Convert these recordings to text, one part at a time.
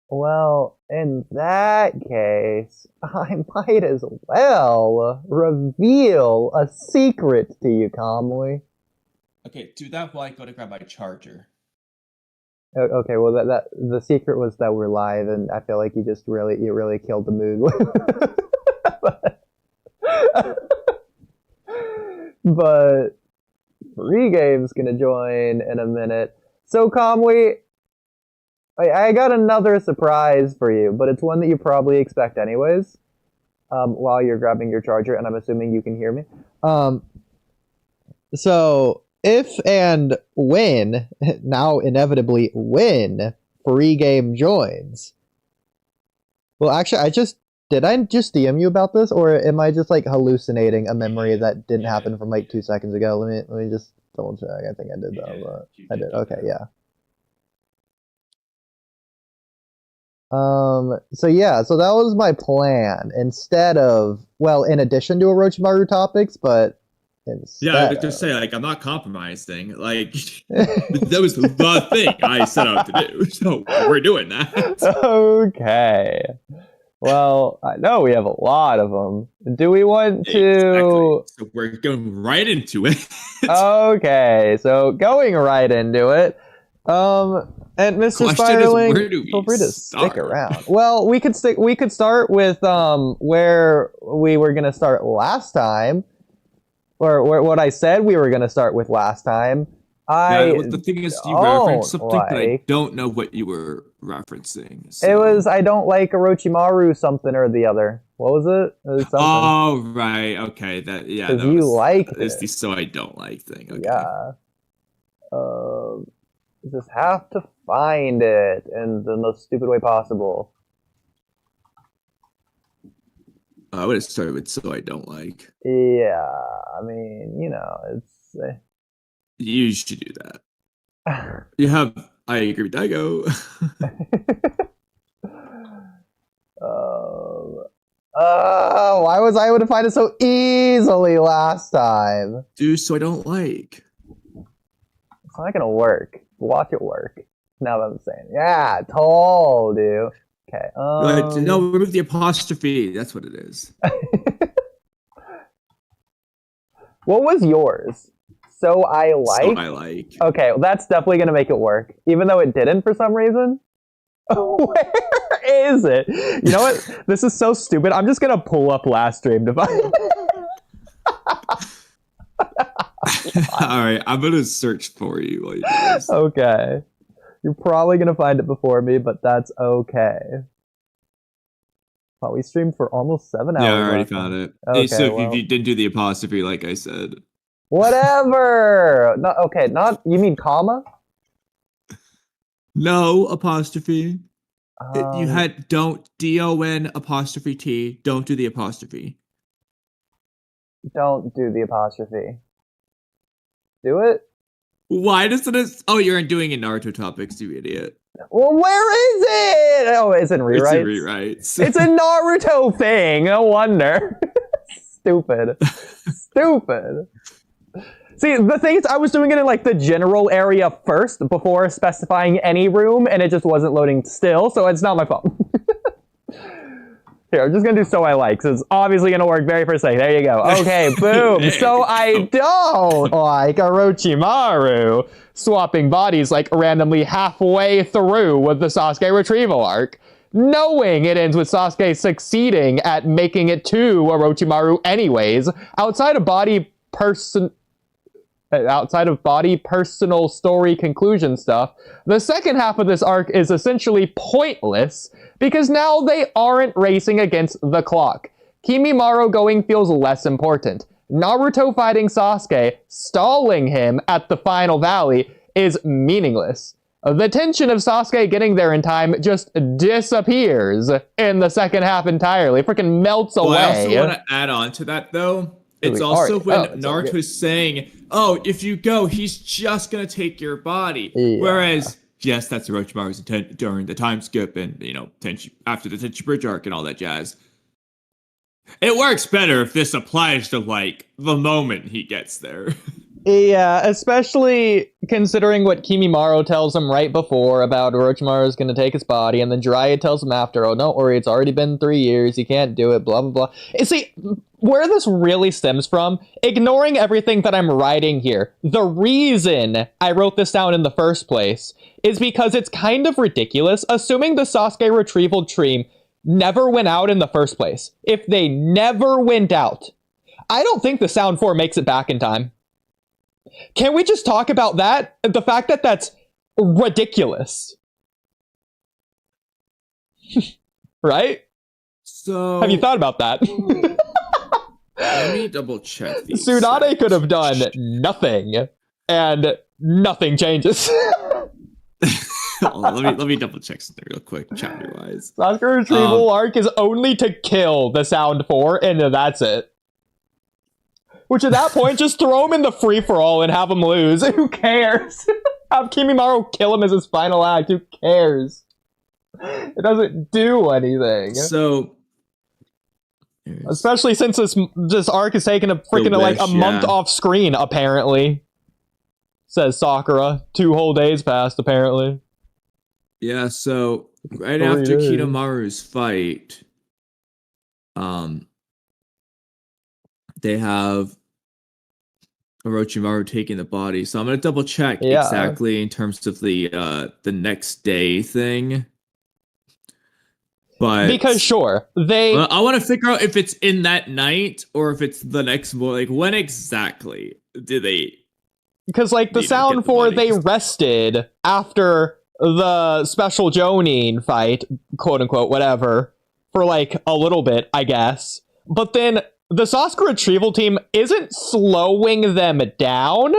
Well, in that case, I might as well reveal a secret to you, Kamui. Okay, do that while I go to grab my charger. Okay, well that the secret was that we're live, and I feel like you really killed the mood. But free game's gonna join in a minute. So Kamui, I got another surprise for you, but it's one that you probably expect anyways. While you're grabbing your charger, and I'm assuming you can hear me. Um, so if and when, now inevitably when free game joins. Well, actually, did I just DM you about this, or am I just like hallucinating a memory that didn't happen from like 2 seconds ago? Let me just double check. I think I did though, but I did. Okay, yeah. So yeah, so that was my plan. Instead of, well, in addition to Orochimaru topics, but Yeah, I instead was just of. say like I'm not compromising. Like that was the thing I set out to do. So we're doing that. Okay. Well, I know we have a lot of them. Do we want Exactly. to? So we're going right into it. Okay, so going right into it. And Mr. Question is, Spiderling, where do feel we free to stick start? around. Well, we could start with where we were gonna start last time, or what I said we were gonna start with last time. Yeah, I what the thing is, you referenced don't something, but I like. don't know what you were referencing. It was So, I don't like Orochimaru something or the other. What was it? It was something. oh right, okay, that yeah, Because that you was liked is it. the so I don't like thing. Okay, Yeah. Um, just have to find it in the most stupid way possible. I would have started with so I don't like. Yeah, I mean, it's. You should do that. You have. I agree with Daigo. um, why was I able to find it so easily last time? Do so I don't like. It's not gonna work. Watch it work. Now that I'm saying, yeah, told you. Okay. No, remove the apostrophe. That's what it is. What was yours? So I So like. I like. Okay, well, that's definitely gonna make it work, even though it didn't for some reason. Where is it? You know what? This is so stupid. I'm just gonna pull up last stream to find. All right, I'm gonna search for you while you do this. Okay, you're probably gonna find it before me, but that's okay. Wow, we streamed for almost 7 hours. Yeah, I already last found time. it. Okay, So if well, you didn't do the apostrophe, like I said, whatever. Not okay. Not you mean comma? no apostrophe. You Um, had don't DON apostrophe T. Don't do the apostrophe. don't do the apostrophe. Do it. Why does it? Oh, you're doing in Naruto topics, you idiot. Well, where is it? Oh, it's in It's in rewrites. rewrites. It's a Naruto thing. No wonder. Stupid. Stupid. See, the thing is, I was doing it in like the general area first before specifying any room, and it just wasn't loading still, so it's not my fault. Here, I'm just gonna do so I like, so it's obviously gonna work very first second. There you go. Okay, boom. So I don't like Orochimaru swapping bodies like randomly halfway through with the Sasuke retrieval arc, knowing it ends with Sasuke succeeding at making it to Orochimaru anyways, outside of body personal story conclusion stuff. The second half of this arc is essentially pointless because now they aren't racing against the clock. Kimimaro going feels less important. Naruto fighting Sasuke, stalling him at the final valley, is meaningless. The tension of Sasuke getting there in time just disappears in the second half entirely. Freaking melts away. Well, I also want to add on to that though. It's also when Naruto's saying, "Oh, if you go, he's just gonna take your body." Yeah. Whereas, yes, that's Orochimaru's intent during the time skip and after the Tenchi Bridge arc and all that jazz. It works better if this applies to like the moment he gets there. Yeah, especially considering what Kimimaro tells him right before about Orochimaru is going to take his body, and then Jiraiya tells him after, oh, don't worry, it's already been 3 years, you can't do it, blah, blah, blah. You see, where this really stems from, ignoring everything that I'm writing here, the reason I wrote this down in the first place is because it's kind of ridiculous, assuming the Sasuke retrieval dream never went out in the first place. If they never went out, I don't think the Sound 4 makes it back in time. Can we just talk about that? The fact that that's ridiculous. Right? So... have you thought about that? Let me double check these. Tsunade could have done nothing, and nothing changes. let me double check something real quick, chapter-wise. Sasuke retrieval arc is only to kill the Sound 4, and that's it. Which at that point, just throw him in the free-for-all and have him lose. Who cares? Have Kimimaro kill him as his final act. Who cares? It doesn't do anything. So... especially since this arc is taking a freaking like a month off screen, apparently. Says Sakura. 2 whole days passed, apparently. Yeah, so right after Kidomaru's fight, they have Orochimaru taking the body. So I'm gonna double check exactly in terms of the next day thing. But because sure, I want to figure out if it's in that night or if it's the next morning. Like, when exactly did they? Because like the Sound 4, they rested after the special Jonin fight, quote unquote, whatever, for like a little bit, I guess. But then the Sasuke retrieval team isn't slowing them down.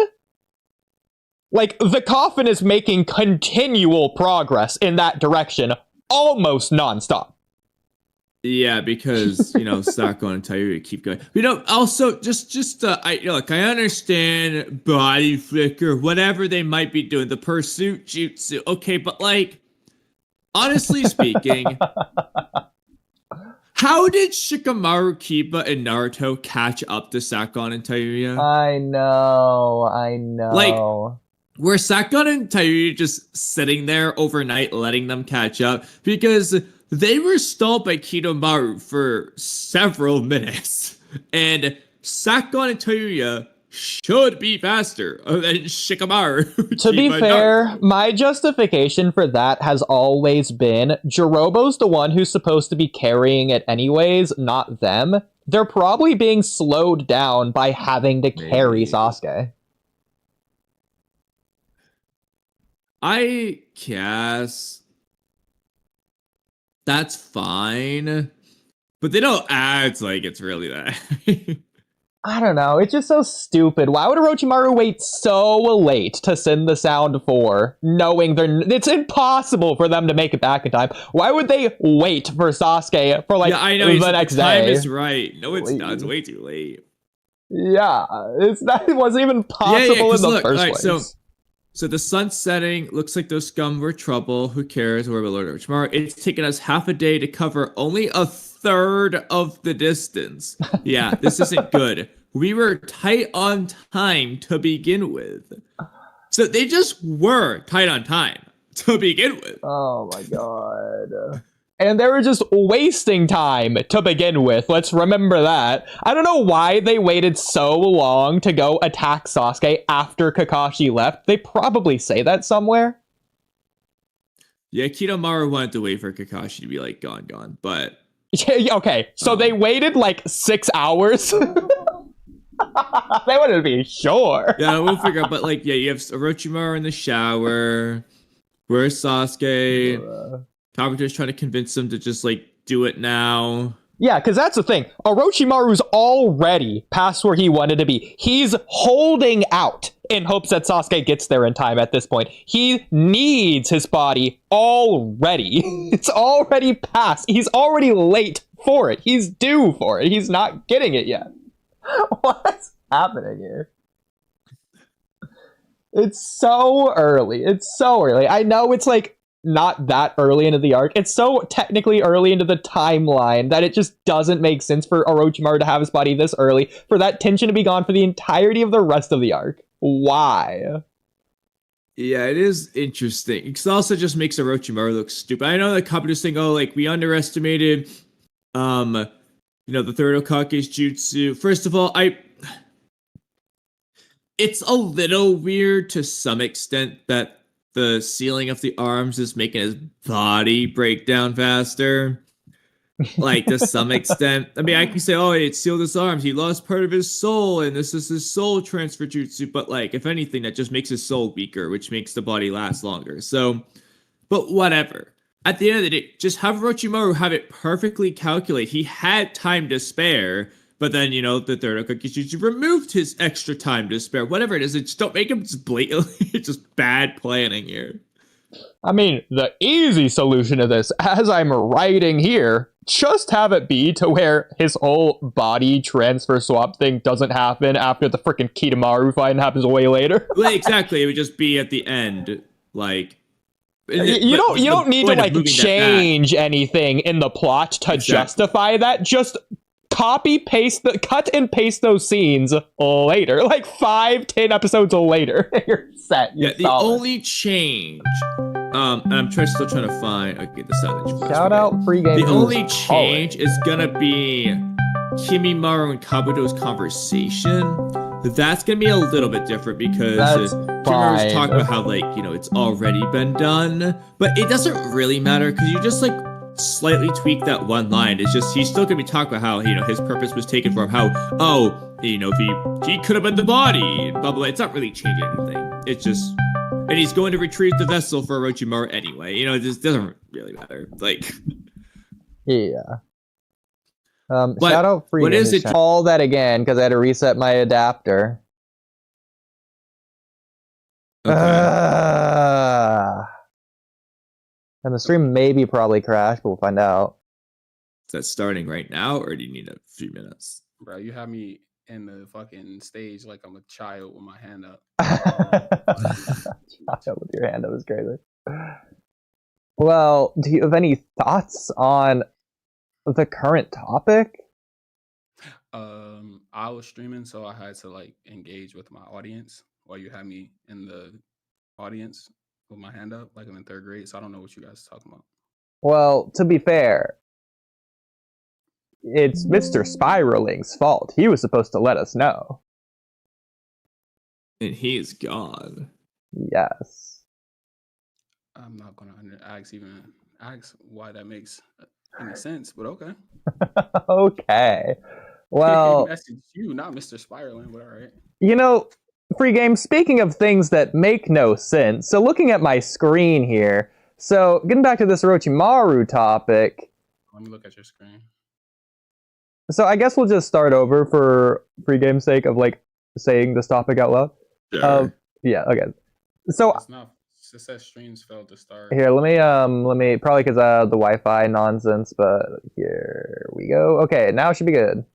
Like, the coffin is making continual progress in that direction, almost nonstop. Yeah, because, Sako and Tairi keep going. Also, I understand body flicker, whatever they might be doing, the pursuit jutsu, okay, but, honestly speaking, how did Shikamaru, Kiba, and Naruto catch up to Sakon and Tairi? I know. Were Sakon and Tairi just sitting there overnight letting them catch up? Because they were stalled by Kidomaru for several minutes. And Sakon and Tairi should be faster than Shikamaru. To be fair, my justification for that has always been Jirobo's the one who's supposed to be carrying it anyways, not them. They're probably being slowed down by having to carry Sasuke. I guess that's fine, but they don't act like it's really that. I don't know, it's just so stupid. Why would Orochimaru wait so late to send the Sound 4, knowing it's impossible for them to make it back in time? Why would they wait for Sasuke for the next day? Time is right. No, it's not. It's way too late. Yeah, it wasn't even possible in the first place. So the sun's setting. Looks like those scum were trouble. Who cares? We're Lord Orochimaru. It's taken us half a day to cover only a third of the distance. Yeah, this isn't good. We were tight on time to begin with. So they just were tight on time to begin with. Oh my god. And they were just wasting time to begin with. Let's remember that. I don't know why they waited so long to go attack Sasuke after Kakashi left. They probably say that somewhere. Yeah, Kidomaru wanted to wait for Kakashi to be gone, but... Okay, so they waited 6 hours? They wanted to be sure. Yeah, we'll figure out, but you have Orochimaru in the shower. Where's Sasuke? Kabuto's trying to convince him to just, do it now. Yeah, because that's the thing. Orochimaru's already past where he wanted to be. He's holding out in hopes that Sasuke gets there in time at this point. He needs his body already. It's already past. He's already late for it. He's due for it. He's not getting it yet. What's happening here? It's so early. I know it's not that early into the arc. It's so technically early into the timeline that it just doesn't make sense for Orochimaru to have his body this early, for that tension to be gone for the entirety of the rest of the arc. Why? Yeah, it is interesting. It also just makes Orochimaru look stupid. I know that Kabuto's saying, "Oh, like we underestimated, the third Hokage's jutsu." First of all, it's a little weird to some extent that the sealing of the arms is making his body break down faster. Like, to some extent. I mean, I can say, oh, it sealed his arms. He lost part of his soul, and this is his soul transfer jutsu. But, like, if anything, that just makes his soul weaker, which makes the body last longer. So, but whatever. At the end of the day, just have Orochimaru have it perfectly calculate. He had time to spare, but then, the third Hokage jutsu removed his extra time to spare. Whatever it is, just don't make him just blatantly, just bad planning here. I mean, the easy solution to this, as I'm writing here, just have it be to where his whole body transfer swap thing doesn't happen after the freaking Kitamaru fight and happens way later. Well, exactly. It would just be at the end, like. You don't need to like change anything in the plot to justify that. Just cut and paste those scenes later, like 5-10 episodes later. You're set. Yeah, the only change. And I'm still trying to find. Okay, the sound. Shout out free game. The only change is gonna be Kimimaru and Kabuto's conversation. That's gonna be a little bit different because Kimimaru's talking about how it's already been done, but it doesn't really matter because you just slightly tweak that one line. It's just he's still gonna be talking about how his purpose was taken from how he could have been the body, blah blah. It's not really changing anything. It's just. And he's going to retrieve the vessel for Orochimaru anyway. It just doesn't really matter. Yeah. Shout out free. What is it? All that again because I had to reset my adapter. Okay. And the stream maybe probably crashed, but we'll find out. Is that starting right now, or do you need a few minutes? Bro, you have me in the fucking stage like I'm a child with my hand up. Child with your hand up is crazy. Well, do you have any thoughts on the current topic? I was streaming, so I had to engage with my audience while you had me in the audience with my hand up, like I'm in third grade. So I don't know what you guys are talking about. Well, to be fair, it's Mr. Spiraling's fault. He was supposed to let us know. And he is gone. Yes. I'm not gonna ask why that makes any sense, but okay. Okay. Well, message you, not Mr. Spiraling, but all right. free game. Speaking of things that make no sense, so looking at my screen here. So getting back to this Orochimaru topic. Let me look at your screen. So I guess we'll just start over for free game's sake of saying this topic out loud. Sure. Yeah. Okay. So it says streams failed to start. Here, let me probably because the Wi-Fi nonsense, but here we go. Okay, now it should be good.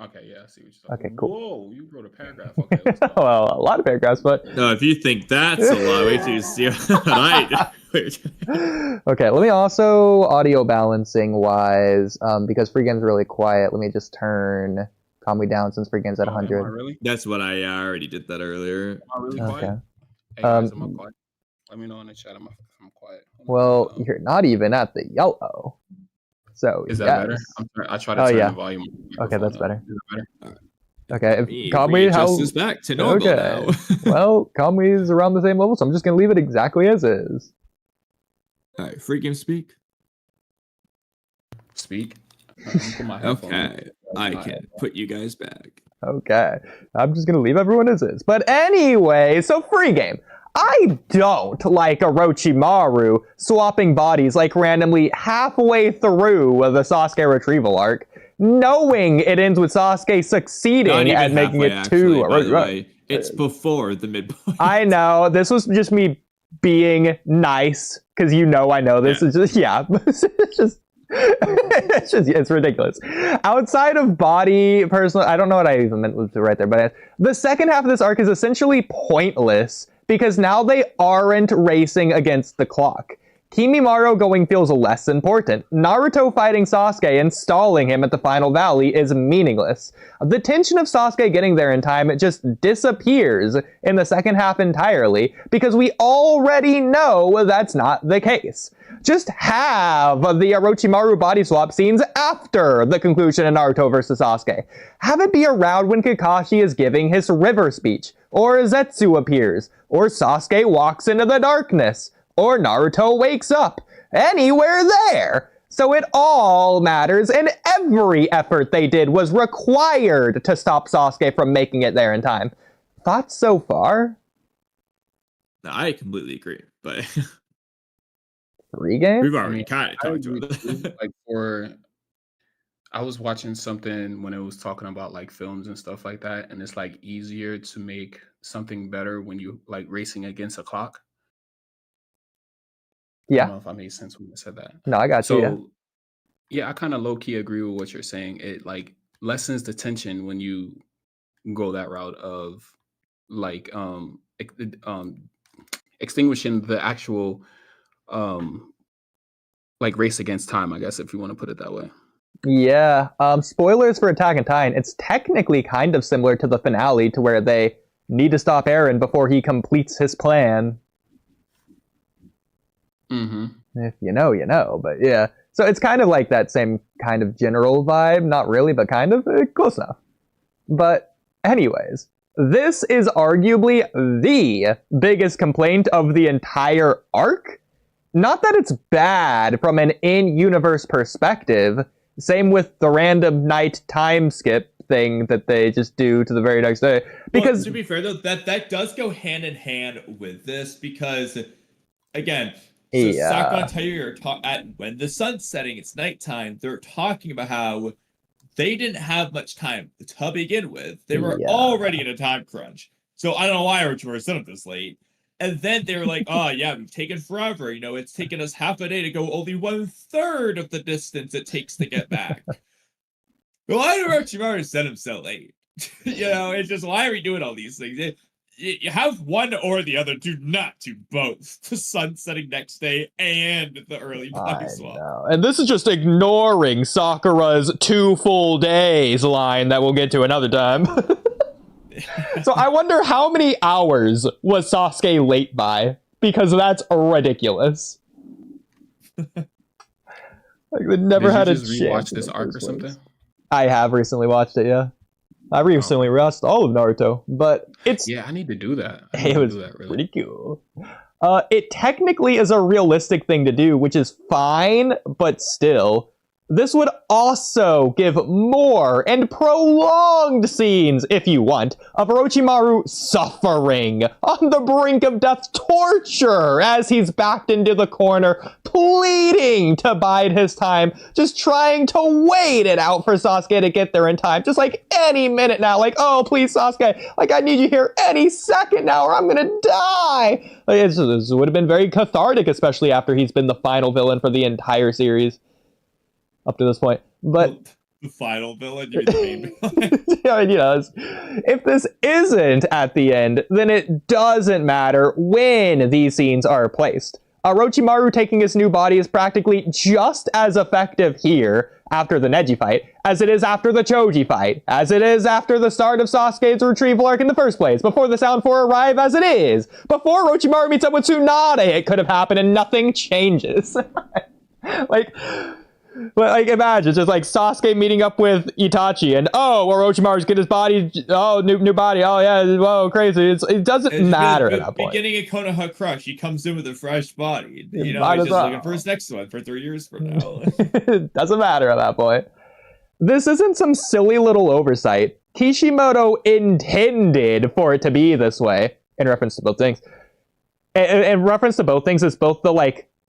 Okay, yeah, I see what you're talking. Okay, cool. Whoa, you wrote a paragraph. Okay, let's go. Well, a lot of paragraphs, but no, if you think that's a lot, wait till you see what I Okay, let me also audio balancing wise, because free game's really quiet. Let me just turn Kamui down since free game's at 100. Really? That's what I already did that earlier. Am I really quiet? Okay. Hey guys, am I quiet? Let me know in the chat if I'm quiet. Well, you're not even at the yellow. So is that better? I try to turn the volume. Okay, that's better. Is that better? Okay, Kamui, how is back to normal now. Well, Kamui's around the same level, so I'm just gonna leave it exactly as is. All right, free game speak. Speak. Okay, I can put you guys back. Okay, I'm just gonna leave everyone as is. But anyway, so free game. I don't like Orochimaru swapping bodies randomly halfway through the Sasuke retrieval arc, knowing it ends with Sasuke succeeding at making it two. Right. It's before the midpoint. I know. This was just me being nice because I know this is just it's ridiculous. Outside of body, personally, I don't know what I even meant to write there, but the second half of this arc is essentially pointless because now they aren't racing against the clock. Kimimaro going feels less important. Naruto fighting Sasuke and stalling him at the final valley is meaningless. The tension of Sasuke getting there in time just disappears in the second half entirely because we already know that's not the case. Just have the Orochimaru body swap scenes after the conclusion of Naruto vs. Sasuke. Have it be around when Kakashi is giving his river speech, or Zetsu appears, or Sasuke walks into the darkness, or Naruto wakes up. Anywhere there! So it all matters, and every effort they did was required to stop Sasuke from making it there in time. Thoughts so far? No, I completely agree, but 3 games? we've already kind of talked about it. Like I was watching something when it was talking about like films and stuff like that, and it's like easier to make something better when you like racing against a clock. I Yeah. don't know if I made sense when I said that. No, I got you. So yeah, I kind of low key agree with what you're saying. It like lessens the tension when you go that route of like extinguishing the actual like race against time, I guess, if you want to put it that way. Yeah, spoilers for Attack on Titan. It's technically kind of similar to the finale, to where they need to stop Eren before he completes his plan. Mm-hmm. If you know, you know. But yeah, so it's kind of like that same kind of general vibe. Not really, but kind of close enough. But anyways, this is arguably the biggest complaint of the entire arc. Not that it's bad from an in-universe perspective. Same with the random night time skip thing that they just do to the very next day. Because well, to be fair though, that does go hand in hand with this because, again, so Sakura and Tayu are when the sun's setting, it's nighttime. They're talking about how they didn't have much time to begin with. They were already in a time crunch. So I don't know why Orochimaru sent them this late. And then they were like, oh yeah, we've taken forever. You know, it's taken us half a day to go only 1/3 of the distance it takes to get back. Why did Orochimaru send him so late? You know, it's just, why are we doing all these things? You have one or the other. Do not do both. The sun setting next day and the early body swap. And this is just ignoring Sakura's 2 full days line that we'll get to another time. So I wonder how many hours was Sasuke late by, because that's ridiculous. Like, they never had a chance. Did you just rewatch this arc or something? I have recently watched it, yeah. I recently watched all of Naruto, but it's... Yeah, I need to do that. It was pretty cool. It technically is a realistic thing to do, which is fine, but still... This would also give more and prolonged scenes, if you want, of Orochimaru suffering on the brink of death, torture as he's backed into the corner, pleading to bide his time, just trying to wait it out for Sasuke to get there in time, just like any minute now, like, oh, please, Sasuke, like, I need you here any second now or I'm gonna die. Like, this would have been very cathartic, especially after he's been the final villain for the entire series. Up to this point, but the final villain, you're the main villain. Yeah, you know, if this isn't at the end, then it doesn't matter when these scenes are placed. Orochimaru taking his new body is practically just as effective here after the Neji fight as it is after the Choji fight, as it is after the start of Sasuke's retrieval arc in the first place, before the Sound 4 arrive, as it is before Orochimaru meets up with Tsunade. It could have happened and nothing changes. Like, imagine, just like Sasuke meeting up with Itachi and, oh, Orochimaru's get his body, oh, new body, oh yeah, whoa, crazy. It doesn't matter at that point. Beginning of Konoha Crush, he comes in with a fresh body. You know, he's just looking for his next one for 3 years from now. It doesn't matter at that point. This isn't some silly little oversight. Kishimoto intended for it to be this way, in reference to both things. In reference to both things, it's both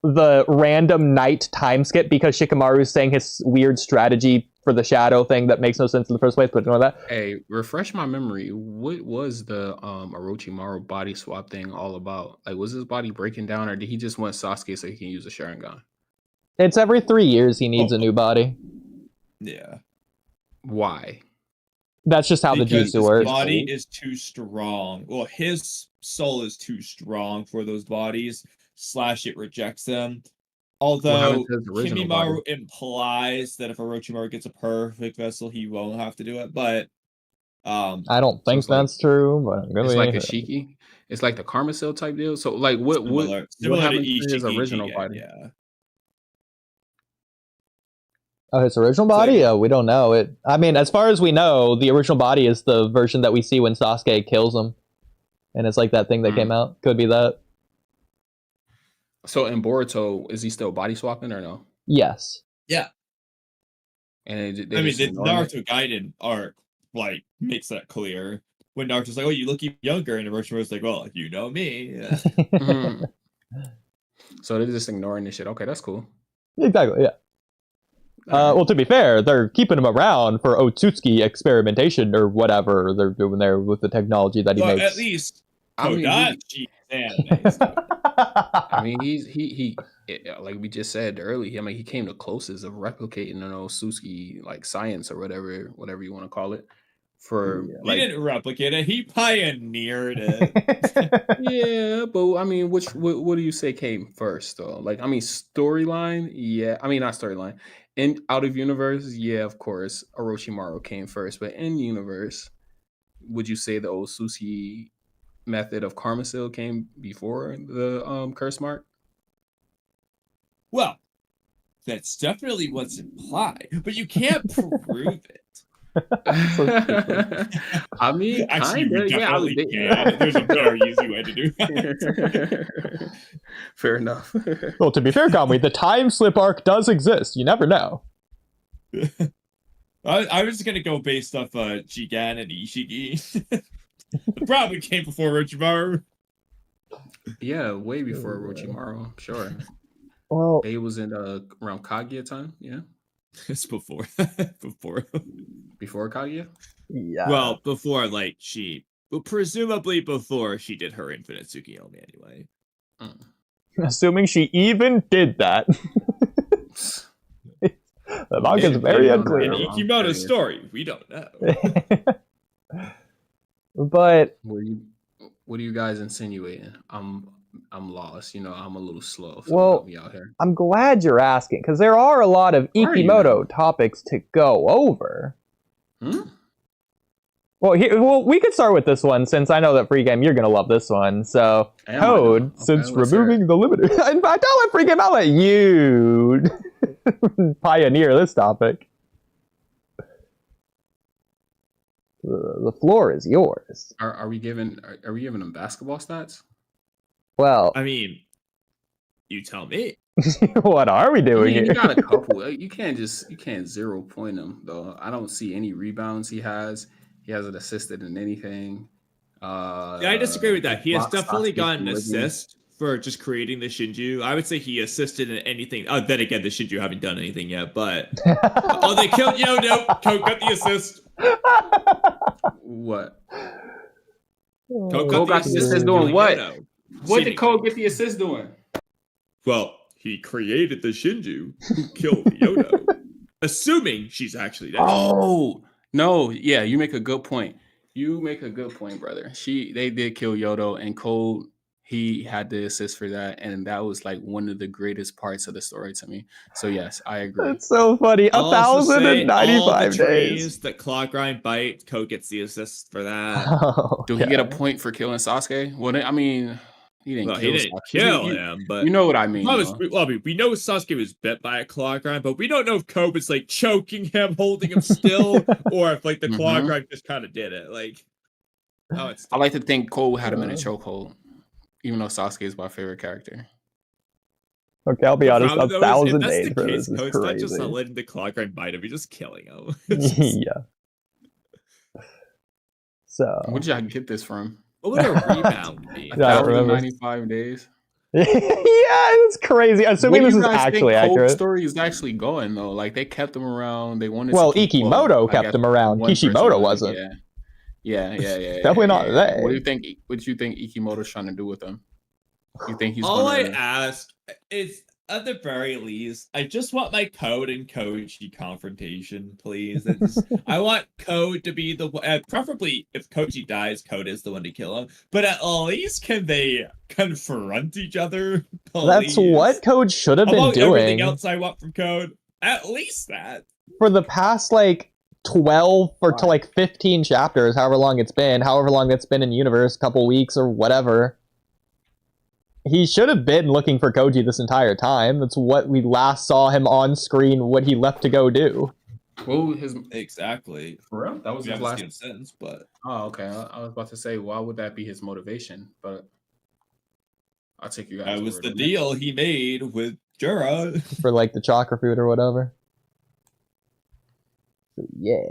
the random night time skip because Shikamaru's saying his weird strategy for the shadow thing that makes no sense in the first place, but ignore that. Hey, refresh my memory. What was the Orochimaru body swap thing all about? Like, was his body breaking down, or did he just want Sasuke so he can use a Sharingan? It's every 3 years he needs a new body. Yeah. Why? That's just how because the jutsu works. His body is too strong. Well, his soul is too strong for those bodies. / it rejects him. What Although happened to his original Kimimaru body? implies that if Orochimaru gets a perfect vessel, he won't have to do it. But I don't So think it's like that's true, but I'm it's gonna like a Shiki. It's like the Karma Cell type deal. So like what similar to happened to his Ishiki original Jigen, body? yeah. Oh, his original So, body? yeah. We don't know. I mean, as far as we know, the original body is the version that we see when Sasuke kills him. And it's like that thing that came out. Could be that. So in Boruto, is he still body swapping or no? Yes. Yeah. And I mean, the Naruto Gaiden arc like makes that clear. When Naruto's like, "Oh, you look even younger," and Orochimaru's like, "Well, you know me." Yeah. Mhm. So they're just ignoring this shit. Okay, that's cool. Exactly, yeah. Well, to be fair, they're keeping him around for Otsutsuki experimentation or whatever they're doing there with the technology that he But makes. at least I mean, Togachi anime stuff. I mean, he like we just said earlier. I mean, he came the closest of replicating an Otsutsuki like science or whatever you want to call it. For Yeah. He like, didn't replicate it; he pioneered it. yeah, but I mean, what do you say came first though? Like, I mean, storyline, yeah. I mean, not storyline. In out of universe, yeah, of course, Orochimaru came first. But in universe, would you say the Otsutsuki method of Karma Seal came before the curse mark? Well, that's definitely what's implied, but you can't prove it. I mean, Actually, kind we of. Yeah, definitely can. There's a very easy way to do that. Fair enough. Well, to be fair, Kamui, the time slip arc does exist. You never know. I was gonna go based off Jigen and Ishiki. The problem came before Orochimaru. Yeah, way before Orochimaru. Sure. Well, They was in around Kaguya time. Yeah, It's before. before Kaguya. yeah. Well, before presumably before she did her Infinite Tsukiyomi anyway. Assuming she even did that. The manga's very unclear. In Ikimoto's story, we don't know. But What are you guys insinuating? I'm lost. You know, I'm a little slow. So well, help me out here. I'm glad you're asking because there are a lot of Are you? Ikimoto topics to go over. Well, we could start with this one since I know that Free Game you're gonna love this one. So Code, since removing the limiter. In fact, I'll let Free Game. I'll let you pioneer this topic. The floor is yours. Are we giving them basketball stats? Well, I mean, you tell me. what are we I doing mean, here? he got a couple. You can't 0 point him though. I don't see any rebounds he has. He hasn't assisted in anything. Yeah, I disagree with that. He has block definitely shots gotten an taken with him. assist for just creating the Shinju. I would say he assisted in anything. Then again, the Shinju haven't done anything yet, but oh, they killed Yodo. Coke got the assist. What? Coke Cole got the assist doing what? Yodo. What did Cole get the assist doing? Well, he created the Shinju who killed Yodo, assuming she's actually dead. Oh no, yeah, you make a good point. You make a good point, brother. They did kill Yodo, and Cole, he had the assist for that, and that was like one of the greatest parts of the story to me. So yes, I agree. That's so funny. I'll also say 1,095 all the days. trees that Claw Grind bite, Coke gets the assist for that. Oh, Do he get a point for killing Sasuke? Well, I mean, he didn't Well, he didn't kill him, but you know what I mean. We know Sasuke was bit by a claw grind, but we don't know if Kobe is like choking him, holding him still, or if like the claw grind just kind of did it. Like, I like to think Cole had him in a chokehold, even though Sasuke is my favorite character. Okay, I'll be honest. 1,000 that's days the for case, this is Code's crazy. not just not letting the claw grind bite him; he's just killing him. Yeah. So. Where'd y'all get this from? What would a rebound be? 1,095 days. Yeah, it's crazy. Assuming this is actually accurate. The story is actually going though. Like they kept him around. They wanted. Well, Ikimoto kept him around. Kishimoto wasn't. Yeah. Definitely not they. What do you think? What do you think Ikimoto's trying to do with him? You think he's? All I ask is, at the very least, I just want my Code and Koji confrontation, please. I want Code to be the one, preferably if Koji dies, Code is the one to kill him. But at least can they confront each other? Please? That's what Code should have been Among doing. Everything else I want from Code, at least that. For the past, like, 12 to, like, 15 chapters, however long it's been in universe, couple weeks or whatever. He should have been looking for Koji this entire time. That's what we last saw him on screen, what he left to go do. Well, exactly. For real? That was his last sentence, but oh, okay. I was about to say, why would that be his motivation? But I'll take you guys. That was the deal he made with Jura for like the chakra fruit or whatever. So, yeah.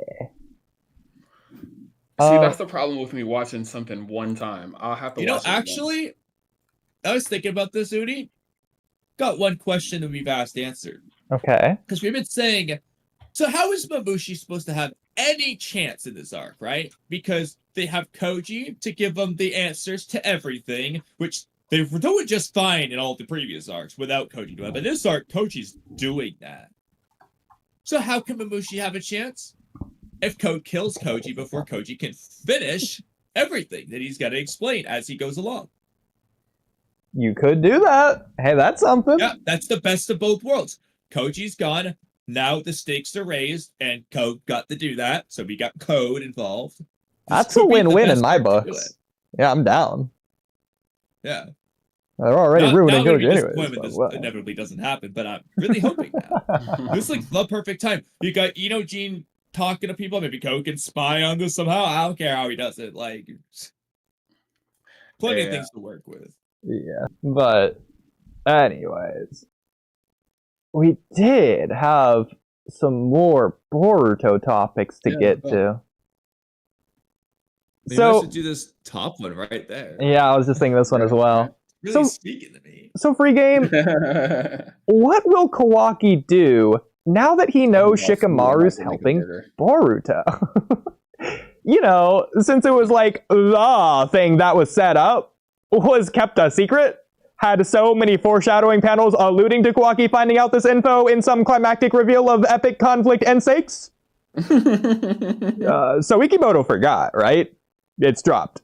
See, that's the problem with me watching something one time. I'll have to. Actually, I was thinking about this, Oodie. Got one question that we've asked answered. Okay. Because we've been saying, so how is Mamushi supposed to have any chance in this arc, right? Because they have Koji to give them the answers to everything, which they were doing just fine in all the previous arcs without Koji doing it. But this arc, Koji's doing that. So how can Mamushi have a chance? If Code kills Koji before Koji can finish everything that he's got to explain as he goes along. You could do that. Hey, that's something. Yeah, that's the best of both worlds. Koji's gone. Now the stakes are raised, and Code got to do that, so we got Code involved. That's a win-win in my books. Yeah, I'm down. Yeah. They're already ruining Koji anyways. This inevitably doesn't happen, but I'm really hoping that. This is like the perfect time. You got Gene talking to people. Maybe Code can spy on this somehow. I don't care how he does it. Like, plenty of things to work with. Yeah, but anyways, we did have some more Boruto topics to get to. Maybe I should do this top one right there. Yeah, I was just thinking this one as well. Really speaking to me. So free game, what will Kawaki do now that he knows Shikamaru's helping Boruto? Since it was like the thing that was set up was kept a secret, had so many foreshadowing panels alluding to Kawaki finding out this info in some climactic reveal of epic conflict and stakes. So Ikimoto forgot, right? It's dropped.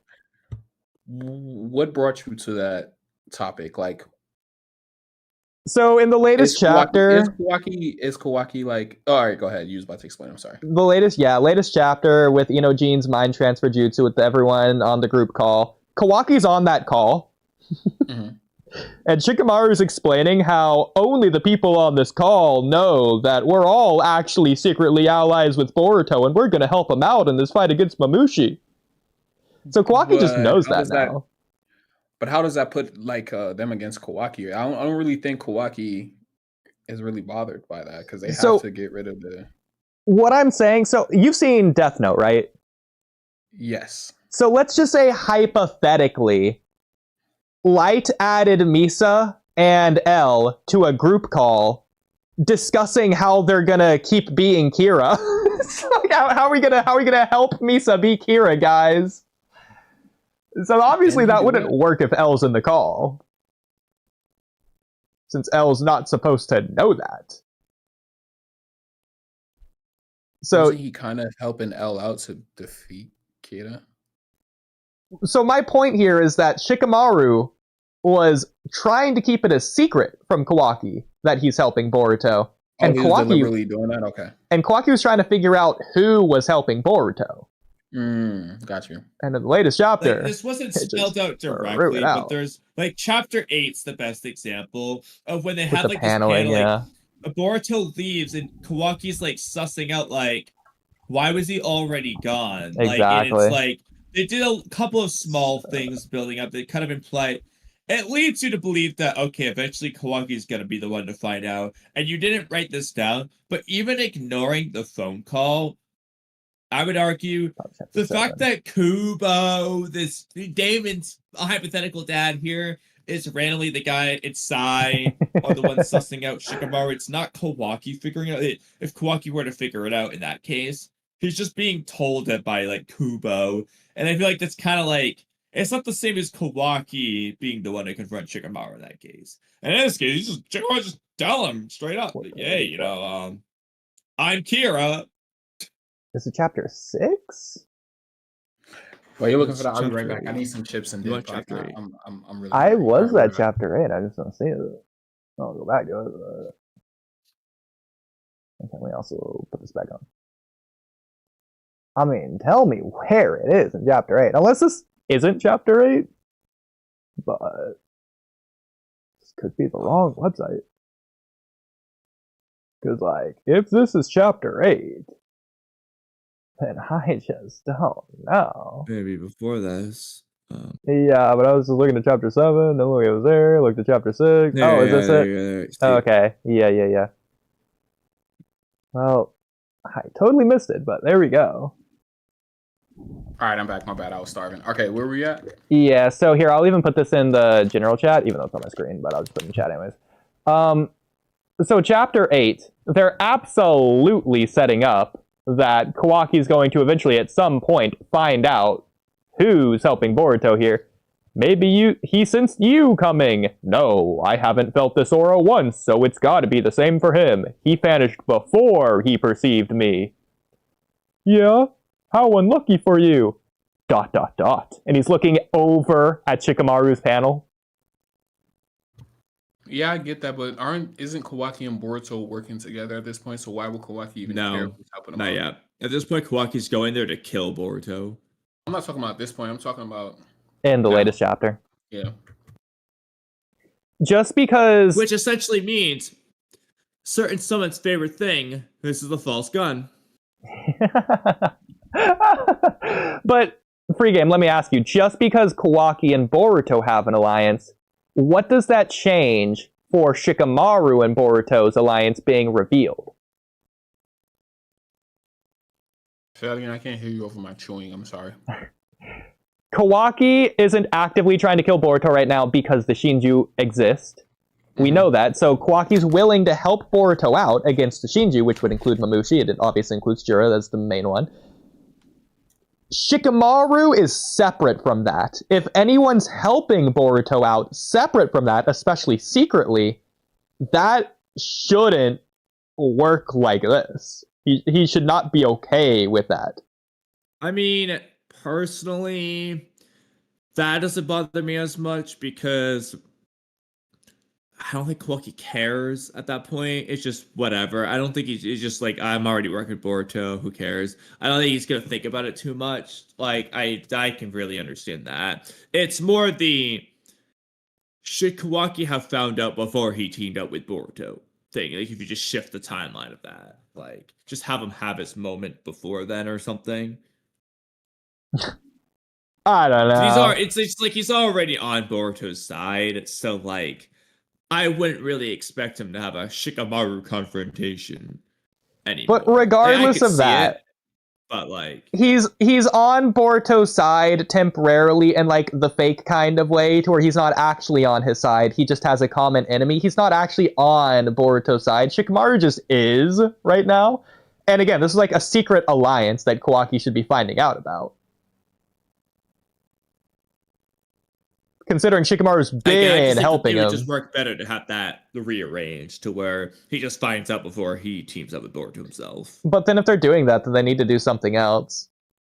What brought you to that topic? Like, so in the latest chapter, is Kawaki like? Oh, all right, go ahead. You was about to explain. I'm sorry. The latest chapter with Gene's mind transfer jutsu with everyone on the group call. Kawaki's on that call. Mm-hmm. And Shikamaru's explaining how only the people on this call know that we're all actually secretly allies with Boruto and we're going to help him out in this fight against Mamushi. So Kawaki just knows that now. But how does that put them against Kawaki? I don't really think Kawaki is really bothered by that because they have to get rid of the... What I'm saying, so you've seen Death Note, right? Yes. So let's just say hypothetically, Light added Misa and L to a group call discussing how they're gonna keep being Kira. So how are we gonna help Misa be Kira, guys? So obviously that wouldn't work if L's in the call, since L's not supposed to know that. So wasn't he kind of helping L out to defeat Kira? So my point here is that Shikamaru was trying to keep it a secret from Kawaki that he's helping Boruto. And he was deliberately doing that? Okay. And Kawaki was trying to figure out who was helping Boruto. Got you. And in the latest chapter... this wasn't spelled out directly, but there's... Chapter 8's the best example of when they had, the paneling, this panel, Boruto leaves, and Kawaki's, sussing out, why was he already gone? Exactly. And it's they did a couple of small things building up that kind of imply... It leads you to believe that, okay, eventually Kawaki's going to be the one to find out. And you didn't write this down, but even ignoring the phone call, I would argue the fact that Kubo, this Daemon's hypothetical dad here, is randomly the guy inside or the one sussing out Shikamaru. It's not Kawaki figuring it out. If Kawaki were to figure it out in that case, he's just being told that by Kubo. And I feel like that's kind of it's not the same as Kawaki being the one to confront Shikamaru in that case. And in this case, Shikamaru's just tell him straight up, like, hey, you know, I'm Kira. Is it chapter 6? Well, you're looking for It's that. I'll be chapter right back. I 8. need some chips and You dip. want chapter 8? I'm really. I hungry. was All right, at right back. chapter 8. I just don't see it. I'll go back to it. And can we also put this back on? I mean, tell me where it is in chapter 8. Unless this isn't chapter 8. But this could be the wrong website. Because, like, if this is chapter 8, then I just don't know. Maybe before this. Yeah, but I was just looking at chapter 7, then look, it was there, looked at chapter 6. Yeah, Is this it? there. Okay, yeah. Well, I totally missed it, but there we go. All right, I'm back. My bad. I was starving. Okay, where were we at? Yeah, so here, I'll even put this in the general chat, even though it's on my screen, but I'll just put it in the chat anyways. So chapter 8, they're absolutely setting up that Kawaki's going to eventually, at some point, find out who's helping Boruto here. Maybe he sensed you coming. No, I haven't felt this aura once, so it's gotta be the same for him. He vanished before he perceived me. Yeah? How unlucky for you. ... And he's looking over at Shikamaru's panel. Yeah, I get that, but isn't Kawaki and Boruto working together at this point? So why would Kawaki even care who's helping him not out? yet. At this point, Kawaki's going there to kill Boruto. I'm not talking about at this point. I'm talking about In the latest chapter. Yeah. Just because... Which essentially means certain someone's favorite thing, this is the false gun. But, free game, let me ask you, just because Kawaki and Boruto have an alliance, what does that change for Shikamaru and Boruto's alliance being revealed? Again, I can't hear you over my chewing. I'm sorry. Kawaki isn't actively trying to kill Boruto right now because the Shinju exist. We know that, so Kawaki's willing to help Boruto out against the Shinju, which would include Mamushi. It obviously includes Jura, that's the main one. Shikamaru is separate from that. If anyone's helping Boruto out separate from that, especially secretly, that shouldn't work like this. He should not be okay with that. I mean, personally, that doesn't bother me as much because I don't think Kawaki cares at that point. It's just whatever. I don't think he's just like, I'm already working with Boruto. Who cares? I don't think he's going to think about it too much. Like, I can really understand that. It's more should Kawaki have found out before he teamed up with Boruto thing? Like, if you just shift the timeline of that. Like, just have him have his moment before then or something. I don't know. It's like he's already on Boruto's side, so like I wouldn't really expect him to have a Shikamaru confrontation anymore. But regardless of that, but like he's on Boruto's side temporarily in like the fake kind of way, to where he's not actually on his side. He just has a common enemy. He's not actually on Boruto's side. Shikamaru just is right now. And again, this is like a secret alliance that Kawaki should be finding out about. Considering Shikamaru's been helping him. It would just work better to have that rearranged to where he just finds out before he teams up with Boruto himself. But then if they're doing that, then they need to do something else.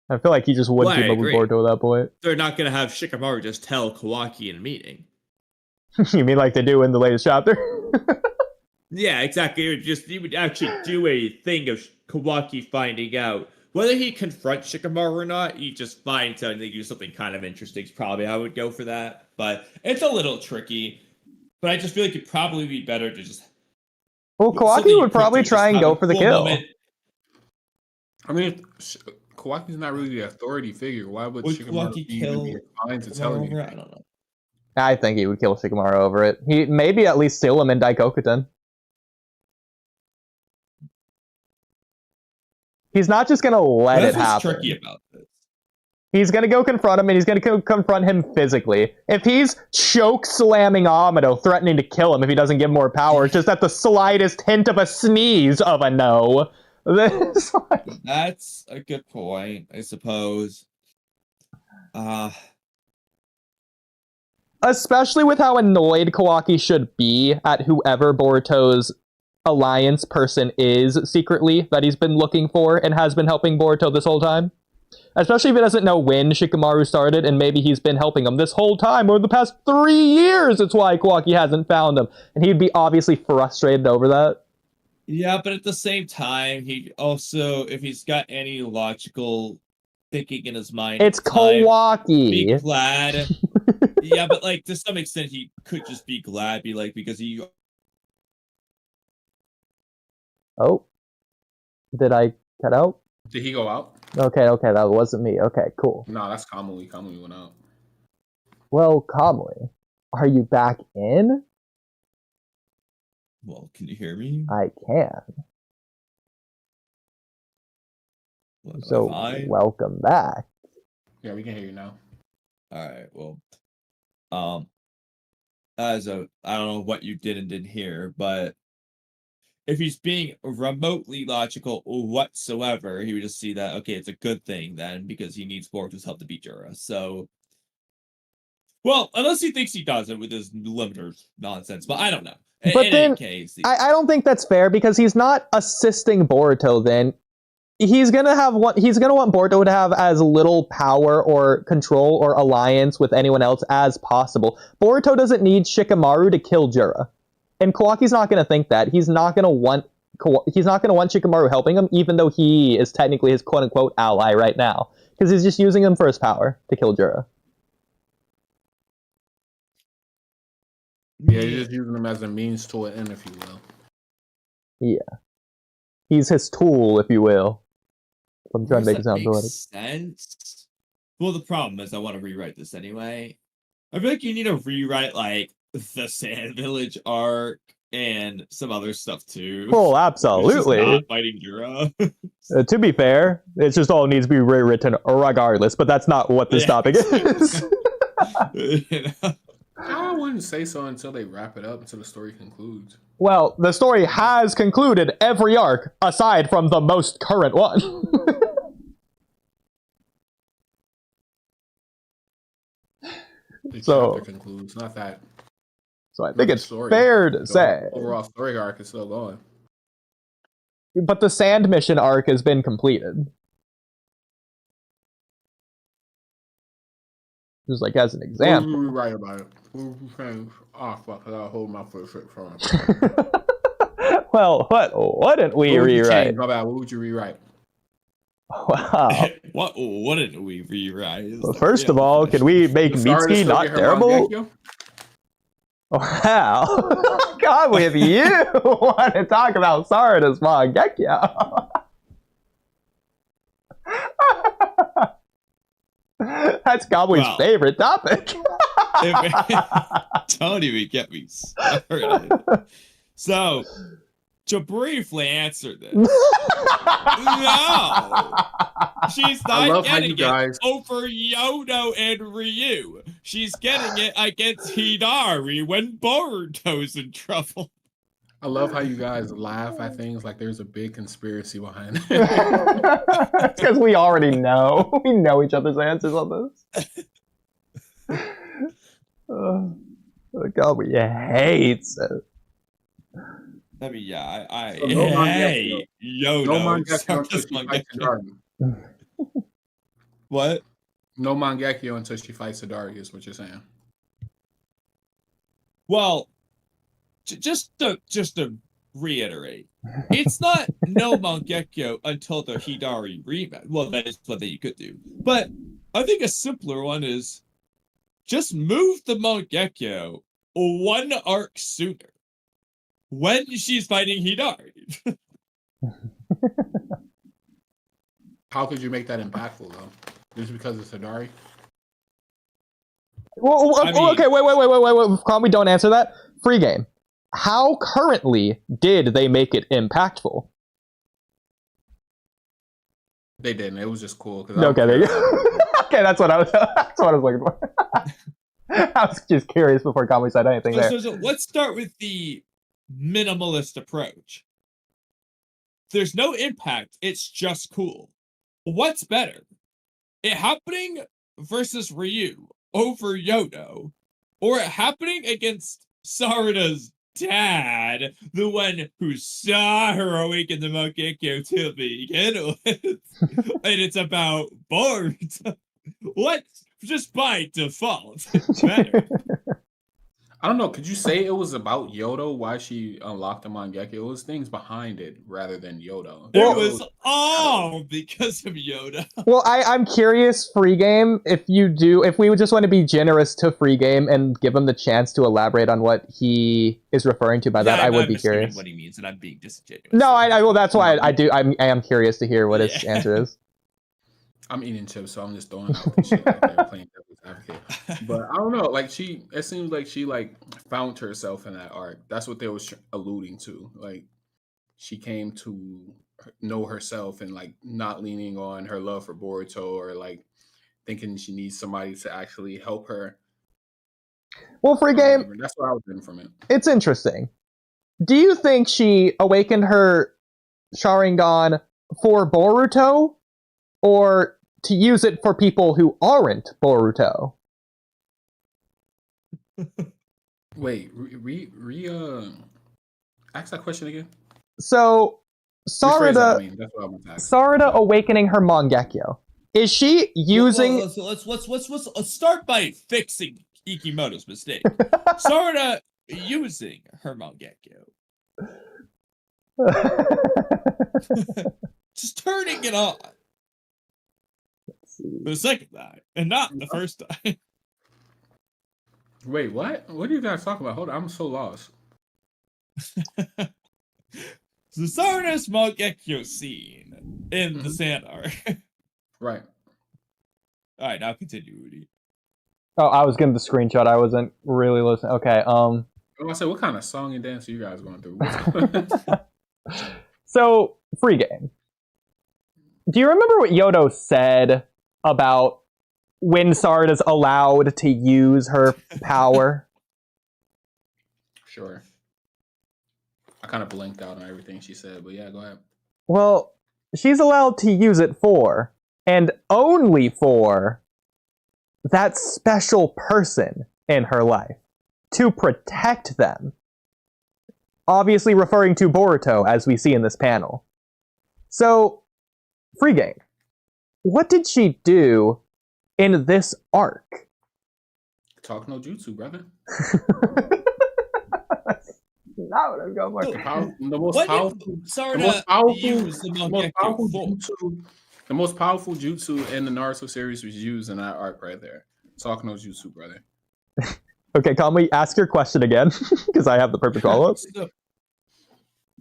I feel like he just wouldn't team up with Boruto at that point. They're not going to have Shikamaru just tell Kawaki in a meeting. You mean like they do in the latest chapter? Yeah, exactly. You would actually do a thing of Kawaki finding out. Whether he confronts Shikamaru or not, he just finds out and they do something kind of interesting. Is probably how I would go for that. But it's a little tricky. But I just feel like it'd probably be better to just... Well, Kawaki would probably try and go for the kill. I mean, Kawaki's not really the authority figure. Why would Shikamaru even be inclined to tell him? I don't know. I think he would kill Shikamaru over it. He maybe at least seal him in Daikokuten. He's not just going to let it happen. What's tricky about this? He's going to go confront him, and he's going to confront him physically. If he's choke slamming Amado, threatening to kill him if he doesn't give more power, just at the slightest hint of a sneeze of a no. That's a good point, I suppose. Especially with how annoyed Kawaki should be at whoever Boruto's alliance person is secretly that he's been looking for and has been helping Boruto this whole time. Especially if he doesn't know when Shikamaru started, and maybe he's been helping him this whole time over the past 3 years. It's why Kawaki hasn't found him. And he'd be obviously frustrated over that. Yeah, but at the same time, he also, if he's got any logical thinking in his mind, It's Kawaki. Be glad. Yeah, but like to some extent, he could just be glad, be like, because he. Oh, did I cut out? Did he go out? Okay, that wasn't me. Okay, cool. No, that's Kamui. Kamui went out. Well, Kamui, are you back in? Well, can you hear me? I can. So, welcome back. Yeah, we can hear you now. All right. Well, I don't know what you did and didn't hear, but if he's being remotely logical whatsoever, he would just see that, okay, it's a good thing then, because he needs Boruto's help to beat Jura. So, well, unless he thinks he does it with his limiters nonsense, but I don't know. But in then, any case, I don't think that's fair, because he's not assisting Boruto then. He's gonna want Boruto to have as little power or control or alliance with anyone else as possible. Boruto doesn't need Shikamaru to kill Jura. And Kawaki's not going to think that. He's not going to want Shikamaru helping him, even though he is technically his quote-unquote ally right now. Because he's just using him for his power to kill Jura. Yeah, he's just using him as a means to an end, if you will. Yeah. He's his tool, if you will. I'm trying to make it sound poetic. Sense? Well, the problem is I want to rewrite this anyway. I feel like you need to rewrite, like, the Sand Village arc and some other stuff too. Oh, absolutely. It's just not fighting Jura. To be fair, it just all needs to be rewritten regardless, but that's not what this topic is. You know? I wouldn't say so until they wrap it up, until the story concludes. Well, the story has concluded every arc aside from the most current one. The So- chapter concludes, not that. So I think it's story. fair to The say. overall story arc is still going. But the Sand Mission arc has been completed. Just like as an What example. would you rewrite about it? What would you think? Oh, fuck, I gotta hold my foot from Well, what wouldn't we rewrite? My bad, what would you rewrite? Wow. What did we rewrite? Well, first of all, can we make Mitsuki not terrible? Wow. God, with you want to talk about Sarada's Mangekyo. That's Kamui's favorite topic. Don't even get me started. So, to briefly answer this, no, she's not getting it over Yodo and Ryu. She's getting it against Hidari when Boruto's in trouble. I love how you guys laugh at things like there's a big conspiracy behind it. It's because we already know. We know each other's answers on this. God, we hates it. I mean, yeah, I So no hate Yodo. No Mangekyo until she fights Hidari. What? No Mangekyo until she fights Hidari is what you're saying. Well, just to reiterate, it's not no Mangekyo until the Hidari rematch. Well, that is what you could do. But I think a simpler one is just move the Mangekyo one arc sooner. When she's fighting Hidari. How could you make that impactful, though? Just because it's Hidari? Well, okay, wait. Calm, we don't answer that. Free game. How currently did they make it impactful? They didn't. It was just cool. Okay, there you go. Okay, that's what I was looking for. I was just curious before Kamui said anything there. So let's start with the minimalist approach. There's no impact. It's just cool. What's better? It happening versus Ryu over Yodo, or happening against Sarada's dad, the one who saw her awaken the Mangekyo to begin with, and it's about Boruto. What? Just by default, better. I don't know. Could you say it was about Yodo? Why she unlocked the Mangekyo? It was things behind it rather than Yodo. It was all because of Yoda. Well, I'm curious, Free Game, if we just want to be generous to Free Game and give him the chance to elaborate on what he is referring to by that, I would be curious. What he means, and I'm being disingenuous. No, well, that's why I am curious to hear what his answer is. I'm eating chips, so I'm just throwing out the shit like they're playing devil's advocate. But I don't know. Like it seems like she like found herself in that arc. That's what they was alluding to. Like she came to know herself and like not leaning on her love for Boruto or like thinking she needs somebody to actually help her. Well, Free Game, that's what I was getting from it. It's interesting. Do you think she awakened her Sharingan for Boruto, or to use it for people who aren't Boruto? Wait, ask that question again. So, Sarada awakening her Mangekyo. Is she using? Well, so let's start by fixing Ikimoto's mistake. Sarada using her Mangekyo. Just turning it on. For the second time, and not the first time. Wait, what? What are you guys talking about? Hold on, I'm so lost. So Sarada's Mangekyo scene in the Sand Arc. Right. Alright, now continue, Oodie. Oh, I was getting the screenshot. I wasn't really listening. Okay, I said, what kind of song and dance are you guys going through? So, Free Game. Do you remember what Yodo said about when Sarada's allowed to use her power? Sure. I kind of blinked out on everything she said, but yeah, go ahead. Well, she's allowed to use it for, and only for, that special person in her life. To protect them. Obviously referring to Boruto, as we see in this panel. So, Free Game. What did she do in this arc? Talk no jutsu, brother. Not what I'm going for. The most powerful jutsu in the Naruto series was used in that arc right there. Talk no jutsu, brother. Okay, Kamui, ask your question again, because I have the perfect follow-up.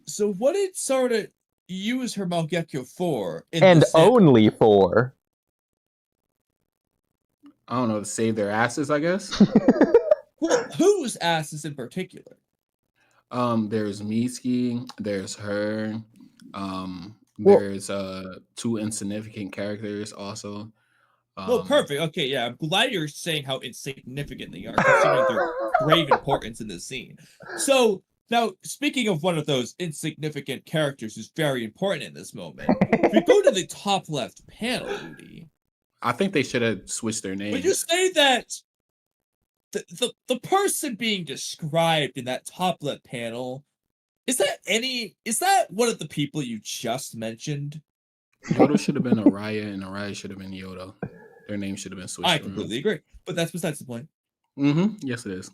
So what did Sarada use her Mangekyo for? And only for? I don't know, to save their asses, I guess. Well, whose asses in particular? There's Mitsuki, there's her, there's two insignificant characters also. Well, perfect. Okay, yeah. I'm glad you're saying how insignificant they are, considering their grave importance in this scene. So, now, speaking of one of those insignificant characters who's very important in this moment, if we go to the top left panel, Oodie, I think they should have switched their name. Would you say that the person being described in that top left panel, is that one of the people you just mentioned? Yodo should have been Araya, and Araya should have been Yodo. Their name should have been switched. I completely agree, but that's besides the point. Yes, it is.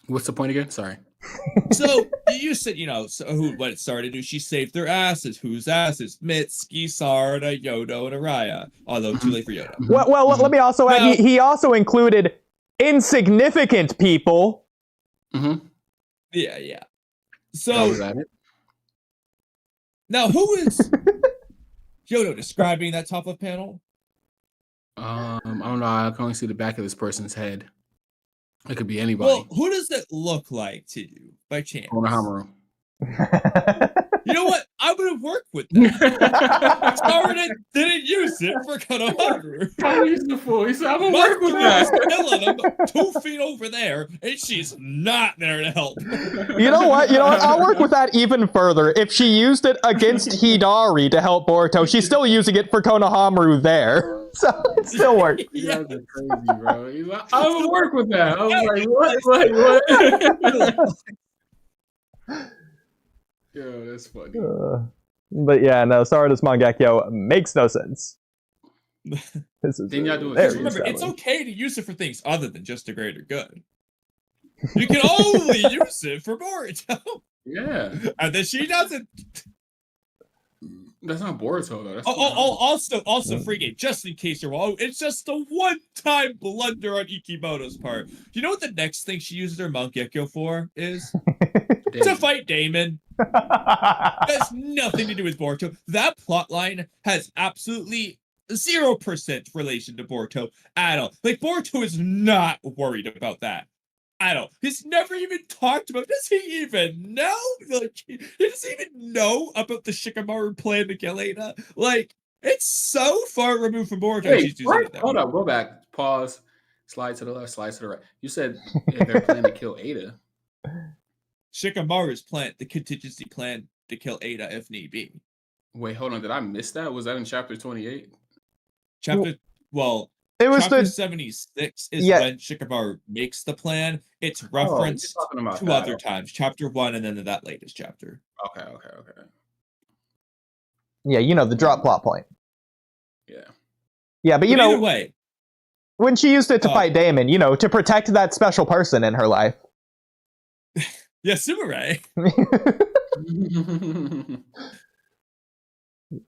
What's the point again? Sorry. So you said, what it started to do. She saved their asses. Whose asses? Mitsuki, Sarada, Yodo, and Araya. Although too late for Yodo. Well, let me also add. He also included insignificant people. Yeah. So now, who is Yodo describing that top left panel? I don't know. I can only see the back of this person's head. It could be anybody. Well, who does it look like to you, by chance? Konohamaru. You know what? I would have worked with that. Sarada didn't use it for Konohamaru. How useful. He said, I'm going to work with that. I'm 2 feet over there, and she's not there to help. You know what? I'll work with that even further. If she used it against Hidari to help Boruto, she's still using it for Konohamaru there. So it still works. You guys are crazy, bro. He's like, I would work with that. I was like, what? Yo, that's funny. But yeah, no, Sarada's Mangekyo makes no sense. This is remember, it's okay to use it for things other than just a greater good. You can only use it for Boruto. Yeah. And then she doesn't. That's not Boruto, though. That's Also, free game, just in case you're wrong, it's just a one-time blunder on Ikimoto's part. You know what the next thing she uses her Mangekyo for is? To fight Daemon. That has nothing to do with Boruto. That plotline has absolutely 0% relation to Boruto at all. Like, Boruto is not worried about that at all. He's never even talked about. Does he even know? Like, he doesn't even know about the Shikamaru plan to kill Ada. Like, it's so far removed from Boruto. Wait, what? Hold up, go back, pause, slide to the left, slide to the right. You said they're planning to kill Ada. Shikamaru's plan, the contingency plan to kill Ada if need be. Wait, hold on. Did I miss that? Was that in chapter 28? It was chapter 76 is when Shikamaru makes the plan. It's referenced two other times. Chapter 1 and then that latest chapter. Okay. Yeah, you know, the drop plot point. Yeah. Yeah, but you know, either way, when she used it to fight Daemon, you know, to protect that special person in her life. Yeah, Sumire.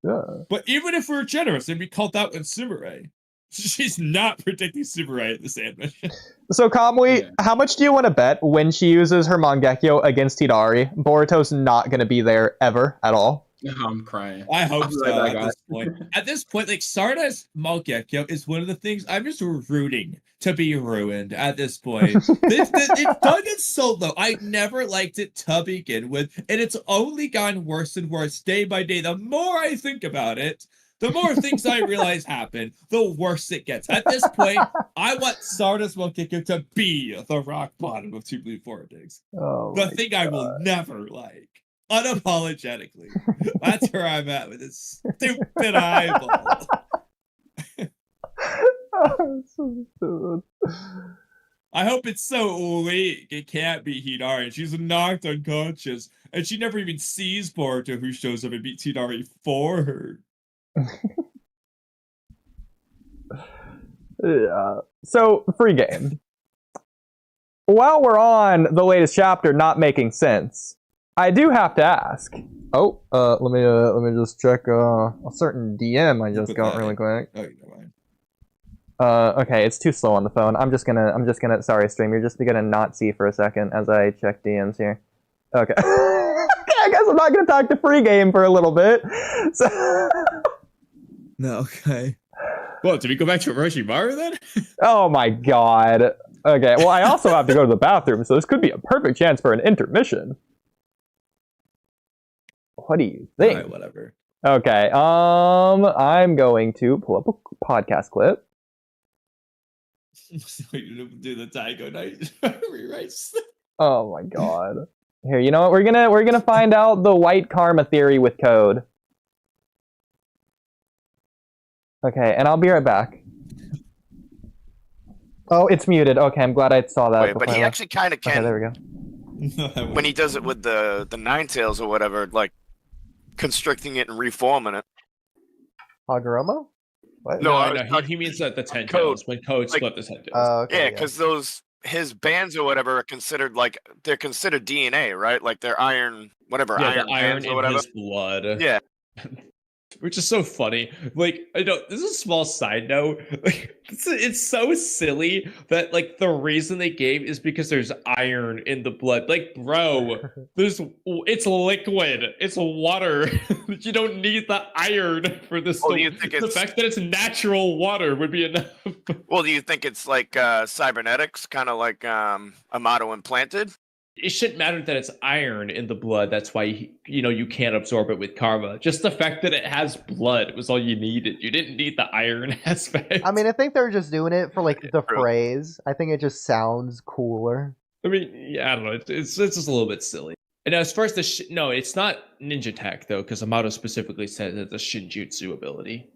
Yeah. But even if we're generous and we called that one Sumire, she's not protecting Sumire at the sand mission. So, Kamui, how much do you want to bet when she uses her Mangekyo against Hidari, Boruto's not going to be there ever at all? I'm crying. I hope so at this point. At this point, like, Sarada's Mangekyo is one of the things I'm just rooting to be ruined at this point. It's done it so low. I never liked it to begin with, and it's only gotten worse and worse day by day. The more I think about it, the more things I realize happen, the worse it gets. At this point, I want Sarada's Mangekyo to be the rock bottom of Two Blue Vortex. The thing I will never like. Unapologetically. That's where I'm at with this stupid eyeball. So I hope it's so weak it can't be Hidari. She's knocked unconscious, and she never even sees Boruto, who shows up and beats Hidari for her. Yeah. So, free game. While we're on the latest chapter not making sense, I do have to ask. Let me just check a certain DM I just got really quick. Oh, you know mine. Okay, it's too slow on the phone. I'm just gonna sorry, stream, you're just gonna not see for a second as I check DMs here. Okay. Okay, I guess I'm not gonna talk to free game for a little bit. So no, okay. Well, did we go back to Orochimaru then? Oh my god. Okay, well I also have to go to the bathroom, so this could be a perfect chance for an intermission. What do you think? All right, whatever. Okay, I'm going to pull up a podcast clip. So you do the Daigo Night rewrites. Oh my god. Here, you know what? We're gonna find out the white karma theory with code. Okay, and I'll be right back. Oh, it's muted. Okay, I'm glad I saw that. Wait, but he actually kind of can. Okay, there we go. When he does it with the Nine Tails or whatever, like constricting it and reforming it. Hagoromo? What? No, he means that the 10 tails when Code split the 10 tails. Okay, yeah, because his bands or whatever are considered they're considered DNA, right? Like they're iron, whatever. Yeah, iron the iron bands or in whatever. his blood. Yeah. Which is so funny. Like, I know this is a small side note. Like, it's so silly that like the reason they gave is because there's iron in the blood. Like, bro, it's liquid. It's water. You don't need the iron for this. Well, do you think the fact that it's natural water would be enough. Well, do you think it's like cybernetics, kind of like Amato implanted? It shouldn't matter that it's iron in the blood. That's why, you can't absorb it with karma. Just the fact that it has blood was all you needed. You didn't need the iron aspect. I mean, I think they're just doing it for, like, the phrase. I think it just sounds cooler. I mean, yeah, I don't know. It's just a little bit silly. And as far as no, it's not ninja tech, though, because Amato specifically said that it's a Shinjutsu ability.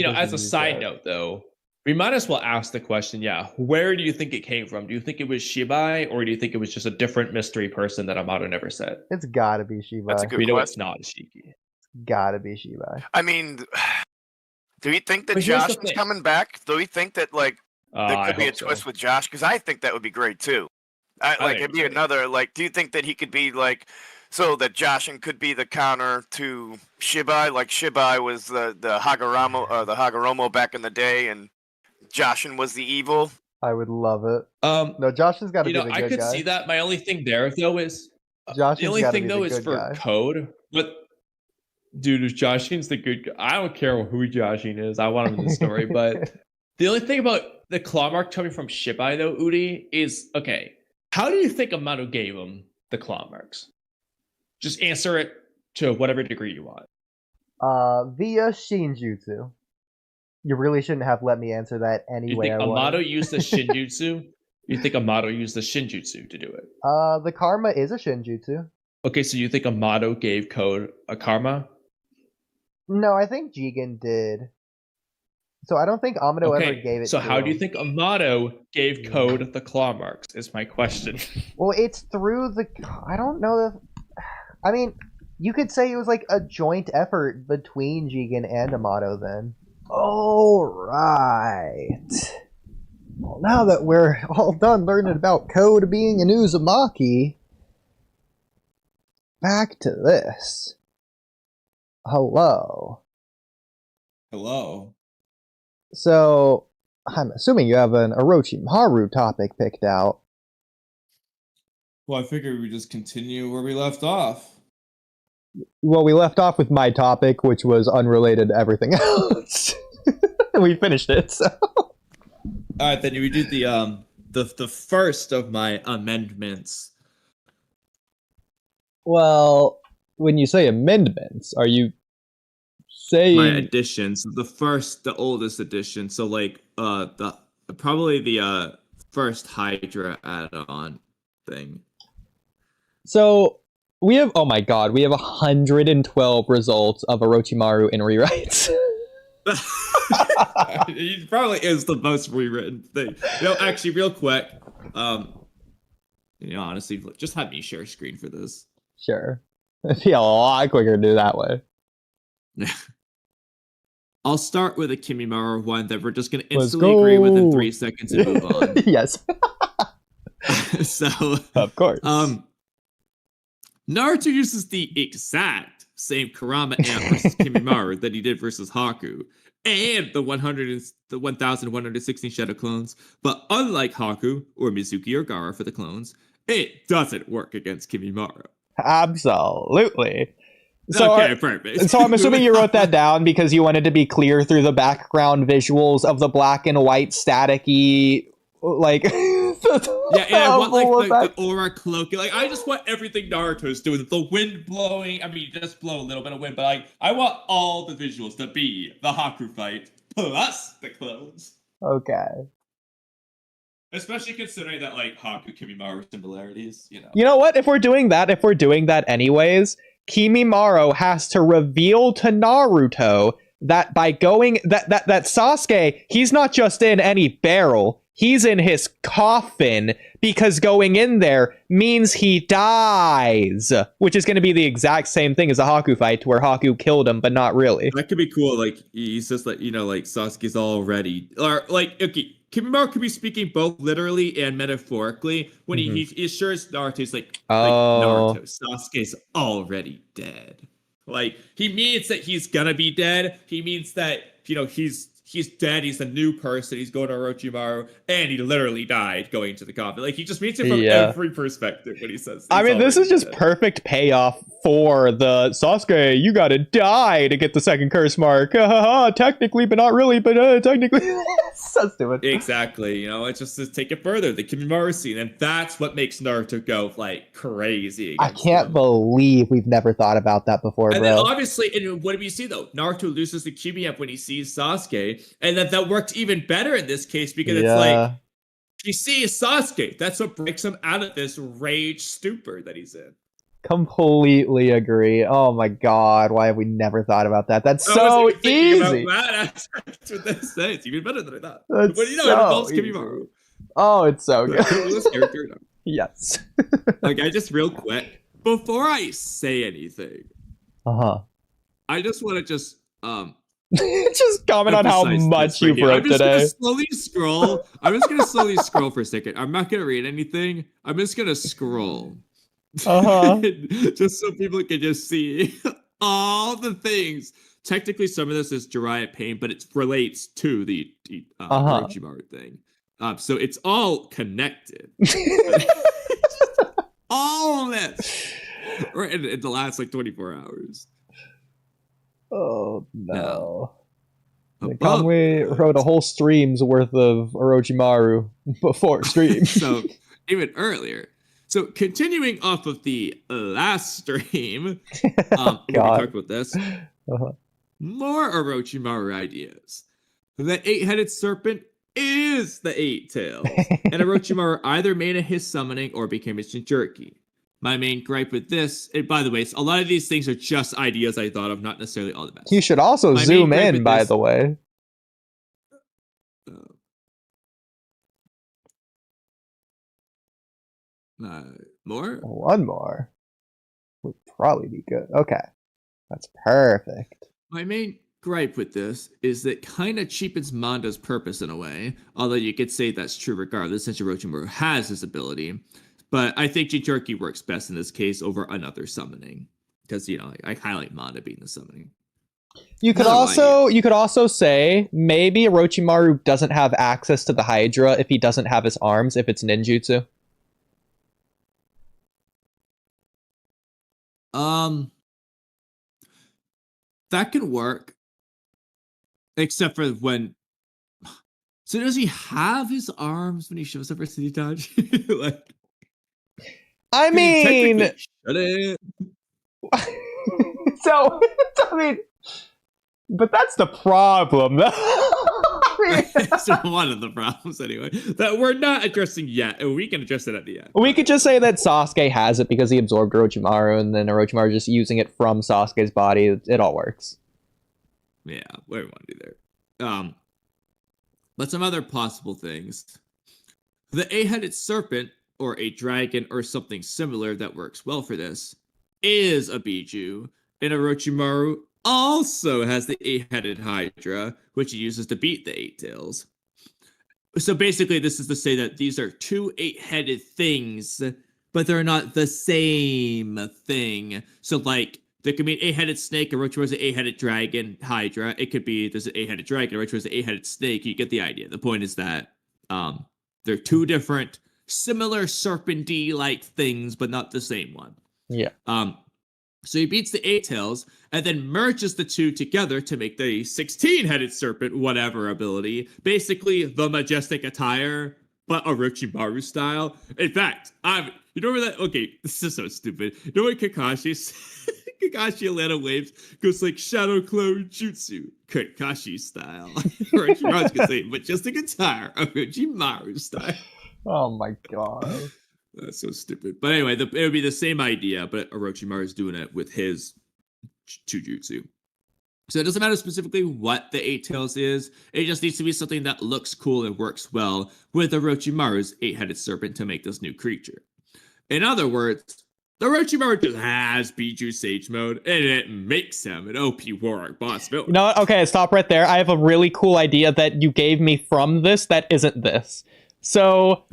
As a side note, though, we might as well ask the question, where do you think it came from? Do you think it was Shibai, or do you think it was just a different mystery person that Amato never said? It's gotta be Shibai. That's a good We know question. it's not Ishiki. Gotta be Shibai. I mean, do we think that But here's Josh the is thing. coming back? Do we think that there I could be a hope so. twist with Josh? Because I think that would be great too. think It'd be so. another. Do you think that he could be so that Joshin could be the counter to Shibai? Like Shibai was the Hagoromo back in the day, and Joshin was the evil. I would love it. No, Josh has got to be the good guy. I could see that. My only thing there, though, is Josh the only thing though is for code. But dude, Joshin's the good guy. I don't care who Joshin is. I want him in the story. But the only thing about the claw mark coming from Shibai, though, Oodie, is okay. How do you think Amato gave him the claw marks? Just answer it to whatever degree you want. Via Shinjutsu. You really shouldn't have let me answer that anyway. You think Amato used the Shinjutsu? You think Amato used the Shinjutsu to do it? The karma is a Shinjutsu. Okay, so you think Amato gave Code a karma? No, I think Jigen did. So I don't think Amato ever gave it so to how him. do you think Amato gave Code the claw marks, is my question. Well, it's through the... I don't know if... I mean, you could say it was like a joint effort between Jigen and Amato then. Alright. Well, now that we're all done learning about Code being an Uzumaki, back to this. Hello. Hello. So, I'm assuming you have an Orochimaru topic picked out. Well, I figured we just continue where we left off. Well, we left off with my topic, which was unrelated to everything else. We finished it, so... Alright, then we do the first of my amendments. Well, when you say amendments, are you saying... My additions. The oldest edition. So, probably the first Hydra add-on thing. So, we have 112 results of Orochimaru in rewrites. It probably is the most rewritten thing. Actually, real quick, honestly, just have me share a screen for this. Sure. It'd be a lot quicker to do that way. I'll start with a Kimimaro one that we're just going to instantly agree with in 3 seconds and move on. Yes. So, of course. Naruto uses the exact same Kurama amp versus Kimimaro that he did versus Haku, and the 1,116 Shadow clones. But unlike Haku or Mizuki or Gaara for the clones, it doesn't work against Kimimaro. Absolutely. So, okay, perfect. So I'm assuming you wrote that down because you wanted to be clear through the background visuals of the black and white staticky, I want the aura cloak. I just want everything Naruto's doing. The wind blowing. I mean, just blow a little bit of wind, but I want all the visuals to be the Haku fight plus the clones. Okay. Especially considering that Haku Kimimaro similarities. You know what? If we're doing that anyways, Kimimaro has to reveal to Naruto that by going that Sasuke, he's not just in any barrel. He's in his coffin because going in there means he dies, which is going to be the exact same thing as a Haku fight where Haku killed him, but not really. That could be cool. He's just Sasuke's already, or okay, Kimimaro could be speaking both literally and metaphorically when he assures Naruto, he's Naruto, Sasuke's already dead. He means that he's gonna be dead. He means that, he's dead. He's a new person. He's going to Orochimaru, and he literally died going to the coffin. He just means it from every perspective when he says. I mean, this is just perfect payoff for the Sasuke. You gotta die to get the second curse mark. Technically, but not really. But technically, so stupid. Exactly. It's just to take it further. The Kimimaro scene, and that's what makes Naruto go crazy. I can't believe we've never thought about that before, and bro. Then obviously, and what do we see though? Naruto loses the Kimi up when he sees Sasuke. And that worked even better in this case because it's he sees Sasuke. That's what breaks him out of this rage stupor that he's in. Completely agree. Oh my god, why have we never thought about that? That's I so wasn't even thinking easy. about that aspect with this. It's even better than I thought. That's But you know, so it involves easy. Kimimaro. Oh, it's so The good. coolest character. Yes. Like, I just real quick before I say anything, Uh-huh. I just want to just Just comment on how emphasize much this you right here. broke I'm just today. gonna slowly scroll. I'm just gonna slowly scroll for a second. I'm not gonna read anything. I'm just gonna scroll. Uh-huh. Just so people can just see all the things. Technically, some of this is Jiraiya pain, but it relates to the Orochimaru thing. So it's all connected. All of this. Right in the last like 24 hours. Oh no. Above Kamui wrote a whole stream's worth of Orochimaru before stream. So even earlier. So continuing off of the last stream, when we talked about this, more Orochimaru ideas. The 8-headed serpent is the 8 tails, and Orochimaru either made a his summoning or became a Jinchuriki. My main gripe with this, and by the way, a lot of these things are just ideas I thought of, not necessarily all the best. You should also zoom in, by the way. More? One more would probably be good. Okay. That's perfect. My main gripe with this is that kind of cheapens Manda's purpose in a way, although you could say that's true regardless since Orochimaru has this ability. But I think Jinchuriki works best in this case over another summoning. Because, you know, I highlight Manda being the summoning. You could also say maybe Orochimaru doesn't have access to the Hydra if he doesn't have his arms, if it's ninjutsu. That can work. Except for when... So does he have his arms when he shows up for City Itachi? Like... I mean... So, I mean... But that's the problem. It's one of the problems, anyway, that we're not addressing yet, and we can address it at the end. We could just say that Sasuke has it because he absorbed Orochimaru, and then Orochimaru just using it from Sasuke's body. It all works. Yeah, what do we want to do there? But some other possible things. The 8-headed serpent, or a dragon, or something similar that works well for this, is a Biju, and Orochimaru also has the 8-headed Hydra, which he uses to beat the 8 tails. So basically, this is to say that these are two 8-headed things, but they're not the same thing. So, like, there could be an 8-headed snake, Orochimaru's an 8-headed dragon, Hydra. It could be there's an 8-headed dragon, Orochimaru's an 8-headed snake. You get the idea. The point is that they're two different, similar serpent-y-like things, but not the same one. Yeah. So he beats the 8 tails and then merges the two together to make the 16-headed serpent whatever ability. Basically, the majestic attire, but Orochimaru style. In fact, you know that? Okay, this is so stupid. You know what Kakashi Atlanta Waves goes like Shadow Clone Jutsu, Kakashi style. Orochimaru's gonna say majestic attire, Orochimaru style. Oh my god. That's so stupid. But anyway, it would be the same idea, but Orochimaru is doing it with his Chujutsu. So it doesn't matter specifically what the 8 tails is. It just needs to be something that looks cool and works well with Orochimaru's 8-headed serpent to make this new creature. In other words, the Orochimaru just has Biju Sage mode, and it makes him an OP Warlock boss villain. You know what? Okay, stop right there. I have a really cool idea that you gave me from this that isn't this. So,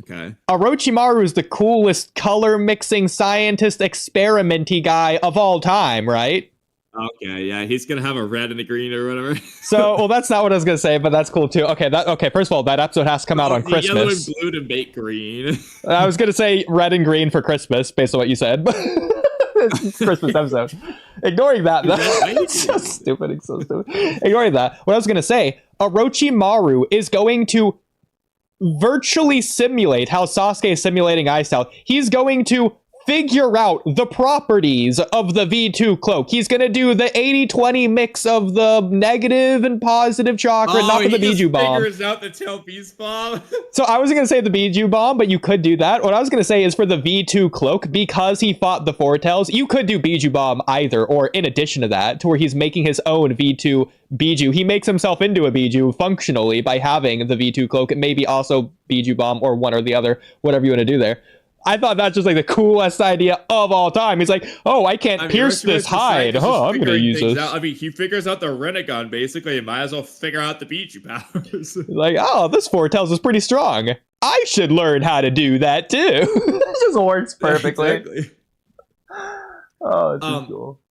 Orochimaru is the coolest color mixing scientist experimenty guy of all time, right? Okay, yeah, he's gonna have a red and a green or whatever. So, well, that's not what I was gonna say, but that's cool too. Okay, first of all, that episode has to come out on Christmas. Yellow and blue to make green. I was gonna say red and green for Christmas, based on what you said. Christmas episode. Ignoring that, it's so stupid. It's so stupid. Ignoring that, what I was gonna say, Orochimaru is going to virtually simulate how Sasuke is simulating Ice Style. He's going to figure out the properties of the V2 cloak. He's gonna do the 80-20 mix of the negative and positive chakra, not for the Biju bomb. Figures out the tail beast bomb. So I wasn't gonna say the Biju bomb, but you could do that. What I was gonna say is for the V2 cloak, because he fought the Foretels, you could do Biju bomb either, or in addition to that, to where he's making his own V2 Biju. He makes himself into a Biju functionally by having the V2 cloak, and maybe also Biju bomb, or one or the other, whatever you want to do there. I thought that's just like the coolest idea of all time. He's like, oh, I can't pierce this hide. Oh, I'm going to use this. I mean, he figures out the Renegon, basically, and might as well figure out the Biju powers. Like, oh, this Foretels is pretty strong. I should learn how to do that, too. This just works perfectly. Exactly. Oh, it's just cool.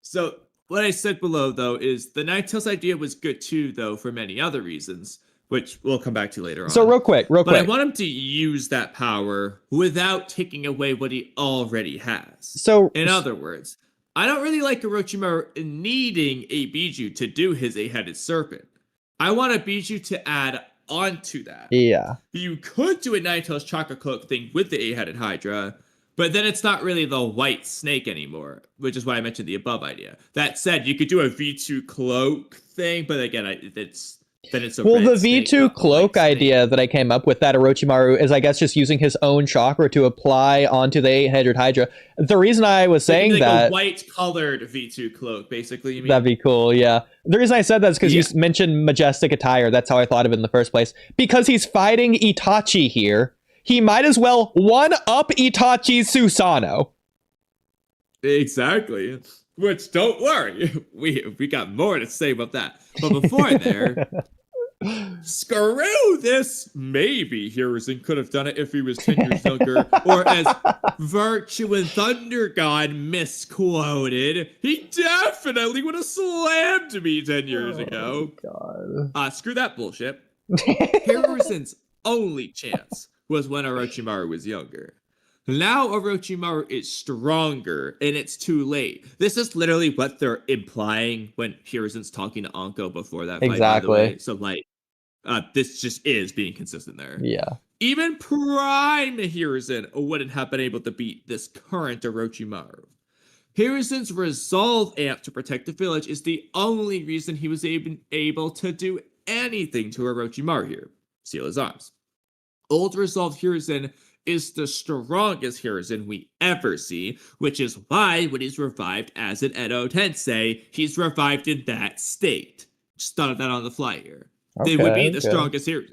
So, what I said below, though, is the Ninetales idea was good, too, though, for many other reasons, which we'll come back to later on. So real quick. But I want him to use that power without taking away what he already has. So, in other words, I don't really like Orochimaru needing a Biju to do his 8-headed serpent. I want a Biju to add onto that. Yeah. You could do a Ninetales Chakra Cloak thing with the 8-headed Hydra, but then it's not really the white snake anymore, which is why I mentioned the above idea. That said, you could do a V2 cloak thing, but again, it's a well, the snake, V2 cloak idea that I came up with, that Orochimaru, is I guess just using his own chakra to apply onto the 8-headed Hydra. The reason I was saying that, a white colored V2 cloak, basically. You mean? That'd be cool, yeah. The reason I said that is because you mentioned majestic attire. That's how I thought of it in the first place. Because he's fighting Itachi here, he might as well one-up Itachi's Susanoo. Exactly. Which, don't worry, we got more to say about that. But before there, screw this. Maybe Hiruzen could have done it if he was 10 years younger, or as Virtue and Thunder God misquoted, he definitely would have slammed me 10 years ago. God. Screw that bullshit. Hiruzen's only chance was when Orochimaru was younger. Now Orochimaru is stronger, and it's too late. This is literally what they're implying when Hiruzen's talking to Anko before that fight, exactly. by the way. So, like, this just is being consistent there. Yeah. Even Prime Hiruzen wouldn't have been able to beat this current Orochimaru. Hiruzen's resolve amp to protect the village is the only reason he was able to do anything to Orochimaru here. Seal his arms. Old resolve Hiruzen is the strongest Hiruzen we ever see, which is why when he's revived as an Edo Tensei, he's revived in that state. Just thought of that on the fly here. They would be the strongest Hiruzen.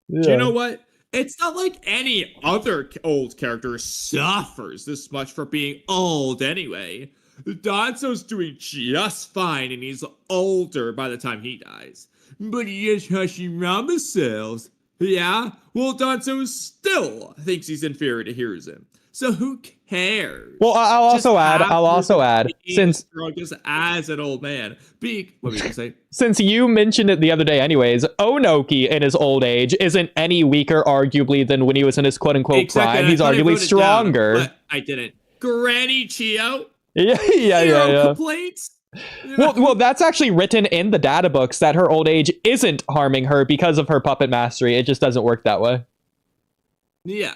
Yeah. Do you know what? It's not like any other old character suffers this much for being old anyway. Danzo's doing just fine and he's older by the time he dies. But he has Hashirama cells. Yeah? Well, Danzo still thinks he's inferior to Hiruzen. So who cares? Well, I'll also add, since strongest as an old man. What were you gonna say? Since you mentioned it the other day anyways, Onoki in his old age isn't any weaker arguably than when he was in his quote-unquote prime. He's arguably stronger. Down, I didn't. Granny Chio? Yeah. Complaints? Well, that's actually written in the data books that her old age isn't harming her because of her puppet mastery. It just doesn't work that way. Yeah.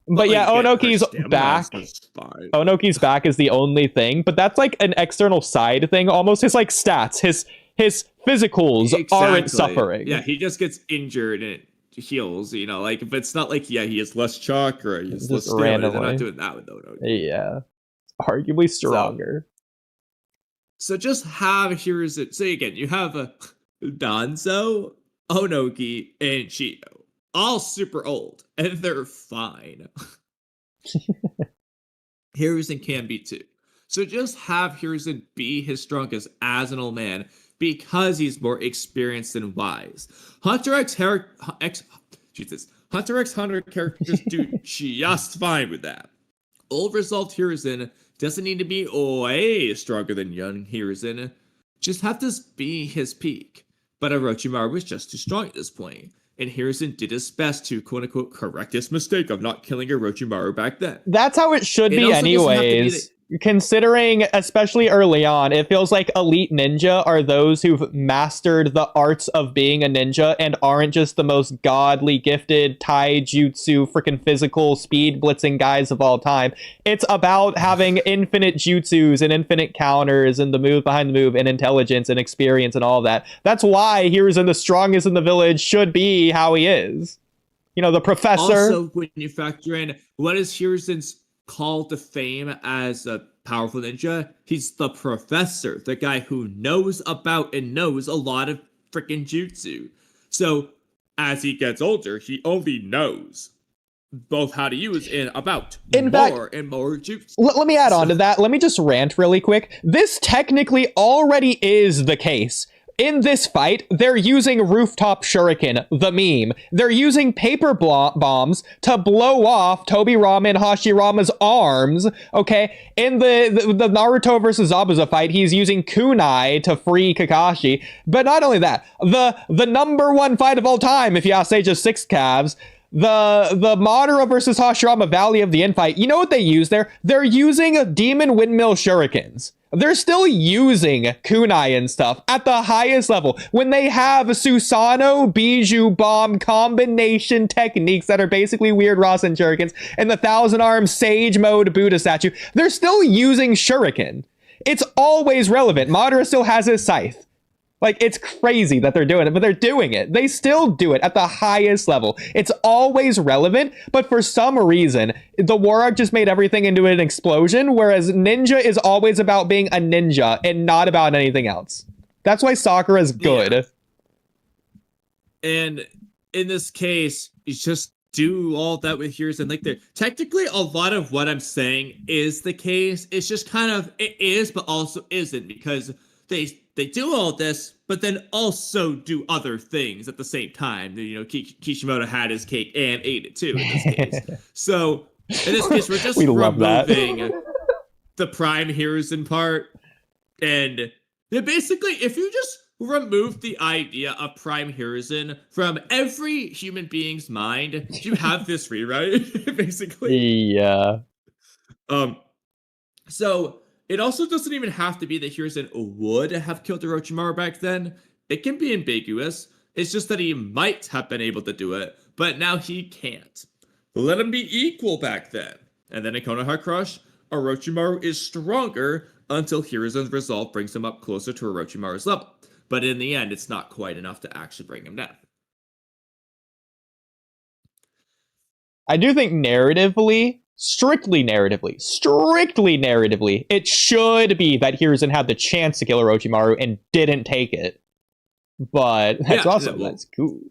But yeah, Onoki's back. Onoki's back is the only thing, but that's like an external side thing. Almost his like stats, his physicals aren't suffering. Yeah, he just gets injured and it heals. You know, like, but it's not like he has less chakra, he has less stamina. They're not doing that with Onoki. Yeah, arguably stronger. So just have Hiruzen. So again, you have a Danzo, Onoki, and Chio. All super old, and they're fine. Hiruzen can be too. So just have Hiruzen be his strongest as an old man because he's more experienced and wise. Hunter x Hunter characters do just fine with that. Old resolved Hiruzen doesn't need to be way stronger than young Hiruzen. Just have this be his peak. But Orochimaru was just too strong at this point. And Hiruzen did his best to quote-unquote correct his mistake of not killing Orochimaru back then. That's how it should be anyways. considering, especially early on, it feels like elite ninja are those who've mastered the arts of being a ninja and aren't just the most godly gifted taijutsu freaking physical speed blitzing guys of all time. It's about having infinite jutsus and infinite counters and the move behind the move and intelligence and experience and all that. That's why Hiruzen, the strongest in the village, should be how he is. You know, the professor. Also, when you factor in what is Hiruzen's call to fame as a powerful ninja, he's the professor, the guy who knows about and knows a lot of freaking jutsu. So as he gets older, he only knows both how to use and about and more jutsu. Let me add on to that. Let me just rant really quick. This technically already is the case. In this fight, they're using rooftop shuriken, the meme. They're using paper bombs to blow off Tobirama and Hashirama's arms, okay? In the Naruto versus Zabuza fight, he's using kunai to free Kakashi. But not only that, the number one fight of all time, if you ask Sage of Six Calves, the Madara versus Hashirama Valley of the End fight, you know what they use there? They're using demon windmill shurikens. They're still using kunai and stuff at the highest level when they have Susanoo Bijou bomb combination techniques that are basically weird Rasen shurikens and the 1,000-arm Sage mode Buddha statue. They're still using shuriken. It's always relevant. Madara still has his scythe. Like, it's crazy that they're doing it, but they're doing it. They still do it at the highest level. It's always relevant, but for some reason, the War Arc just made everything into an explosion, whereas ninja is always about being a ninja and not about anything else. That's why Sakura's good. Yeah. And in this case, you just do all that with Hiruzen. Like, technically, a lot of what I'm saying is the case. It's just kind of, it is, but also isn't, because they do all this, but then also do other things at the same time. You know, Kishimoto had his cake and ate it too in this case. So in this case, we're just removing the Prime Hiruzen part. And basically, if you just remove the idea of Prime Hiruzen from every human being's mind, you have this rewrite, basically. Yeah. So it also doesn't even have to be that Hiruzen would have killed Orochimaru back then. It can be ambiguous. It's just that he might have been able to do it, but now he can't. Let him be equal back then. And then in Konoha Crush, Orochimaru is stronger until Hiruzen's resolve brings him up closer to Orochimaru's level. But in the end, it's not quite enough to actually bring him down. I do think narratively, strictly narratively, it should be that Hiruzen had the chance to kill Orochimaru and didn't take it. But that's that's cool.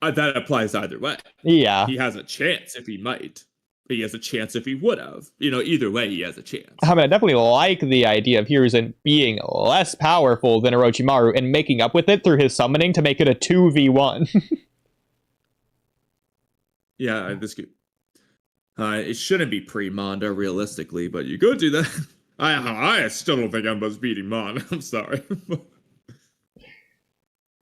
That applies either way. Yeah. He has a chance if he might. He has a chance if he would have. You know, either way, he has a chance. I mean, I definitely like the idea of Hiruzen being less powerful than Orochimaru and making up with it through his summoning to make it a 2v1. Yeah, this could... it shouldn't be pre-Manda, realistically, but you could do that. I still don't think Emba's beating Mon. I'm sorry.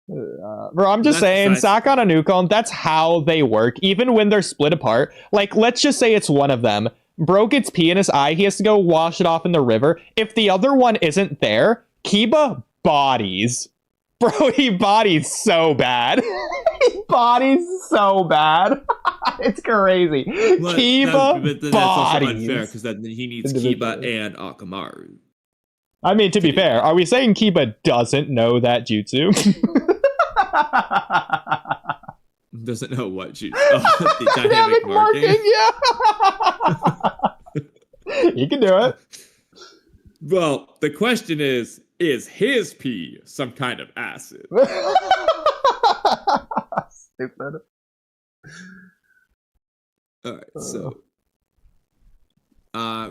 Bro, I'm just saying, Sakon and Ukon, that's how they work, even when they're split apart. Like, let's just say it's one of them. Broke its pee in his eye, he has to go wash it off in the river. If the other one isn't there, Kiba bodies. Bro, he bodies so bad. He bodies so bad. It's crazy. Well, Kiba that's bodies. also unfair, because then he needs Kiba and Akamaru. I mean, to be fair, are we saying Kiba doesn't know that jutsu? Doesn't know what jutsu. Oh, the dynamic marking. Yeah. He can do it. Well, the question is his pee some kind of acid? Stupid. Alright, so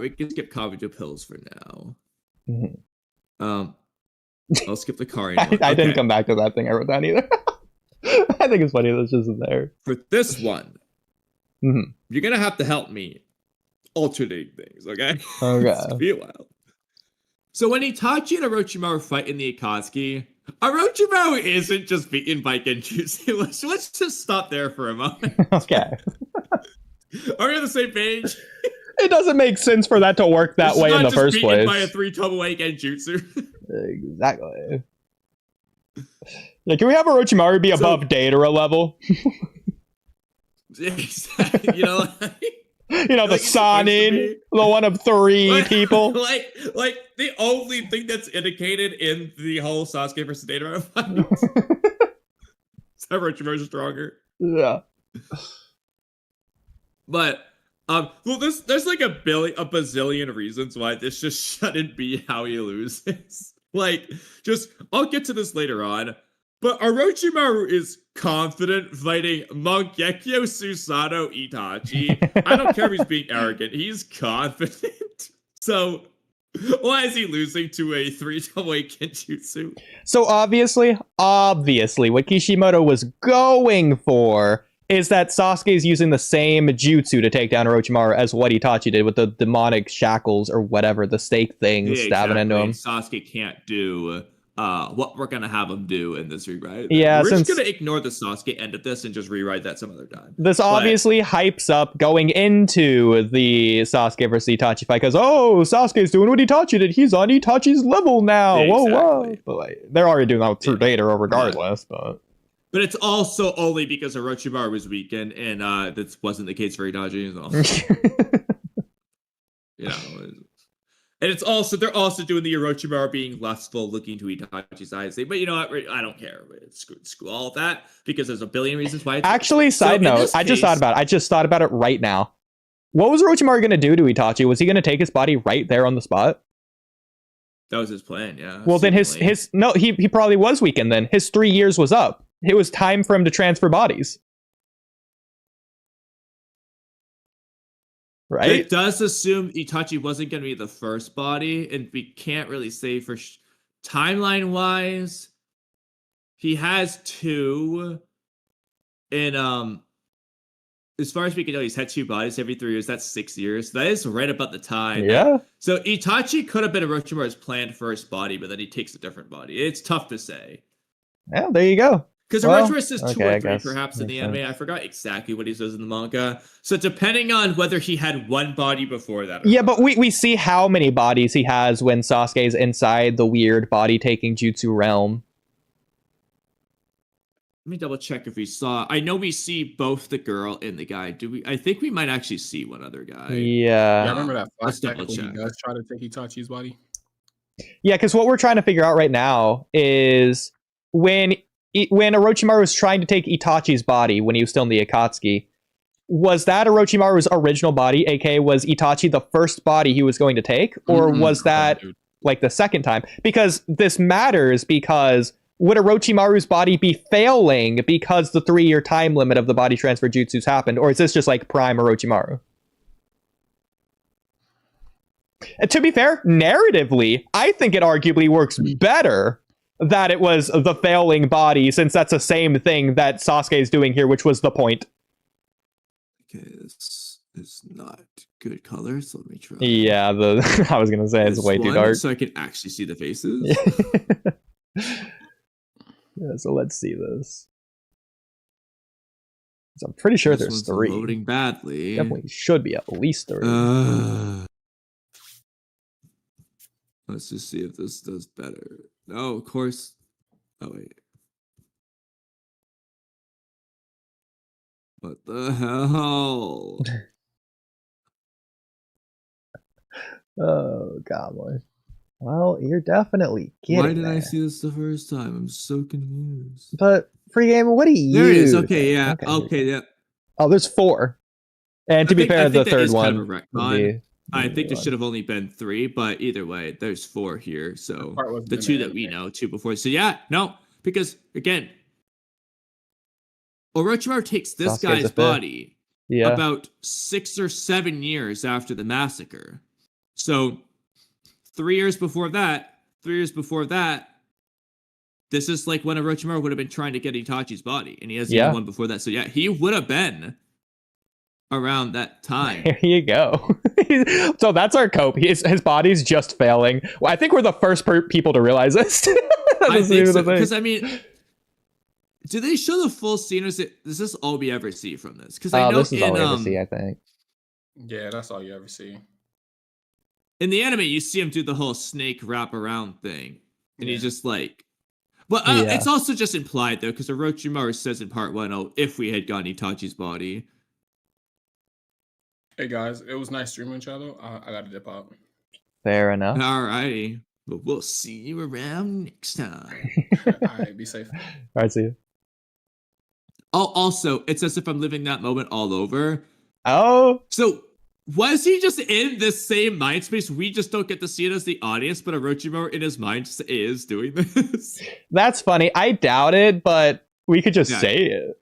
we can skip Kabuto pills for now. Mm-hmm. I'll skip the Karin. I didn't come back to that thing I wrote down either. I think it's funny that it's just in there. For this one, you're gonna have to help me alternate things, okay? Okay. It's gonna be a while. So when Itachi and Orochimaru fight in the Akatsuki, Orochimaru isn't just beaten by Genjutsu. Let's just stop there for a moment. Okay. Are we on the same page? it doesn't make sense for that to work that way in the first place. By a 3 Tomoe Genjutsu. Exactly. Yeah, can we have Orochimaru be above Deidara level? Exactly. The Sanin, the one of 3 people. Like the only thing that's indicated in the whole Sasuke versus Deidara fight is that Orochimaru's stronger. Yeah. But there's like a bazillion reasons why this just shouldn't be how he loses. I'll get to this later on. But Orochimaru is confident fighting Mangekyo Susanoo Itachi. I don't care if he's being arrogant. He's confident. So why is he losing to a 3 Tomoe Genjutsu? So obviously, what Kishimoto was going for is that Sasuke is using the same jutsu to take down Orochimaru as what Itachi did with the demonic shackles or whatever, the stake thing stabbing into him. Sasuke can't do what we're gonna have him do in this rewrite. Yeah, we're just gonna ignore the Sasuke end of this and just rewrite that some other time. This obviously hypes up going into the Sasuke versus Itachi fight because Sasuke's doing what Itachi did. He's on Itachi's level now. Exactly. Whoa. But they're already doing that through data regardless. But it's also only because Orochimaru was weakened, and that wasn't the case for Itachi. So. And it's also they're also doing the Orochimaru being lustful, looking to Itachi's eyes. But you know what? I don't care. Screw all of that because there's a billion reasons why. Actually, side note, I just thought about it right now. What was Orochimaru going to do to Itachi? Was he going to take his body right there on the spot? That was his plan. Yeah. Well, then he probably was weakened. Then his 3 years was up. It was time for him to transfer bodies. Right? It does assume Itachi wasn't going to be the first body, and we can't really say for timeline-wise. He has 2, and as far as we can know, he's had 2 bodies every 3 years. That's 6 years. That is right about the time. Yeah. So Itachi could have been Orochimaru's planned first body, but then he takes a different body. It's tough to say. Yeah, there you go. Because Orochimaru says 2 or 3 perhaps in the anime. I forgot exactly what he says in the manga. So depending on whether he had 1 body before that. Yeah, but we see how many bodies he has when Sasuke's inside the weird body-taking jutsu realm. Let me double check if we saw. I know we see both the girl and the guy. Do we? I think we might actually see one other guy. Yeah. I remember that Let's flashback double when he check. does try to take Itachi's body. Yeah, because what we're trying to figure out right now is when Orochimaru was trying to take Itachi's body when he was still in the Akatsuki, was that Orochimaru's original body, aka was Itachi the first body he was going to take, or was that like the second time? Because this matters because would Orochimaru's body be failing because the 3-year time limit of the body transfer jutsus happened, or is this just like prime Orochimaru? And to be fair, narratively, I think it arguably works better that it was the failing body, since that's the same thing that Sasuke is doing here, which was the point. Okay, this is not good colors. Let me try. Yeah, I was gonna say it's way too dark. So I can actually see the faces. Yeah, so let's see this. So I'm pretty sure This there's one's 3. Loading badly. Definitely should be at least 3. Let's just see if this does better. No, of course. Oh, wait. What the hell? Oh, God. Well, you're definitely getting Why did there. I see this the first time? I'm so confused. But, free game, what do you There it is. Okay, think? yeah. Okay, yeah. Oh, there's 4. And to be fair, the third one. Kind of a retcon. I think there should have only been 3, but either way, there's 4 here. So the 2 that we know, 2 before. So yeah, no, because again, Orochimaru takes this guy's body about 6 or 7 years after the massacre. So 3 years before that, this is like when Orochimaru would have been trying to get Itachi's body, and he has one before that. So yeah, he would have been around that time. There you go. So that's our cope. His body's just failing. Well, I think we're the first people to realize this. I think so, because I mean, do they show the full scene, or does this all we ever see from this? Because I know this is all we ever see, I think. Yeah, that's all you ever see. In the anime, you see him do the whole snake wrap around thing, and he's just like. But Yeah. it's also just implied though, because Orochimaru says in part 1, "Oh, if we had gotten Itachi's body." Hey guys, it was nice streaming each other. I gotta dip out. Fair enough. Alrighty, but we'll see you around next time. Alright, be safe. All right, see you. Oh, also, it's as if I'm living that moment all over. Oh, So, was he just in this same mind space? We just don't get to see it as the audience, but Orochimaru in his mind just is doing this. that's funny. I doubt it, but we could just Yeah. say it.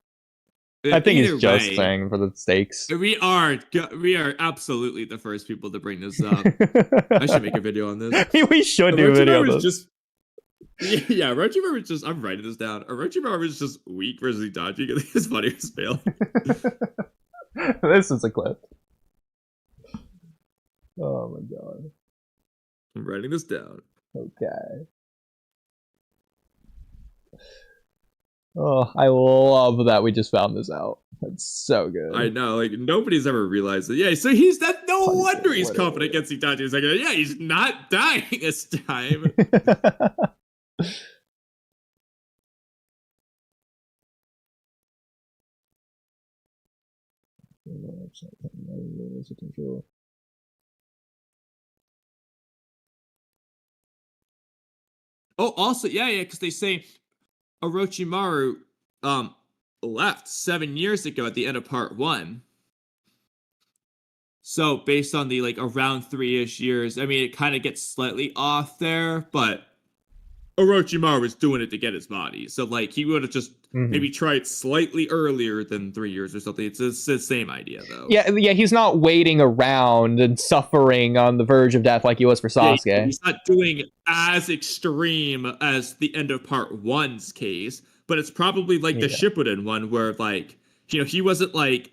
I think Either he's just way, saying for the stakes. We are absolutely the first people to bring this up. I should make a video on this. We should do a video on Orochimaru this. Yeah, Orochimaru is just. I'm writing this down. Orochimaru is just weak versus Itachi because his body is failed. This is a clip. Oh my god. I'm writing this down. Okay. Oh, I love that we just found this out. That's so good. I know, like nobody's ever realized it. Yeah, so he's that. No Punch wonder it, he's whatever. confident against Itachi. He's like, yeah, he's not dying this time. Oh, also, yeah, because they say Orochimaru left 7 years ago at the end of part 1. So based on the like around 3-ish years, I mean it kind of gets slightly off there, but Orochimaru was doing it to get his body. So like he would have just maybe tried slightly earlier than 3 years or something. It's the same idea though. Yeah, he's not waiting around and suffering on the verge of death like he was for Sasuke. Yeah, he's not doing as extreme as the end of part 1's case, but it's probably like the Shippuden one where like, you know, he wasn't like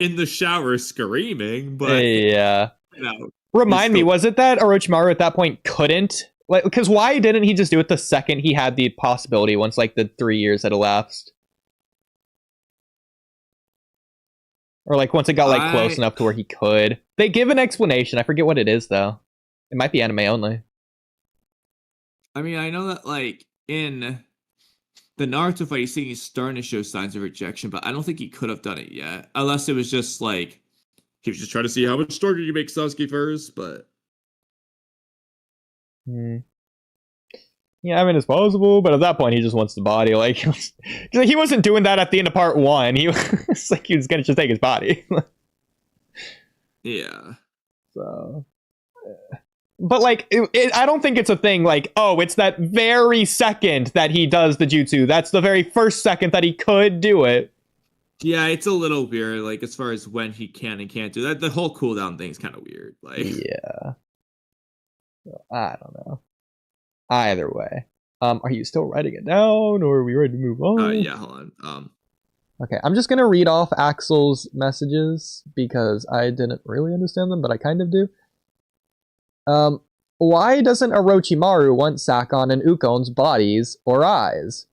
in the shower screaming, but yeah. You know, Remind me, was it that Orochimaru at that point couldn't? Like, because why didn't he just do it the second he had the possibility once like the 3 years had elapsed? Or like once it got like close enough to where he could. They give an explanation. I forget what it is though. It might be anime only. I mean, I know that like in the Naruto fight, he's starting to show signs of rejection, but I don't think he could have done it yet. Unless it was just like, he was just trying to see how much stronger you make Sasuke first, but... Yeah, I mean, it's possible, but at that point, he just wants the body. Like, he wasn't doing that at the end of part 1. He was like, he was going to just take his body. Yeah. So... But, like, I don't think it's a thing like, oh, it's that very second that he does the jutsu. That's the very first second that he could do it. Yeah, it's a little weird, like, as far as when he can and can't do that. The whole cooldown thing is kind of weird. Like, yeah. I don't know. Either way. Are you still writing it down, or are we ready to move on? Yeah, hold on. Okay, I'm just going to read off Axel's messages, because I didn't really understand them, but I kind of do. Why doesn't Orochimaru want Sakon and Ukon's bodies or eyes?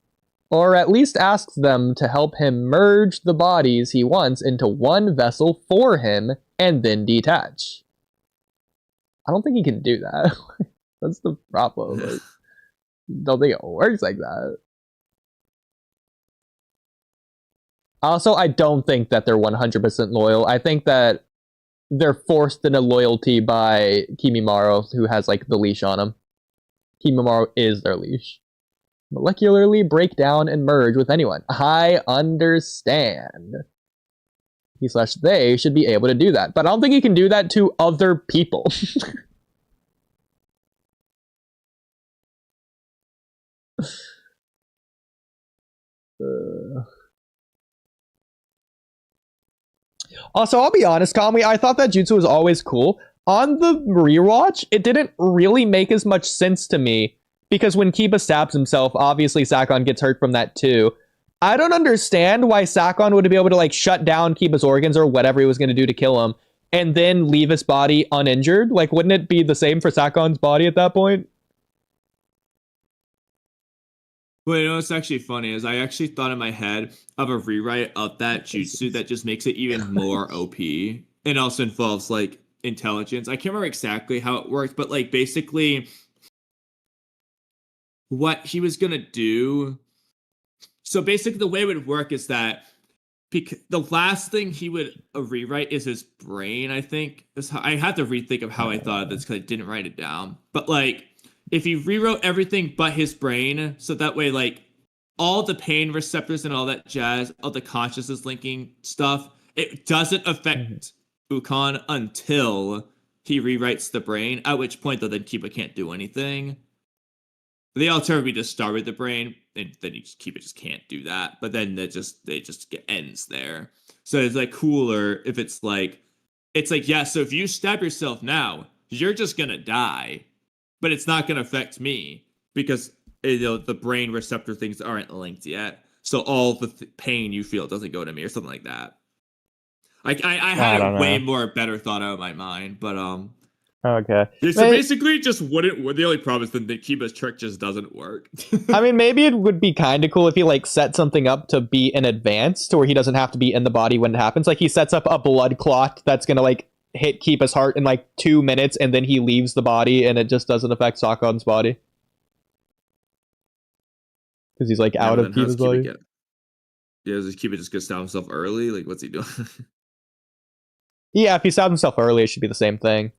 Or at least asks them to help him merge the bodies he wants into one vessel for him and then detach. I don't think he can do that. That's the problem. Like, don't think it works like that. Also, I don't think that they're 100% loyal. I think that they're forced into loyalty by Kimimaro, who has, like, the leash on him. Kimimaro is their leash. Molecularly break down and merge with anyone. I understand. He/they should be able to do that. But I don't think he can do that to other people. Also, I'll be honest, Kamui, I thought that jutsu was always cool. On the rewatch, it didn't really make as much sense to me, because when Kiba stabs himself, obviously Sakon gets hurt from that too. I don't understand why Sakon would be able to like shut down Kiba's organs or whatever he was going to do to kill him, and then leave his body uninjured. Like, wouldn't it be the same for Sakon's body at that point? Well, you know what's actually funny is I actually thought in my head of a rewrite of that jutsu that just makes it even more OP. and also involves like intelligence. I can't remember exactly how it worked, but like basically what he was gonna do. So basically, the way it would work is that the last thing he would rewrite is his brain. I think is how I had to rethink of how I thought of this because I didn't write it down. But like, if he rewrote everything but his brain, so that way, like, all the pain receptors and all that jazz, all the consciousness linking stuff, it doesn't affect Ukon until he rewrites the brain. At which point, though, then Kiba can't do anything. The alternative would be to start with the brain, and then Kiba just can't do that. But then it just ends there. So it's like cooler if it's like yeah. So if you stab yourself now, you're just gonna die, but it's not gonna affect me because the brain receptor things aren't linked yet. So all the pain you feel doesn't go to me or something like that. I had a way more better thought out of my mind, but Okay. Yeah, so basically, just wouldn't. The only problem is that Kiba's trick just doesn't work. I mean, maybe it would be kind of cool if he like set something up to be in advance, to where he doesn't have to be in the body when it happens. Like he sets up a blood clot that's gonna like hit Kiba's heart in like 2 minutes, and then he leaves the body, and it just doesn't affect Sakon's body because he's like out of Kiba's body. Does Kiba just go stab himself early? Like, what's he doing? Yeah, if he stabbed himself early, it should be the same thing.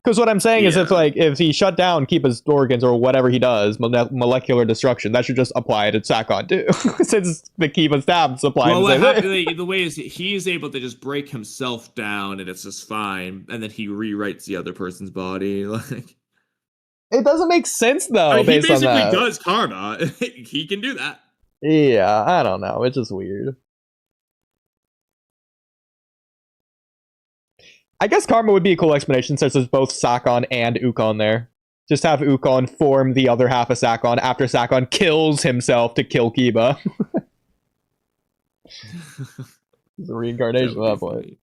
Because what I'm saying is, if he shut down Kiba's organs or whatever he does, molecular destruction, that should just apply to Sakon too, since the Kiba stabs apply. Well, the way is he's able to just break himself down, and it's just fine, and then he rewrites the other person's body. Like, it doesn't make sense though. I mean, based he basically on that. does karma. He can do that. Yeah, I don't know. It's just weird. I guess karma would be a cool explanation since there's both Sakon and Ukon there. Just have Ukon form the other half of Sakon after Sakon kills himself to kill Kiba. It's a reincarnation at that point.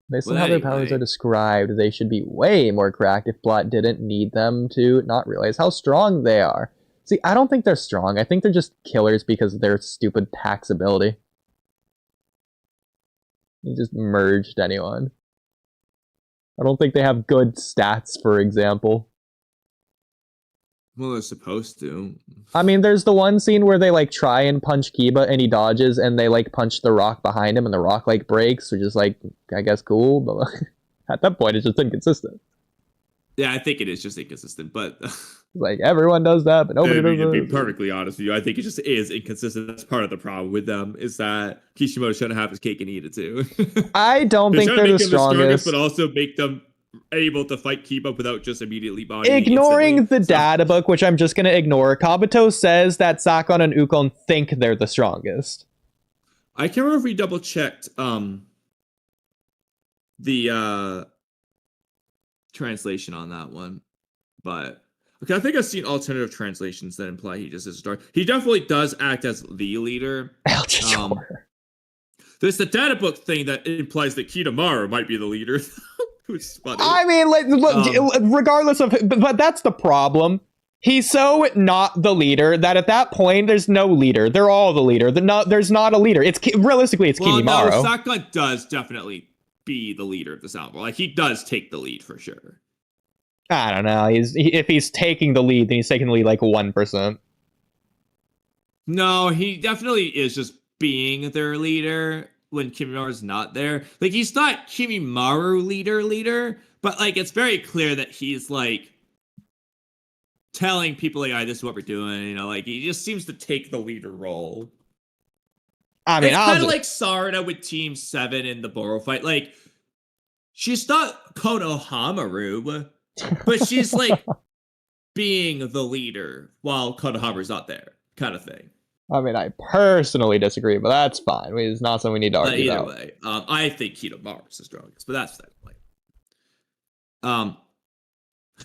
Based on how their powers are described, they should be way more cracked if Plot didn't need them to not realize how strong they are. See, I don't think they're strong. I think they're just killers because of their stupid tax ability. He just merged anyone. I don't think they have good stats, for example. Well, they're supposed to. I mean, there's the one scene where they, like, try and punch Kiba, and he dodges, and they, like, punch the rock behind him, and the rock, like, breaks, which is, like, I guess cool, but at that point, it's just inconsistent. Yeah, I think it is just inconsistent, but... Like, everyone does that, but nobody does To it. be perfectly honest with you, I think it just is inconsistent. That's part of the problem with them, is that Kishimoto shouldn't have his cake and eat it, too. I don't think they're the strongest. But also make them able to fight Kiba without just immediately bodying Ignoring the data book, which I'm just going to ignore, Kabuto says that Sakon and Ukon think they're the strongest. I can't remember if we double-checked the translation on that one, but... Okay, I think I've seen alternative translations that imply he just is a star. He definitely does act as the leader. There's the data book thing that implies that Kitamura might be the leader. Which is funny. I mean, like, look, regardless of... But that's the problem. He's so not the leader that at that point, there's no leader. They're all the leader. There's not a leader. Realistically, it's Kinemaro. No, Sakon does definitely be the leader of the Soundball. Like, he does take the lead for sure. I don't know. If he's taking the lead, then he's taking the lead like 1%. No, he definitely is just being their leader when Kimimura's not there. Like, he's not Kimimaru leader, but like it's very clear that he's like telling people like, "All right, this is what we're doing." You know, like he just seems to take the leader role. I mean, it's kind of like Sarada with Team 7 in the Boruto fight. Like, she's not Konohamaru, but she's like being the leader while Konohamaru's not there, kind of thing. I mean, I personally disagree, but that's fine. It's not something we need to argue either about. Way, I think Kitamura is the strongest, but that's that way.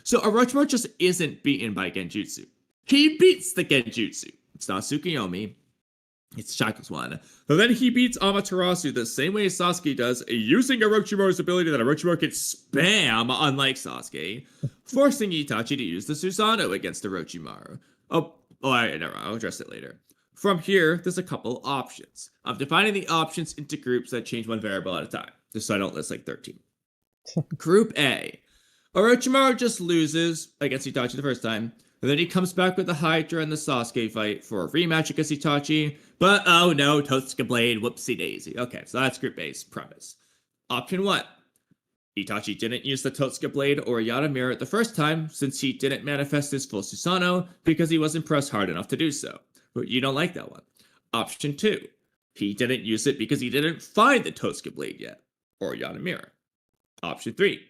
So Orochimaru just isn't beaten by Genjutsu. He beats the Genjutsu. It's not Tsukuyomi. It's Shaku's one. But then he beats Amaterasu the same way Sasuke does, using Orochimaru's ability that Orochimaru can spam, unlike Sasuke, forcing Itachi to use the Susanoo against Orochimaru. I'll address it later. From here, there's a couple options. I'm dividing the options into groups that change one variable at a time, just so I don't list like 13. Group A. Orochimaru just loses against Itachi the first time, and then he comes back with the Hydra and the Sasuke fight for a rematch against Itachi, but oh no, Totsuka Blade, whoopsie daisy. Okay, so that's Group A's premise. Option 1. Itachi didn't use the Totsuka Blade or Yada Mirror the first time since he didn't manifest his full Susanoo because he wasn't pressed hard enough to do so. But you don't like that one. Option 2. He didn't use it because he didn't find the Totsuka Blade yet, or Yada Mirror. Option 3.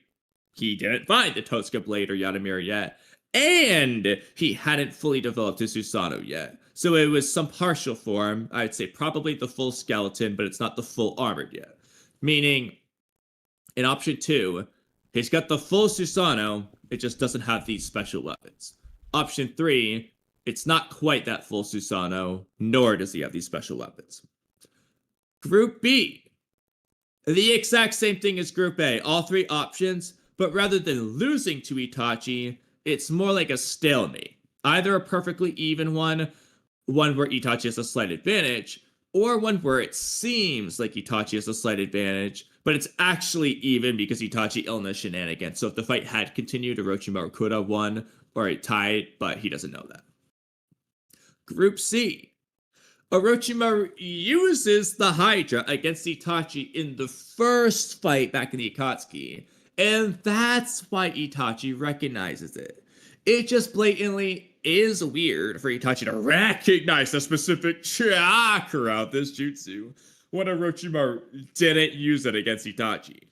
He didn't find the Totsuka Blade or Yada Mirror yet, and he hadn't fully developed his Susanoo yet. So it was some partial form, I'd say probably the full skeleton, but it's not the full armored yet. Meaning, in option 2, he's got the full Susanoo, it just doesn't have these special weapons. Option 3, it's not quite that full Susanoo, nor does he have these special weapons. Group B. The exact same thing as Group A, all 3 options, but rather than losing to Itachi, it's more like a stalemate. Either a perfectly even one where Itachi has a slight advantage, or one where it seems like Itachi has a slight advantage, but it's actually even because Itachi illness shenanigans. So if the fight had continued, Orochimaru could have won, or it tied, but he doesn't know that. Group C. Orochimaru uses the Hydra against Itachi in the first fight back in the Akatsuki, and that's why Itachi recognizes it. It just blatantly is weird for Itachi to recognize the specific chakra of this jutsu when Orochimaru didn't use it against Itachi.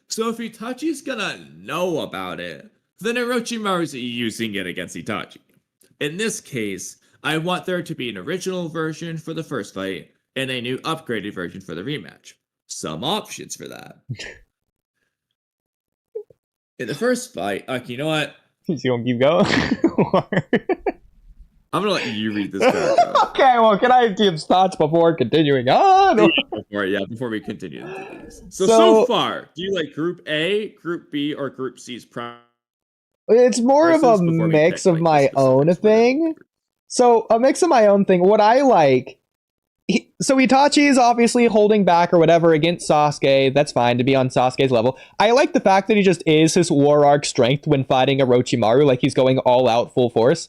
So if Itachi's gonna know about it, then Orochimaru's using it against Itachi. In this case, I want there to be an original version for the first fight and a new upgraded version for the rematch. Some options for that. In the first fight, you know what? You gonna keep going? I'm gonna let you read this paragraph. Okay, well, can I give thoughts before continuing on? Before we continue into these. So far, do you like Group A, Group B, or Group C's prime? It's more of a mix of my own thing. So, a mix of my own thing. What I like... So Itachi is obviously holding back or whatever against Sasuke. That's fine to be on Sasuke's level. I like the fact that he just is his war arc strength when fighting Orochimaru. Like, he's going all out full force.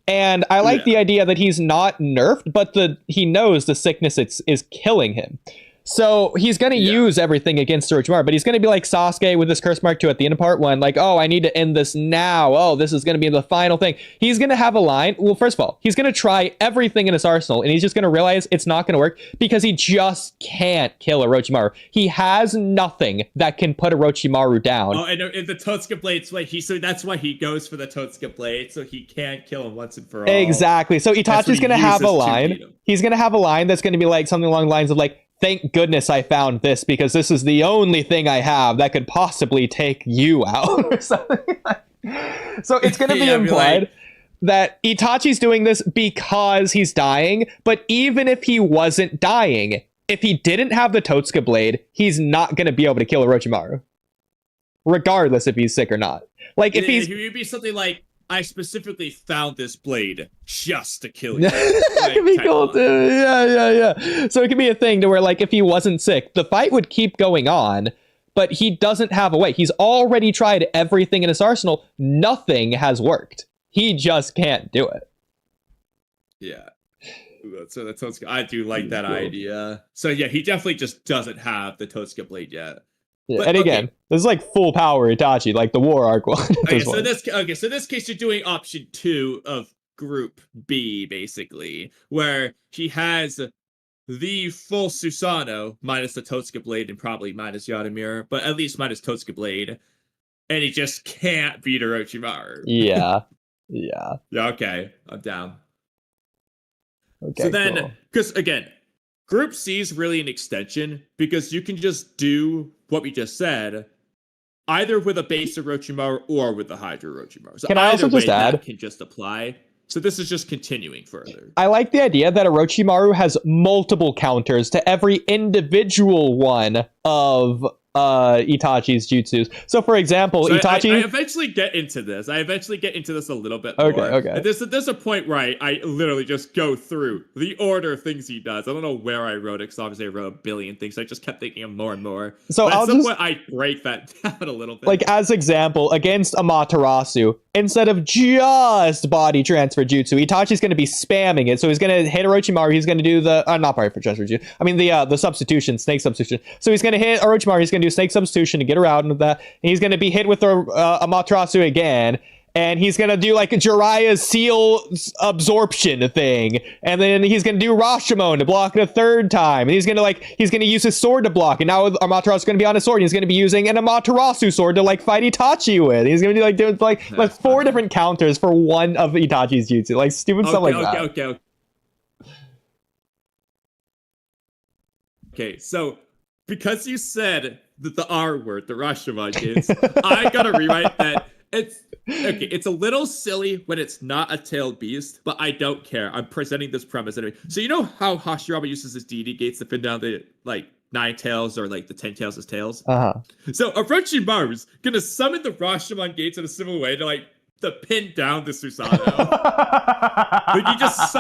And I like the idea that he's not nerfed, but he knows the sickness is killing him. So he's going to use everything against Orochimaru, but he's going to be like Sasuke with his curse mark 2 at the end of part 1. Like, oh, I need to end this now. Oh, this is going to be the final thing. He's going to have a line. Well, first of all, he's going to try everything in his arsenal, and he's just going to realize it's not going to work because he just can't kill Orochimaru. He has nothing that can put Orochimaru down. Oh, and the Totsuka Blade, so that's why he goes for the Totsuka Blade, so he can't kill him once and for all. Exactly. So Itachi's going to have a line. He's going to have a line that's going to be like something along the lines of like, thank goodness I found this because this is the only thing I have that could possibly take you out or something. So it's going to be implied that Itachi's doing this because he's dying, but even if he wasn't dying, if he didn't have the Totsuka Blade, he's not going to be able to kill Orochimaru. Regardless if he's sick or not. Like if he's... It would be something like, I specifically found this blade just to kill you. That could be cool too. Yeah. So it could be a thing to where, like, if he wasn't sick, the fight would keep going on, but he doesn't have a way. He's already tried everything in his arsenal. Nothing has worked. He just can't do it. Yeah. So that Totsuka, I do like that idea. So yeah, he definitely just doesn't have the Totsuka Blade yet. Yeah, but, and again, this is like full power Itachi, like the war arc one. So in this case, you're doing option 2 of Group B, basically, where he has the full Susanoo minus the Totsuka Blade and probably minus Yada Mirror, but at least minus Totsuka Blade, and he just can't beat Orochimaru. Yeah. Yeah. Okay, I'm down. Okay. So then, because again, Group C is really an extension because you can just do what we just said, either with a base Orochimaru or with the Hydra Orochimaru. So can I also just add? That can just apply. So this is just continuing further. I like the idea that Orochimaru has multiple counters to every individual one of Itachi's jutsus. So for example, So Itachi. I eventually get into this. I eventually get into this a little bit more. Okay. And there's a point where I literally just go through the order of things he does. I don't know where I wrote it, because obviously I wrote a billion things. So I just kept thinking of more and more. So but at I'll some just point I break that down a little bit. like as example, against Amaterasu, instead of just body transfer jutsu, Itachi's going to be spamming it. So he's going to hit Orochimaru. He's going to do the not body transfer jutsu. I mean the substitution, snake substitution. So he's going to hit Orochimaru. He's going to do snake substitution to get her out and that. And he's going to be hit with the Amaterasu again. And he's going to do like Jiraiya's seal absorption thing. And then he's going to do Rashomon to block it a third time. And he's going to use his sword to block. And now Amaterasu's going to be on his sword. And he's going to be using an Amaterasu sword to like fight Itachi with. He's going to be doing like 4 different counters for one of Itachi's jutsu. Like stupid stuff like that. Okay, so because you said that the R word, the Rashomon games, I gotta rewrite that. It's a little silly when it's not a tailed beast, but I don't care. I'm presenting this premise anyway. So you know how Hashirama uses his deity gates to pin down the 9 tails or the 10 tails as tails? So Orochimaru's gonna summon the Rashomon gates in a similar way to pin down the Susanoo.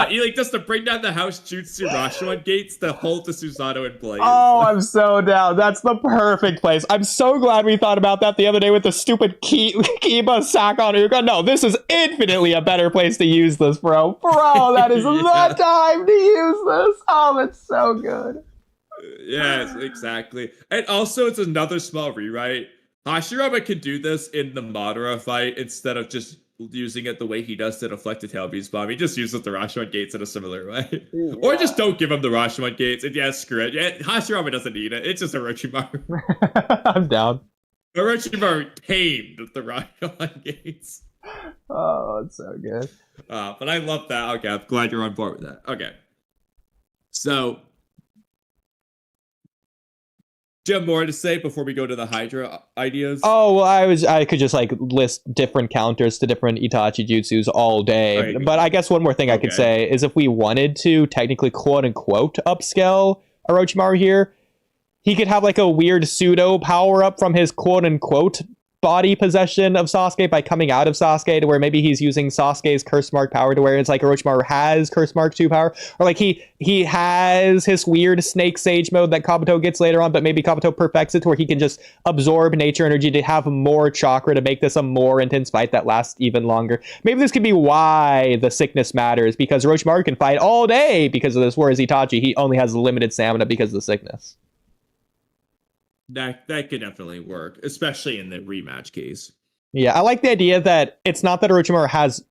He just to bring down the House Jutsu Rashomon gates to hold the Susanoo in place. Oh, I'm so down. That's the perfect place. I'm so glad we thought about that the other day with the stupid Kiba Sakon Uga. No, this is infinitely a better place to use this, bro. Bro, that is the time to use this. Oh, that's so good. Yes, exactly. And also, it's another small rewrite. Hashirama can do this in the Madara fight instead of just using it the way he does to deflect the tail beast bomb. He just uses the Rashomon gates in a similar way. Yeah. Or just don't give him the Rashomon gates. And yeah, screw it. Yeah, Hashirama doesn't need it. It's just Orochimaru. I'm down. Orochimaru tamed the Rashomon gates. Oh, it's so good. But I love that. Okay, I'm glad you're on board with that. Okay. So, do you have more to say before we go to the Hydra ideas? Oh, well, I could just list different counters to different Itachi jutsus all day. Right. But I guess one more thing I could say is if we wanted to technically quote unquote upscale Orochimaru here, he could have a weird pseudo power up from his quote unquote body possession of Sasuke by coming out of Sasuke, to where maybe he's using Sasuke's curse mark power, to where it's Orochimaru has curse mark 2 power, or he has his weird snake sage mode that Kabuto gets later on, but maybe Kabuto perfects it to where he can just absorb nature energy to have more chakra to make this a more intense fight that lasts even longer. Maybe this could be why the sickness matters, because Orochimaru can fight all day because of this, whereas Itachi, he only has limited stamina because of the sickness. That could definitely work, especially in the rematch case. Yeah, I like the idea that it's not that Orochimaru has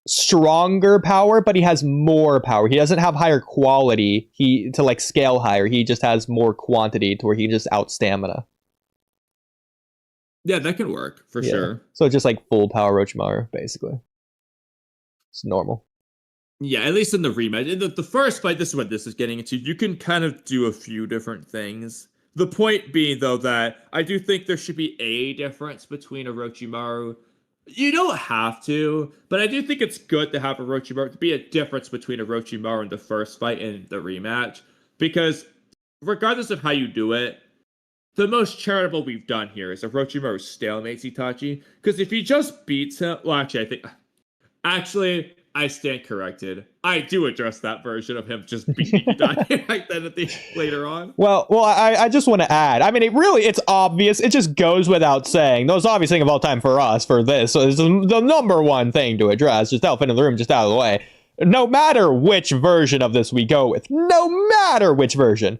stronger power, but he has more power. He doesn't have higher quality to scale higher. He just has more quantity to where he can just out stamina. Yeah, that can work for sure. So just full power Orochimaru, basically. It's normal. Yeah, at least in the rematch. In the first fight, this is what this is getting into. You can kind of do a few different things. The point being, though, that I do think there should be a difference between Orochimaru. You don't have to, but I do think it's good to have Orochimaru, to be a difference between Orochimaru in the first fight and the rematch. Because regardless of how you do it, the most charitable we've done here is Orochimaru stalemates Itachi. Because if he just beats him, well, actually, I stand corrected. I do address that version of him just beating Itachi right then later on. Well, I just want to add. I mean, it's obvious. It just goes without saying. The most obvious thing of all time for us for this is the number one thing to address. Just elephant in the room, just out of the way. No matter which version of this we go with, no matter which version,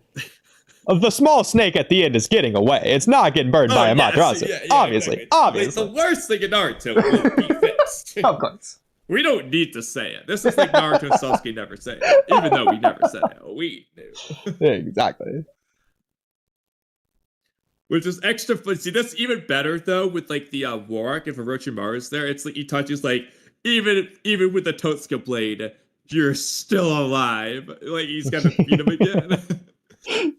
the small snake at the end is getting away. It's not getting burned by Amaterasu. Obviously. The worst thing in Naruto will be fixed. Of course. We don't need to say it. This is Naruto and Sasuke never say it. Even though we never said it. We knew. Exactly. Which is extra fun. See, that's even better, though, with the war arc. If Orochimaru's there, it's Itachi's even with the Totsuka blade, you're still alive. He's gonna beat him again.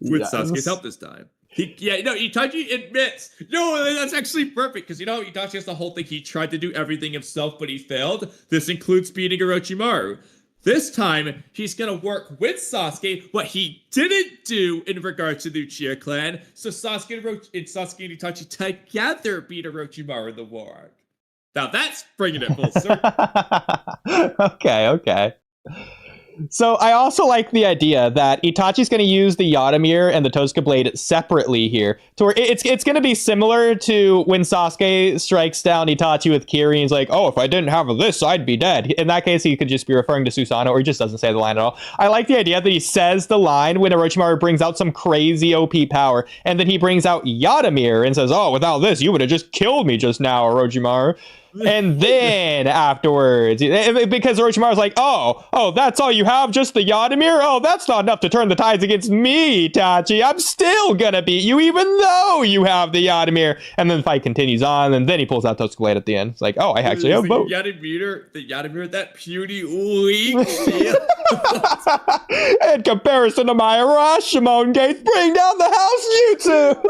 With Sasuke's help this time. Itachi admits. No, that's actually perfect, because Itachi has the whole thing. He tried to do everything himself, but he failed. This includes beating Orochimaru. This time, he's gonna work with Sasuke, what he didn't do in regards to the Uchiha clan. So Sasuke and Itachi together beat Orochimaru in the war arc. Now that's bringing it full circle. Okay. So I also like the idea that Itachi's going to use the Yaramir and the Tosuke Blade separately here, to where it's going to be similar to when Sasuke strikes down Itachi with Kiri and he's like, oh, if I didn't have this, I'd be dead. In that case, he could just be referring to Susanoo, or he just doesn't say the line at all. I like the idea that he says the line when Orochimaru brings out some crazy OP power, and then he brings out Yaramir and says, oh, without this, you would have just killed me just now, Orochimaru. And then afterwards, because Orochimaru's like, oh, that's all you have, just the Yaramir? Oh, that's not enough to turn the tides against me, Itachi. I'm still gonna beat you, even though you have the Yaramir. And then the fight continues on, and then he pulls out Tosuke Blade at the end. It's like, oh, I actually have both. The Yaramir, that puny weak shield. In comparison to my Rashomon gates, bring down the house jutsu.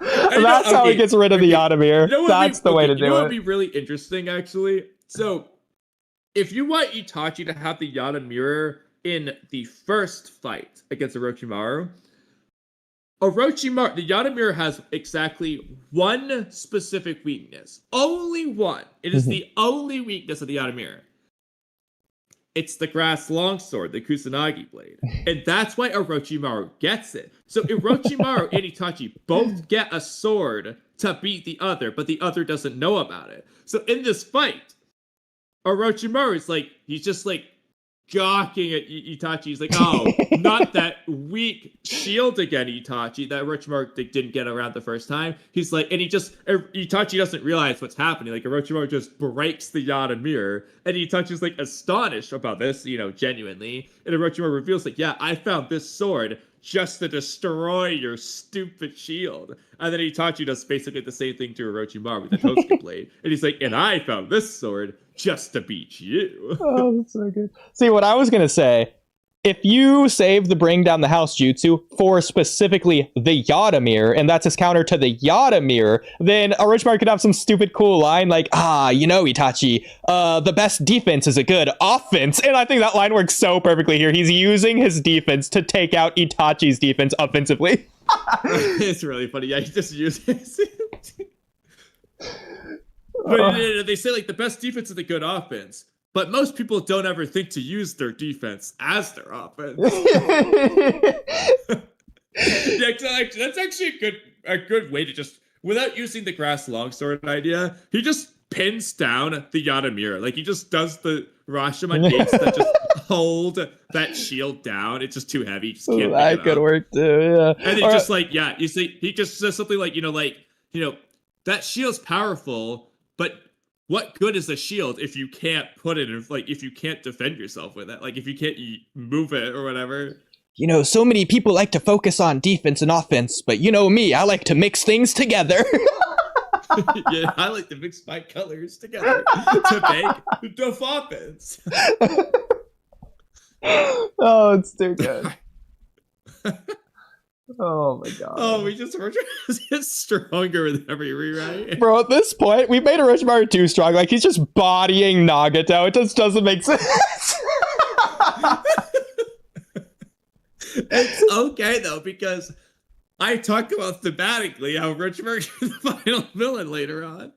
That's how he gets rid of the Yaramir. That's the way to do it. You know what would be really interesting, actually? So, if you want Itachi to have the Yaramir in the first fight against Orochimaru, the Yaramir has exactly one specific weakness. Only one. It is the only weakness of the Yaramir. It's the grass longsword, the Kusanagi blade. And that's why Orochimaru gets it. So Orochimaru and Itachi both get a sword to beat the other, but the other doesn't know about it. So in this fight, Orochimaru is like, he's just like gawking at Itachi. He's like, oh, not that weak shield again, Itachi, that Orochimaru didn't get around the first time. He's like, and Itachi doesn't realize what's happening. Like, Orochimaru just breaks the Yaramir, and Itachi's like astonished about this, genuinely. And Orochimaru reveals, like, yeah, I found this sword just to destroy your stupid shield. And then Itachi does basically the same thing to Orochimaru with the Tosuke blade. And he's like, and I found this sword just to beat you. Oh, that's so good. See, what I was going to say, if you save the bring down the house jutsu for specifically the Yaramir, and that's his counter to the Yaramir, then Orochimaru could have some stupid cool line like, Itachi, the best defense is a good offense. And I think that line works so perfectly here. He's using his defense to take out Itachi's defense offensively. It's really funny. Yeah, he just uses it. But they say, like, the best defense is a good offense. But most people don't ever think to use their defense as their offense. That's actually a good way to just, without using the grass longsword idea, he just pins down the Yaramir. Like, he just does the Rashomon gates that just hold that shield down. It's just too heavy. Just can't that could work too, yeah. And then just like, yeah, you see, he just says something like, that shield's powerful, but what good is a shield if you can't put it in, like, if you can't defend yourself with it? Like, if you can't move it or whatever. So many people like to focus on defense and offense, but me, I like to mix things together. Yeah, I like to mix my colors together to make the offense. Oh, it's too good. Oh my god. Oh, we just get stronger with every rewrite. Bro, at this point, we made Orochimaru too strong. Like, he's just bodying Nagato. It just doesn't make sense. It's okay, though, because I talk about thematically how Orochimaru is the final villain later on.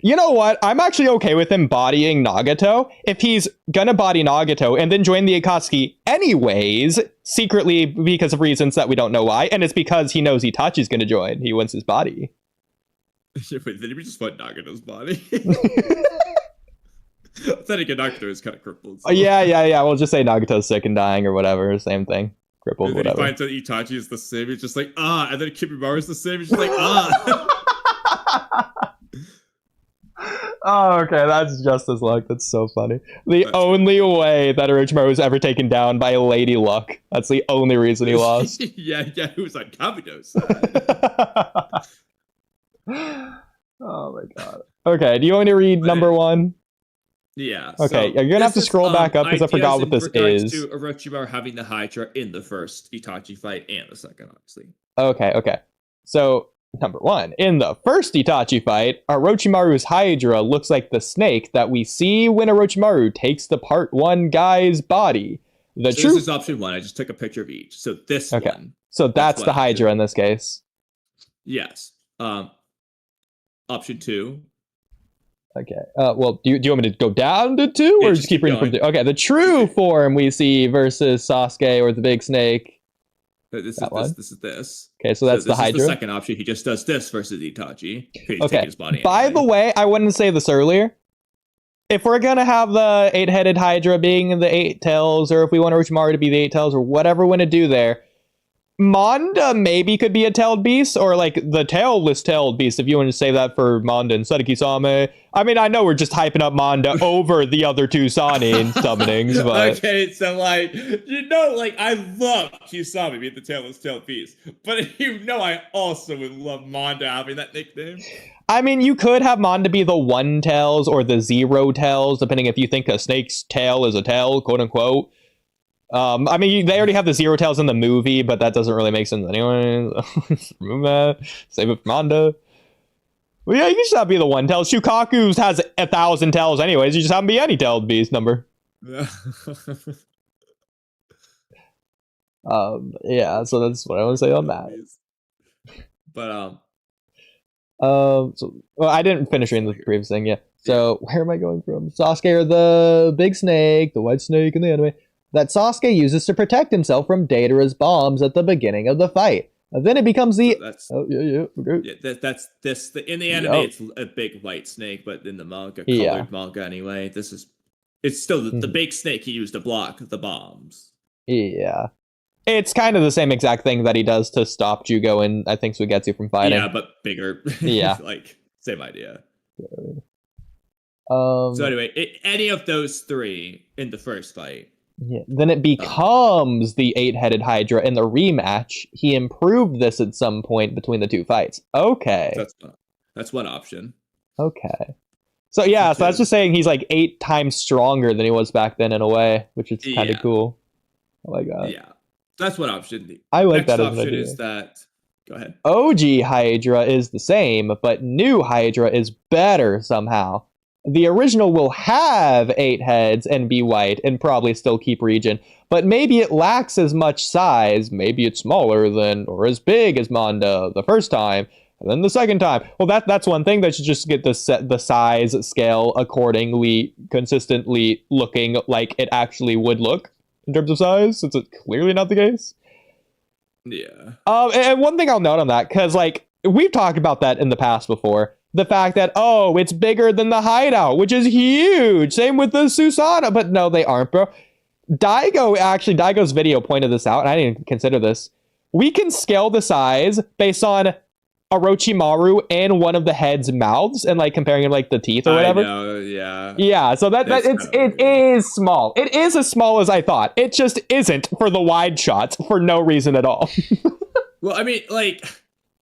You know what? I'm actually okay with him bodying Nagato. If he's gonna body Nagato and then join the Akatsuki anyways, secretly because of reasons that we don't know why, and it's because he knows Itachi's gonna join. He wants his body. Wait, did we just want Nagato's body? Then again, Nagato is kind of crippled. So. Yeah. We'll just say Nagato's sick and dying or whatever. Same thing. Crippled, and then whatever. He finds out Itachi is the same. He's just like, and then Kimimaro is the same. He's just like, Oh, okay, that's just his luck. That's so funny. That's only way that Orochimaru was ever taken down by Lady Luck. That's the only reason he lost. yeah, he was on Kabuto's side. Oh my god. Okay, do you want me to read number one? Yeah. Okay, you're gonna have to scroll back up because I forgot what this is. To Orochimaru having the Hydra in the first Itachi fight and the second, obviously. Okay. So Number 1. In the first Itachi fight, Orochimaru's Hydra looks like the snake that we see when Orochimaru takes the Part 1 guy's body. This is option 1. I just took a picture of each. So this one. So that's the Hydra in this case. Yes. Option 2. Okay. Well, do you want me to go down to 2 or just keep reading from 2? Okay. The true form we see versus Sasuke or the big snake. This is this. Okay, so that's the Hydra. Is the second option. He just does this versus Itachi. Okay. His body By the way, I wouldn't say this earlier. If we're gonna have the 8-headed Hydra being the 8 tails, or if we want Orochimaru to be the 8 tails, or whatever we want to do there, Manda maybe could be a tailed beast, or like the tailless tailed beast, if you want to say that for Manda and Sadiki-sama. I mean, I know we're just hyping up Manda over the other 2 Sanin summonings, but... Okay, so like, I love Kisame being the tailless tailed beast, but I also would love Manda having that nickname. I mean, you could have Manda be the 1 tails or the 0 tails, depending if you think a snake's tail is a tail, quote unquote. I mean, they already have the 0 tails in the movie, but that doesn't really make sense anyway. Remove that. Save it for Manda. Well, yeah, you can just have be the 1 tail. Shukaku has 1,000 tails anyways. You just have him be any tailed beast number. Yeah, so that's what I want to say on that. But, I didn't finish reading the previous thing, yeah. So, where am I going from? Sasuke or the big snake, the white snake in the anime, that Sasuke uses to protect himself from Deidara's bombs at the beginning of the fight. And then it becomes the... that's this. In the anime, it's a big white snake, but in the manga, colored manga anyway, it's still the big snake he used to block the bombs. Yeah. It's kind of the same exact thing that he does to stop Jugo and I think Suigetsu from fighting. Yeah, but bigger. Yeah. Same idea. So anyway, any of those 3 in the first fight. Yeah. Then it becomes the 8-headed Hydra in the rematch. He improved this at some point between the 2 fights. Okay. That's one option. Okay. So yeah, so that's just saying he's like 8 times stronger than he was back then in a way, which is kind of cool. I like that. Yeah. That's one option. I like Next that as an option idea. is that... Go ahead. OG Hydra is the same, but new Hydra is better somehow. The original will have 8 heads and be white and probably still keep region, but maybe it lacks as much size, maybe it's smaller than or as big as Manda the first time, and then the second time. Well, that's one thing. They should just get the size scale accordingly, consistently looking like it actually would look in terms of size, since it's clearly not the case. Yeah. And one thing I'll note on that, because like we've talked about that in the past before. The fact that, it's bigger than the hideout, which is huge. Same with the Susanoo. But no, they aren't, bro. Daigo's video pointed this out, and I didn't consider this. We can scale the size based on Orochimaru and one of the head's mouths, and like comparing it like the teeth or whatever. I know, yeah. Yeah, so it is small. It is as small as I thought. It just isn't for the wide shots for no reason at all. Well, I mean, like...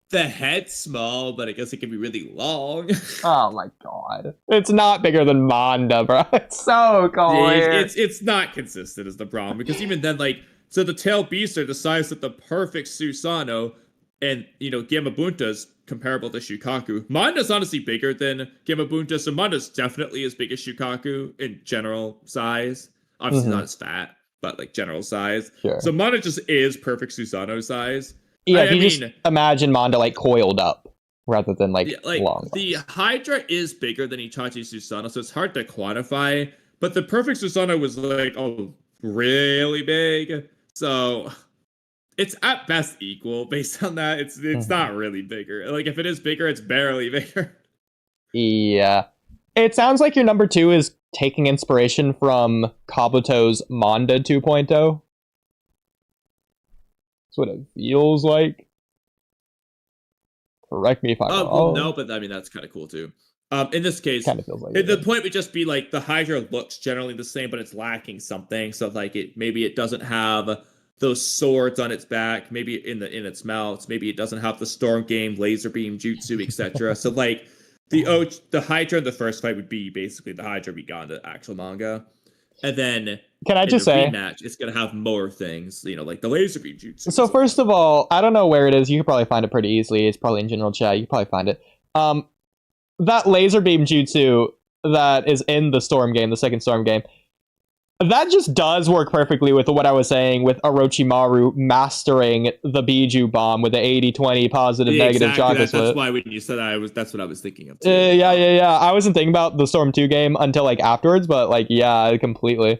The head's small, but I guess it can be really long. Oh my god. It's not bigger than Manda, bro. It's so clear. It's not consistent is the problem. Because even then, so the tail beasts are the size of the perfect Susanoo, and, Gamabunta's comparable to Shukaku. Manda's honestly bigger than Gamabunta, so Manda's definitely as big as Shukaku in general size. Obviously not as fat, but, general size. Sure. So Manda just is perfect Susanoo size. Yeah, just imagine Manda coiled up rather than long. The Hydra is bigger than Itachi's Susanoo, so it's hard to quantify. But the perfect Susanoo was really big. So it's at best equal based on that. It's not really bigger. If it is bigger, it's barely bigger. Yeah. It sounds like your number 2 is taking inspiration from Kabuto's Manda 2.0. That's what it feels like. Correct me if I'm wrong. Well, no, but I mean, that's kind of cool too. In this case, kind of feels like the point would just be the Hydra looks generally the same, but it's lacking something. So maybe it doesn't have those swords on its back, maybe in its mouth, maybe it doesn't have the storm game, laser beam, jutsu, etc. So the Hydra in the first fight would be basically the Hydra we got in the actual manga. And then can I just say, rematch, it's gonna have more things, like the laser beam jutsu. So first of all, I don't know where it is. You can probably find it pretty easily. It's probably in general chat. You can probably find it. That laser beam jutsu that is in the Storm game, the second Storm game, that just does work perfectly with what I was saying with Orochimaru mastering the Biju bomb with the 80-20 positive negative chakra split. That's why when you said that's what I was thinking of too. Yeah. I wasn't thinking about the Storm 2 game until like afterwards, but like yeah, completely.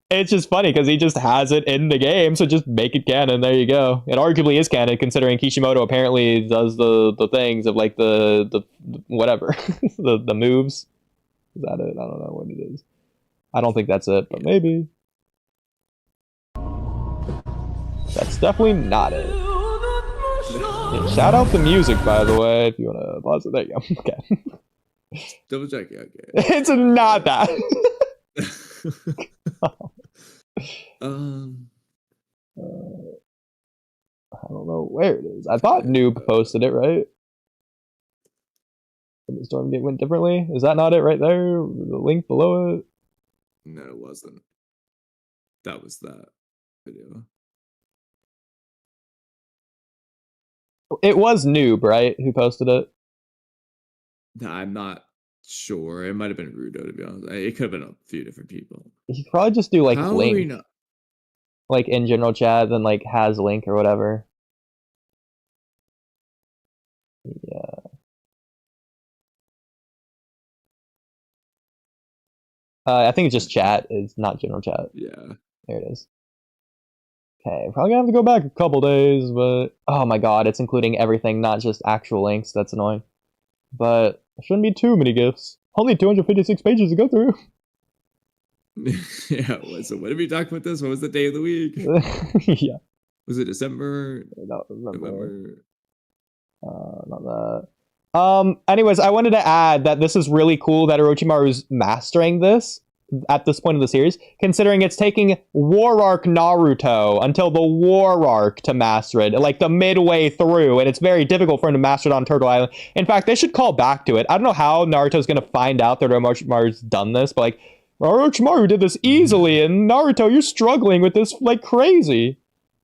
It's just funny because he just has it in the game, so just make it canon. There you go. It arguably is canon considering Kishimoto apparently does the things of like the whatever the moves. Is that it? I don't know what it is. I don't think that's it, but maybe. That's definitely not it. Yeah, shout out the music, by the way, if you want to pause it. There you go. Okay. Double check. Okay. It's not that. I don't know where it is. I thought Noob posted it, right? The Storm game went differently. Is that not it right there? The link below it? No, it wasn't. That was that video. It was Noob, right? Who posted it? I'm not sure. It might have been Rudo, to be honest. It could have been a few different people. You could probably just do like How link. are we not? Like in general chat, then like has link or whatever. Yeah. I think it's just chat. It's not general chat. Yeah. There it is. Okay, probably gonna have to go back a couple days, but oh my god, it's including everything, not just actual links. That's annoying. But there shouldn't be too many gifts. Only 256 pages to go through. Yeah. So when did we talk about this? What was the day of the week? Yeah. Was it December? Not November? Not that. Anyways, I wanted to add that this is really cool that Orochimaru's mastering this at this point of the series, considering it's taking War Arc Naruto until the War Arc to master it, like the midway through, and it's very difficult for him to master it on Turtle Island. In fact, they should call back to it. I don't know how Naruto's gonna find out that Orochimaru's done this, but like, Orochimaru did this easily, and Naruto, you're struggling with this like crazy.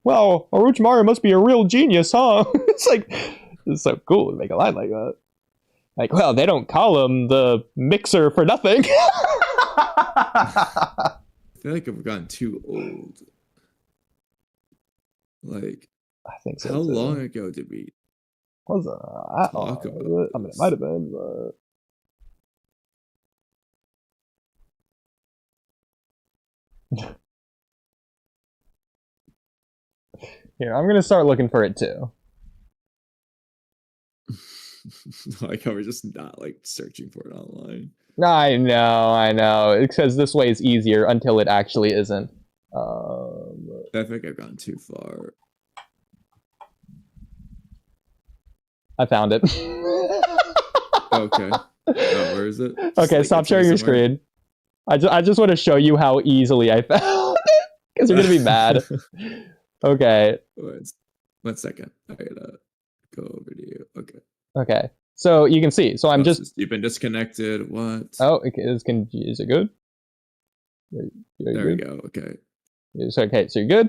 Well, Orochimaru must be a real genius, huh? It's so cool to make a line like that. Like, well, they don't call him the mixer for nothing. I feel like I've gotten too old. Like, I think so. How long ago did we talk about it? I mean, it might have been, but... Here, I'm gonna start looking for it too. Like how we're just not like searching for it online. I know. It says this way is easier until it actually isn't. I think I've gone too far. I found it. Okay. Oh, where is it? Just okay, like, stop sharing your screen. I just want to show you how easily I found it, because you're gonna be mad. Okay. Wait, 1 second. I gotta go over to you. Okay. Okay. So you can see. So I'm just. You've been disconnected. What? Oh, okay. Is it good? There we go. Okay. Okay. So you're good.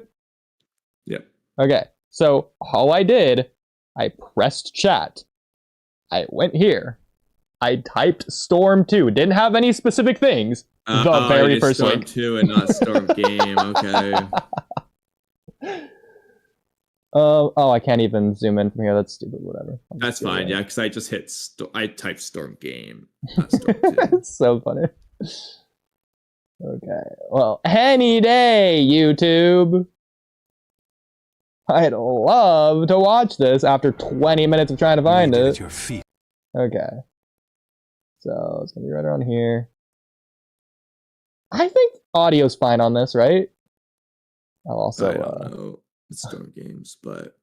Yep. Okay. So all I did, I pressed chat. I went here. I typed Storm 2. Didn't have any specific things. The very first Storm link. 2 and not Storm Game. Okay. Oh, I can't even zoom in from here. That's stupid. Whatever. That's fine. Yeah, because I just hit. I typed Storm Game, not Storm 2. It's so funny. Okay. Well, any day, YouTube. I'd love to watch this after 20 minutes of trying to find it. At your feet. Okay. So it's gonna be right around here. I think audio's fine on this, right? I'll also. I don't know. It's Storm Games, but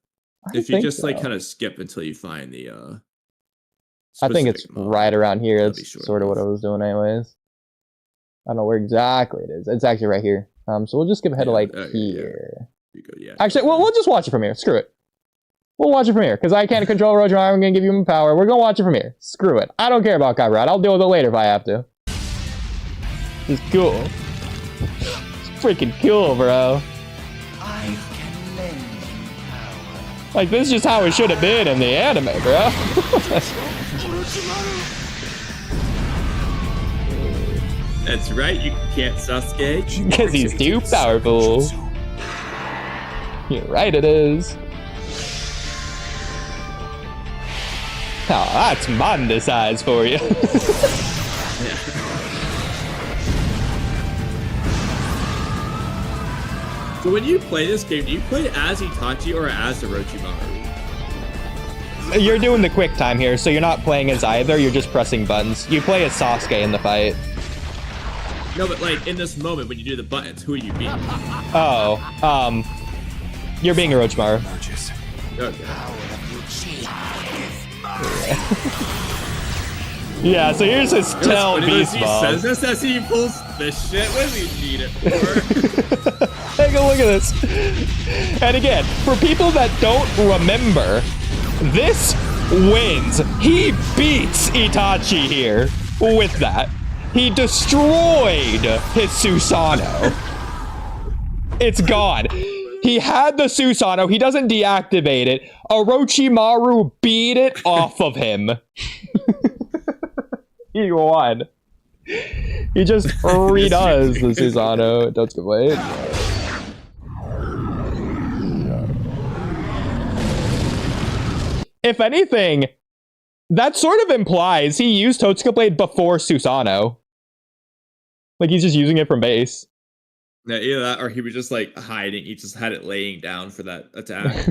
if you just like kind of skip until you find the. I think it's right around here. That's sort of what I was doing, anyways. I don't know where exactly it is. It's actually right here. So we'll just skip ahead to like here. You go, yeah. Actually, we'll just watch it from here. Screw it. We'll watch it from here because I can't control Roger. I'm gonna give you my power. We're gonna watch it from here. Screw it. I don't care about copyright. I'll deal with it later if I have to. It's cool. Freaking cool, bro. I can lend you power. Like, this is just how it should have been in the anime, bro. That's right, you can't Sasuke. Because he's too powerful. You're right, it is. Oh, that's Manda size for you. So when you play this game, do you play as Itachi or as Orochimaru? You're doing the quick time here, so you're not playing as either, you're just pressing buttons. You play as Sasuke in the fight. No, but like in this moment when you do the buttons, who are you being? Oh, you're being Orochimaru. Okay. Yeah, so here's his Tell Beast He Bomb. says this as he pulls this shit. What does he need it for? Take a look at this. And again, for people that don't remember, this wins. He beats Itachi here with that. He destroyed his Susanoo. It's gone. He had the Susanoo. He doesn't deactivate it. Orochimaru beat it off of him. He won. He just redoes the Susanoo. That's good way. If anything, that sort of implies he used Totsuka Blade before Susanoo. Like, he's just using it from base. Yeah, either that or he was just like hiding. He just had it laying down for that attack.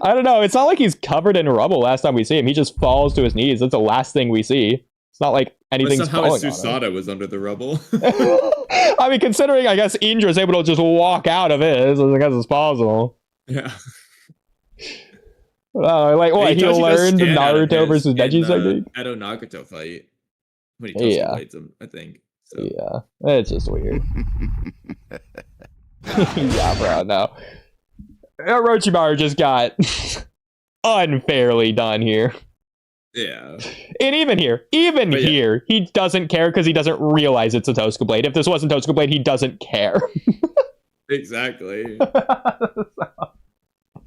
I don't know. It's not like he's covered in rubble last time we see him. He just falls to his knees. That's the last thing we see. It's not like anything's somehow his falling on him. Susanoo was under the rubble. I mean, considering, I guess, Indra's able to just walk out of his, I guess it's possible. Yeah. Like, what, he learned Naruto versus Neji's technique? Edo Nagato fight. When he Totsuka blades him, I think. So. Yeah, it's just weird. Yeah, bro, no. Orochimaru just got unfairly done here. Yeah. And even here, he doesn't care because he doesn't realize it's a Totsuka Blade. If this wasn't Totsuka Blade, he doesn't care. Exactly.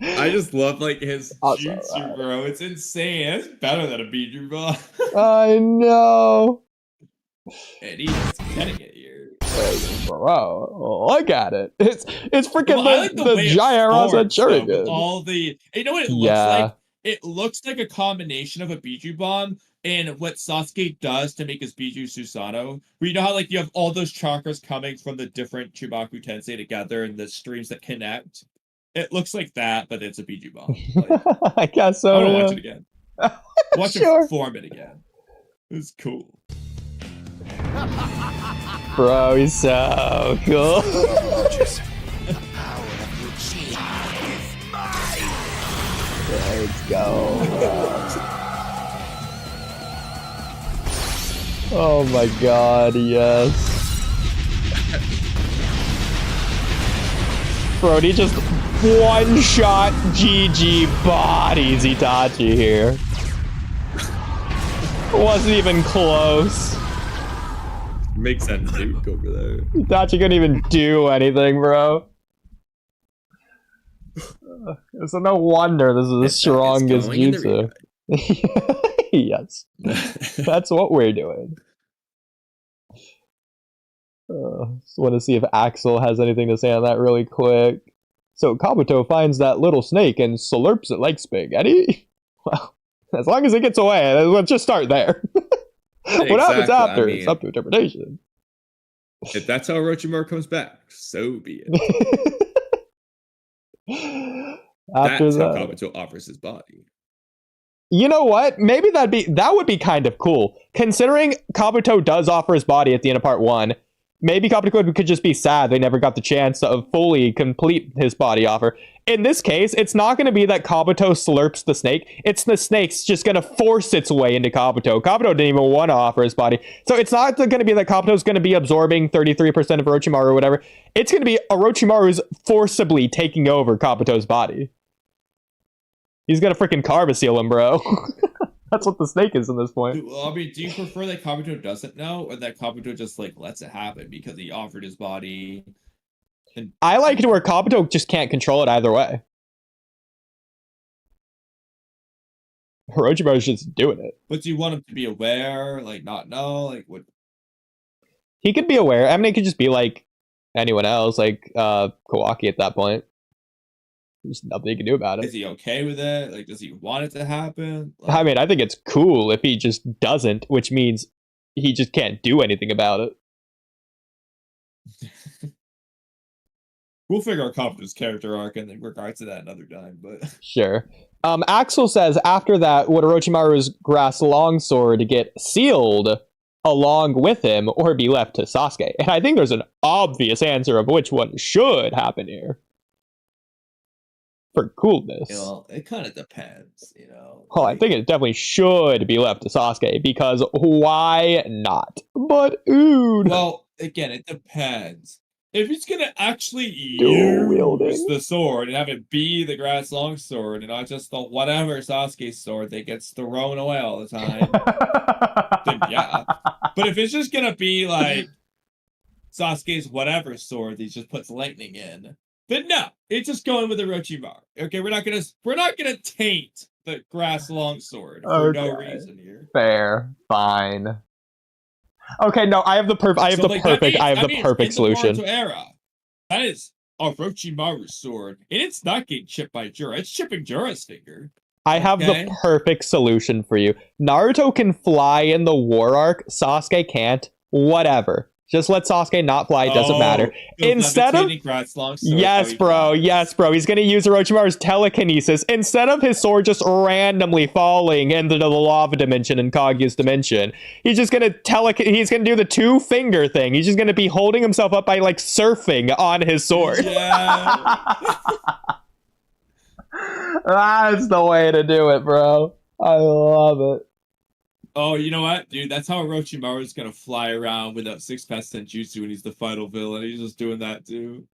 I just love like his jutsu, bro. It's insane. It's better than a Biju bomb. I know. And he's getting it here. Bro, look at it. It's freaking like the giant Rasa Shuriken. All the, you know what it looks like? It looks like a combination of a Biju bomb and what Sasuke does to make his Biju Susanoo. Where you know how like you have all those chakras coming from the different Chubaku Tensei together and the streams that connect. It looks like that, but it's a Biju bomb. Like, I guess so. I want to watch it again. Watch him form it again. It's cool. Bro, he's so cool. Let's go. Oh my god, yes. Bro, he just one-shot GG bodies Itachi here. Wasn't even close. Makes sense, Duke, over there. Itachi couldn't even do anything, bro. So no wonder this is the strongest jutsu. Yes. That's what we're doing. Just want to see if Axel has anything to say on that really quick. So Kabuto finds that little snake and slurps it like spaghetti. Well, as long as it gets away, let's just start there. What happens after? It's up to interpretation. If that's how Orochimaru comes back, so be it. After that's that, how Kabuto offers his body. You know what? Maybe that would be kind of cool. Considering Kabuto does offer his body at the end of part 1, maybe Kabuto could just be sad they never got the chance to fully complete his body offer. In this case, it's not going to be that Kabuto slurps the snake. It's the snake's just going to force its way into Kabuto. Kabuto didn't even want to offer his body. So it's not going to be that Kabuto's going to be absorbing 33% of Orochimaru or whatever. It's going to be Orochimaru's forcibly taking over Kabuto's body. He's going to freaking Carva seal him, bro. That's what the snake is in this point. I mean, do you prefer that Kabuto doesn't know, or that Kabuto just like lets it happen because he offered his body? And I like it where Kabuto just can't control it either way. Orochimaru's just doing it. But do you want him to be aware, like not know, like what? He could be aware. I mean, it could just be like anyone else, like Kawaki at that point. There's nothing he can do about it. Is he okay with it? Like, does he want it to happen? Like, I mean, I think it's cool if he just doesn't, which means he just can't do anything about it. we'll figure out Kabuto's character arc in regards to that another time, but Sure. Axel says, after that, would Orochimaru's grass longsword get sealed along with him or be left to Sasuke? And I think there's an obvious answer of which one should happen here. For coolness. you know, it kind of depends, you know. Oh, I think it definitely should be left to Sasuke, because why not? But Ood. Well, again, it depends. If he's gonna actually Dual wielding. use the sword and have it be the grass longsword and not just the whatever Sasuke sword that gets thrown away all the time, then yeah. But if it's just gonna be like Sasuke's whatever sword that he just puts lightning in, then no, it's just going with Orochimaru. Okay, we're not gonna taint the grass longsword for no reason here. Fair, fine. Okay, no, I have the perfect solution. The era, that is Orochimaru's sword, and it's not getting chipped by Jiraiya. It's chipping Jiraiya's finger. I have the perfect solution for you. Naruto can fly in the war arc. Sasuke can't. Whatever. Just let Sasuke not fly. It doesn't matter. Instead of yes, bro. He's gonna use Orochimaru's telekinesis instead of his sword just randomly falling into the lava dimension and Kaguya's dimension. He's just gonna He's gonna do the 2-finger thing. He's just gonna be holding himself up by like surfing on his sword. Yeah. That's the way to do it, bro. I love it. Oh, you know what, dude? That's how Orochimaru is gonna fly around without 6-pass Senjutsu when he's the final villain. He's just doing that too.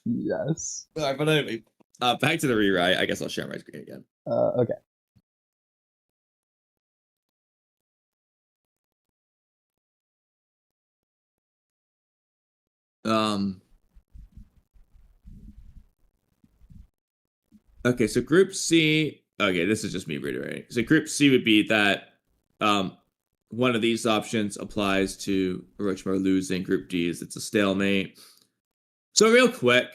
Yes. All right, but anyway, back to the rewrite. I guess I'll share my screen again. Okay. Okay, so Group C. Okay, this is just me reiterating. So Group C would be that one of these options applies to Orochimaru losing. Group D is it's a stalemate. So real quick,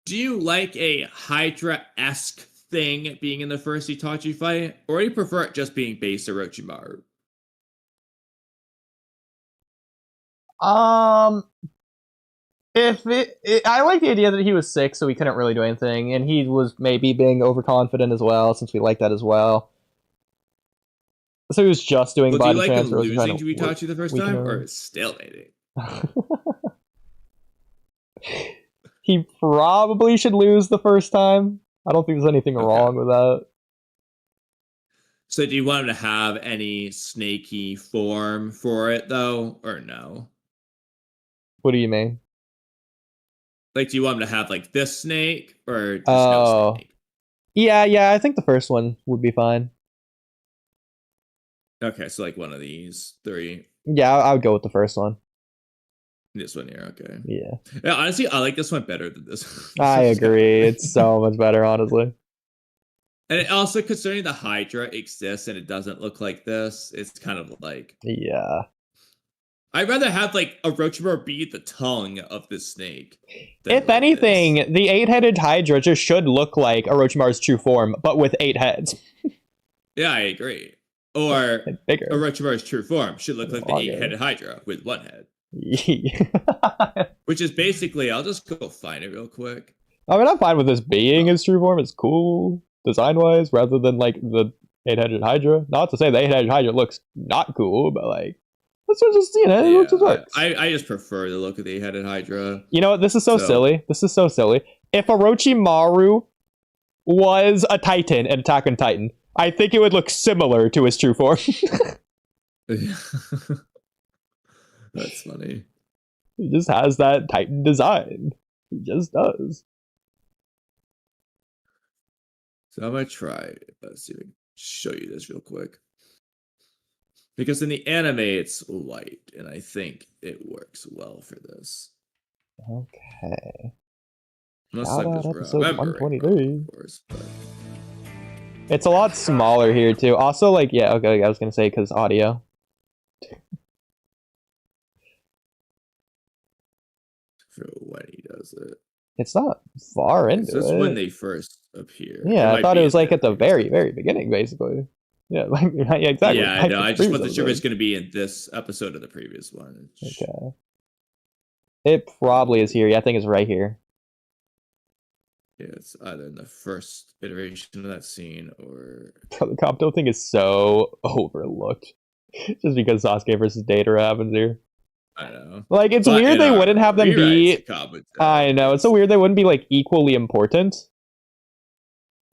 do you like a Hydra-esque thing being in the first Itachi fight, or do you prefer it just being based Orochimaru? I like the idea that he was sick, so he couldn't really do anything, and he was maybe being overconfident as well, since we like that as well. So he was just doing body transfer. Do you like losing to Itachi the first time, or stalemating? He probably should lose the first time. I don't think there's anything wrong with that. So do you want him to have any snaky form for it, though, or no? What do you mean? Like, do you want him to have, like, this snake, or just no snake? Yeah, I think the first one would be fine. Okay, so, like, one of these 3. Yeah, I would go with the first one. This one here, okay. Yeah, honestly, I like this one better than this. I agree. It's so much better, honestly. And also, considering the Hydra exists and it doesn't look like this, it's kind of like... Yeah. I'd rather have, like, Orochimaru be the tongue of this snake. If anything, the 8-headed Hydra just should look like Orochimaru's true form, but with 8 heads. Yeah, I agree. Or bigger. Orochimaru's true form should look like the 8-headed Hydra with 1 head. Which is basically, I'll just go find it real quick. I mean, I'm fine with this being his true form. It's cool, design-wise, rather than, like, the 8-headed Hydra. Not to say the 8-headed Hydra looks not cool, but, like, let's just, you know, it just works. I just prefer the look of the 8-headed Hydra. You know what? This is so silly. This is so silly. If Orochimaru was a Titan in Attack on Titan, I think it would look similar to his true form. That's funny. He just has that Titan design. He just does. So I'm gonna try. Let's see if I can show you this real quick. Because in the anime, it's white, and I think it works well for this. Okay. Unless Shout I'm out just episode remembering 123. wrong, of course. But It's a lot smaller here too. Also, like, yeah, okay, I was gonna say because audio. for when he does it. It's not far into This is it. when they first appear. Yeah, I thought it was like at the very, previous very beginning, basically. Yeah, like yeah, exactly. Yeah, I like know. the I just previous wasn't sure if it's episode. going to be in this episode or the previous one. Okay. It probably is here. Yeah, I think it's right here. Yeah, it's either in the first iteration of that scene or... The Kabuto thing is so overlooked. Just because Sasuke versus Data happens here. I know. Like, it's But weird in they our wouldn't have them be... rewrites, Kabuto, I know, it's so weird they wouldn't be, like, equally important.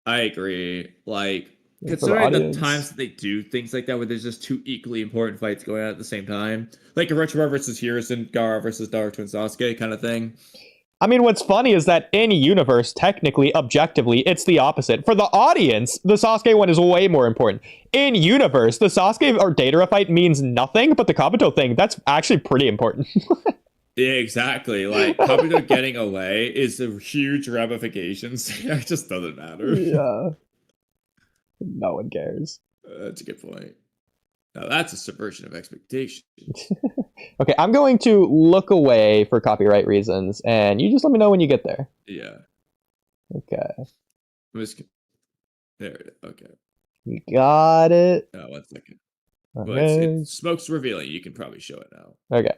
I agree. Like, For the considering the audience. times that they do things like that where there's just two equally important fights going on at the same time. Like Orochimaru versus Hiruzen, Gaara versus Dark Twin Sasuke kind of thing. I mean, what's funny is that in universe, technically, objectively, it's the opposite. For the audience, the Sasuke one is way more important. In universe, the Sasuke or Data fight means nothing, but the Kabuto thing, that's actually pretty important. Yeah, exactly. Like, Kabuto getting away is a huge ramifications. It just doesn't matter. Yeah. No one cares. That's a good point. Now, that's a subversion of expectations. Okay, I'm going to look away for copyright reasons, and you just let me know when you get there. Yeah. Okay. There it is. Okay. You got it. Oh, 1 second. Well, Okay. it's smoke's revealing. You can probably show it now. Okay.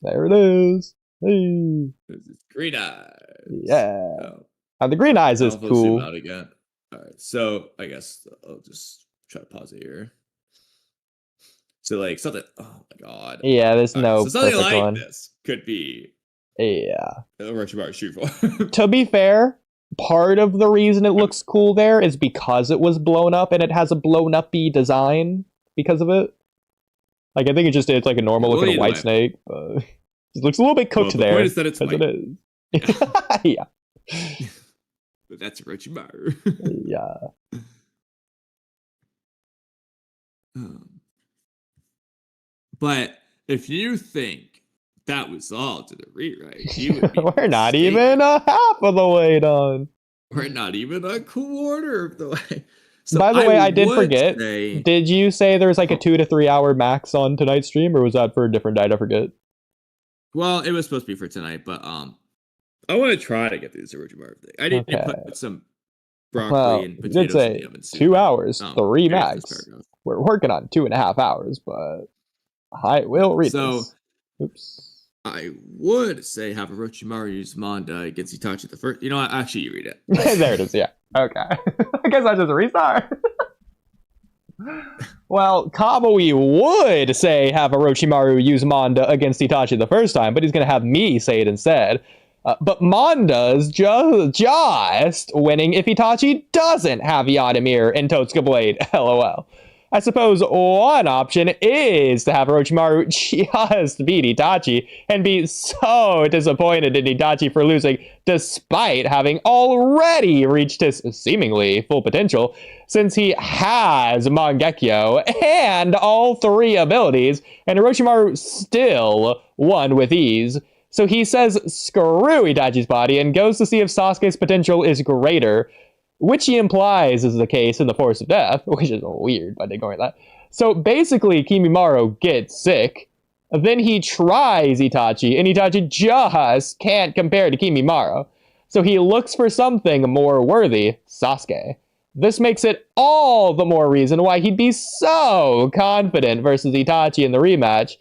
There it is. Hey. This is green eyes. Yeah. Oh, And the green eyes is I'll zoom cool. out again. All right. So I guess I'll just try to pause it here. So like something. Oh my god. Yeah, there's All no right, so something perfect like one. this could be Yeah. Orochimaru shoot for. To be fair, part of the reason it looks cool there is because it was blown up and it has a blown up-y design because of it. Like, I think it's like a normal Well, looking either white way. snake, but it looks a little bit cooked the there. point is that it's 'cause white. it is. Yeah. But that's Orochimaru. Yeah. But if you think that was all to the rewrite, you would be We're not mistaken. even a half of the way done. We're not even a quarter of the way. So By the way, I did would forget. say- Did you say there's like a 2 to 3 hour max on tonight's stream, or was that for a different night? I forget. Well, it was supposed to be for tonight, but I want to try to get through this Orochimaru thing. I need to Okay. put some broccoli Well, and you potatoes did say in the oven soon. 2 hours, 3 here's this max. paragraph. We're working on 2.5 hours, but I will read So- this. Oops. I would say have Orochimaru use Manda against Itachi the first. You know what? Actually, you read it. There it is, yeah. Okay. I guess I just restart. Well, Kamui would say have Orochimaru use Manda against Itachi the first time, but he's going to have me say it instead. But Manda's just winning if Itachi doesn't have Yadamir and Totsuka Blade. LOL. I suppose one option is to have Orochimaru just beat Itachi and be so disappointed in Itachi for losing despite having already reached his seemingly full potential, since he has Mangekyo and all 3 abilities, and Orochimaru still won with ease. So he says screw Itachi's body and goes to see if Sasuke's potential is greater, which he implies is the case in the Force of Death, which is weird by ignoring that. So basically, Kimimaro gets sick, then he tries Itachi, and Itachi just can't compare to Kimimaro. So he looks for something more worthy, Sasuke. This makes it all the more reason why he'd be so confident versus Itachi in the rematch,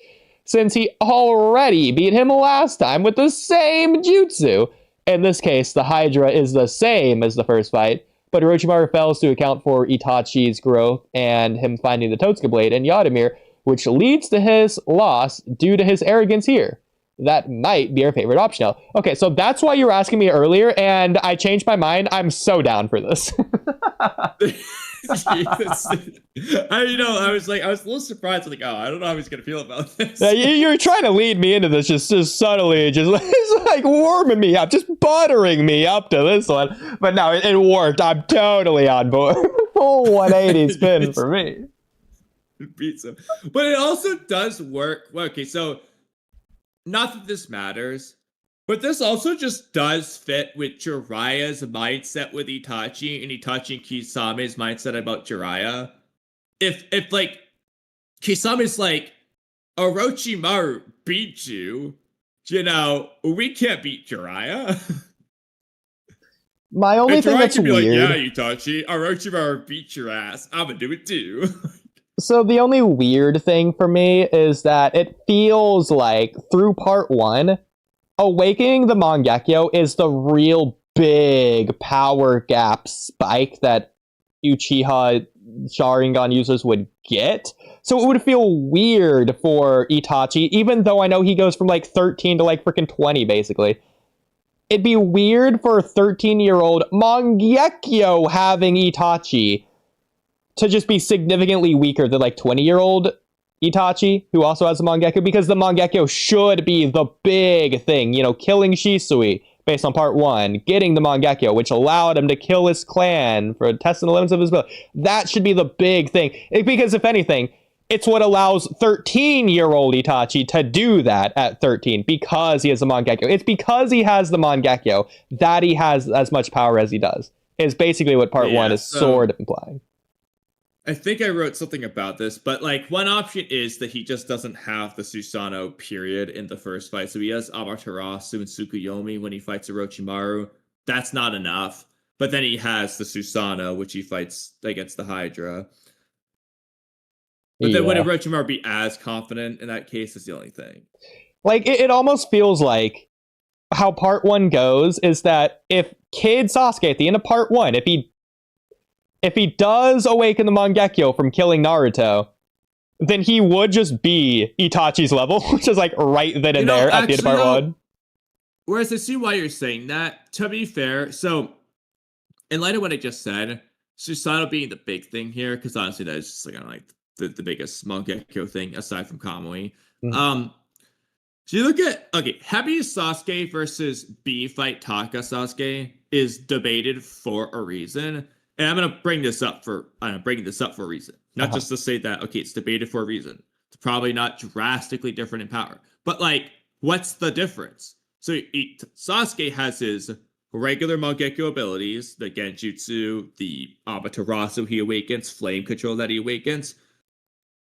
since he already beat him last time with the same jutsu. In this case, the Hydra is the same as the first fight, but Orochimaru fails to account for Itachi's growth and him finding the Totsuka Blade and Yadamir, which leads to his loss due to his arrogance here. That might be our favorite option now. Okay, so that's why you were asking me earlier, and I changed my mind. I'm so down for this. I was a little surprised. Like, oh, I don't know how he's gonna feel about this. Yeah, you're trying to lead me into this just subtly, just it's like warming me up, just buttering me up to this one. But no, it worked. I'm totally on board. Full 180 spin for me. It beats him, but it also does work. Well, okay, so not that this matters, but this also just does fit with Jiraiya's mindset with Itachi and Itachi and Kisame's mindset about Jiraiya. If like Kisame's like, Orochimaru beat you, we can't beat Jiraiya. My only thing that's be weird. Like, yeah, Itachi, Orochimaru beat your ass. I'm gonna do it too. So the only weird thing for me is that it feels like through part 1, awakening the Mangekyo is the real big power gap spike that Uchiha Sharingan users would get. So it would feel weird for Itachi, even though I know he goes from like 13 to like freaking 20 basically. It'd be weird for a 13-year-old Mangekyo having Itachi to just be significantly weaker than like 20-year-old Itachi, who also has a Mangekyo, because the Mangekyo should be the big thing, killing Shisui based on part 1, getting the Mangekyo, which allowed him to kill his clan for testing the limits of his ability. That should be the big thing, because if anything, it's what allows 13-year-old Itachi to do that at 13, because he has the Mangekyo. It's because he has the Mangekyo that he has as much power as he does, is basically what part 1 is sort of implying. I think I wrote something about this, but like one option is that he just doesn't have the Susanoo period in the first fight. So he has Amaterasu and Tsukuyomi when he fights Orochimaru. That's not enough. But then he has the Susanoo, which he fights against the Hydra. But then would Orochimaru be as confident in that case is the only thing. Like, it almost feels like how part 1 goes is that if Kid Sasuke at the end of part 1, if he does awaken the Mangekyo from killing Naruto, then he would just be Itachi's level, which is like right then and there at the end of part 1. Whereas I see why you're saying that. To be fair, so in light of what I just said, Susanoo being the big thing here, because honestly that is just like the biggest Mangekyo thing aside from Kamui. Mm-hmm. So you look at Heavy Sasuke versus B fight Taka Sasuke is debated for a reason. And I'm gonna bring this up for a reason. Not just to say that, it's debated for a reason. It's probably not drastically different in power. But like, what's the difference? So Sasuke has his regular Mangekyo abilities, the Genjutsu, the Amaterasu he awakens, flame control that he awakens.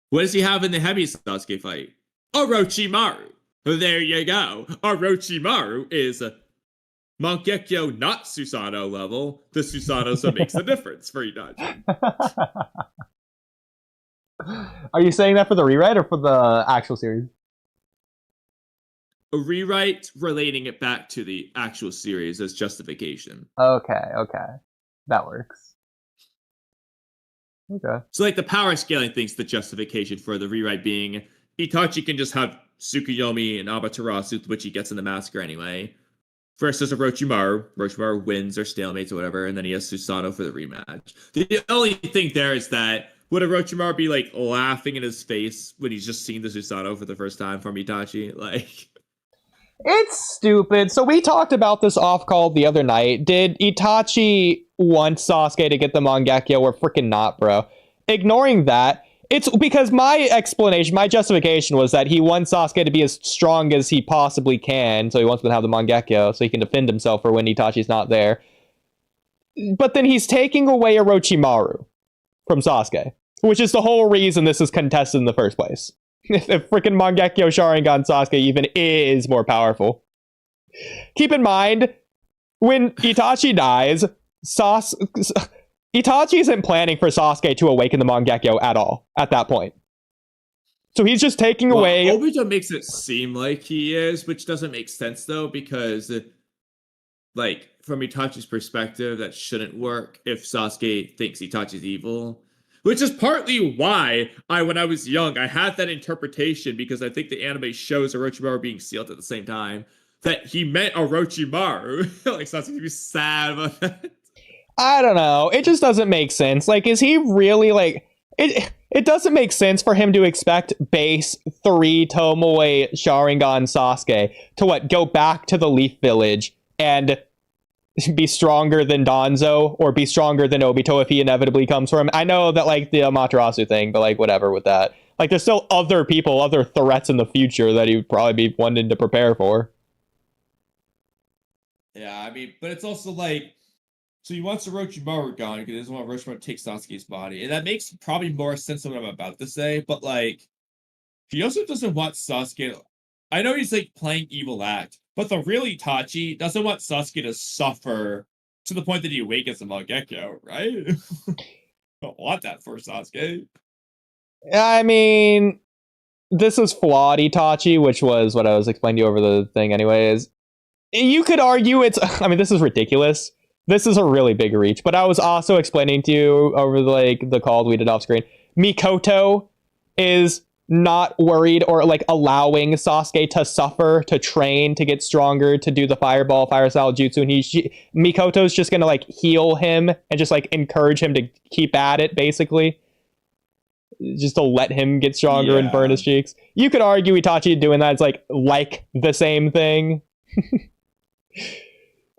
What does he have in the heavy Sasuke fight? Orochimaru. There you go. Orochimaru is Mangekyo, not Susanoo level. The Susanoo so makes the difference for Itachi. Are you saying that for the rewrite or for the actual series? A rewrite relating it back to the actual series as justification. Okay. That works. Okay. So like the power scaling thing's the justification for the rewrite being Itachi can just have Tsukuyomi and Amaterasu, which he gets in the massacre anyway. Versus Orochimaru. Orochimaru wins or stalemates or whatever, and then he has Susanoo for the rematch. The only thing there is that would Orochimaru be like laughing in his face when he's just seen the Susanoo for the first time from Itachi? Like, it's stupid. So we talked about this off call the other night. Did Itachi want Sasuke to get the Mangekyo or freaking not, bro? Ignoring that, it's because my explanation, my justification was that he wants Sasuke to be as strong as he possibly can, so he wants him to have the Mangekyo so he can defend himself for when Itachi's not there. But then he's taking away Orochimaru from Sasuke, which is the whole reason this is contested in the first place. If freaking Mangekyo Sharingan Sasuke even is more powerful. Keep in mind, when Itachi dies, Itachi isn't planning for Sasuke to awaken the Mangekyo at all at that point. So he's just taking away... Obito makes it seem like he is, which doesn't make sense though, because like from Itachi's perspective, that shouldn't work if Sasuke thinks Itachi's evil. Which is partly why when I was young, I had that interpretation because I think the anime shows Orochimaru being sealed at the same time, that he meant Orochimaru. Like Sasuke would be sad about that. I don't know. It just doesn't make sense. Like, is he really like it? It doesn't make sense for him to expect base 3 Tomoe Sharingan Sasuke to go back to the Leaf Village and be stronger than Danzo or be stronger than Obito if he inevitably comes for him. I know that like the Amaterasu thing, but like whatever with that. Like there's still other people, other threats in the future that he would probably be wanting to prepare for. Yeah, I mean, but it's also like, so he wants Orochimaru gone because he doesn't want Orochimaru to take Sasuke's body. And that makes probably more sense than what I'm about to say, but like, he also doesn't want Sasuke. I know he's like playing evil act, but the real Itachi doesn't want Sasuke to suffer to the point that he awakens the Mangekyo, right? Don't want that for Sasuke. I mean, this is flawed Itachi, which was what I was explaining to you over the thing anyways. You could argue I mean, this is ridiculous. This is a really big reach, but I was also explaining to you over the call we did off screen. Mikoto is not worried or like allowing Sasuke to suffer, to train, to get stronger, to do the fireball, fire style jutsu, and Mikoto's just gonna like heal him and just like encourage him to keep at it, basically. Just to let him get stronger and burn his cheeks. You could argue Itachi doing that is like the same thing.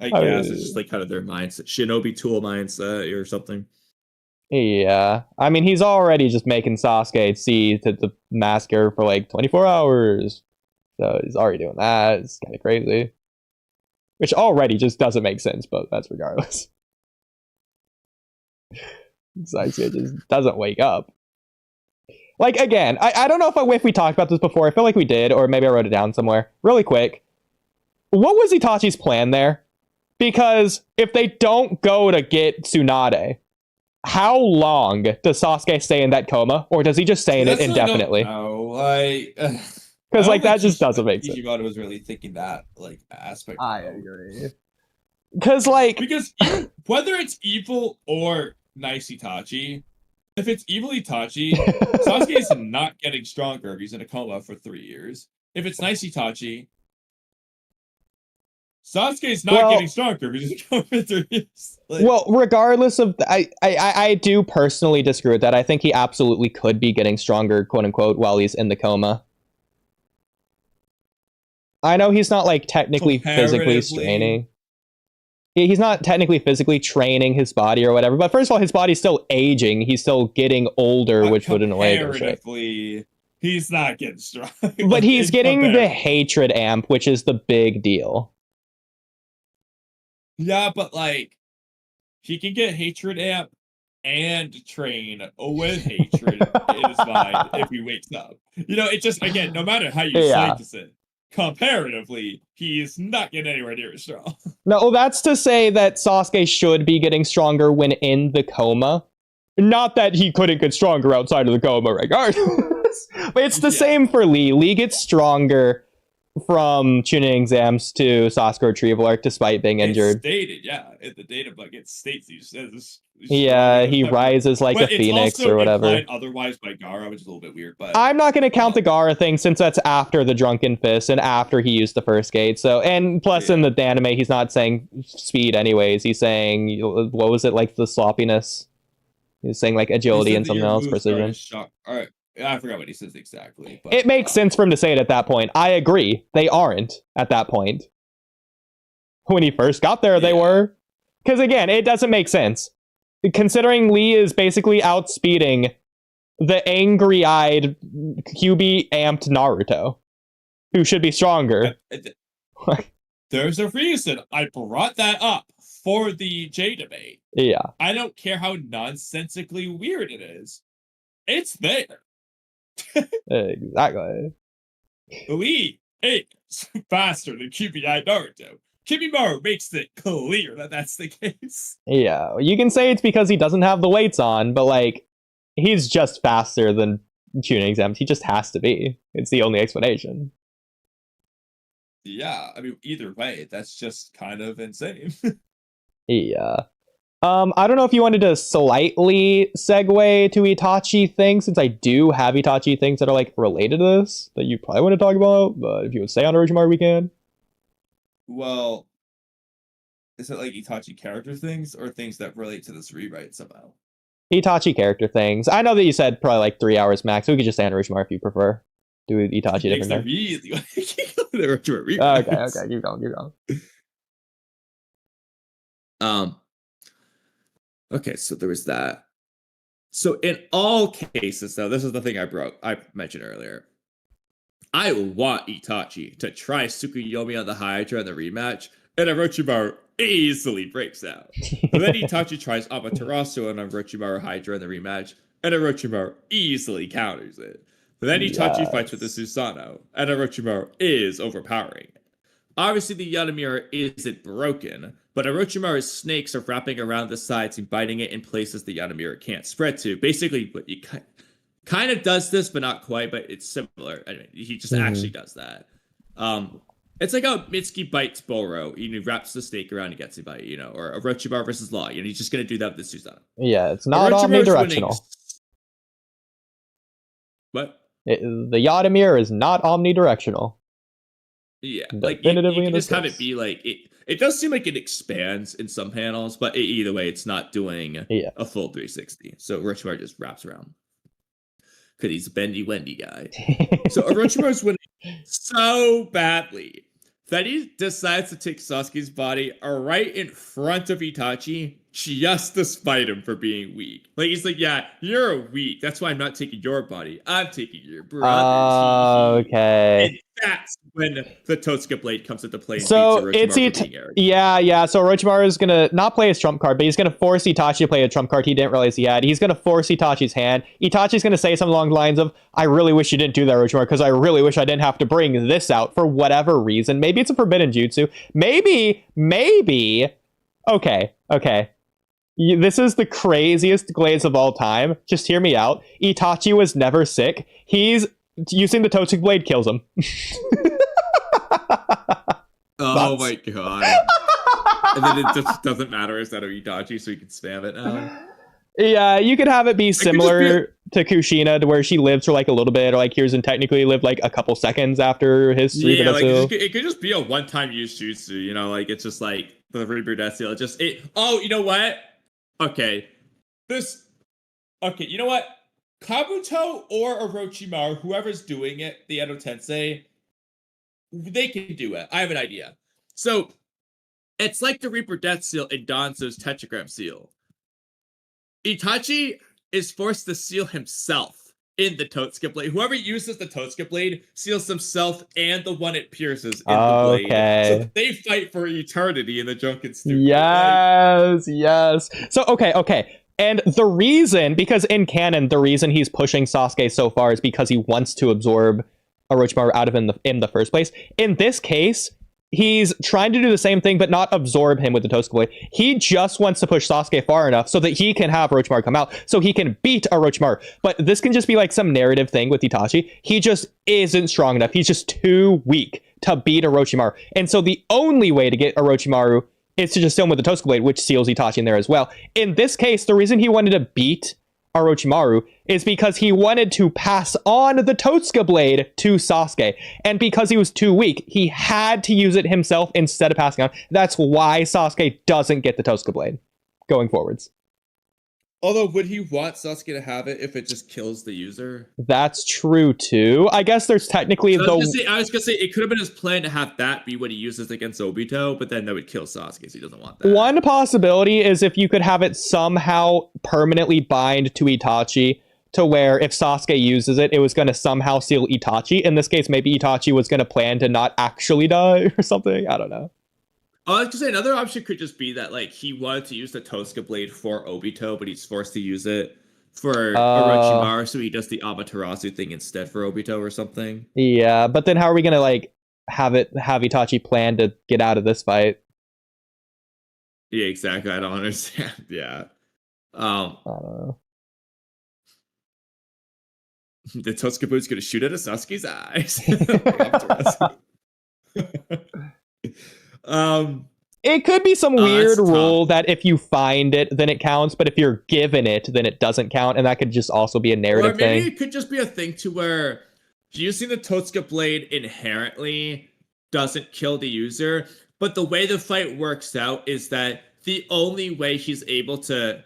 I guess it's just like kind of their mindset, shinobi tool mindset or something. Yeah, I mean, he's already just making Sasuke see to the massacre for like 24 hours. So he's already doing that. It's kind of crazy. Which already just doesn't make sense, but that's regardless. Sasuke just doesn't wake up. Like, again, I don't know if we talked about this before. I feel like we did, or maybe I wrote it down somewhere. Really quick. What was Itachi's plan there? Because if they don't go to get Tsunade, how long does Sasuke stay in that coma? Or does he just stay in it indefinitely? No, because like that just doesn't make sense. Ichigata was really thinking that like aspect. I agree. Because whether it's evil or nice Itachi, if it's evil Itachi, Sasuke is not getting stronger if he's in a coma for 3 years. If it's nice Itachi, Sasuke's not getting stronger if he's in a coma for 3 years. Well, regardless of I do personally disagree with that. I think he absolutely could be getting stronger, quote unquote, while he's in the coma. I know he's not like technically physically straining. He's not technically physically training his body or whatever, but first of all, his body's still aging. He's still getting older, which would in a way. Comparatively, he's not getting strong. But he's getting the hatred amp, which is the big deal. Yeah, but like, he can get hatred amp and train with hatred in his mind if he wakes up. You know, it just, again, no matter how you slice it, comparatively, he's not getting anywhere near as strong. No, that's to say that Sasuke should be getting stronger when in the coma. Not that he couldn't get stronger outside of the coma, regardless. But it's the same for Lee. Lee gets stronger from tuning exams to Sasuke retrieval arc despite being injured. It's stated, in the data book, it states he says. He rises like a phoenix or whatever. Otherwise by Gaara, which is a little bit weird. But I'm not going to count the Gaara thing since that's after the Drunken Fist and after he used the first gate. So, and plus in the anime, he's not saying speed anyways. He's saying, what was it, like the sloppiness? He was saying like agility and something else, precision. All right. I forgot what he says exactly. But, it makes sense for him to say it at that point. I agree. They aren't at that point. When he first got there, they were. Because again, it doesn't make sense. Considering Lee is basically outspeeding the angry-eyed, QB amped Naruto, who should be stronger. There's a reason I brought that up for the J debate. Yeah. I don't care how nonsensically weird it is. It's there. Exactly. Lee is faster than QBI Naruto. Kimimaro makes it clear that that's the case. Yeah, you can say it's because he doesn't have the weights on, but like, he's just faster than tuning exams. He just has to be. It's the only explanation. Yeah, I mean, either way, that's just kind of insane. Yeah. I don't know if you wanted to slightly segue to Itachi things, since I do have Itachi things that are like related to this that you probably want to talk about, but if you would stay on Orochimaru, we can. Well, is it like Itachi character things or things that relate to this rewrite somehow? Itachi character things. I know that you said probably like 3 hours max. We could just say on Orochimaru if you prefer. Do Itachi different there. Really okay, keep going. Okay, so there was that. So in all cases, though, this is the thing I mentioned earlier. I want Itachi to try Tsukuyomi on the Hydra in the rematch, and Orochimaru easily breaks out. But then Itachi tries Amaterasu on Orochimaru Hydra in the rematch, and Orochimaru easily counters it. But then Itachi fights with the Susanoo, and Orochimaru is overpowering. Obviously, the Yanamura isn't broken, but Orochimaru's snakes are wrapping around the sides and biting it in places the Yanamura can't spread to. Basically, what you kind of does this, but not quite, but it's similar. Anyway, he just actually does that. It's like how Mitsuki bites Boro. He wraps the snake around and gets a bite, or Orochimaru versus Law. He's just going to do that with the Susanoo. Yeah, it's not omnidirectional. What? The Yadamir is not omnidirectional. Yeah, like you can just have it be like it does seem like it expands in some panels, but either way, it's not doing a full 360. So Orochimaru just wraps around because he's a bendy wendy guy. So Orochimaru's winning so badly that he decides to take Sasuke's body right in front of Itachi just to spite him for being weak. Like, he's like, yeah, you're weak. That's why I'm not taking your body. I'm taking your brother's. Okay. And that's when the Totsuka blade comes into play. So it's yeah. So Orochimaru is gonna not play his trump card, but he's gonna force Itachi to play a trump card he didn't realize he had. He's gonna force Itachi's hand. Itachi's gonna say something along the lines of, "I really wish you didn't do that, Orochimaru, because I really wish I didn't have to bring this out for whatever reason. Maybe it's a forbidden jutsu. Maybe. Okay. This is the craziest glaze of all time. Just hear me out. Itachi was never sick. He's using the Totsuka blade kills him. Oh my god. And then it just doesn't matter instead of Itachi, so you can spam it now. Yeah, you could have it be similar to Kushina, to where she lives for like a little bit, or like Hiruzen technically lived like a couple seconds after his Yeah, like it could just be a one-time use jutsu, like it's just like the Reboot Death Seal. Oh, you know what? Okay. You know what? Kabuto or Orochimaru, whoever's doing it, the Edo Tensei, they can do it. I have an idea. So, it's like the Reaper Death Seal in Danzo's Tetragram Seal. Itachi is forced to seal himself in the Totsuka blade. Whoever uses the Totsuka blade seals himself and the one it pierces in the blade. So they fight for eternity in the Drunken Stupid. Yes. So, okay. And the reason, because in canon, the reason he's pushing Sasuke so far is because he wants to absorb Orochimaru out of him in the first place. In this case, he's trying to do the same thing, but not absorb him with the Totsuka blade. He just wants to push Sasuke far enough so that he can have Orochimaru come out, so he can beat Orochimaru. But this can just be like some narrative thing with Itachi. He just isn't strong enough. He's just too weak to beat Orochimaru. And so the only way to get Orochimaru is to just seal him with the Totsuka blade, which seals Itachi in there as well. In this case, the reason he wanted to beat Orochimaru is because he wanted to pass on the Totsuka blade to Sasuke. And because he was too weak, he had to use it himself instead of passing on. That's why Sasuke doesn't get the Totsuka blade going forwards. Although, would he want Sasuke to have it if it just kills the user? That's true, too. I guess there's technically... I was going to say, it could have been his plan to have that be what he uses against Obito, but then that would kill Sasuke, so he doesn't want that. One possibility is if you could have it somehow permanently bind to Itachi, to where if Sasuke uses it, it was going to somehow seal Itachi. In this case, maybe Itachi was going to plan to not actually die or something. I don't know. I was going to say, another option could just be that, like, he wanted to use the Totsuka blade for Obito, but he's forced to use it for Orochimaru, so he does the Amaterasu thing instead for Obito or something. Yeah, but then how are we going to, like, have Itachi plan to get out of this fight? Yeah, exactly. I don't understand. Yeah. I don't know. The Totsuka blade's going to shoot at Sasuke's eyes. It could be some weird rule that if you find it, then it counts, but if you're given it, then it doesn't count, and that could just also be a narrative thing. Maybe it could just be a thing to where using the Totsuka blade inherently doesn't kill the user, But the way the fight works out is that the only way he's able to.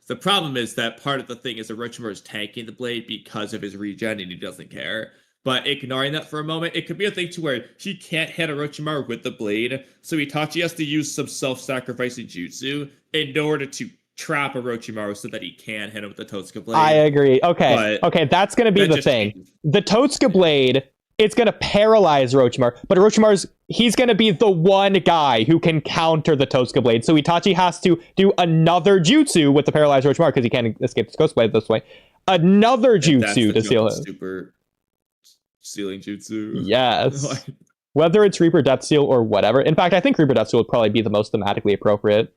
The problem is that part of the thing is Orochimaru is tanking the blade because of his regen and he doesn't care. But ignoring that for a moment, it could be a thing to where he can't hit Orochimaru with the blade, so Itachi has to use some self-sacrificing jutsu in order to trap Orochimaru so that he can hit him with the Totsuka blade. I agree. Okay, that's going to be the thing. Changes. The Totsuka blade, it's going to paralyze Orochimaru, but he's going to be the one guy who can counter the Totsuka blade, so Itachi has to do another jutsu with the paralyzed Orochimaru because he can't escape the Ghost Blade this way. Another jutsu to seal him. Super sealing jutsu. Yes. Whether it's Reaper Death Seal or whatever. In fact, I think Reaper Death Seal would probably be the most thematically appropriate.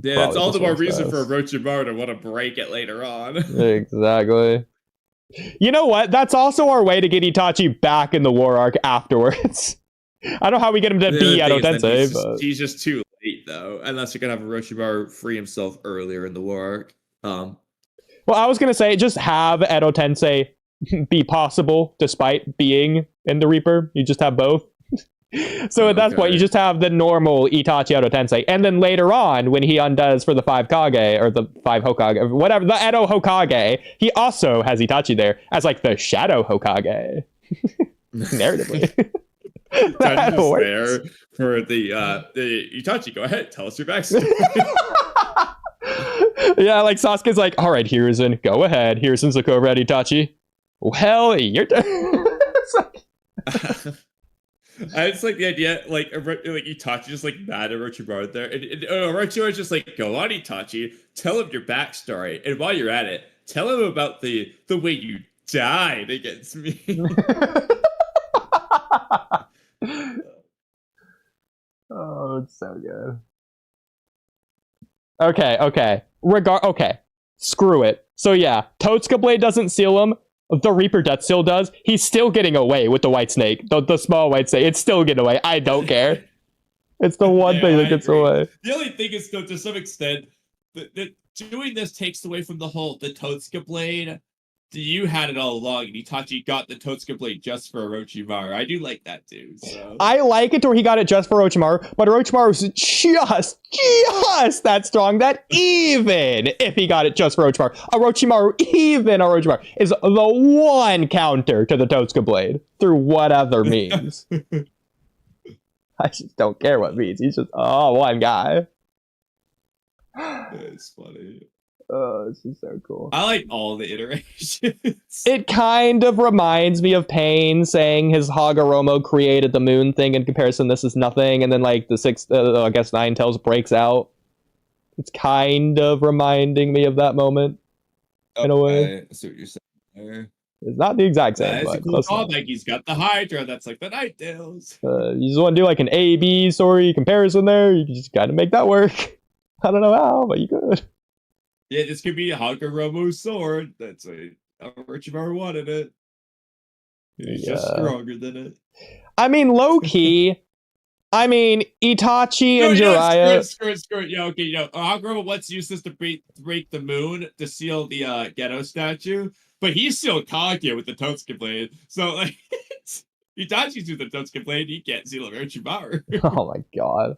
Yeah, it's all the more reason for Orochimaru to want to break it later on. Exactly. You know what? That's also our way to get Itachi back in the war arc afterwards. I don't know how we get him to be Edo Tensei, but he's just too late, though. Unless you're going to have Orochimaru free himself earlier in the war arc. Well, I was going to say, just have Edo Tensei be possible despite being in the Reaper. You just have both. So at that point, you just have the normal Itachi Edo Tensei. And then later on, when he undoes for the 5 Kage, or the 5 Hokage, or whatever, the Edo Hokage, he also has Itachi there as like the Shadow Hokage. Narratively. That works. There for the Itachi, go ahead, tell us your backstory. Yeah, like Sasuke's like, all right, Hiruzen, go ahead. Hiruzen's look over at Itachi. Well, your turn. I just like the idea, like Itachi just like mad at Orochimaru there, and Orochimaru's just like, go on, Itachi, tell him your backstory, and while you're at it, tell him about the way you died against me. Oh, it's so good. Okay. Screw it. So yeah, Totsuka Blade doesn't seal him. The Reaper Death Seal does. He's still getting away with the White Snake. The small White Snake. It's still getting away. I don't care. It's the one thing that gets away. The only thing is, though, to some extent, that doing this takes away from the Totsuka Blade. You had it all along, and Itachi got the Totsuka Blade just for Orochimaru. I do like that, too. So. I like it where he got it just for Orochimaru, but Orochimaru's just that strong that even if he got it just for Orochimaru is the one counter to the Totsuka Blade through whatever means. I just don't care what means. He's just, one guy. It's funny. Oh, this is so cool. I like all the iterations. It kind of reminds me of Pain saying his Hagoromo created the moon thing. In comparison, this is nothing. And then, like, the 9 Tails breaks out. It's kind of reminding me of that moment in a way. I see what you're saying there. It's not the exact same. It's but a cool call. Like, he's got the Hydra. That's like the Night Tails. You just want to do like an A-B story comparison there. You can just kind of make that work. I don't know how, but you could. Yeah, this could be a Hagoromo's sword. That's Orochimaru wanted it. He's just stronger than it. I mean, low key. I mean, Itachi and Jiraiya. Screw it. Yeah, okay. Hagoromo wants to use this to break the moon to seal the Geto statue, but he's still Kaguya with the Totsuka blade. So like, Itachi's with the Totsuka blade. He can't seal Orochimaru. Oh my god.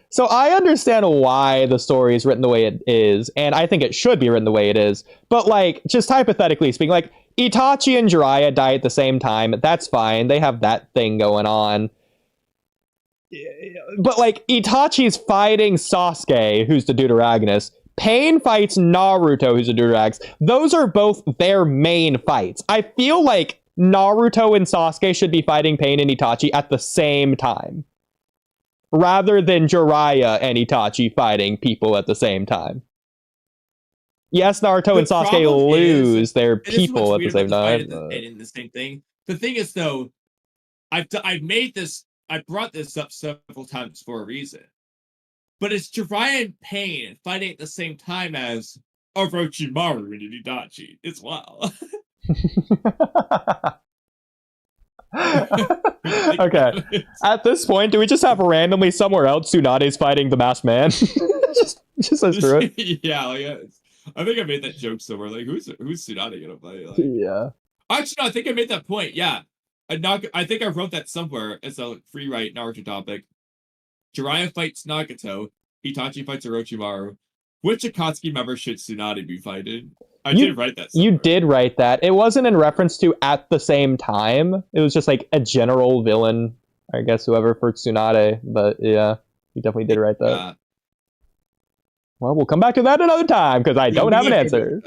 So I understand why the story is written the way it is, and I think it should be written the way it is. But, like, just hypothetically speaking, like, Itachi and Jiraiya die at the same time. That's fine. They have that thing going on. But, like, Itachi's fighting Sasuke, who's the Deuteragonist. Pain fights Naruto, who's the Deuteragonist. Those are both their main fights. I feel like Naruto and Sasuke should be fighting Pain and Itachi at the same time, rather than Jiraiya and Itachi fighting people at the same time. Yes, Naruto and Sasuke lose their people at the same time. And the same thing. The thing is, though, I brought this up several times for a reason. But it's Jiraiya and Pain fighting at the same time as Orochimaru and Itachi as well. Okay. At this point, do we just have randomly somewhere else Tsunade's fighting the masked man? just as through it. Yeah, I think I made that joke somewhere. Like, who's Tsunade gonna play? Like, yeah. Actually, no, I think I made that point. Yeah, I think I wrote that somewhere as a free write Naruto topic. Jiraiya fights Nagato. Itachi fights Orochimaru. Which Akatsuki member should Tsunade be fighting? I did write that somewhere. You did write that. It wasn't in reference to at the same time. It was just like a general villain, I guess, whoever for Tsunade. But yeah, you definitely did write that. Well, we'll come back to that another time because I don't have an answer.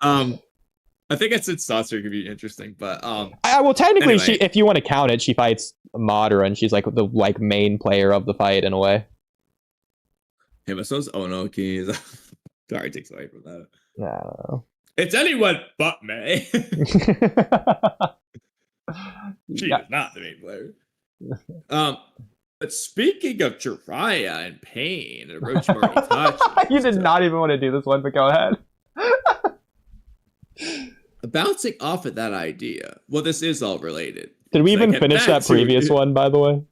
I think I said Sasori could be interesting, but well, technically, anyway. if you want to count it, she fights Madara, and she's like the main player of the fight in a way. Yeah, but so's Onoki. Sorry, takes away from that. I don't know. It's anyone but May. She is not the main player. But speaking of Jiraiya and Pain and Orochimaru Itachi, you did not even want to do this one, but go ahead. Bouncing off of that idea, well, this is all related. Did we even finish that previous one, by the way?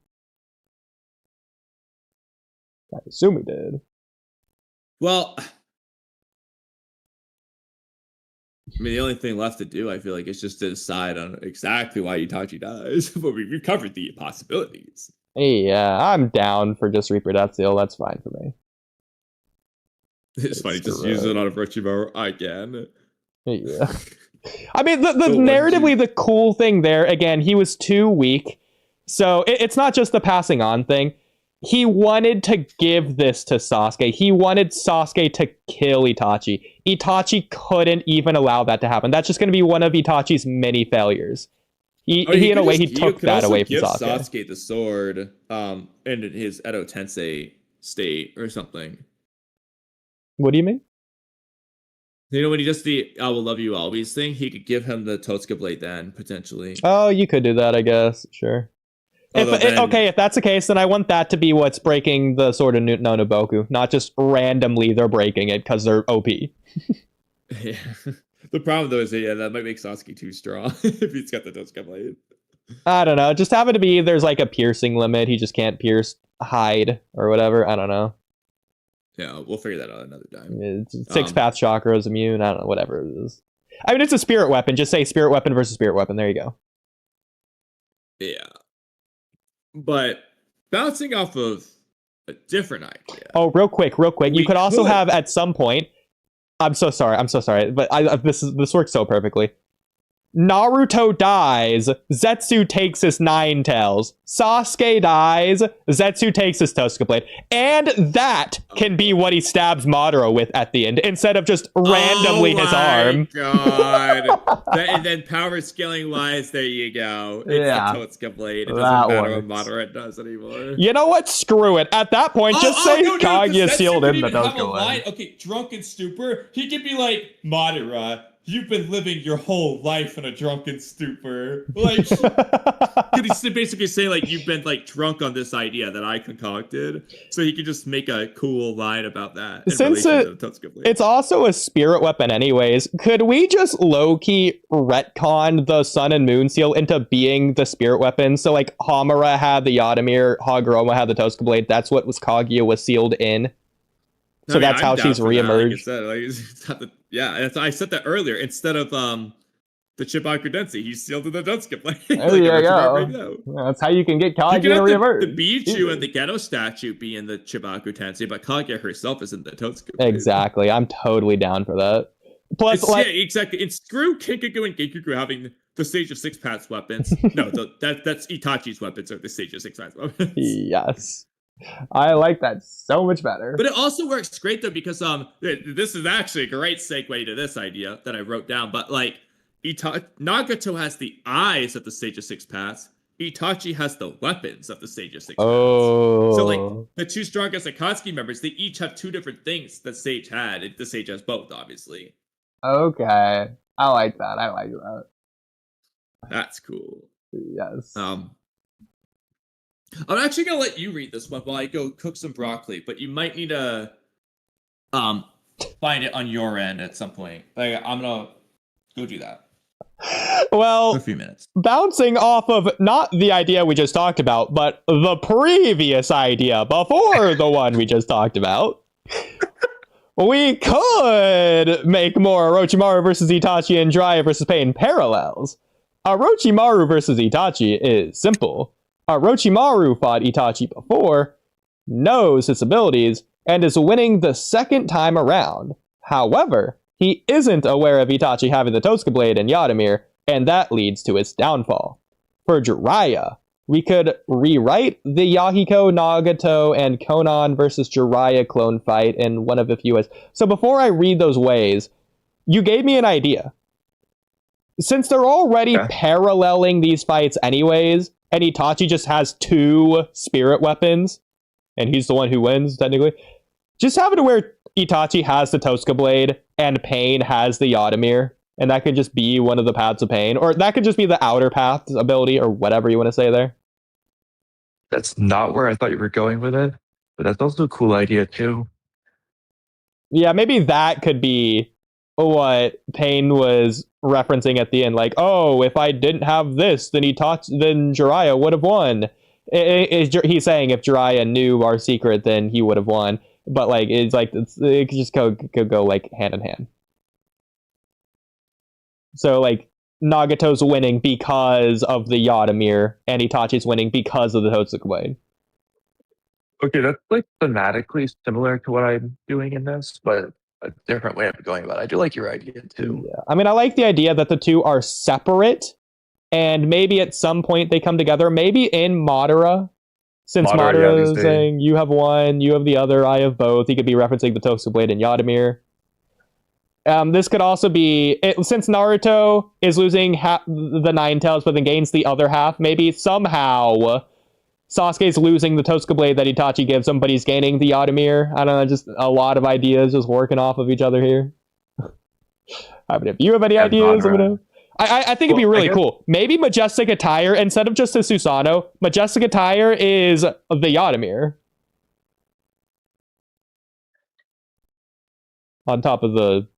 I assume we did. Well, I mean, the only thing left to do, I feel like, is just to decide on exactly why Itachi dies. But we've covered the possibilities. Yeah, I'm down for just Reaper Death Seal. That's fine for me. It's funny, just use it on Orochimaru again. Yeah. I mean, the narratively, the cool thing there, again, he was too weak. So it's not just the passing on thing. He wanted to give this to Sasuke. He wanted Sasuke to kill Itachi. Itachi couldn't even allow that to happen. That's just going to be one of Itachi's many failures. He in a way, he took that away from Sasuke. Sasuke the sword in his Edo Tensei state or something. What do you mean? You know, when he does the I will love you always thing, he could give him the Totsuka blade then, potentially. Oh, you could do that, I guess. Sure. If that's the case, then I want that to be what's breaking the sword of Nonoboku. Not just randomly they're breaking it because they're OP. Yeah. The problem, though, is that might make Sasuke too strong if he's got the Totsuka blade. I don't know. Just have it to be there's like a piercing limit. He just can't pierce hide or whatever. I don't know. Yeah, we'll figure that out another time. It's six path chakra is immune. I don't know, whatever it is. I mean, it's a spirit weapon. Just say spirit weapon versus spirit weapon. There you go. Yeah. But bouncing off of a different idea. Oh, real quick. You could also have at some point. I'm so sorry. But this works so perfectly. Naruto dies, Zetsu takes his Nine Tails. Sasuke dies, Zetsu takes his Totsuka blade. And that can be what he stabs Madara with at the end, instead of just randomly his arm. God. And then power scaling wise, there you go. It's the Totsuka blade. It doesn't matter what Madara does anymore. You know what? Screw it. At that point, just say Kaguya sealed in the Totsuka blade. Okay, drunken stupor. He could be like, Madara, you've been living your whole life in a drunken stupor. Like, could he basically say, like, you've been, like, drunk on this idea that I concocted? So he could just make a cool line about that. Since it's also a spirit weapon anyways, could we just low-key retcon the Sun and Moon Seal into being the spirit weapon? So, like, Hamura had the Yotamir, Hagoromo had the Totsuka blade. That's what Kaguya was sealed in. So that's how she's reemerged. I said that earlier. Instead of the Chibaku Densi, he's sealed in the Totsuka blade. There you go. That's how you can get Kaguya to reemerge. The Bichu and the Geto statue be in the Chibaku Tensei, but Kaguya herself is in the Totsuka blade. Exactly. I'm totally down for that. Plus, exactly. And screw Kinkaku and Genkaku having the Sage of Six Paths weapons. No, that's Itachi's weapons are the Sage of Six Paths weapons. Yes. I like that so much better. But it also works great though because this is actually a great segue to this idea that I wrote down. But like Nagato has the eyes of the Sage of Six Paths. Itachi has the weapons of the Sage of Six Paths. So like the two strongest Akatsuki members, they each have two different things that Sage had. The Sage has both, obviously. Okay. I like that. That's cool. Yes. I'm actually gonna let you read this one while I go cook some broccoli, but you might need to find it on your end at some point. Like, I'm gonna go do that. Well, for a few minutes. Bouncing off of not the idea we just talked about, but the previous idea before the one we just talked about, we could make more Orochimaru versus Itachi and Jiraiya versus Pain parallels. Orochimaru versus Itachi is simple. Orochimaru fought Itachi before, knows his abilities, and is winning the second time around. However, he isn't aware of Itachi having the Tosuke Blade and Yadamir, and that leads to his downfall. For Jiraiya, we could rewrite the Yahiko, Nagato, and Konan versus Jiraiya clone fight in one of a few ways. So before I read those ways, you gave me an idea. Since they're already paralleling these fights anyways, and Itachi just has 2 spirit weapons, and he's the one who wins, technically, just have it where Itachi has the Tosuke Blade, and Pain has the Yadamir, and that could just be one of the paths of Pain, or that could just be the outer path ability, or whatever you want to say there. That's not where I thought you were going with it, but that's also a cool idea too. Yeah, maybe that could be what Pain was referencing at the end, like, oh, if I didn't have this, then Jiraiya would have won. He's saying if Jiraiya knew our secret, then he would have won. But like, it could just could go like hand in hand. So like, Nagato's winning because of the Yadamir, and Itachi's winning because of the Tosuke Blade. Okay, that's like thematically similar to what I'm doing in this, but a different way of going about it. I do like your idea too. Yeah. I mean, I like the idea that the two are separate, and maybe at some point they come together. Maybe in Madara, since Madara is saying, you have one, you have the other, I have both. He could be referencing the Tosuke Blade and Yadamir. This could also be, since Naruto is losing the Nine Tails, but then gains the other half, maybe somehow Sasuke's losing the Tosuke Blade that Itachi gives him, but he's gaining the Yadamir. I don't know, just a lot of ideas just working off of each other here. I mean, if you have any ideas, let me know. I think it'd be really cool. Maybe Majestic Attire, instead of just a Susanoo, Majestic Attire is the Yadamir. On top of the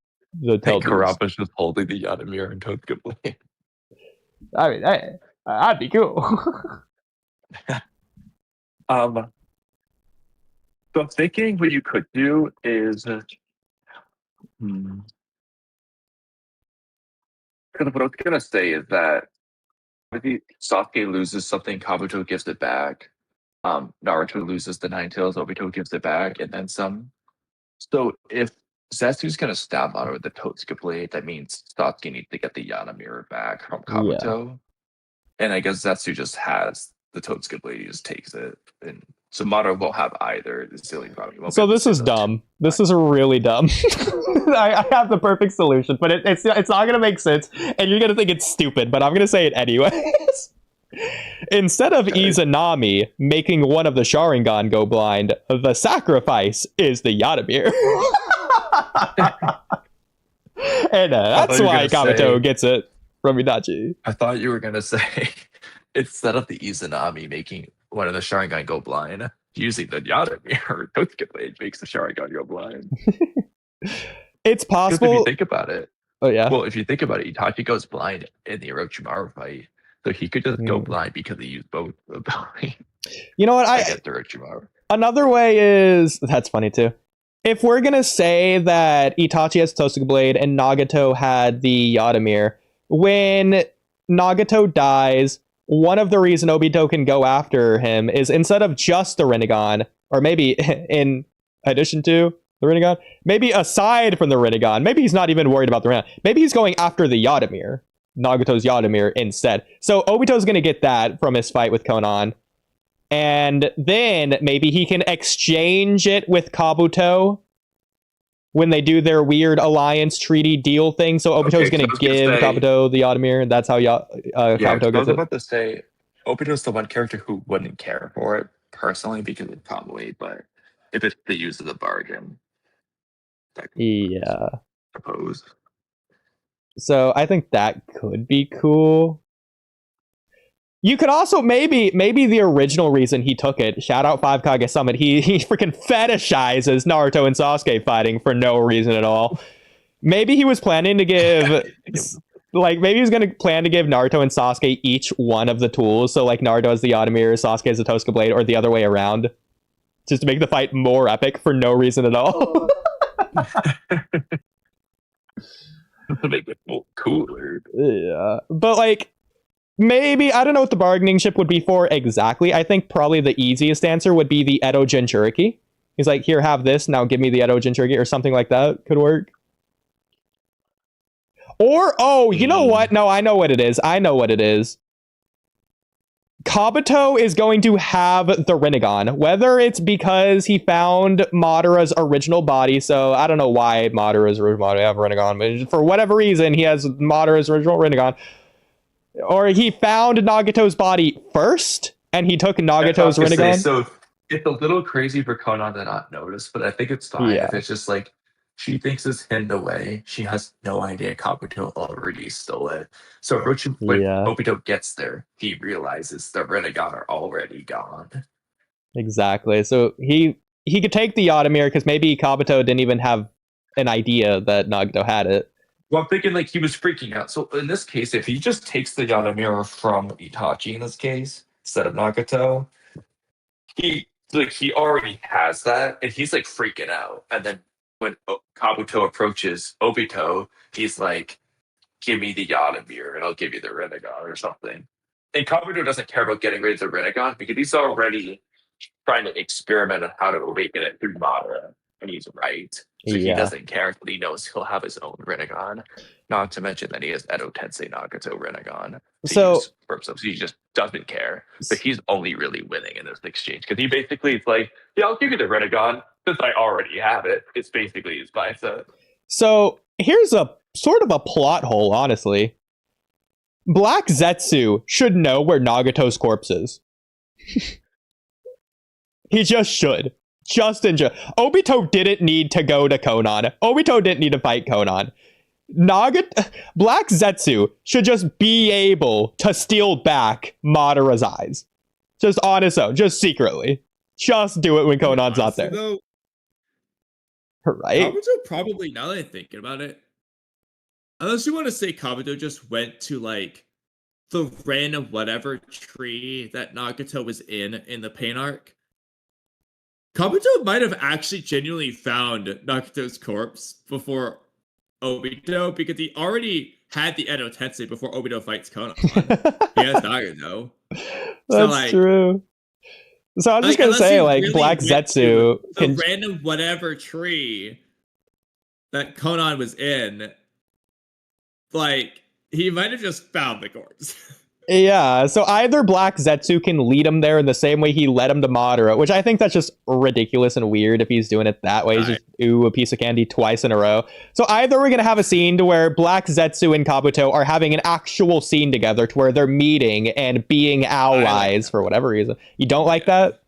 Karapa's just holding the Yadamir and Tosuke Blade. I mean, that'd be cool. So I'm thinking what you could do is, because what I was gonna say is that if Sasuke loses something, Kabuto gives it back. Naruto loses the Nine Tails, Obito gives it back, and then some. So if Zetsu's gonna stab Madara with the Tosuke Blade, that means Sasuke needs to get the Yadamir back from Kabuto. Yeah. And I guess Zetsu just has the Tosuke Blade, he just takes it. And so Madara won't have either. The silly problem. So this is dumb. This is really dumb. I have the perfect solution, but it's not gonna make sense, and you're gonna think it's stupid, but I'm gonna say it anyways. Instead of Izanami making one of the Sharingan go blind, the sacrifice is the Yadamir. And that's why Kabuto gets it from Itachi. I thought you were gonna say instead of the Izanami making one of the Sharingan go blind, using the Yadamir or Tosuke Blade makes the Sharingan go blind. It's possible. If you think about it. Oh yeah. Well, if you think about it, Itachi goes blind in the Orochimaru fight. So he could just go blind because he used both abilities. You know what? Another way is, that's funny too. If we're gonna say that Itachi has Tosuke Blade and Nagato had the Yadamir, when Nagato dies, one of the reasons Obito can go after him is instead of just the Rinnegan, or maybe in addition to the Rinnegan, maybe aside from the Rinnegan, maybe he's not even worried about the Rinnegan. Maybe he's going after the Yadamir. Nagato's Yadamir instead. So Obito's going to get that from his fight with Konan. And then maybe he can exchange it with Kabuto when they do their weird alliance treaty deal thing. So Obito's going to give Kabuto the Yadamir, and that's how Kabuto gets it. I was about to say, Obito's the one character who wouldn't care for it personally because of Kamui, but if it's the use of the bargain, yeah, I suppose. So I think that could be cool. You could also maybe the original reason he took it, shout out 5 Summit, he freaking fetishizes Naruto and Sasuke fighting for no reason at all. Maybe he was planning to give maybe he was going to plan to give Naruto and Sasuke each one of the tools. So like Naruto has the Yadamir, Sasuke has the Tosuke Blade, or the other way around. Just to make the fight more epic for no reason at all. To make it cooler. Yeah. But like, maybe, I don't know what the bargaining chip would be for exactly. I think probably the easiest answer would be the Edo Jinchuriki. He's like, here, have this, now give me the Edo Jinchuriki, or something like that could work. Or, oh, you know what? No, I know what it is. Kabuto is going to have the Rinnegan, whether it's because he found Madara's original body, so I don't know why Madara's original body have Rinnegan, but for whatever reason, he has Madara's original Rinnegan. Or he found Nagato's body first, and he took Nagato's Rinnegan. So it's a little crazy for Conan to not notice, but I think it's fine if it's just like, she thinks it's hidden away. She has no idea Kabuto already stole it. So when Obito gets there, he realizes the Rinnegan are already gone. Exactly. So he could take the Yotamir because maybe Kabuto didn't even have an idea that Nagato had it. Well, I'm thinking like he was freaking out. So in this case, if he just takes the Yotamir from Itachi in this case, instead of Nagato, he already has that, and he's like freaking out. And then when Kabuto approaches Obito, he's like, give me the Yotamir and I'll give you the Rinnegan or something. And Kabuto doesn't care about getting rid of the Rinnegan because he's already trying to experiment on how to awaken it through Madara. And he's right. So he doesn't care until he knows he'll have his own Rinnegan. Not to mention that he has Edo Tensei Nagato Rinnegan. So he just doesn't care. But he's only really winning in this exchange. Because he basically is like, yeah, I'll give you the Rinnegan since I already have it. It's basically his bicep. So here's a sort of a plot hole, honestly. Black Zetsu should know where Nagato's corpse is. He just should. Obito didn't need to go to Conan. Obito didn't need to fight Conan. Black Zetsu should just be able to steal back Madara's eyes. Just on his own, just secretly. Just do it when Conan's not there. Though, right? Kabuto probably, now that I'm thinking about it, unless you want to say Kabuto just went to like the random whatever tree that Nagato was in the pain arc, Kabuto might have actually genuinely found Nagato's corpse before Obito, because he already had the Edo Tensei before Obito fights Conan. He has Nagato. That's true. So I'm just gonna say, like, really Black Zetsu the random whatever tree that Conan was in, like, he might have just found the corpse. Yeah, so either Black Zetsu can lead him there in the same way he led him to Madara, which I think that's just ridiculous and weird if he's doing it that way. He's just, a piece of candy twice in a row. So either we're going to have a scene to where Black Zetsu and Kabuto are having an actual scene together to where they're meeting and being allies for whatever reason. You don't like that?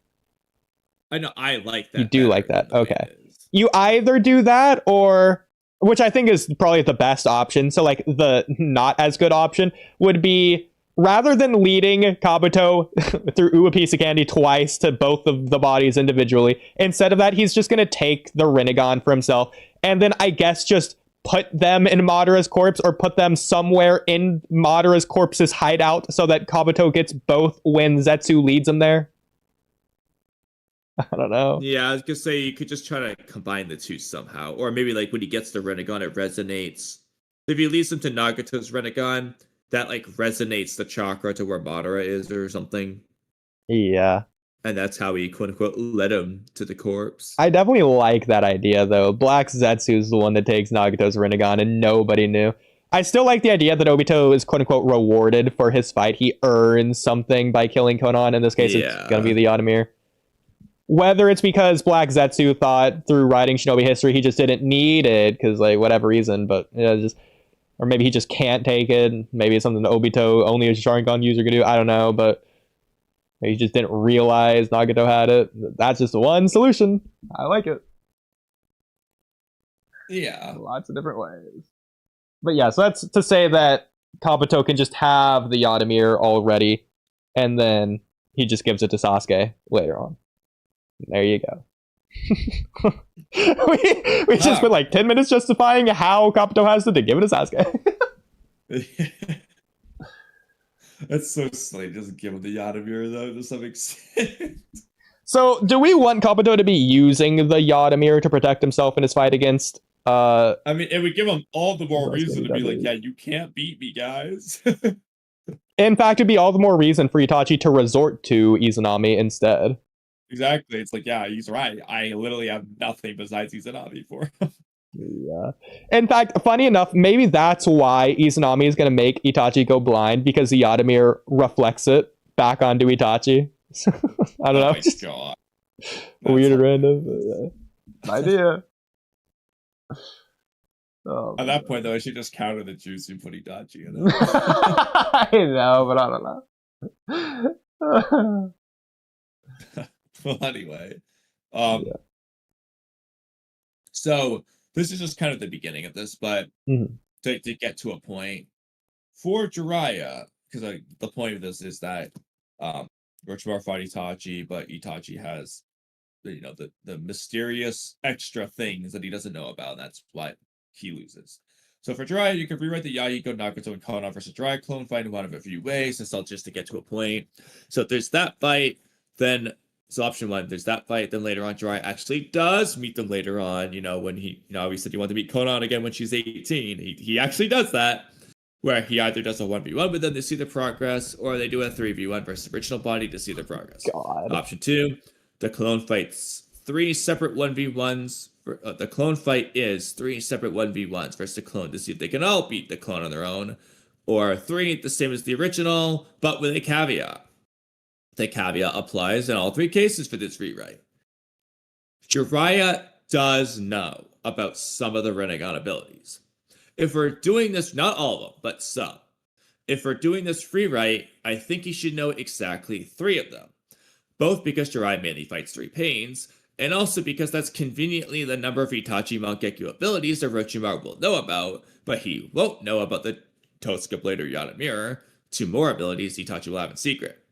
I know, I like that. You do like that. Okay. You either do that or... which I think is probably the best option. So, like, the not as good option would be, rather than leading Kabuto through a piece of candy twice to both of the bodies individually, instead of that, he's just going to take the Rinnegan for himself, and then I guess just put them in Madara's corpse, or put them somewhere in Madara's corpse's hideout, so that Kabuto gets both when Zetsu leads him there. I don't know. Yeah, I was gonna say you could just try to combine the two somehow. Or maybe like when he gets the Rinnegan, it resonates. If he leads him to Nagato's Rinnegan, that like resonates the chakra to where Madara is or something. Yeah. And that's how he quote unquote led him to the corpse. I definitely like that idea though. Black Zetsu is the one that takes Nagato's Rinnegan and nobody knew. I still like the idea that Obito is quote unquote rewarded for his fight. He earns something by killing Conan. In this case, it's gonna be the Yotamir. Whether it's because Black Zetsu thought through writing Shinobi history he just didn't need it because like whatever reason, but you know, or maybe he just can't take it. Maybe it's something that Obito, only a Sharingan user, could do. I don't know, but he just didn't realize Nagato had it. That's just one solution. I like it. Yeah, lots of different ways. But yeah, so that's to say that Kabuto can just have the Yotamir already, and then he just gives it to Sasuke later on. There you go. we just spent like 10 minutes justifying how Kabuto has to give it to Sasuke. That's so silly. Just give him the Yotamir though to some extent. So, do we want Kabuto to be using the Yotamir to protect himself in his fight against? I mean, it would give him all the more reason to be like, yeah, you can't beat me, guys. In fact, it'd be all the more reason for Itachi to resort to Izanami instead. Exactly. It's like, yeah, he's right. I literally have nothing besides Izanami for him. Yeah. In fact, funny enough, maybe that's why Izanami is going to make Itachi go blind, because the Yadamir reflects it back onto Itachi. I don't know. My God. Weird and random. Yeah. Idea. Oh, at that point, though, I should just counter the juice and put Itachi in it. I know, but I don't know. Well, anyway. So this is just kind of the beginning of this, but to get to a point for Jiraiya, because the point of this is that Orochimaru fought Itachi, but Itachi has the mysterious extra things that he doesn't know about, and that's what he loses. So for Jiraiya, you can rewrite the Yahiko, Nagato, and Konan versus Jiraiya clone fight in one of a few ways. It's all just to get to a point. So if there's that fight, then so option one, there's that fight. Then later on, Jiraiya actually does meet them later on. When he, he said he wanted to meet Konan again when she's 18. He actually does that, where he either does a 1v1 with them to see the progress, or they do a 3v1 versus original body to see the progress. God. Option two, the clone fights 3 separate 1v1s. The clone fight is 3 separate 1v1s versus the clone to see if they can all beat the clone on their own, or 3 the same as the original, but with a caveat. The caveat applies in all 3 cases for this rewrite. Jiraiya does know about some of the Rinnegan abilities. If we're doing this, not all of them, but some. If we're doing this rewrite, I think he should know exactly 3 of them. Both because Jiraiya mainly fights 3 pains, and also because that's conveniently the number of Itachi Mangekyo abilities that Orochimaru will know about, but he won't know about the Totsuka Blade or Yadamir, 2 more abilities Itachi will have in secret.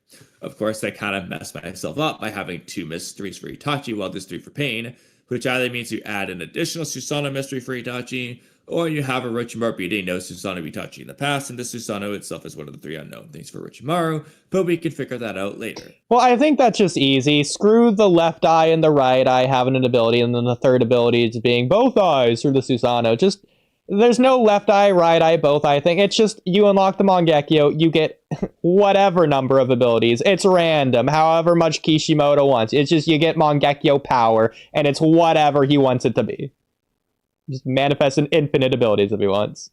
Of course, I kind of messed myself up by having 2 mysteries for Itachi while there's 3 for Pain, which either means you add an additional Susanoo mystery for Itachi, or you have Orochimaru beating no Susanoo Itachi in the past, and the Susanoo itself is one of the 3 unknown things for Orochimaru, but we can figure that out later. Well, I think that's just easy. Screw the left eye and the right eye having an ability, and then the third ability is being both eyes for the Susanoo. Just, there's no left eye, right eye, both eye thing. It's just, you unlock the Mangekyo, you get whatever number of abilities. It's random, however much Kishimoto wants. It's just, you get Mangekyo power, and it's whatever he wants it to be. Just manifest an infinite abilities if he wants.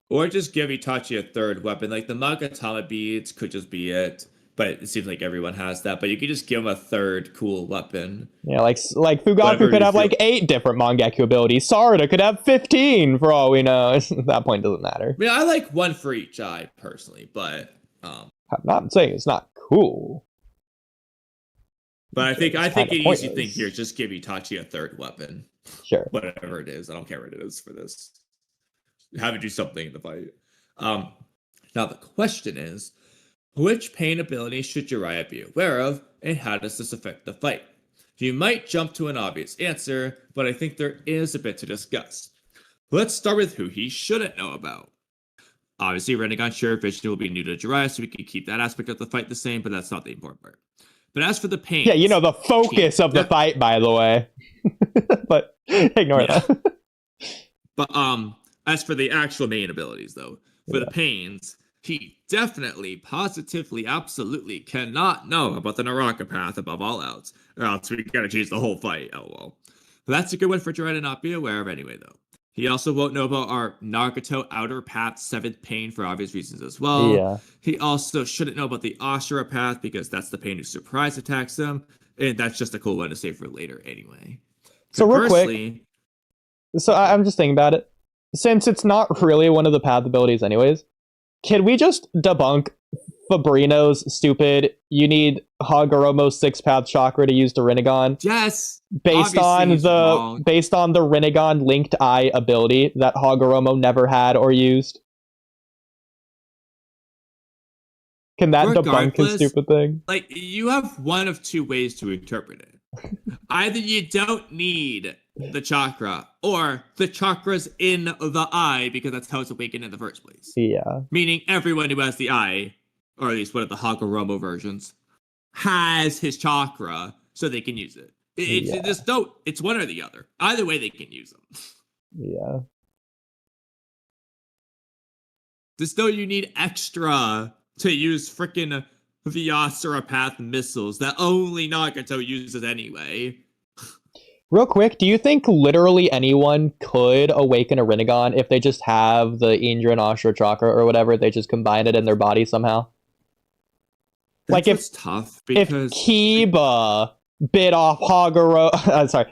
Or just give Itachi a third weapon. Like the Magatama beads could just be it, but it seems like everyone has that. But you could just give him a third cool weapon. Yeah, like Fugaku could have like 8 different Mangekyo abilities. Sarada could have 15 for all we know. At that point, it doesn't matter. I mean, I like 1 for each eye personally, but I'm not saying it's not cool. But I think an easy thing here is just give Itachi a third weapon. Sure. Whatever it is, I don't care what it is for this. Have it do something in the fight. Now the question is, which pain ability should Jiraiya be aware of, and how does this affect the fight? You might jump to an obvious answer, but I think there is a bit to discuss. Let's start with who he shouldn't know about. Obviously, Rinnegan Sure Vision will be new to Jiraiya, so we can keep that aspect of the fight the same, but that's not the important part. But as for the pain... Yeah, the focus of the fight, by the way. But ignore that. But as for the actual main abilities, though, for the pains, he definitely, positively, absolutely cannot know about the Naraka path above all else, or else we gotta change the whole fight. Oh well. But that's a good one for Jiraiya to not be aware of anyway, though. He also won't know about our Nagato Outer Path 7th pain for obvious reasons as well. Yeah. He also shouldn't know about the Ashura path because that's the pain who surprise attacks him, and that's just a cool one to save for later anyway. So real quick, I'm just thinking about it. Since it's not really one of the path abilities anyways, can we just debunk Fabrino's stupid, you need Hagoromo's 6-path chakra to use the Rinnegan? Yes! Based on the Rinnegan linked eye ability that Hagoromo never had or used? Can that debunk his stupid thing? Like, you have one of 2 ways to interpret it. Either you don't need the chakra, or the chakra's in the eye because that's how it's awakened in the first place. Yeah. Meaning everyone who has the eye, or at least one of the Hagoromo versions, has his chakra so they can use it. It's one or the other. Either way, they can use them. Yeah. Just know you need extra to use frickin' Vyasura Path missiles that only Nagato uses anyway. Real quick, do you think literally anyone could awaken a Rinnegan if they just have the Indra and Ashura chakra or whatever? They just combine it in their body somehow? That's what's tough because if Kiba bit off Hashirama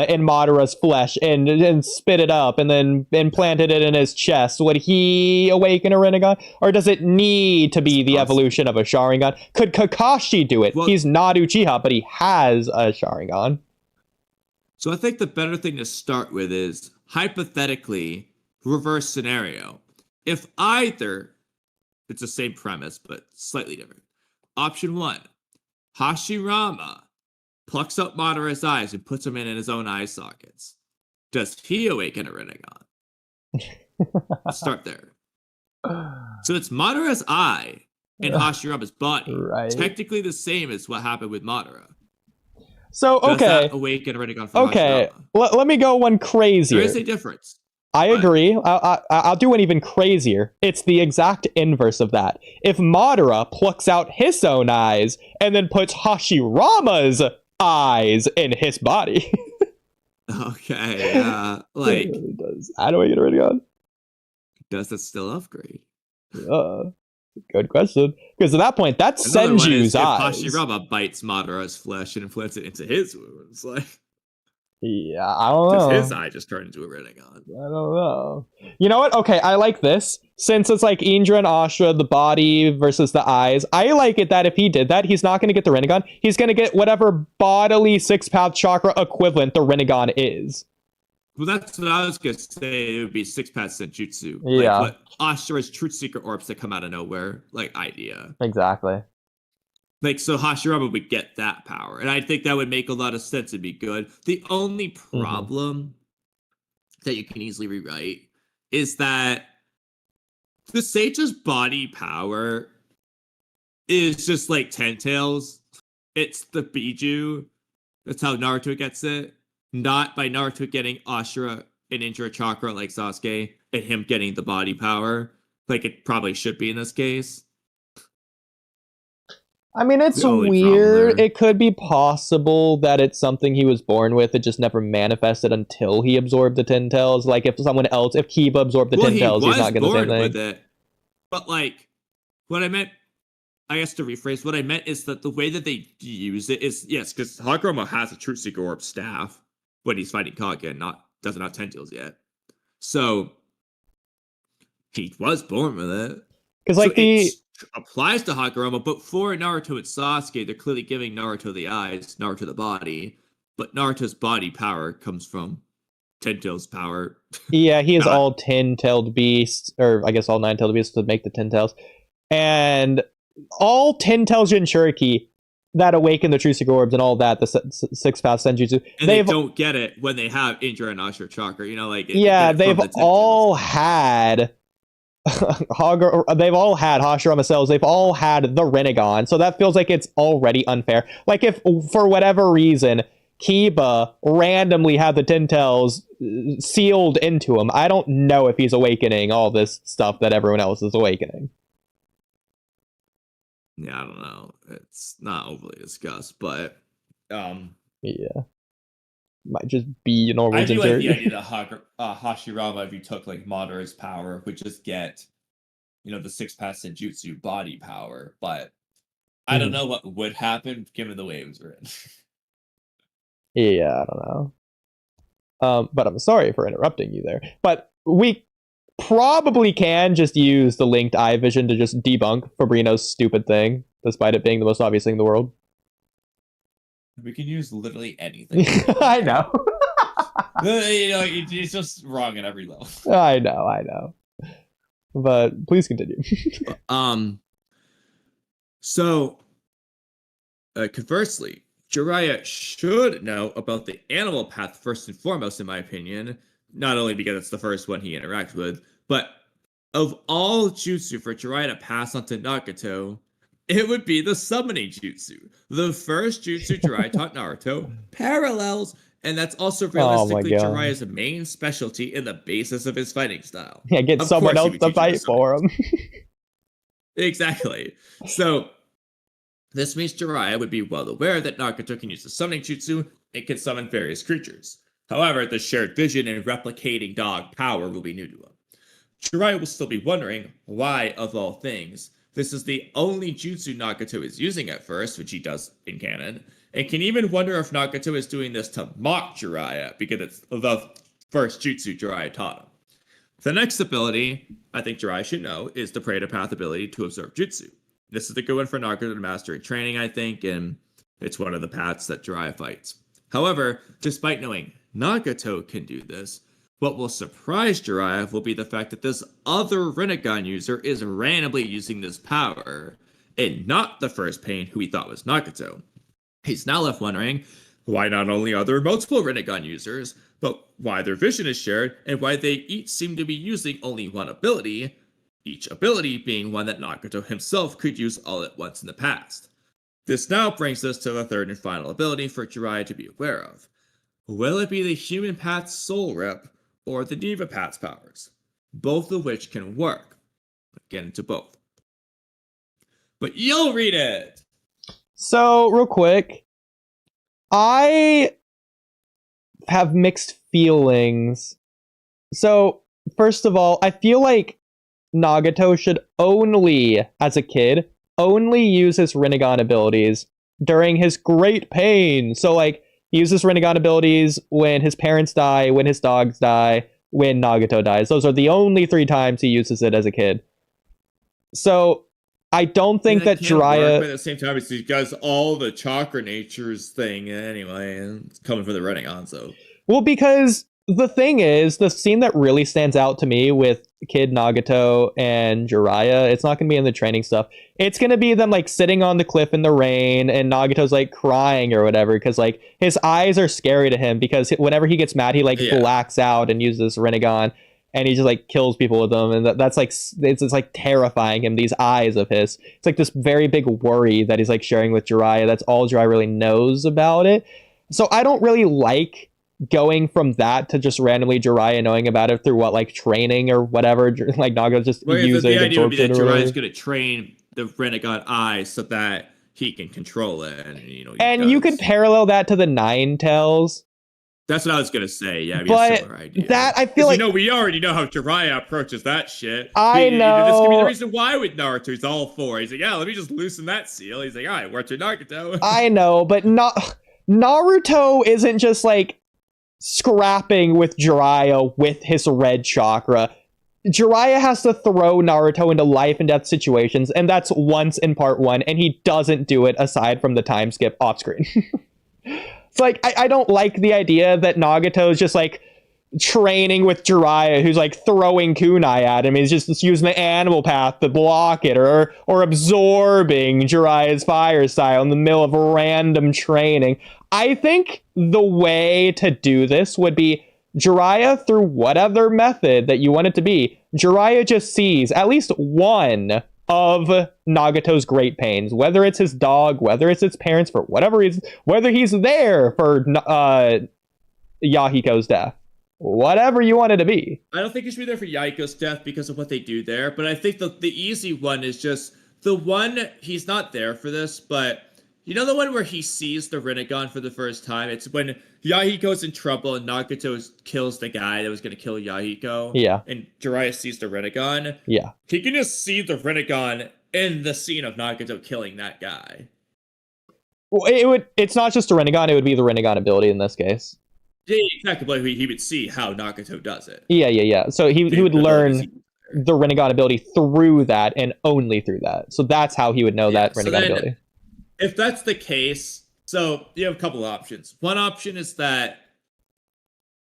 in Madara's flesh and spit it up and then implanted it in his chest, would he awaken a Rinnegan? Or does it need to be the evolution of a Sharingan? Could Kakashi do it? Well, he's not Uchiha, but he has a Sharingan. So I think the better thing to start with is, hypothetically, reverse scenario. If either, it's the same premise, but slightly different. Option 1, Hashirama plucks up Madara's eyes and puts them in his own eye sockets. Does he awaken a Rinnegan? Let's start there. So it's Madara's eye in Hashirama's body. Right. Technically the same as what happened with Madara. So, okay. Does that awaken a Rinnegan for Hashirama? Let me go one crazier. There is a difference. I agree. I'll do one even crazier. It's the exact inverse of that. If Madara plucks out his own eyes and then puts Hashirama's eyes in his body. Okay, like... Does that awaken a Rinnegan? Does it still upgrade? Good question. Because at that point, that's Senju's eyes. If Hashirama bites Madara's flesh and implants it into his wounds, like... Yeah, I don't know. Does his eye just turn into a Rinnegan? I don't know. You know what? Okay, I like this. Since it's like Indra and Ashura, the body versus the eyes, I like it that if he did that, he's not going to get the Rinnegan. He's going to get whatever bodily six-path chakra equivalent the Rinnegan is. Well, that's what I was going to say. It would be six-path Senjutsu. Yeah. Like, Ashura's truth secret orbs that come out of nowhere, like, idea. Exactly. Like, so Hashirama would get that power. And I think that would make a lot of sense and be good. The only problem that you can easily rewrite is that the Sage's body power is just like Ten Tails. It's the Biju. That's how Naruto gets it. Not by Naruto getting Ashura and Indra Chakra like Sasuke and him getting the body power. Like it probably should be in this case. I mean, it's weird. It could be possible that it's something he was born with. It just never manifested until he absorbed the Ten Tails. Like, if someone else, if Kiba absorbed the Ten Tails, he's not getting the same thing. With it. But, like, what I meant, I guess to rephrase, what I meant is that the way that they use it is, yes, because Hagoromo has a Truth Seeker Orb staff when he's fighting Kaga and doesn't have Ten Tails yet. So, he was born with it. Because, like, it applies to Hagoromo, but for Naruto and Sasuke, they're clearly giving Naruto the eyes, Naruto the body, but Naruto's body power comes from Ten Tails' power. Yeah, he is all 10-tailed beasts, or I guess all 9-tailed beasts to make the 10 tails. And all 10 tails Jinchuriki that awaken the True Seeker Orbs and all that, the six-path Senjutsu. And they don't get it when they have Indra and Ashura Chakra, you know, like... they've all had... they've all had Hashirama cells. They've all had the Rinnegan. So that feels like it's already unfair. Like if, for whatever reason, Kiba randomly had the Ten Tails sealed into him, I don't know if he's awakening all this stuff that everyone else is awakening. Yeah, I don't know. It's not overly discussed, but... Yeah. Might just be normal. I do like the idea that Hashirama, if you took like Madara's power, would just get, the six-path Senjutsu body power. But I don't know what would happen given the way it was written. Yeah, I don't know. But I'm sorry for interrupting you there. But we probably can just use the linked eye vision to just debunk Fabrino's stupid thing, despite it being the most obvious thing in the world. We can use literally anything. I know. It's just wrong at every level. I know. But please continue. So, conversely, Jiraiya should know about the animal path first and foremost, in my opinion. Not only because it's the first one he interacts with, but of all jutsu for Jiraiya to pass on to Nagato, it would be the summoning jutsu. The first jutsu Jiraiya taught Naruto parallels, and that's also realistically Jiraiya's main specialty and the basis of his fighting style. Yeah, get someone else to fight for him. Exactly. So this means Jiraiya would be well aware that Nagato can use the summoning jutsu and can summon various creatures. However, the shared vision and replicating dog power will be new to him. Jiraiya will still be wondering why, of all things, this is the only jutsu Nagato is using at first, which he does in canon, and can even wonder if Nagato is doing this to mock Jiraiya because it's the first jutsu Jiraiya taught him. The next ability I think Jiraiya should know is the Preta Path ability to observe jutsu. This is the good one for Nagato to master in training, I think, and it's one of the paths that Jiraiya fights. However, despite knowing Nagato can do this, what will surprise Jiraiya will be the fact that this other Rinnegan user is randomly using this power, and not the first pain who he thought was Nagato. He's now left wondering why not only are there multiple Rinnegan users, but why their vision is shared, and why they each seem to be using only one ability, each ability being one that Nagato himself could use all at once in the past. This now brings us to the third and final ability for Jiraiya to be aware of. Will it be the Human Path's Soul Rip, or the Diva Path's powers? Both of which can work. I'll get into both. But you'll read it! So, real quick, I have mixed feelings. So, first of all, I feel like Nagato should only, as a kid, only use his Rinnegan abilities during his great pain. So, like, he uses Rinnegan abilities when his parents die, when his dogs die, when Nagato dies. Those are the only 3 times he uses it as a kid. So, I don't think that Jiraiya... But at the same time, he does all the chakra natures thing anyway, and it's coming from the Rinnegan, so... Well, because the thing is, the scene that really stands out to me with Kid Nagato and Jiraiya, it's not going to be in the training stuff. It's going to be them, like, sitting on the cliff in the rain, and Nagato's, like, crying or whatever, because, like, his eyes are scary to him, because whenever he gets mad, he, like, blacks out and uses Rinnegan, and he just, like, kills people with them, and that's, like, it's like, terrifying him, these eyes of his. It's, like, this very big worry that he's, like, sharing with Jiraiya. That's all Jiraiya really knows about it. So I don't really like going from that to just randomly Jiraiya knowing about it through like training or whatever, like Nagato just using the idea would be that Jiraiya's going to train the Rinnegan eye so that he can control it, and you could parallel that to the Nine Tails. That's what I was going to say. Yeah, but a similar idea. That I feel like we already know how Jiraiya approaches that shit. I know this could be the reason why with Naruto he's all for. He's like, yeah, let me just loosen that seal. He's like, all right, where's your Nagato? I know, but Naruto isn't just like scrapping with Jiraiya with his red chakra. Jiraiya has to throw Naruto into life and death situations, and that's once in part 1, and he doesn't do it aside from the time skip off screen. It's like, I don't like the idea that Nagato's just like training with Jiraiya, who's like throwing kunai at him. He's just using the animal path to block it, or absorbing Jiraiya's fire style in the middle of random training. I think the way to do this would be Jiraiya, through whatever method that you want it to be, Jiraiya just sees at least one of Nagato's great pains, whether it's his dog, whether it's his parents, for whatever reason, whether he's there for Yahiko's death. Whatever you want it to be. I don't think you should be there for Yahiko's death because of what they do there, but I think the easy one is just the one, he's not there for this, but you know the one where he sees the Rinnegan for the first time? It's when Yahiko's in trouble and Nagato kills the guy that was going to kill Yahiko. Yeah. And Jiraiya sees the Rinnegan. Yeah. He can just see the Rinnegan in the scene of Nagato killing that guy. Well, it's not just a Rinnegan, it would be the Rinnegan ability in this case. Yeah, exactly. But he would see how Nagato does it. Yeah. So he would learn the Rinnegan ability through that and only through that. So that's how he would know that Rinnegan ability. If that's the case, so you have a couple options. One option is that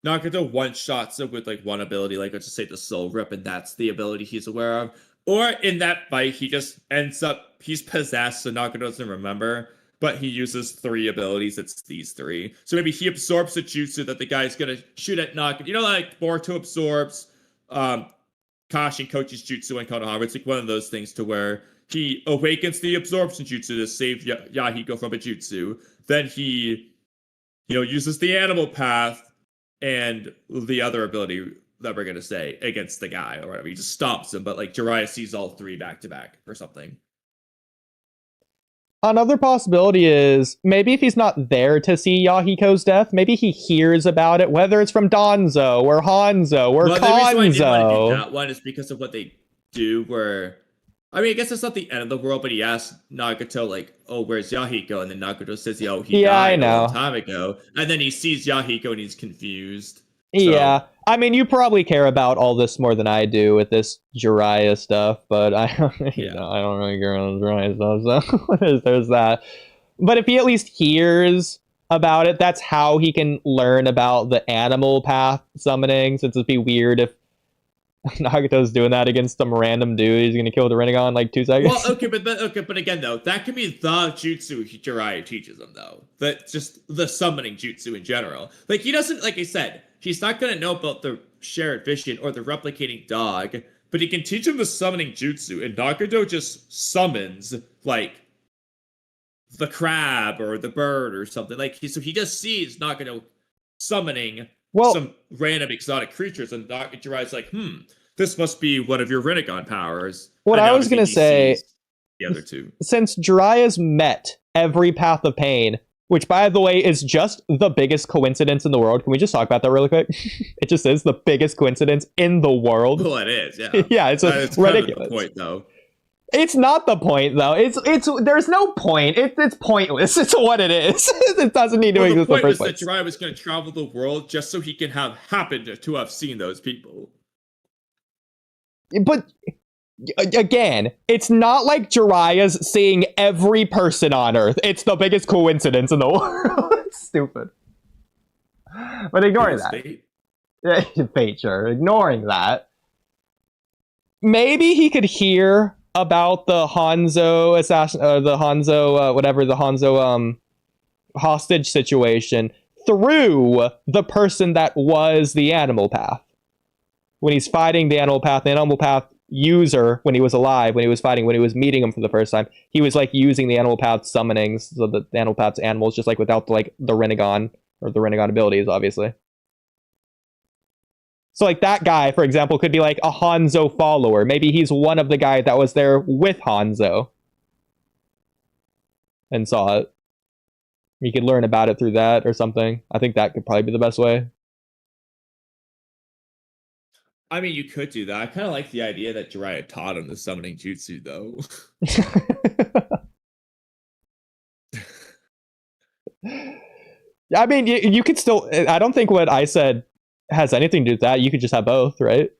Nagato one-shots it with like one ability, like let's just say the Soul Rip, and that's the ability he's aware of. Or in that fight, he just ends up, he's possessed, so Nagato doesn't remember, but he uses 3 abilities. It's these 3. So maybe he absorbs the jutsu that the guy's gonna shoot at Nagato. You know, like Boruto absorbs Kashi Kochi's jutsu and Konohara. It's like one of those things to where he awakens the absorption jutsu to save Yahiko from a jutsu. Then he, uses the animal path and the other ability that we're gonna say against the guy or whatever. He just stomps him, but like Jiraiya sees all three back to back or something. Another possibility is maybe if he's not there to see Yahiko's death, maybe he hears about it, whether it's from Danzo or Hanzo or well, the reason why I didn't want to do Konzo. that one is because of what they do. Where I mean, I guess it's not the end of the world, but he asks Nagato like, "Oh, where's Yahiko?" And then Nagato says, "Oh, he died a long time ago." And then he sees Yahiko and he's confused. So, Yeah, I mean, you probably care about all this more than I do with this Jiraiya stuff, but I don't really care about Jiraiya stuff, so there's that. But if he at least hears about it, that's how he can learn about the animal path summoning, since it'd be weird if Nagato's doing that against some random dude he's gonna kill the Rinnegan in like 2 seconds. Well, but again though, that could be the jutsu Jiraiya teaches him though. That just the summoning jutsu in general. Like he doesn't, like I said, he's not gonna know about the shared vision or the replicating dog, but he can teach him the summoning jutsu, and Nagato just summons like the crab or the bird or something. Like so he just sees Nagato summoning some random exotic creatures, and Jiraiya's like, this must be one of your Rinnegan powers. What I was gonna say, the other two, since Jiraiya's met every path of pain, which by the way is just the biggest coincidence in the world. Can we just talk about that really quick? It just is the biggest coincidence in the world. Well, it is, yeah. Yeah, it's ridiculous. Kind of the point, though. It's not the point, though. It's there's no point. It's pointless. It's what it is. It doesn't need to exist in the point first was place. that Jiraiya was going to travel the world just so he can have happened to have seen those people. But again, it's not like Jiraiya's seeing every person on Earth. It's the biggest coincidence in the world. It's stupid. But ignoring that. Yeah, fate, sure. Ignoring that. Maybe he could hear about the Hanzo hostage situation through the person that was the animal path. When he's fighting the animal path user, when he was alive, when he was meeting him for the first time, he was like using the animal path summonings, so the animal path's animals, just like without like the Rinnegan or the Rinnegan abilities, obviously. So like that guy, for example, could be like a Hanzo follower. Maybe he's one of the guys that was there with Hanzo and saw it. You could learn about it through that or something. I think that could probably be the best way. I mean, you could do that. I kind of like the idea that Jiraiya taught him the summoning jutsu, though. I mean, you could still... I don't think what I said has anything to do with that. You could just have both, right?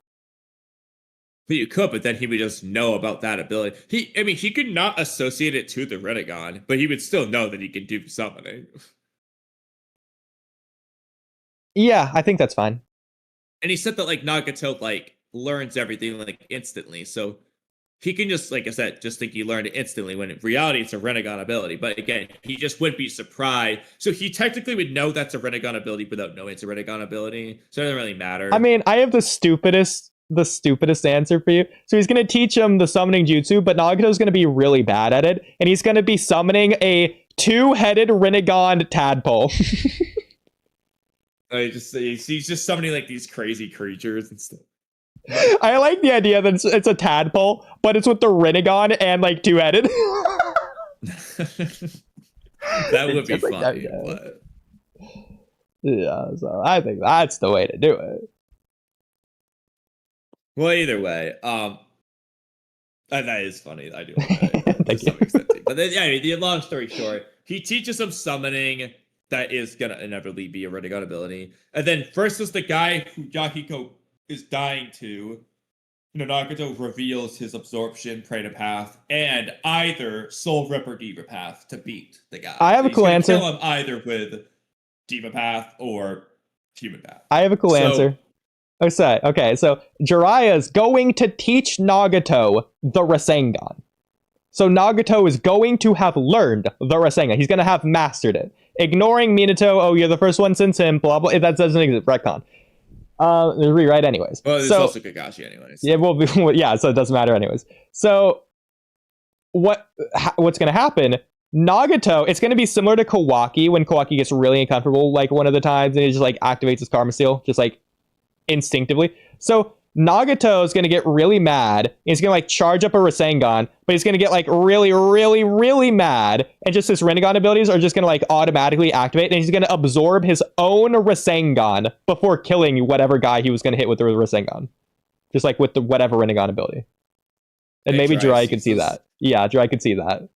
But you could, but then he would just know about that ability. He could not associate it to the Rinnegan, but he would still know that he can do summoning. Yeah, I think that's fine. And he said that like Nagato like learns everything like instantly, so he can just, like I said, just think he learned it instantly, when in reality it's a Rinnegan ability. But again, he just wouldn't be surprised. So he technically would know that's a Rinnegan ability without knowing it's a Rinnegan ability. So it doesn't really matter. I mean, I have the stupidest answer for you. So he's going to teach him the summoning jutsu, but Nagato's going to be really bad at it, and he's going to be summoning a two-headed Rinnegan tadpole. He's just summoning like these crazy creatures and stuff. I like the idea that it's a tadpole, but it's with the Rinnegan and like two-headed. That would be funny. But... Yeah, so I think that's the way to do it. Well, either way, that is funny. I do like that to some extent. But then, yeah, the long story short, he teaches him summoning. That is gonna inevitably be a Rinnegan ability. And then versus the guy who Yahiko is dying to, Nagato reveals his absorption, Prey to Path, and either Soul Rip or Diva Path to beat the guy. I have a cool answer. Kill him either with Diva Path or Human Path. I have a cool answer. Okay, so Jiraiya's going to teach Nagato the Rasengan. So Nagato is going to have learned the Rasengan. He's going to have mastered it. Ignoring Minato, oh, you're the first one since him, blah, blah. That doesn't exist. Retcon. Rewrite anyways. Well, there's also Kakashi anyways. Yeah, yeah, so it doesn't matter anyways. So what's going to happen, Nagato, it's going to be similar to Kawaki when Kawaki gets really uncomfortable like one of the times and he just like activates his Karma Seal, just like instinctively. So Nagato is going to get really mad. He's going to like charge up a Rasengan, but he's going to get like really, really, really mad. And just his Rinnegan abilities are just going to like automatically activate. And he's going to absorb his own Rasengan before killing whatever guy he was going to hit with the Rasengan. Just like with the whatever Rinnegan ability. And maybe Jirai could see that. Yeah, Jirai could see that.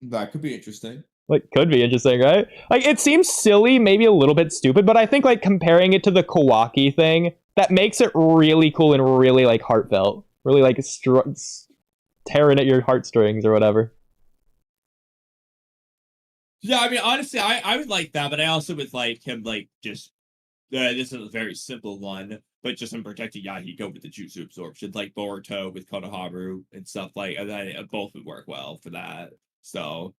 That could be interesting. Like, could be interesting, right? Like, it seems silly, maybe a little bit stupid, but I think, like, comparing it to the Kawaki thing, that makes it really cool and really, like, heartfelt. Really, like, tearing at your heartstrings or whatever. Yeah, I mean, honestly, I would like that, but I also would like him, like, just... this is a very simple one, but just him protecting Yahiko with the Jutsu absorption, like Boruto with Konohamaru and stuff like that. Both would work well for that. So...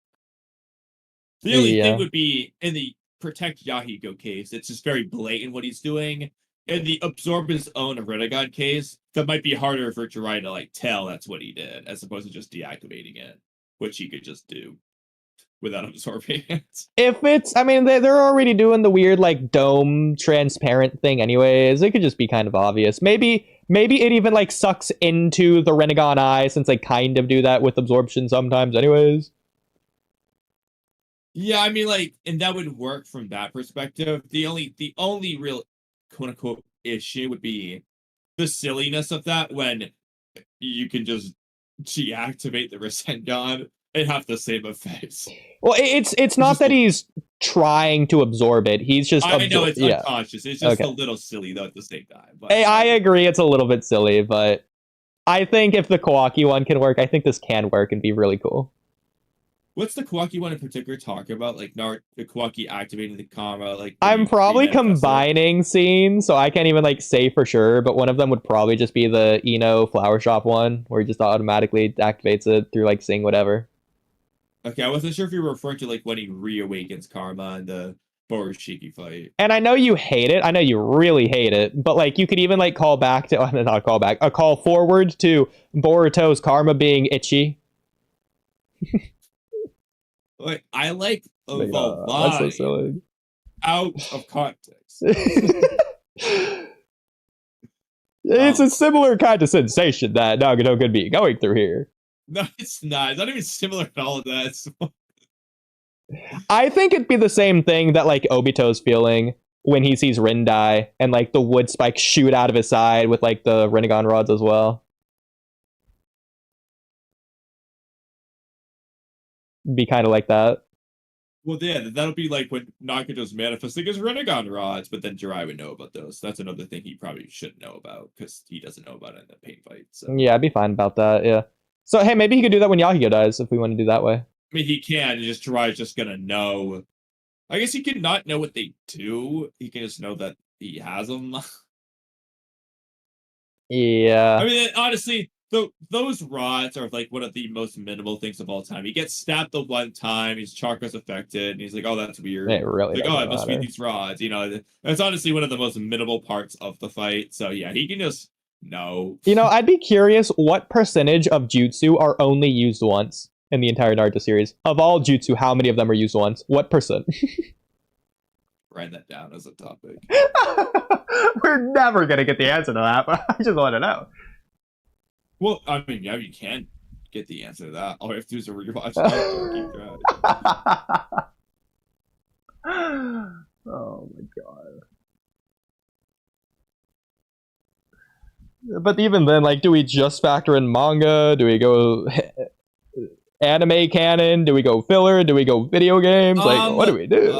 The only thing would be, in the protect Yahiko case, it's just very blatant what he's doing. In the absorb his own Rinnegan case, that might be harder for Jirai to, like, tell that's what he did, as opposed to just deactivating it, which he could just do without absorbing it. If it's, I mean, they're already doing the weird, like, dome transparent thing anyways. It could just be kind of obvious. Maybe it even, like, sucks into the Rinnegan eye, since they kind of do that with absorption sometimes anyways. Yeah, I mean, like, and that would work from that perspective. The only real quote unquote issue would be the silliness of that when you can just deactivate the Rasengan and have the same effects. Well, it's not that he's trying to absorb it. He's just I know it's unconscious. It's just a little silly though at the same time. But I agree, it's a little bit silly, but I think if the Kawaki one can work, I think this can work and be really cool. What's the Kawaki one in particular talking about? Like, the Kawaki activating the Karma, like... I'm probably combining scenes, so I can't even, like, say for sure, but one of them would probably just be the Ino Flower Shop one, where he just automatically activates it through, like, seeing whatever. Okay, I wasn't sure if you were referring to, like, when he reawakens Karma in the Borushiki fight. And I know you hate it, I know you really hate it, but, like, you could even, like, call back to... not call back, a call forward to Boruto's Karma being itchy. Like, I like the that's so silly. Out of context. It's a similar kind of sensation that Nagato could be going through here. No, it's not. It's not even similar at all to that. I think it'd be the same thing that, like, Obito's feeling when he sees Rindai and, like, the wood spikes shoot out of his side with, like, the Rinnegan rods as well. Be kind of like that. Well, yeah, that'll be like when Nagato's manifesting his Rinnegan rods, but then Jirai would know about those. That's another thing he probably shouldn't know about, because he doesn't know about it in the pain fight. So. Yeah, I'd be fine about that, yeah. So, hey, maybe he could do that when Yahiko dies, if we want to do that way. I mean, he can, just Jirai's just gonna know. I guess he can not know what they do, he can just know that he has them. Yeah. I mean, honestly... those rods are like one of the most minimal things of all time. He gets stabbed the one time, his chakra's affected, and he's like, "Oh, that's weird." It really like, "Oh, it must be these rods." You know, that's honestly one of the most minimal parts of the fight. So yeah, he can just know. You know, I'd be curious what percentage of jutsu are only used once in the entire Naruto series. Of all jutsu, how many of them are used once? What percent? Write that down as a topic. We're never gonna get the answer to that, but I just want to know. Well, I mean, yeah, you can get the answer to that. All you have to do is rewatch Oh my god. But even then, like, do we just factor in manga? Do we go anime canon? Do we go filler? Do we go video games? Like, what do we do?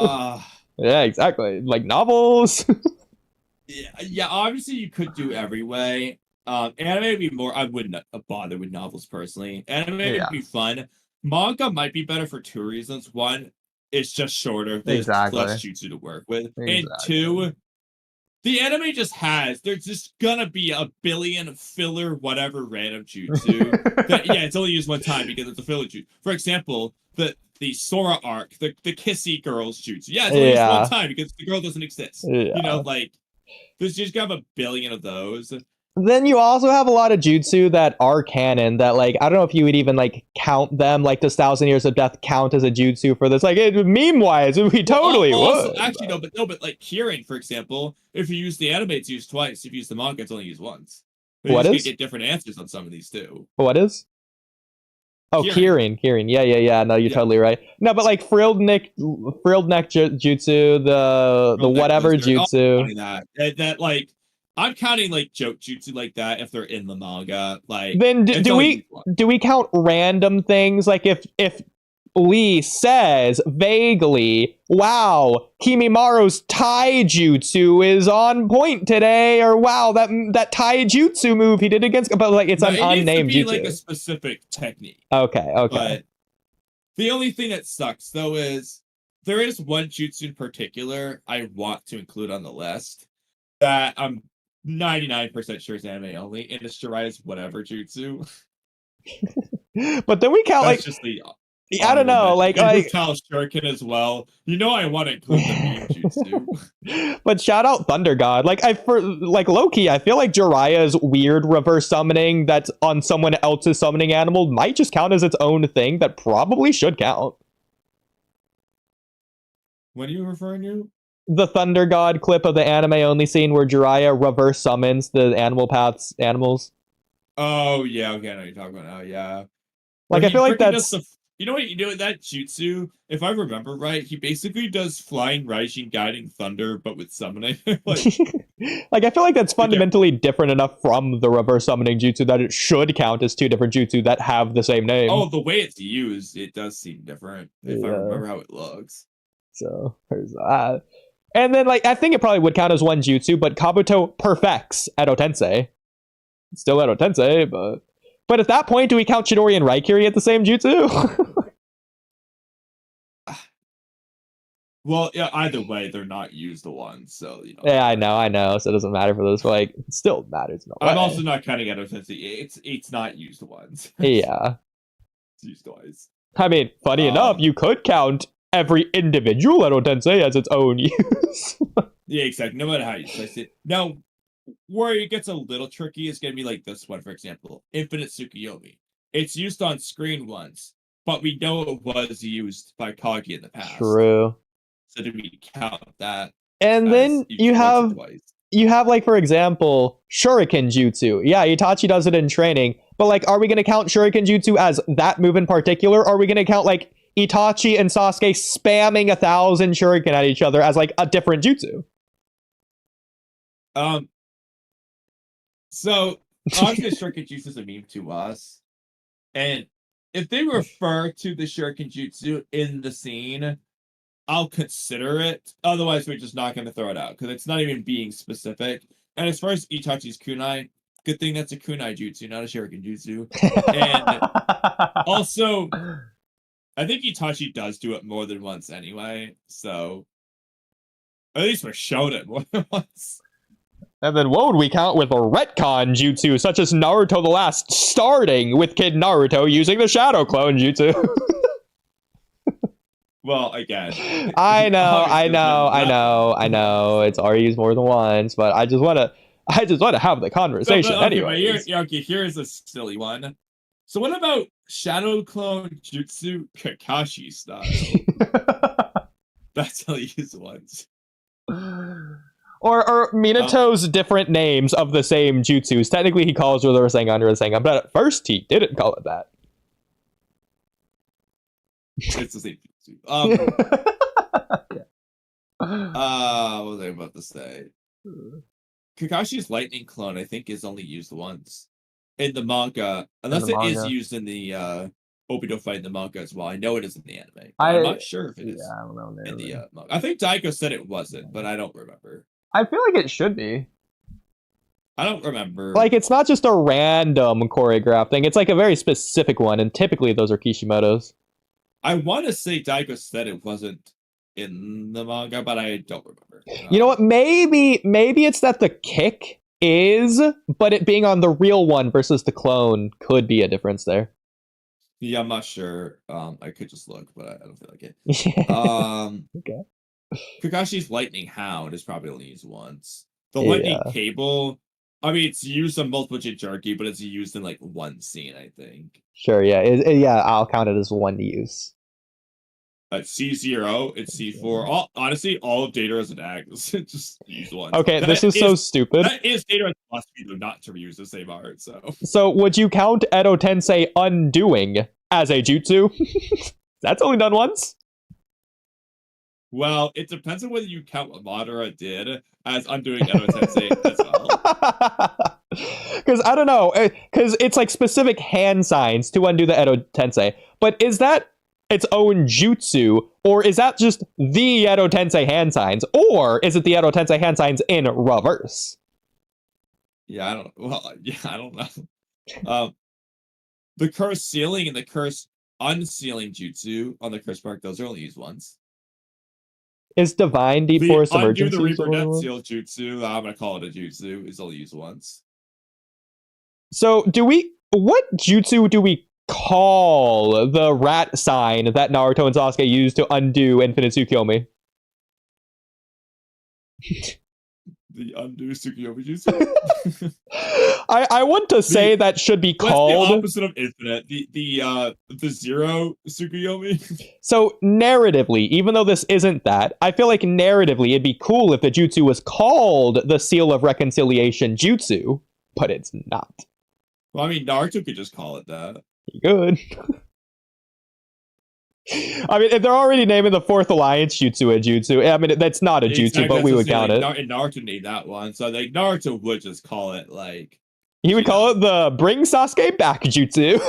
Yeah, exactly. Like novels? yeah, obviously you could do every way. Anime would be more. I wouldn't bother with novels personally. Anime would be fun. Manga might be better for two reasons. One, it's just shorter. There's less jutsu to work with. And two, the anime just has. There's just gonna be a billion filler, whatever random jutsu. that, yeah, it's only used one time because it's a filler jutsu. For example, the Sora arc, the Kissy girls jutsu. Yeah, it's only used one time because the girl doesn't exist. You know, like there's just gonna have a billion of those. Then you also have a lot of jutsu that are canon that, like, I don't know if you would even, like, count them. Like, does 1,000 Years of Death count as a jutsu for this? Like, meme-wise, we totally would. Actually, but like Hearing, for example, if you use the anime, it's used twice. If you use the manga, it's only used once. But What you is? get different answers on some of these, too. What is? Oh, Hearing. Yeah. No, you're totally right. No, but like frilled neck jutsu, the whatever jutsu. That like, I'm counting like joke jutsu like that if they're in the manga. Like, then do we count random things like if Lee says vaguely, "Wow, Kimimaru's taijutsu is on point today," or "Wow, that taijutsu move he did against," but like it's an unnamed jutsu. Like a specific technique. Okay. But the only thing that sucks though is there is one jutsu in particular I want to include on the list that I'm 99% sure is anime only, and it's Jiraiya's whatever jutsu. But then we count That's like just the. I don't know, like Cal Shuriken as well. You know, I want to include the meme jutsu. But shout out Thunder God. Like Loki, I feel like Jiraiya's weird reverse summoning that's on someone else's summoning animal might just count as its own thing that probably should count. What are you referring to? The Thunder God clip of the anime only scene where Jiraiya reverse summons the animal paths animals. Oh yeah, okay, I know what you're talking about now. Yeah, like I feel like that's. You know what you do with that jutsu? If I remember right, he basically does flying Raijin guiding thunder, but with summoning. Like I feel like that's fundamentally different enough from the reverse summoning jutsu that it should count as two different jutsu that have the same name. Oh, the way it's used, it does seem different if I remember how it looks. So there's that. And then like I think it probably would count as one jutsu, but Kabuto perfects Edo Tensei. Still Edo Tensei, but at that point, do we count Chidori and Raikiri at the same jutsu? Well, yeah, either way, they're not used the ones, so you know. Yeah, I know. So it doesn't matter for this, but like, it still matters. No I'm also not counting Edo Tensei. It's not used the ones. Yeah, it's used twice. I mean, funny enough, you could count every individual Edo Tensei as its own use. Yeah, exactly. No matter how you slice it. Now, where it gets a little tricky is going to be like this one, for example, Infinite Tsukuyomi. It's used on screen once, but we know it was used by Kagi in the past. True. So do we count that? And then you have like, for example, Shuriken Jutsu. Yeah, Itachi does it in training, but like, are we going to count Shuriken Jutsu as that move in particular? Or are we going to count like Itachi and Sasuke spamming 1,000 Shuriken at each other as like a different jutsu? So obviously Shuriken Jutsu is a meme to us, and if they refer to the Shuriken Jutsu in the scene, I'll consider it. Otherwise, we're just not going to throw it out because it's not even being specific. And as far as Itachi's kunai, good thing that's a kunai jutsu, not a Shuriken Jutsu. And also, I think Itachi does do it more than once anyway, so at least we're shown it more than once. And then what would we count with a retcon jutsu, such as Naruto the Last, starting with Kid Naruto using the Shadow Clone jutsu? Well, again, I know. It's already used more than once, but I just want to have the conversation anyway. Here's a silly one. So what about Shadow Clone Jutsu Kakashi style? That's how you use the ones. Or Minato's different names of the same jutsus. Technically, he calls her the Rasengan, but at first he didn't call it that. It's the same jutsu. What was I about to say? Kakashi's lightning clone, I think, is only used once in the manga, unless it is used in the Obito fight in the manga as well. I know it is in the anime. I'm not sure if it is. Yeah, I don't know. In the manga. I think Daiko said it wasn't, but I don't remember. I feel like it should be. I don't remember. Like, it's not just a random choreograph thing. It's like a very specific one, and typically those are Kishimoto's. I want to say Daiko said it wasn't in the manga, but I don't remember. You know what? Maybe it's that the kick is, but it being on the real one versus the clone could be a difference there. Yeah, I'm not sure. I could just look, but I don't feel like it. Okay. Kakashi's lightning hound is probably only used once. The lightning cable I mean, it's used on multiple Jinchuriki, but it's used in like one scene, I think. Sure, yeah. Yeah, I'll count it as one use. C0, it's C4. Honestly, all of Data as an act is just use one. Okay, this is so stupid. That is Data's philosophy, though, not to reuse the same art, so. So, would you count Edo Tensei Undoing as a jutsu? That's only done once? Well, it depends on whether you count what Madara did as undoing Edo Tensei as well. Because I don't know, because it's like specific hand signs to undo the Edo Tensei. But is that its own jutsu, or is that just the Edo Tensei hand signs, or is it the Edo Tensei hand signs in reverse? Yeah, I don't know. The curse sealing and the curse unsealing jutsu on the curse mark, those are only used once. Is Divine Deep Forest Emergency? The Reaper Death Seal jutsu, I'm gonna call it a jutsu, is only used once. So what jutsu do we call the rat sign that Naruto and Sasuke used to undo Infinite Tsukuyomi? The undo Tsukuyomi jutsu? I want to say that should be called... What's the opposite of infinite? The zero Tsukuyomi? So narratively, even though this isn't that, I feel like narratively it'd be cool if the jutsu was called the Seal of Reconciliation Jutsu, but it's not. Well, I mean, Naruto could just call it that. Good. I mean, if they're already naming the Fourth Alliance Jutsu a jutsu, I mean, that's not a jutsu, but we would count it. And Naruto named that one, so like Naruto would just call it like... He would call it the Bring Sasuke Back Jutsu.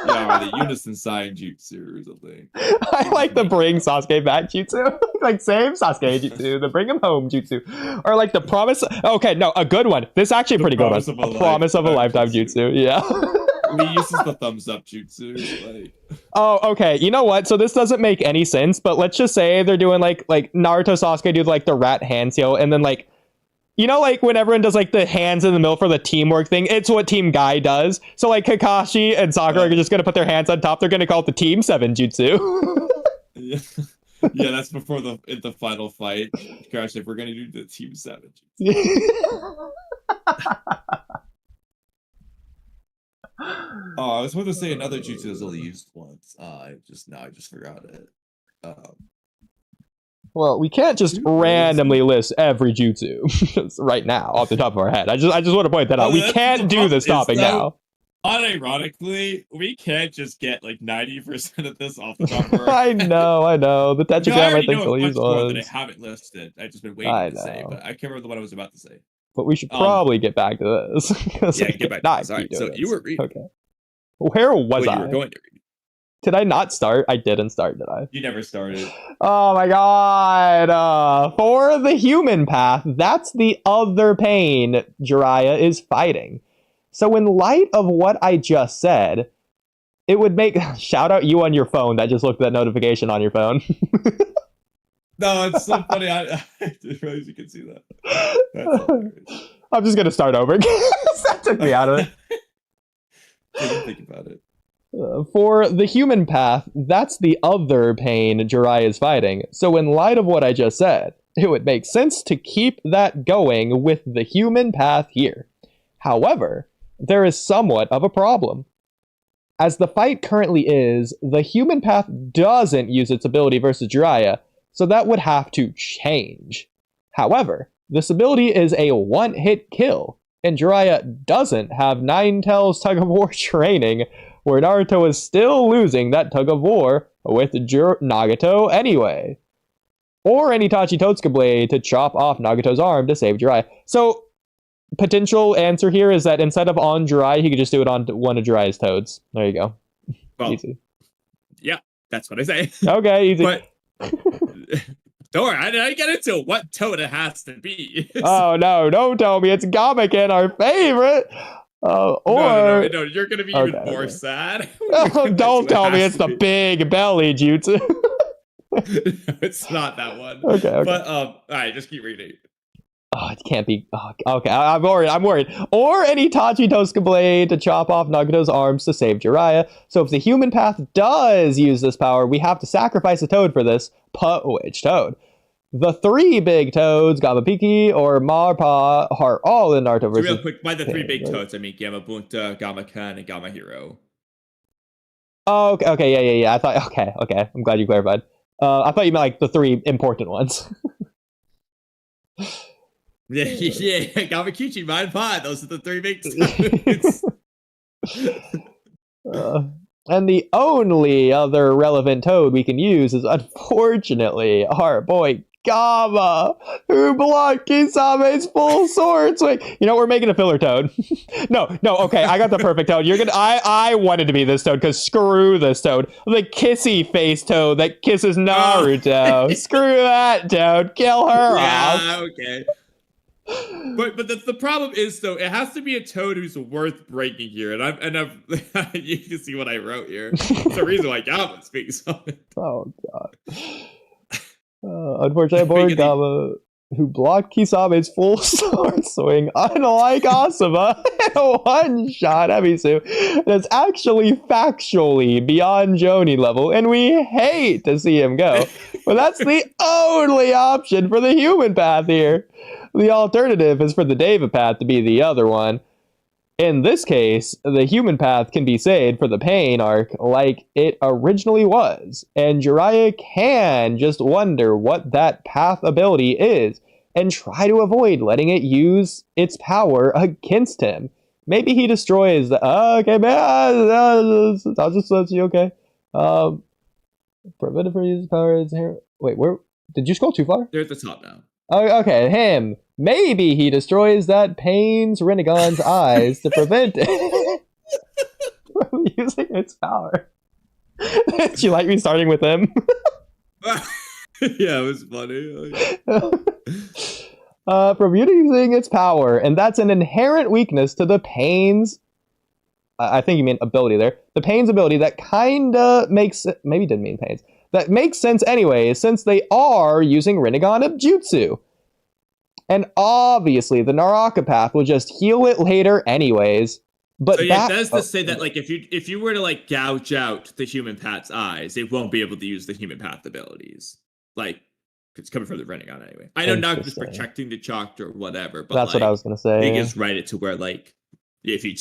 Yeah, or the Unison Sign Jutsu or something. I like the Bring Sasuke Back Jutsu. Like, same Sasuke Jutsu, the Bring Him Home Jutsu. Or like the Promise... Okay, no, a good one. This is actually a pretty good one. A Promise of a Lifetime Jutsu, yeah. He uses the thumbs up jutsu. Like... Oh, okay. You know what? So this doesn't make any sense, but let's just say they're doing like Naruto Sasuke do like the rat hand seal, and then like, you know, like when everyone does like the hands in the middle for the teamwork thing, it's what Team Guy does. So like Kakashi and Sakura are just gonna put their hands on top. They're gonna call it the Team 7 jutsu. Yeah. Yeah, that's before the final fight. Gosh, if we're gonna do the Team 7 jutsu. Oh, I was supposed to say another jutsu is only used once. I just forgot it. Well, we can't just randomly list every jutsu right now off the top of our head. I just want to point that out. We can't do this topic now. Unironically, we can't just get like 90% of this off the top of our head. I know. The tetragram I think will use more that I haven't listed. I've just been waiting to say, but I can't remember what I was about to say. But we should probably get back to this. Yeah, get back to this. All right, so you were reading. Okay. Where was I? You were going to read. Did I not start? I didn't start, did I? You never started. Oh my god. For the human path, that's the other pain Jiraiya is fighting. So in light of what I just said, it would make... Shout out you on your phone that just looked at that notification on your phone. No, it's so funny. I didn't realize you could see that. That's I'm just going to start over again. That took me out of it. Think about it. For the human path, that's the other pain Jiraiya is fighting. So in light of what I just said, it would make sense to keep that going with the human path here. However, there is somewhat of a problem. As the fight currently is, the human path doesn't use its ability versus Jiraiya, so that would have to change. However, this ability is a one-hit kill, and Jiraiya doesn't have Nine Tails Tug of War training, where Naruto is still losing that Tug of War with Nagato anyway. Or an Itachi Totsuka Blade to chop off Nagato's arm to save Jiraiya. So, potential answer here is that instead of on Jiraiya, he could just do it on one of Jiraiya's toads. There you go. Well, easy. Yeah, that's what I say. Okay, easy. But don't worry, I didn't get into what toad it has to be. Oh no, don't tell me it's Gamaken, our favorite. No, you're gonna be even more sad. Oh, don't tell me it's the big belly jutsu. It's not that one. Okay. But all right, just keep reading. Oh, it can't be. Oh, okay, I'm worried. Or an Itachi Totsuka Blade to chop off Nagato's arms to save Jiraiya. So if the human path does use this power, we have to sacrifice a toad for this. But which toad? The three big toads, Gamapiki or Marpa, are all in Naruto So versus. real quick, by the three big Pain, right? toads, I mean Gamma Bunta, Gamma Kan, and Gamma Hero. Oh, okay, yeah. I thought, okay. I'm glad you clarified. I thought you meant like the three important ones. Yeah, Gamakichi, Mind Pod. Those are the three big toads. And the only other relevant toad we can use is, unfortunately, our boy Gamma, who blocked Kisame's full sword swing. You know, we're making a filler toad. no, okay, I got the perfect toad. You're gonna. I wanted to be this toad because screw this toad, the kissy face toad that kisses Naruto. Screw that toad. Kill her off. Yeah, okay. But the problem is though, it has to be a toad who's worth breaking here, and I've you can see what I wrote here. It's the reason why Gamma's being summoned. Oh god. Unfortunately, poor Gamma, who blocked Kisame's full sword swing, unlike Asuma, in a one-shot Ebisu, that's actually factually beyond Joni level, and we hate to see him go. But that's the only option for the human path here. The alternative is for the Deva path to be the other one. In this case, the human path can be saved for the pain arc like it originally was, and Jiraiya can just wonder what that path ability is and try to avoid letting it use its power against him. Maybe he destroys the... okay, man, I'll just let you, okay. Prevented from using power is here. Wait, where... Did you scroll too far? They're at the top now. Oh, okay, him. Maybe he destroys that Pain's Rinnegan's eyes to prevent it from using its power. Did you like me starting with him? Yeah, it was funny. From using its power, and that's an inherent weakness to the Pain's... I think you mean ability there. The Pain's ability that kinda makes... Maybe didn't mean Pain's. That makes sense anyways, since they are using Rinnegan of Jutsu. And obviously, the Naraka path will just heal it later anyways. But so yeah, it does say that like if you were to like gouge out the human path's eyes, it won't be able to use the human path abilities. Like it's coming from the Rinnegan anyway. I know Naruto's protecting the chakra or whatever, but that's like, what I was gonna say. They just write it to where like if you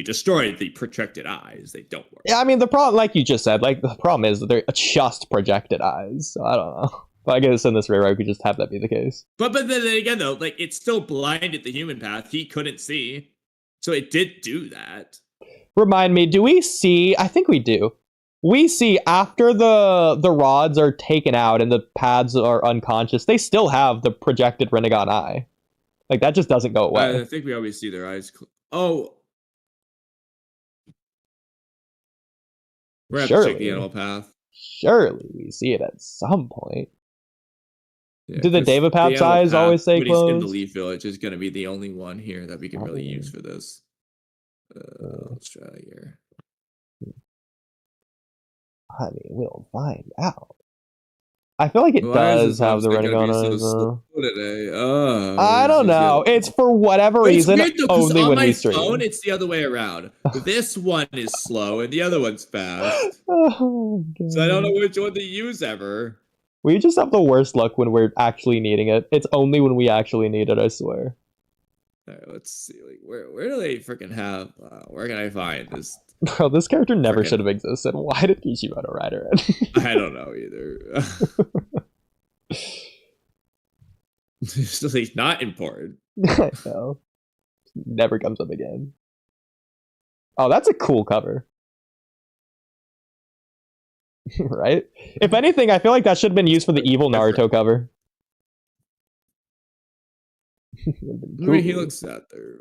destroy the projected eyes, they don't work. Yeah, I mean the problem, like you just said, like the problem is that they're just projected eyes. So I don't know. But I guess in this rewrite, we could just have that be the case. But then again, though, like it still blinded the human path. He couldn't see, so it did do that. Remind me, do we see? I think we do. We see after the rods are taken out and the paths are unconscious, they still have the projected Rinnegan eye. Like that just doesn't go away. I think we always see their eyes. Oh, we're at the check the animal path. Surely we see it at some point. Yeah, do the Deva Path's eyes always say when closed? He's in the Leaf Village is going to be the only one here that we can really use for this. Let's try here. I mean, we'll find out. I feel like it does have the Rinnegan eyes. I don't know. It's for whatever reason only on when my we stream. Phone, it's the other way around. This one is slow and the other one's fast. Oh, so I don't know which one to use ever. We just have the worst luck when we're actually needing it. It's only when we actually need it, I swear. All right, let's see. Like, where do they freaking have? Where can I find this? Bro, this character never should have existed. Why did Kishimoto write her in? I don't know either. It's like not important. I know. Never comes up again. Oh, that's a cool cover. Right? If anything, I feel like that should have been used for the evil Naruto cover. I mean, he looks out there.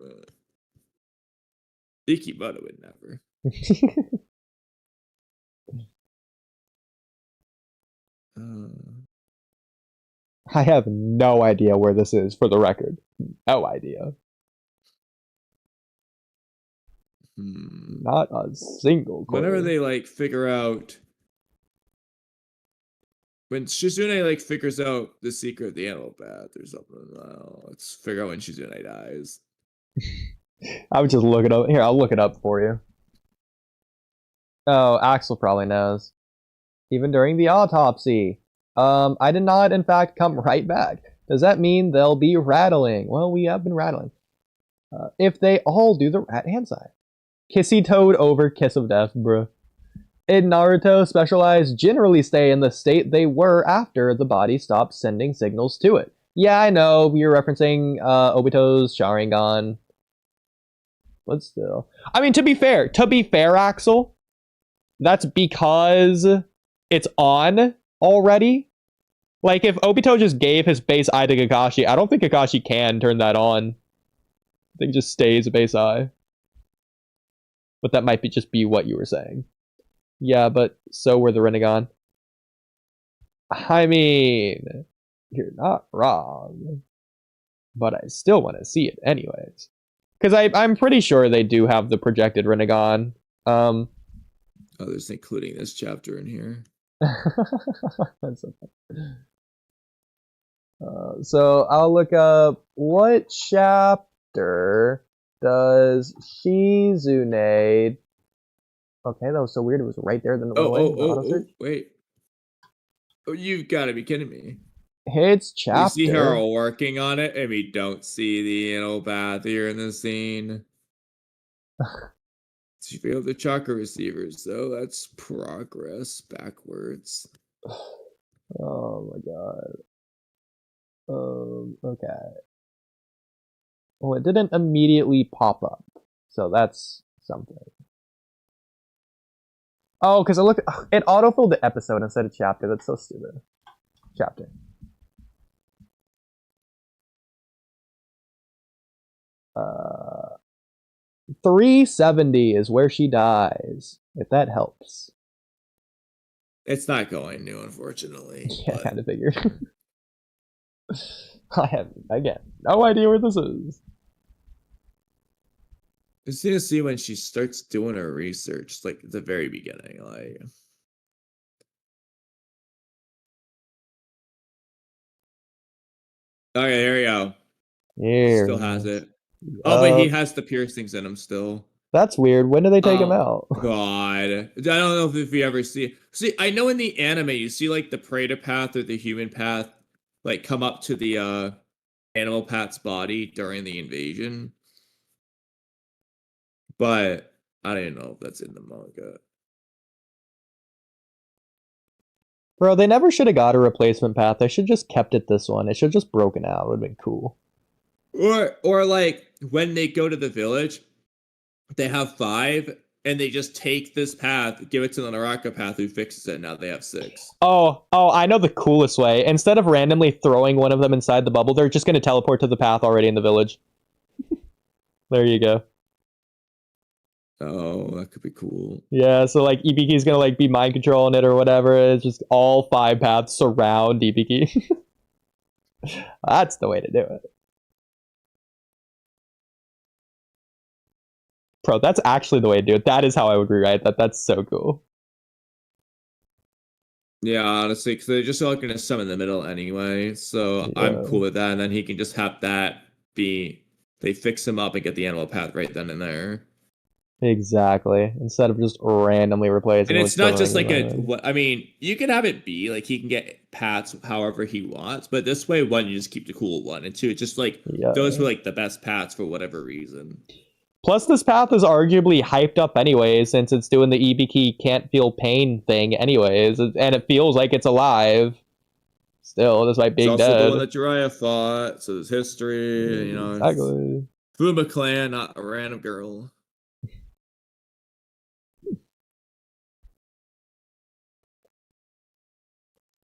Ikimoto would never. I have no idea where this is, for the record. No idea. Not a single clue. Whenever they like figure out when Shizune like figures out the secret of the animal path or something, let's figure out when Shizune dies. I would just look it up. Here, I'll look it up for you. Oh, Axel probably knows. Even during the autopsy, I did not, in fact, come right back. Does that mean they'll be rattling? Well, we have been rattling. If they all do the rat hand sign. Kissy Toad over Kiss of Death, bruh. In Naruto, specialized generally stay in the state they were after the body stopped sending signals to it. Yeah, I know, you're referencing Obito's Sharingan. But still. I mean, to be fair, Axel, that's because it's on already. Like, if Obito just gave his base eye to Kakashi, I don't think Kakashi can turn that on. I think it just stays a base eye. But that might just be what you were saying. Yeah, but so were the Rinnegan. I mean, you're not wrong. But I still want to see it anyways. Because I'm pretty sure they do have the projected Rinnegan. Others including this chapter in here. That's okay. So I'll look up what chapter does Shizune. Okay, that was so weird. It was right there. Then Wait. Oh, you've got to be kidding me. It's chapter. You see her working on it, and we don't see the anal path here in the scene. She failed the chakra receivers, though. That's progress backwards. Oh my god. Okay. Well, it didn't immediately pop up, so that's something. Oh, because it autofilled the episode instead of chapter. That's so stupid. Chapter. Uh, 370 is where she dies, if that helps. It's not going to, unfortunately. Yeah, I kind of figured. I have, again, no idea where this is. It's to see when she starts doing her research, like at the very beginning. Like, okay, there we go. Here. Still has it. Oh, but he has the piercings in him still. That's weird. When do they take him out? God. I don't know if we ever see. See, I know in the anime, you see like the Predator path or the human path, like come up to the animal path's body during the invasion. But I don't know if that's in the manga. Bro, they never should have got a replacement path. They should just kept it this one. It should have just broken out. It would have been cool. Or like when they go to the village, they have 5 and they just take this path, give it to the Naraka path who fixes it. Now they have 6. Oh, I know the coolest way. Instead of randomly throwing one of them inside the bubble, they're just going to teleport to the path already in the village. There you go. Oh, that could be cool. Yeah, so like Ibiki's gonna like be mind controlling it or whatever. It's just all 5 paths surround Ibiki. That's the way to do it. Bro, that's actually the way to do it. That is how I would rewrite that. That's so cool. Yeah, honestly, because they're just all going to sum in the middle anyway. So Yeah. I'm cool with that. And then he can just have that be, they fix him up and get the animal path right then and there. Exactly. Instead of just randomly replacing. And it's not just like I mean, you can have it be like he can get paths however he wants, but this way, 1, you just keep the cool one, and 2, it's just like those were like the best paths for whatever reason. Plus, this path is arguably hyped up anyway, since it's doing the Ibiki can't feel pain thing anyways, and it feels like it's alive. Still, despite being it's also dead. the one that Jiraiya fought, so there's history, you know. Exactly. Fuma clan, not a random girl.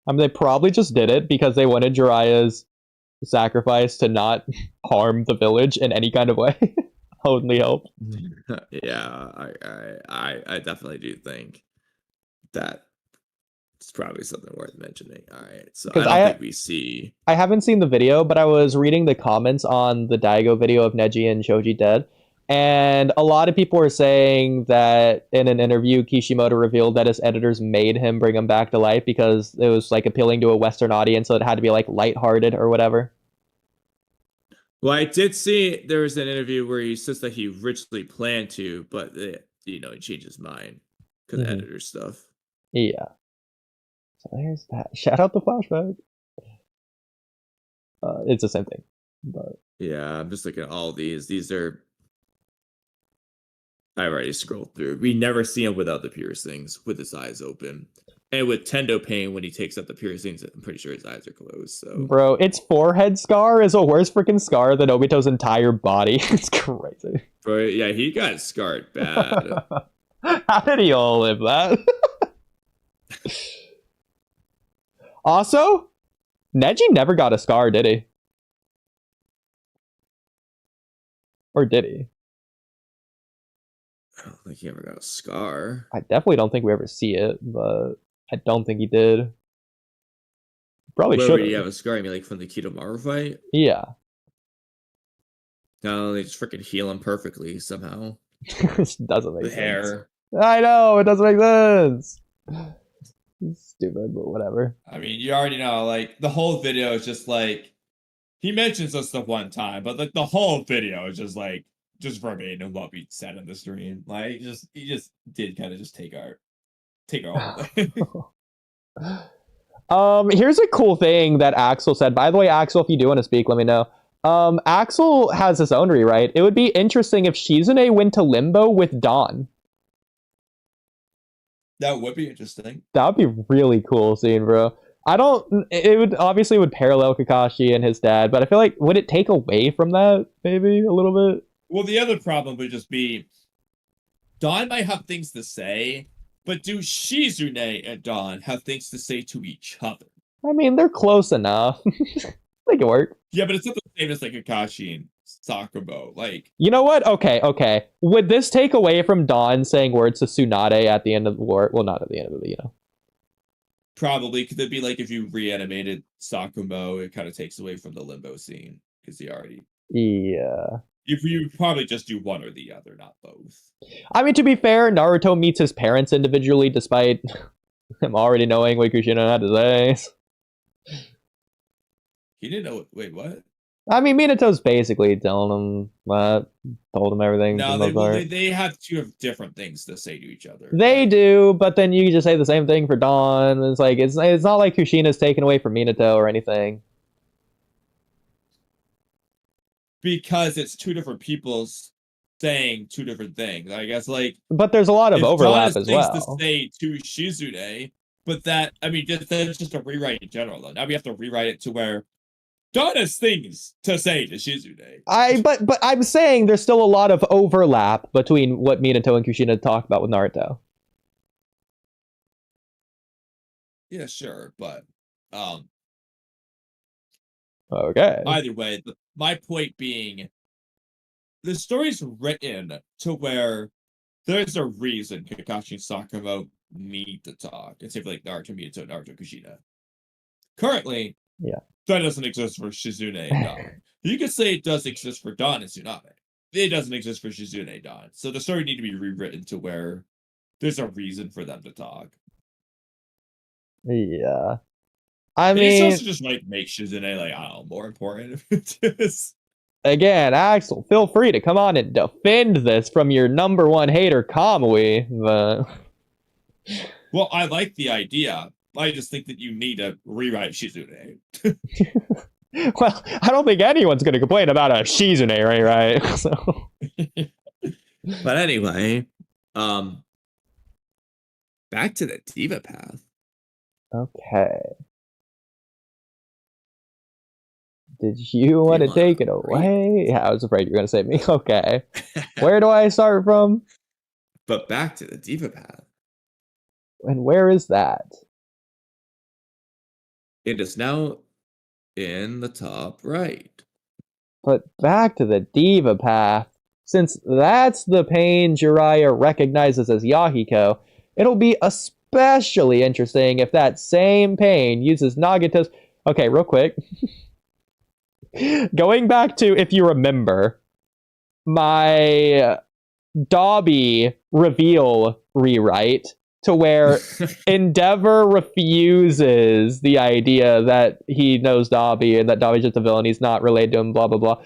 I mean, they probably just did it because they wanted Jiraiya's sacrifice to not harm the village in any kind of way. Only help. Yeah, I definitely do think that it's probably something worth mentioning. All right, so I don't think we see. I haven't seen the video, but I was reading the comments on the Daigo video of Neji and Shoji dead, and a lot of people were saying that in an interview, Kishimoto revealed that his editors made him bring him back to life because it was like appealing to a Western audience, so it had to be like lighthearted or whatever. Well, I did see there was an interview where he says that he originally planned to, but he changed his mind because of editor stuff. Yeah. So there's that. Shout out the flashback. It's the same thing. But Yeah, I'm just looking at all these. These are. I already scrolled through. We never see him without the piercings, with his eyes open. And with Tendo Pain, when he takes out the piercings, I'm pretty sure his eyes are closed. So, bro, its forehead scar is a worse freaking scar than Obito's entire body. It's crazy. Bro, yeah, he got scarred bad. How did he all live that? Also, Neji never got a scar, did he? Or did he? I don't think he ever got a scar. I definitely don't think we ever see it, but I don't think he did. Probably Where should would he have a scar? I mean, like from the Kidomaru fight? Yeah. No, they just freaking heal him perfectly somehow. This doesn't make The sense. hair. I know, it doesn't make sense. It's stupid, but whatever. I mean, you already know, like, the whole video is just like, he mentions this stuff one time, but like the whole video is just like, just verbatim what we said in the stream. Like, he just did kind of just take our Here's a cool thing that Axel said. By the way, Axel, if you do want to speak, let me know. Axel has his own rewrite. It would be interesting if Shizune went to Limbo with Dawn. That would be interesting. That would be really cool seeing, bro. It would obviously would parallel Kakashi and his dad, but I feel like, would it take away from that, maybe, a little bit? Well, the other problem would just be, Dawn might have things to say, but do Shizune and Dawn have things to say to each other? I mean, they're close enough. They can work. Yeah, but it's not the same as like Kakashi and Sakumo. Like, you know what? Okay. Would this take away from Dawn saying words to Tsunade at the end of the war? Well, not at the end of the, probably, could it be like if you reanimated Sakumo, it kind of takes away from the limbo scene because he already. Yeah. You probably just do one or the other, not both. I mean, to be fair, Naruto meets his parents individually, despite him already knowing what Kushina had to say. He didn't know. Wait, what? I mean, Minato's basically telling him that, told him everything. No, they have two different things to say to each other. They do, but then you just say the same thing for Dawn. It's like it's not like Kushina's taken away from Minato or anything. Because it's two different people's saying two different things. I guess, like. But there's a lot of overlap as well. To say to Shizune, but that's just a rewrite in general, though. Now we have to rewrite it to where Dawn has things to say to Shizune. But I'm saying there's still a lot of overlap between what Minato and Kushina talk about with Naruto. Yeah, sure, but okay. Either way, my point being, the story's written to where there's a reason Kakashi and Sakumo need to talk. It's like Naruto, Minato, Naruto, Kushina. Currently, yeah, that doesn't exist for Shizune and Dawn. You could say it does exist for Dawn and Tsunade. It doesn't exist for Shizune and Dawn. So the story need to be rewritten to where there's a reason for them to talk. Yeah. I mean, it's also just like make Shizune like, I don't know, more important. Again, Axel, feel free to come on and defend this from your number one hater, Kamui. But well, I like the idea. I just think that you need to rewrite Shizune. Well, I don't think anyone's going to complain about a Shizune, right? So. But anyway, back to the Diva path. Okay. Did you want to take it away? Yeah, I was afraid you were going to say me. Okay. Where do I start from? But back to the Diva path. And where is that? It is now in the top right. But back to the Diva path. Since that's the pain Jiraiya recognizes as Yahiko, it'll be especially interesting if that same pain uses Nagato's... Okay, real quick. Going back to, if you remember, my Dobby reveal rewrite to where Endeavor refuses the idea that he knows Dobby and that Dobby's just a villain, he's not related to him, blah, blah, blah.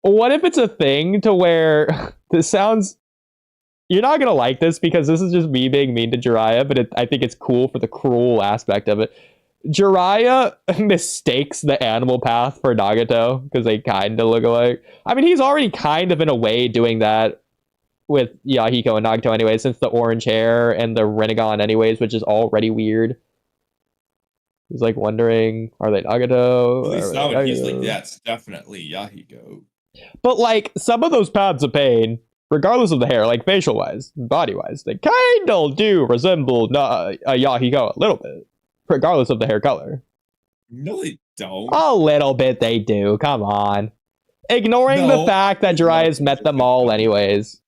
What if it's a thing to where this sounds you're not gonna like this because this is just me being mean to Jiraiya, but I think it's cool for the cruel aspect of it. Jiraiya mistakes the animal path for Nagato because they kind of look alike. I mean, he's already kind of in a way doing that with Yahiko and Nagato anyway, since the orange hair and the Rinnegan anyways, which is already weird. He's like wondering, are they Nagato? At least now he's like, that's definitely Yahiko. But like some of those paths of pain, regardless of the hair, like facial wise, body wise, they kind of do resemble a Yahiko a little bit, regardless of the hair color. No, they don't. A little bit they do. Come on. Ignoring the fact that Jiraiya's met them all anyways.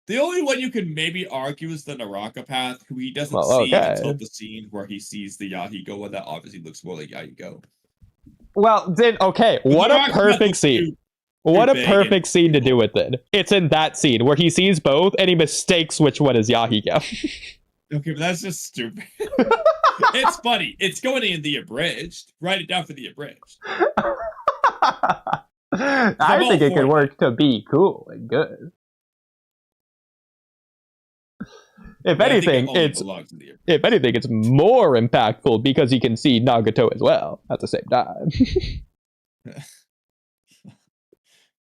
The only one you could maybe argue is the Naraka path, who he doesn't see until the scene where he sees the Yahiko one that obviously looks more like Yahiko. Well, then, okay, what a perfect scene. What a perfect scene to do with it. It's in that scene where he sees both and he mistakes which one is Yahiko. Okay, but that's just stupid. It's funny. It's going in the abridged. Write it down for the abridged. I think it could work to be cool and good. If anything, it's more impactful because he can see Nagato as well at the same time.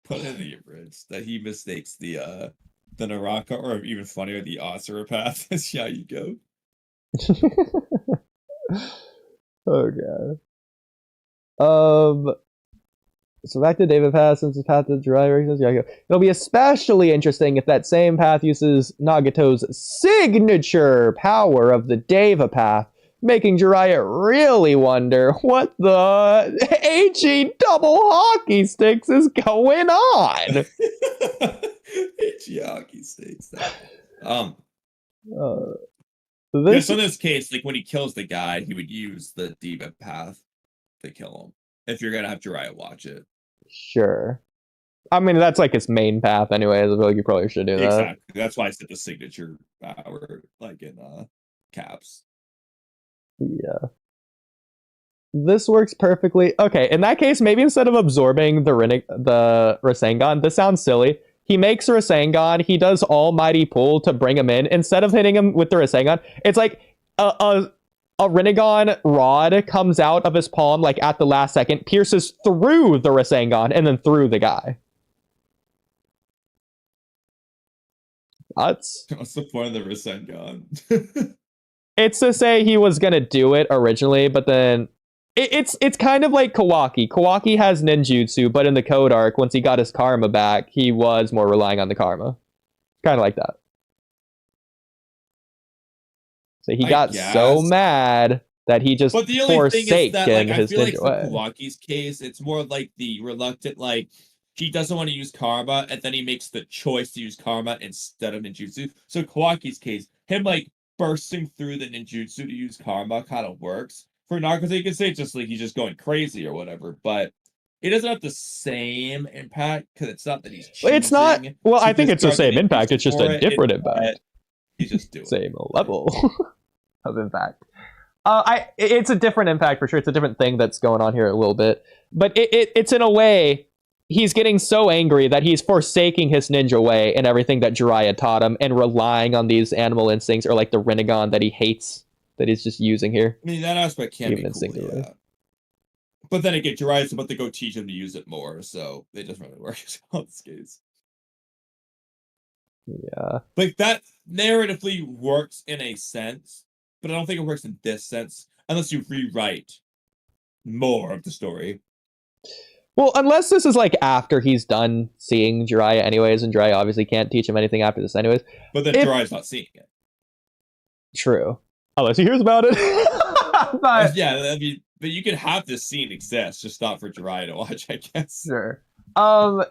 Put in the abridged that he mistakes the Naraka, or even funnier, the Asura path as Yahiko. Oh god. So back to David Path, since the path to Jiraiya, Yahiko. It'll be especially interesting if that same path uses Nagato's signature power of the Deva path, making Jiraiya really wonder what the HE double hockey sticks is going on. HE hockey sticks. So in this case, like when he kills the guy, he would use the Deva path to kill him. If you're gonna have Jiraiya watch it. Sure. I mean, that's like his main path anyways. I feel like you probably should do that. Exactly. That's why I said the signature power, like in caps. Yeah. This works perfectly. Okay, in that case, maybe instead of absorbing the Rasengan, this sounds silly. He makes a Rasengan, he does Almighty Pull to bring him in. Instead of hitting him with the Rasengan, it's like a Rinnegan rod comes out of his palm like at the last second, pierces through the Rasengan, and then through the guy. What's the point of the Rasengan? It's to say he was gonna do it originally, but then it's kind of like Kawaki. Kawaki has ninjutsu, but in the Code arc, once he got his karma back, he was more relying on the karma. Kind of like that. So he got so mad that he just forsaken his ninja way. For Kawaki's case, it's more like the reluctant, like, he doesn't want to use karma, and then he makes the choice to use karma instead of ninjutsu. So Kawaki's case, him, like, bursting through the ninjutsu to use karma kind of works. For Nagato, you can say it's just like he's just going crazy or whatever, but it doesn't have the same impact because it's not that he's choosing. It's not. Well, I think it's the same impact. It's just a different impact. He's just doing same level of impact. It's a different impact for sure. It's a different thing that's going on here a little bit, but it's in a way. He's getting so angry that he's forsaking his ninja way and everything that Jiraiya taught him and relying on these animal instincts or like the Rinnegan that he hates that he's just using here. I mean, that aspect can be cool, yeah. But then again, Jiraiya's about to go teach him to use it more, so it doesn't really work in this case. Yeah. Like, that narratively works in a sense, but I don't think it works in this sense unless you rewrite more of the story. Well, unless this is like after he's done seeing Jiraiya anyways, and Jiraiya obviously can't teach him anything after this anyways. But then Jiraiya's not seeing it. True. Unless he hears about it. But, yeah, I mean, but you can have this scene exist, just not for Jiraiya to watch, I guess. Sure.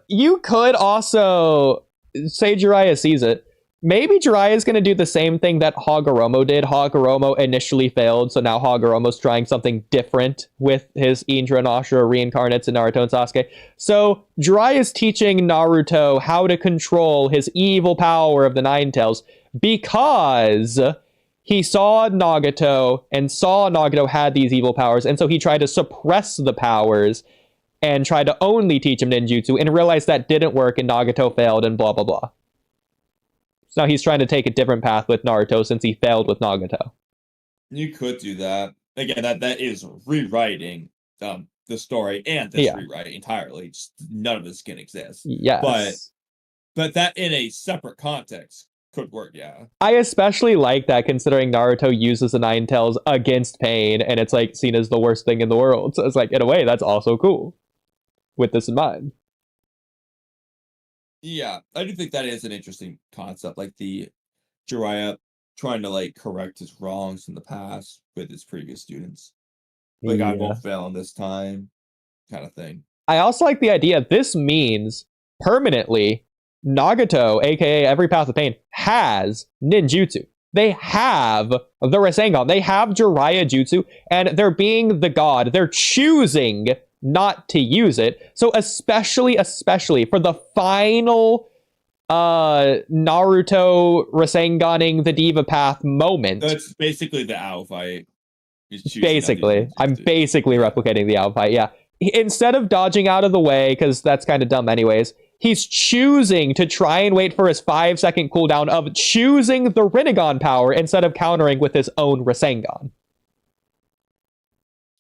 You could also say Jiraiya sees it. Maybe Jiraiya is going to do the same thing that Hagoromo did. Hagoromo initially failed, so now Hagoromo's trying something different with his Indra and Ashura reincarnates in Naruto and Sasuke. So Jiraiya is teaching Naruto how to control his evil power of the Nine Tails because he saw Nagato and saw Nagato had these evil powers, and so he tried to suppress the powers and tried to only teach him ninjutsu and realized that didn't work and Nagato failed and blah blah blah. So now he's trying to take a different path with Naruto since he failed with Nagato. You could do that. Again, that is rewriting the story and this rewrite entirely. Just none of this can exist. Yes. But that in a separate context could work, yeah. I especially like that considering Naruto uses the Nine Tails against Pain, and it's like seen as the worst thing in the world. So it's like, in a way, that's also cool. With this in mind. Yeah, I do think that is an interesting concept, like the Jiraiya trying to like correct his wrongs in the past with his previous students. Like, I won't fail on this time, kind of thing. I also like the idea this means permanently Nagato, aka Every Path of Pain, has ninjutsu. They have the Rasengan. They have Jiraiya Jutsu, and they're being the god. They're choosing not to use it. So especially for the final Naruto Rasenganing the Diva Path moment. That's basically the owl fight. Basically. I'm basically replicating the owl fight, yeah. Instead of dodging out of the way, because that's kind of dumb anyways, he's choosing to try and wait for his 5-second cooldown of choosing the Rinnegan power instead of countering with his own Rasengan.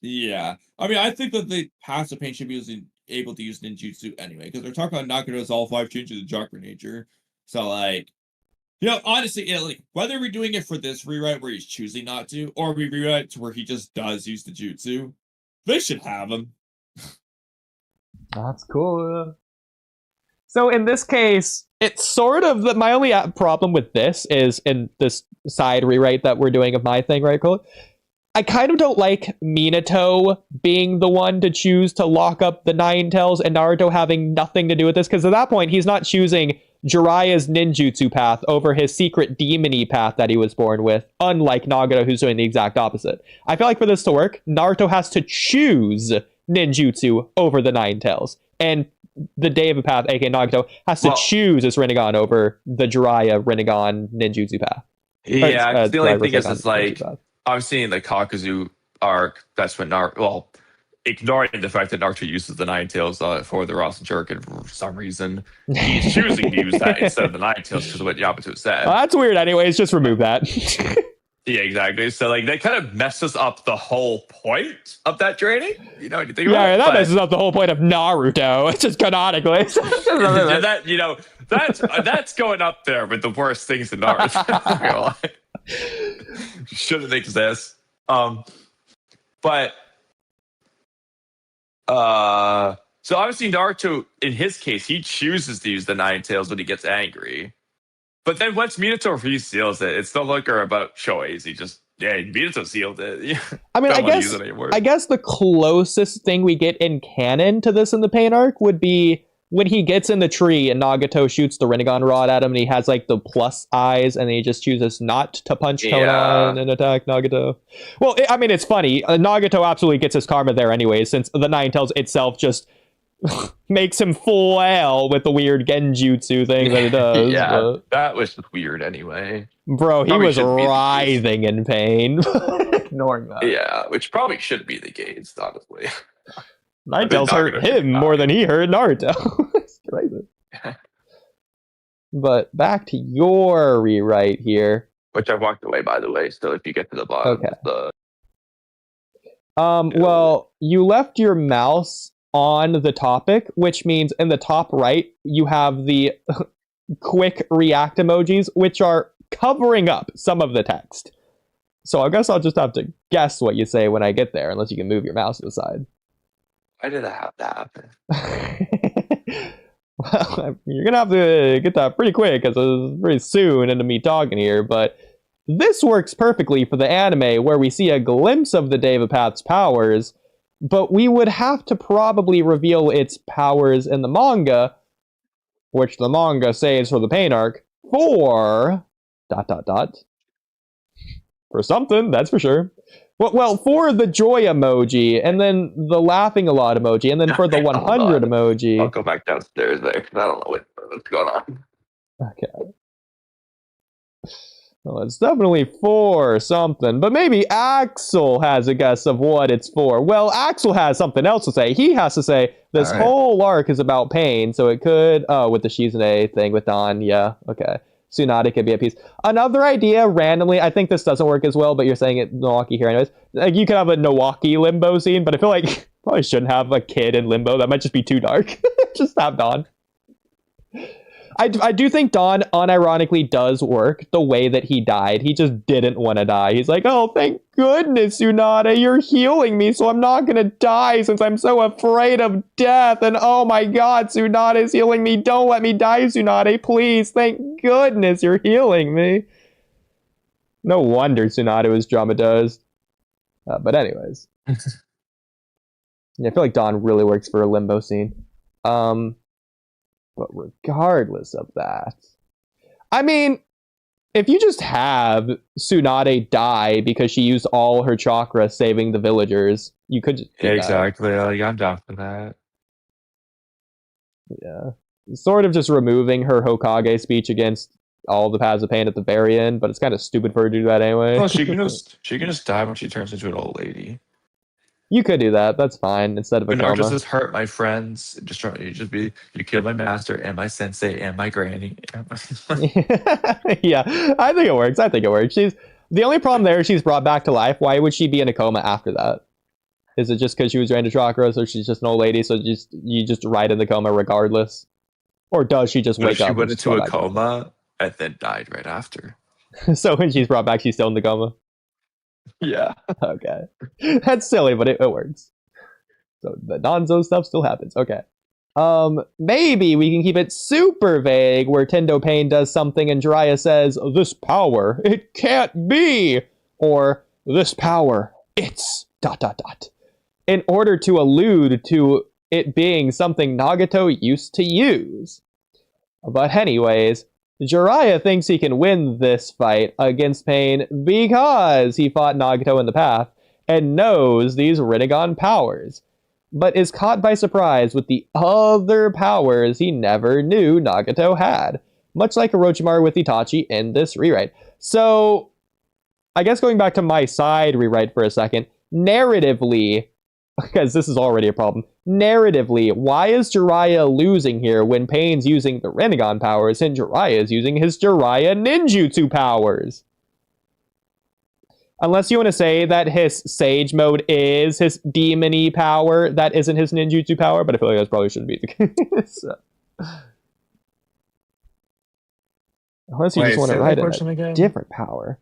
Yeah. I mean, I think that the passive pain should be able to use ninjutsu anyway, because they're talking about Nagato's all 5 changes of chakra nature. So, like, you know, honestly, like, whether we're doing it for this rewrite where he's choosing not to, or we rewrite to where he just does use the jutsu, they should have him. That's cool. So in this case, it's sort of my only problem with this is in this side rewrite that we're doing of my thing, right, Cole? I kind of don't like Minato being the one to choose to lock up the Nine Tails and Naruto having nothing to do with this, because at that point, he's not choosing Jiraiya's ninjutsu path over his secret demon-y path that he was born with, unlike Nagato, who's doing the exact opposite. I feel like for this to work, Naruto has to choose ninjutsu over the Nine Tails, and the Diva Path, aka Nagato, has to choose his Rinnegan over the Jiraiya Rinnegan ninjutsu path. Yeah, the only thing is like, obviously in the Kakuzu arc, that's when Naruto, ignoring the fact that Naruto uses the Nine Tails for the Rasen Shuriken for some reason, he's choosing to use that instead of the Nine Tails because of what Yamato said. That's weird anyways, just remove that. Yeah, exactly. So, like, that kind of messes up the whole point of that training. You know, you think about it. That messes up the whole point of Naruto. It's just canonically. that, you know, that's going up there with the worst things in Naruto. Shouldn't exist. So obviously Naruto, in his case, he chooses to use the Nine Tails when he gets angry. But then once Minato reseals it, it's no longer about Shoei's. He just, Minato sealed it. I mean, I guess the closest thing we get in canon to this in the Pain arc would be when he gets in the tree and Nagato shoots the Rinnegan rod at him and he has like the plus eyes and then he just chooses not to punch Tonan and attack Nagato. Well, I mean, it's funny. Nagato absolutely gets his karma there anyway, since the Nine Tails itself just makes him flail with the weird genjutsu thing that it does. That was just weird anyway. Bro, he was writhing in pain. Ignoring that. Yeah, which probably shouldn't be the case, honestly. Nine Tails hurt him more than he hurt Naruto. It's crazy. But back to your rewrite here. Which I walked away, by the way, so if you get to the bottom. Okay. Well, you left your mouse on the topic, which means in the top right, you have the quick react emojis, which are covering up some of the text. So I guess I'll just have to guess what you say when I get there, unless you can move your mouse to the side. Why did that have to happen? Well, you're going to have to get that pretty quick, because it's pretty soon into me talking here, but this works perfectly for the anime, where we see a glimpse of the Diva Path's powers, but we would have to probably reveal its powers in the manga, which the manga saves for the Pain arc, for... ... For something, that's for sure. Well, for the joy emoji, and then the laughing a lot emoji, and then for the 100 emoji... I'll go back downstairs there, because I don't know what's going on. Okay. Well, it's definitely for something, but maybe Axel has a guess of what it's for. Well, Axel has something else to say. He has to say this whole arc is about pain, so it could... Oh, with the Shizune thing with Don, yeah, okay. Tsunade could be at peace. Another idea, randomly, I think this doesn't work as well, but you're saying it Milwaukee here anyways. Like, you could have a Milwaukee limbo scene, but I feel like probably shouldn't have a kid in limbo. That might just be too dark. Just have Dawn. I do think Dawn unironically does work the way that he died. He just didn't want to die. He's like, oh, thank goodness, Tsunade, you're healing me, so I'm not going to die since I'm so afraid of death. And oh my god, Tsunade is healing me. Don't let me die, Tsunade, please. Thank goodness you're healing me. No wonder Tsunade was traumatized. But anyways. Yeah, I feel like Dawn really works for a limbo scene. But regardless of that, I mean, if you just have Tsunade die because she used all her chakra saving the villagers, you could just do exactly. Like, I'm down for that. Yeah. Sort of just removing her Hokage speech against all the paths of pain at the very end, but it's kind of stupid for her to do that anyway. Well, she can just die when she turns into an old lady. You could do that. That's fine. Instead of a coma. Just hurt my friends. You killed my master and my sensei and my granny. Yeah, I think it works. She's the only problem there. She's brought back to life. Why would she be in a coma after that? Is it just because she was drained of chakras, or she's just an old lady? So you just ride in the coma regardless, or does she just wake up? She went into a coma and then died right after. So when she's brought back, she's still in the coma. Yeah. Okay. That's silly, but it works. So the Danzo stuff still happens. Okay. Maybe we can keep it super vague where Tendo Pain does something and Jiraiya says, this power, it can't be! Or, this power, it's ... in order to allude to it being something Nagato used to use. But anyways, Jiraiya thinks he can win this fight against Pain because he fought Nagato in the past and knows these Rinnegan powers, but is caught by surprise with the other powers he never knew Nagato had, much like Orochimaru with Itachi in this rewrite. So, I guess going back to my side rewrite for a second, narratively, because this is already a problem, narratively, why is Jiraiya losing here when Pain's using the Rinnegan powers and Jiraiya is using his Jiraiya ninjutsu powers? Unless you want to say that his Sage mode is his demon-y power, that isn't his ninjutsu power, but I feel like that probably shouldn't be the case. Unless you just want to write a different power.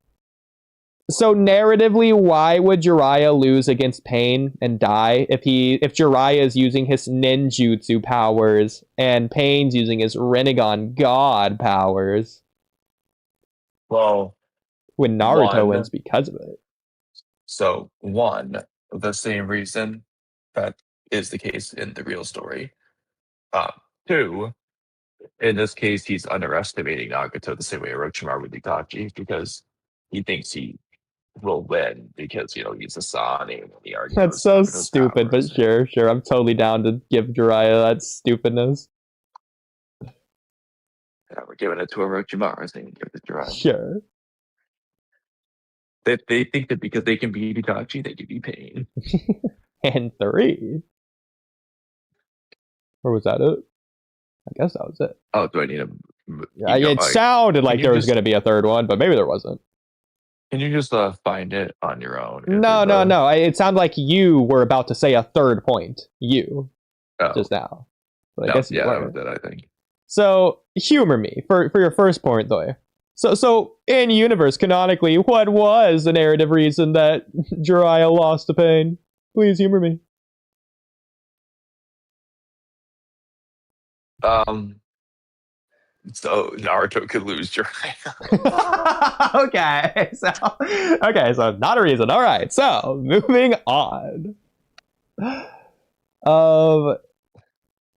So narratively, why would Jiraiya lose against Pain and die if Jiraiya is using his ninjutsu powers and Pain's using his Rinnegan god powers? Well, when Naruto wins because of it. So, one, the same reason that is the case in the real story. Two, in this case, he's underestimating Nagato the same way Orochimaru with Itachi because he thinks he will win because, he's a Sani. That's so stupid, but sure. I'm totally down to give Jiraiya that stupidness. Yeah, we're giving it to Orochimaru, so give it to Jiraiya. Sure. They think that because they can beat Itachi, they can beat Pain. And 3. Or was that it? I guess that was it. Oh, do I need a... it sounded like there was going to be a third one, but maybe there wasn't. Can you just find it on your own? No. It sounded like you were about to say a third point. Just now. But I guess that was it, I think. So, humor me for your first point, though. So in universe, canonically, what was the narrative reason that Jiraiya lost to Pain? Please humor me. So Naruto could lose Jiraiya. Okay, so not a reason. All right, so moving on.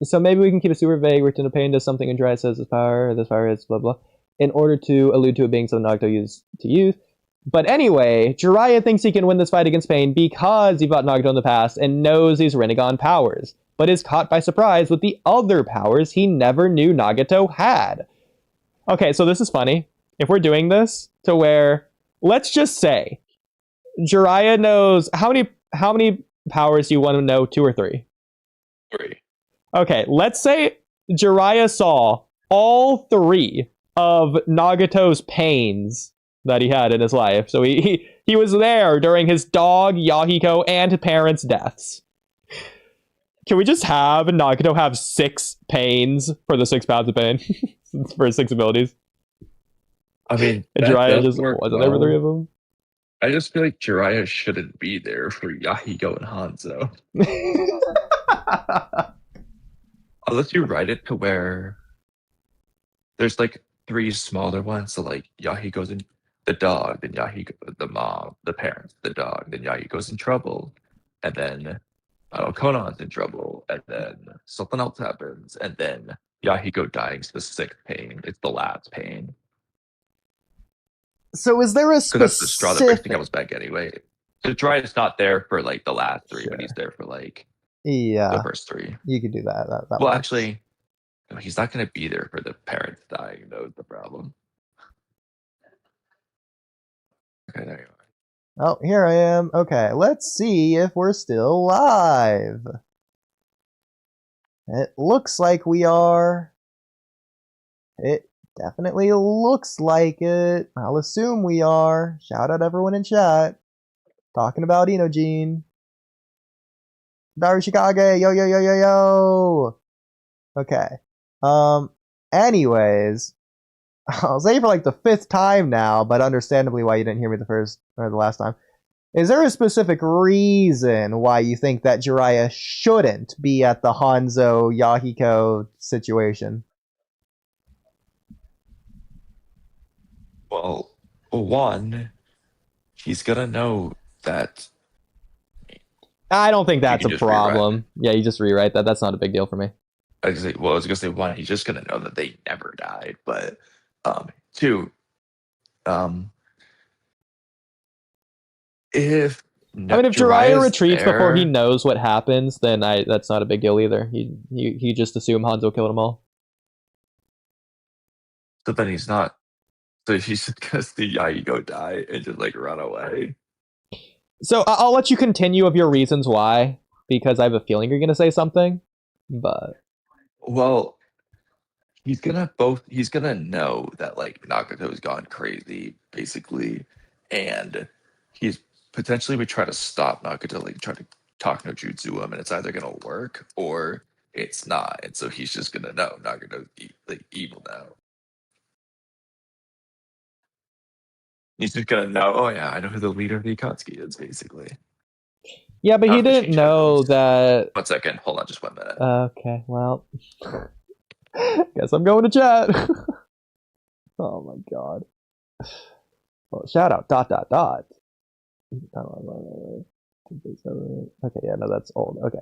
So maybe we can keep it super vague. Where Tendo Pain does something and Jiraiya says this power is blah blah, in order to allude to it being something Nagato used to use. But anyway, Jiraiya thinks he can win this fight against Pain because he fought Nagato in the past and knows these Rinnegan powers, but is caught by surprise with the other powers he never knew Nagato had. Okay, so this is funny. If we're doing this to where, let's just say, Jiraiya knows how many powers do you want to know? 2 or 3? 3. Okay, let's say Jiraiya saw all 3 of Nagato's pains that he had in his life. So he was there during his dog, Yahiko, and parents' deaths. Can we just have Nagato have 6 pains for the 6 pounds of pain? For his 6 abilities? I mean, And that Jiraiya does just work wasn't there for well. 3 of them? I just feel like Jiraiya shouldn't be there for Yahiko and Hanzo. Unless you write it to where there's like 3 smaller ones, so like Yahiko's in the dog, then Yahiko, the mom, the parents, the dog, then Yahiko's in trouble, and then Conan's in trouble, and then something else happens, and then Yahiko dying's the 6th pain. It's the last pain. So is there a Because that's the straw that breaks the specific... camel's back anyway. So Jiraiya's not there for like the last 3, Sure. but he's there for like Yeah, the first 3. you could do that. That Well, works. actually, no, he's not going to be there for the parents dying, though, is the problem. Okay, there you are. Oh, here I am. Okay, let's see if we're still live. It looks like we are. It definitely looks like it. I'll assume we are. Shout out everyone in chat. Talking about Enogene. Darishikage, yo yo yo yo yo. Okay. Anyways, I'll say for like the 5th time now, but understandably why you didn't hear me the last time. Is there a specific reason why you think that Jiraiya shouldn't be at the Hanzo Yahiko situation? Well, one, he's going to know that. I don't think that's a just problem. Yeah, you just rewrite that. That's not a big deal for me. I was going to say, one, he's just going to know that they never died. But 2, if if Jiraiya retreats before he knows what happens, then that's not a big deal either. He just assume Hanzo killed them all. So then he's not. So he's just going to see Yahiko die and just like run away. So I'll let you continue of your reasons why, because I have a feeling you're going to say something. But well, he's gonna know that like Nagato's gone crazy, basically, and he's potentially would try to stop Nagato, like try to talk no jutsu him, and it's either gonna work or it's not, and so he's just gonna know Nagato's like evil now. He's just gonna know, oh yeah, I know who the leader of the Akatsuki is, basically. Yeah, but he didn't know that... 1 second, hold on just 1 minute. Okay, well... Guess I'm going to chat. Oh my god. Well, shout out, ... Okay, yeah, no, that's old. Okay.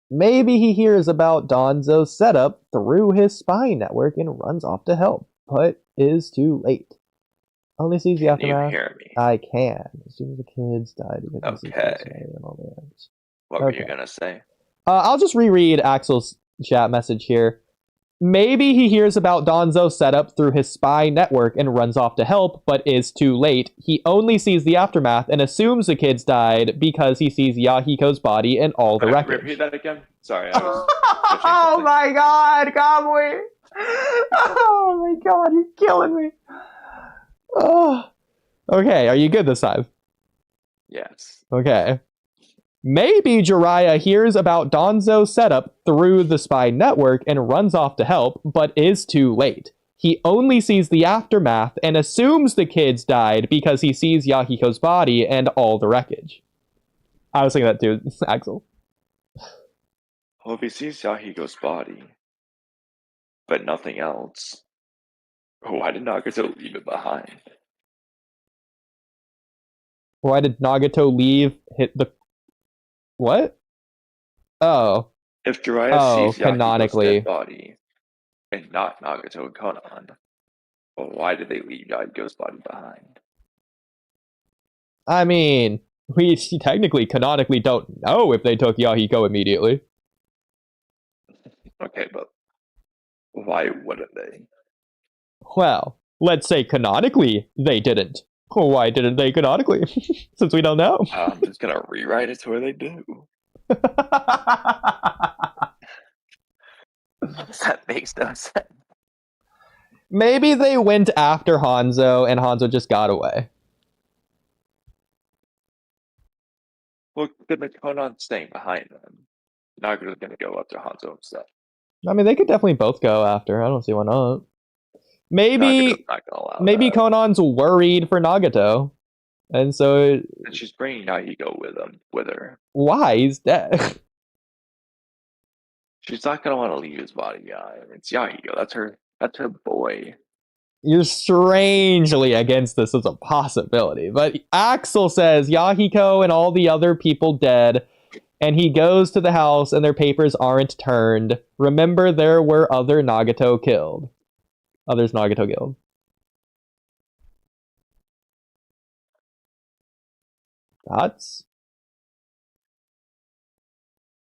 Maybe he hears about Danzo's setup through his spy network and runs off to help, but is too late. Only sees the aftermath. Can you hear me? I can. As soon as the kids died. Okay. What were you gonna say? I'll just reread Axel's chat message here. Maybe he hears about Danzo's setup through his spy network and runs off to help, but is too late. He only sees the aftermath and assumes the kids died because he sees Yahiko's body and all the wreckage. Repeat that again? Sorry, I was Oh my god, Kamui! Oh my god, you're killing me. Oh. Okay, are you good this time? Yes. Okay. Maybe Jiraiya hears about Danzo's setup through the spy network and runs off to help, but is too late. He only sees the aftermath and assumes the kids died because he sees Yahiko's body and all the wreckage. I was thinking that too, Axel. Well, if he sees Yahiko's body, but nothing else, why did Nagato leave it behind? Why did Nagato leave the... What? Oh. If Jiraiya sees canonically. Yahiko's dead body, and not Nagato and Conan, well, why did they leave Yahiko's body behind? I mean, we technically, canonically don't know if they took Yahiko immediately. Okay, but why wouldn't they? Well, let's say canonically they didn't. Why didn't they canonically? Since we don't know. I'm just gonna rewrite it to where they do. That makes no sense. Maybe they went after Hanzo and Hanzo just got away. Well, then the Conan's staying behind them. Nagato's gonna go up to Hanzo himself. I mean, they could definitely both go after. I don't see why not. Nagato's Maybe not gonna allow maybe that. Conan's worried for Nagato. And so And she's bringing Yahiko with her. why? He's dead. She's not gonna want to leave his body, yeah. It's Yahiko. That's her boy. You're strangely against this as a possibility. But Axel says Yahiko and all the other people dead, and he goes to the house and their papers aren't turned. Remember, there were other Nagato killed. Others Nagato killed. Thoughts?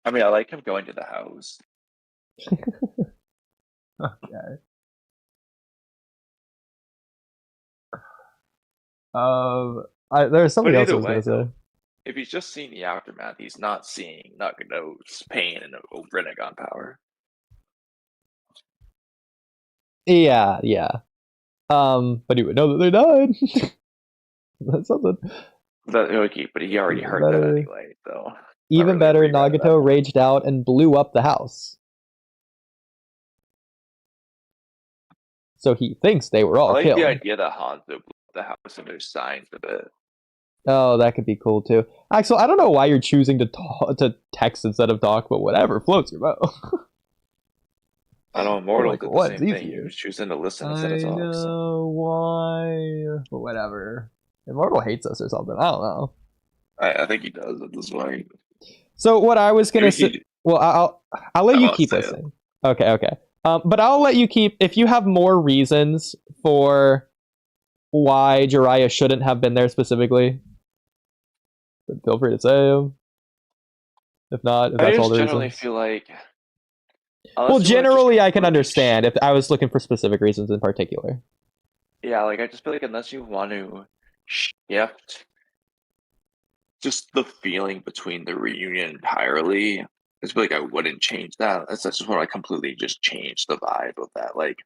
I mean, I like him going to the house. Okay. There's something else I was going to say. If he's just seeing the aftermath, he's not seeing Nagato's pain and Rinnegan power. Yeah. But he would know that they died. That's something. Okay, but he already heard that anyway, so. Even really better, regret Nagato that. raged out and blew up the house. So he thinks they were I all like killed. the idea that Hanzo blew up the house and there's signs of it. Oh, that could be cool too. Axel, I don't know why you're choosing to text instead of talk, but whatever floats your boat. I know Immortal Like, did the what's same thing. He easier? was choosing to listen instead of I talk. So. know why, but whatever. Immortal hates us or something. I don't know. I think he does at this point. So what I was gonna say, well, I'll let I you won't keep say it. listening. Okay. But I'll let you keep if you have more reasons for why Jiraiya shouldn't have been there specifically. But feel free to say them. If not, if I that's all just the generally reasons. feel like. Well, generally, I can understand if I was looking for specific reasons in particular. Yeah, like I just feel like unless you want to shift just the feeling between the reunion entirely, I just feel like I wouldn't change that. I just want to completely just change the vibe of that. Like,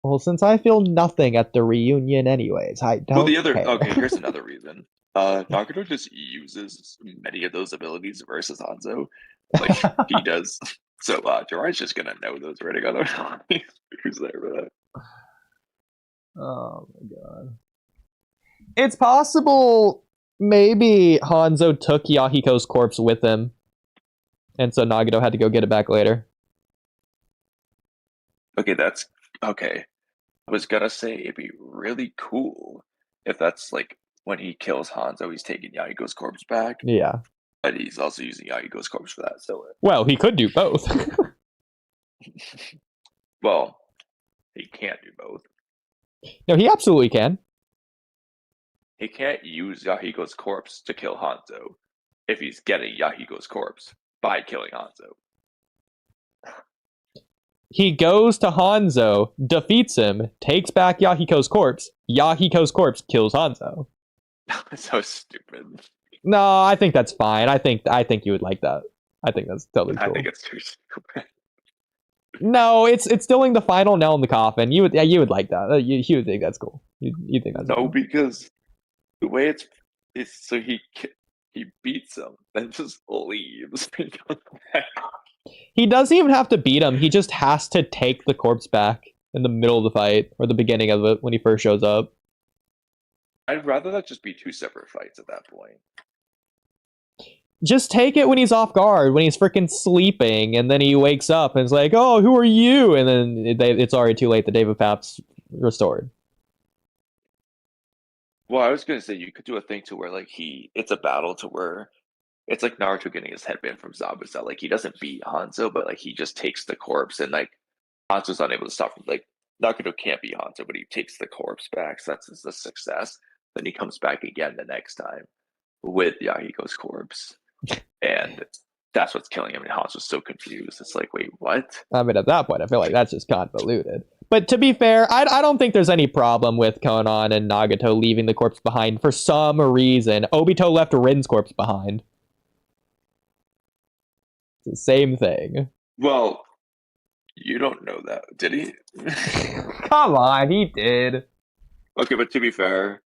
Well, since I feel nothing at the reunion anyways, I don't care. okay, here's another reason. Nagato just uses many of those abilities versus Hanzo. Like he does. So Jiraiya's just gonna know those Rinnegan abilities. Who's there for that? Oh my god. It's possible maybe Hanzo took Yahiko's corpse with him. And so Nagato had to go get it back later. Okay, that's okay. I was gonna say it'd be really cool if that's like when he kills Hanzo, he's taking Yahiko's corpse back. Yeah. But he's also using Yahiko's corpse for that. So, Well, he could do both. well, he can't do both. No, he absolutely can. He can't use Yahiko's corpse to kill Hanzo if he's getting Yahiko's corpse by killing Hanzo. He goes to Hanzo, defeats him, takes back Yahiko's corpse kills Hanzo. So stupid. No, I think that's fine. I think you would like that. I think that's totally cool. I think it's too stupid. No, it's stealing the final nail in the coffin. You would like that. You would think that's cool. You think that's no, cool. because the way it's so he beats him, then just leaves. He doesn't even have to beat him. He just has to take the corpse back in the middle of the fight or the beginning of it when he first shows up. I'd rather that just be two separate fights at that point. Just take it when he's off guard, when he's freaking sleeping, and then he wakes up and is like, "Oh, who are you?" And then it's already too late. The David Pap's restored. Well, I was gonna say you could do a thing to where like it's a battle to where it's like Naruto getting his headband from Zabuza. Like he doesn't beat Hanzo, but like he just takes the corpse and like Hanzo's unable to stop him. Like Naruto can't beat Hanzo, but he takes the corpse back. So that's a success. Then he comes back again the next time with Yahiko's corpse. And that's what's killing him. And Hanzo's so confused. It's like, wait, what? I mean, at that point, I feel like that's just convoluted. But to be fair, I don't think there's any problem with Konan and Nagato leaving the corpse behind for some reason. Obito left Rin's corpse behind. It's the same thing. Well, You don't know that, did he? Come on, he did. Okay, but to be fair,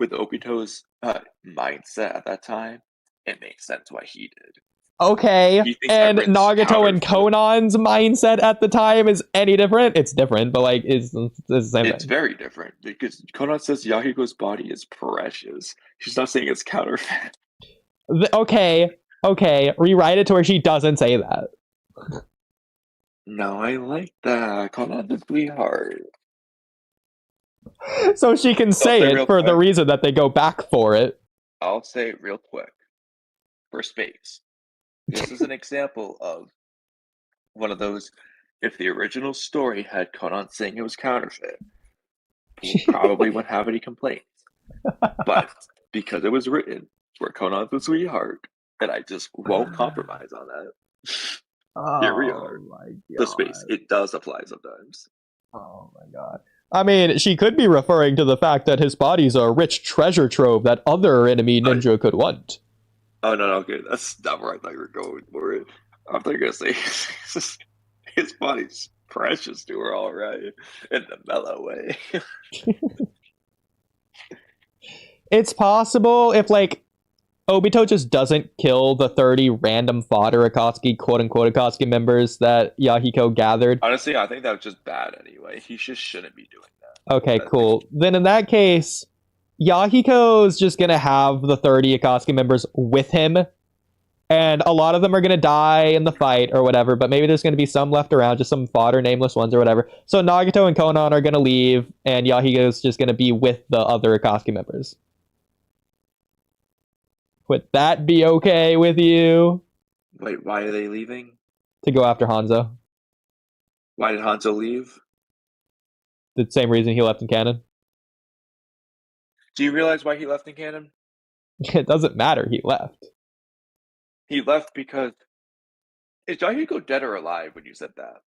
with Obito's mindset at that time, it makes sense why he did. Okay, He thinks and everyone's Nagato and counterfeit. Conan's mindset at the time is any different? It's different, but like, it's the same It's thing. very different because Conan says Yahiko's body is precious. She's not saying it's counterfeit. Okay, rewrite it to where she doesn't say that. No, I like that. Conan's a sweetheart. So she can say say it real for the quick. reason that they go back for it. I'll say it real quick. For space. This is an example of one of those, if the original story had Conan saying it was counterfeit, he probably wouldn't have any complaints. But because it was written where Conan's a sweetheart, and I just won't compromise on that. Here we are. My God. The space. It does apply sometimes. Oh my God. I mean, she could be referring to the fact that his body's a rich treasure trove that other enemy ninja could want. Oh, no, okay. That's not where I thought you were going for it. I thought you were going to say his body's precious to her, all right, in the mellow way. It's possible if, like, Obito just doesn't kill the 30 random fodder Akatsuki, quote-unquote Akatsuki members that Yahiko gathered. Honestly, I think that was just bad anyway. He just shouldn't be doing that. Okay, cool. Then in that case, Yahiko's just gonna have the 30 Akatsuki members with him, and a lot of them are gonna die in the fight or whatever, but maybe there's gonna be some left around, just some fodder, nameless ones or whatever. So Nagato and Konan are gonna leave, and Yahiko's just gonna be with the other Akatsuki members. Would that be okay with you? Wait, why are they leaving? To go after Hanzo. Why did Hanzo leave? The same reason he left in canon. Do you realize why he left in canon? It doesn't matter, he left. He left because... Is Yahiko dead or alive when you said that?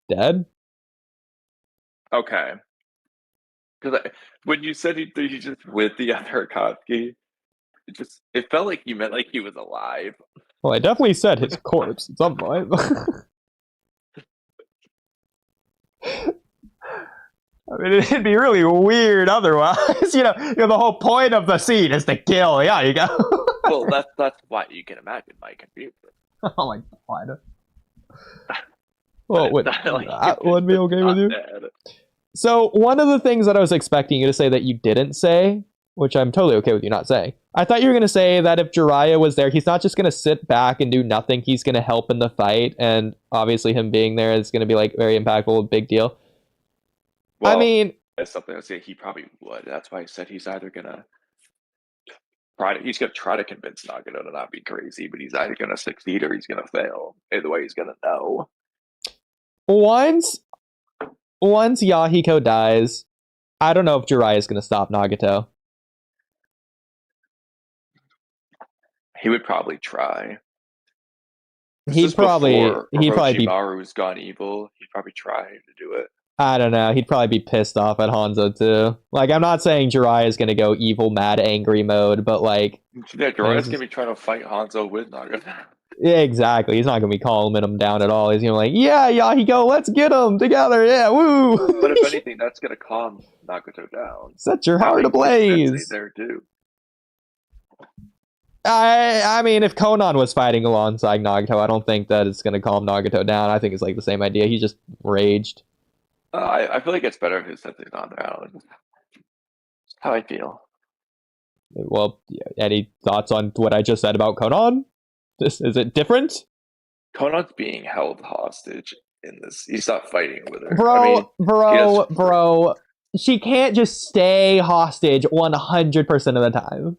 Dead? Okay. Because when you said he's just with the other Akatsuki, it felt like you meant like he was alive. Well, I definitely said his corpse at some point. I mean, it'd be really weird otherwise. You know, the whole point of the scene is to kill. Yeah, you go. Well, that's why you can imagine my confusion. Oh my God. Well, would Like, that would be okay with you? Bad. So, one of the things that I was expecting you to say that you didn't say, which I'm totally okay with you not saying, I thought you were going to say that if Jiraiya was there, he's not just going to sit back and do nothing. He's going to help in the fight, and obviously him being there is going to be like very impactful, big deal. Well, I mean, that's something I say he probably would. That's why I said he's either gonna try to convince Nagato to not be crazy, but he's either gonna succeed or he's gonna fail. Either way, he's gonna know. once Yahiko dies, I don't know if Jiraiya is going to stop Nagato. He would probably try. He'd probably be. Orochimaru's gone evil. He'd probably try to do it. I don't know. He'd probably be pissed off at Hanzo too. Like, I'm not saying Jiraiya is gonna go evil, mad, angry mode, but like, Yeah, Jiraiya's gonna be trying to fight Hanzo with Nagato. yeah, exactly. He's not gonna be calming him down at all. He's gonna be like, yeah, Yahiko, let's get him together. Yeah, woo. But if anything, that's gonna calm Nagato down. Set your heart ablaze. There too. I mean, if Konan was fighting alongside Nagato, I don't think that it's gonna calm Nagato down. I think it's like the same idea. He just raged. I feel like it's better if his sensei's on down. That's how I feel. Well, any thoughts on what I just said about Konan? Is it different? Conan's being held hostage in this. He's not fighting with her. Bro. She can't just stay hostage 100% of the time.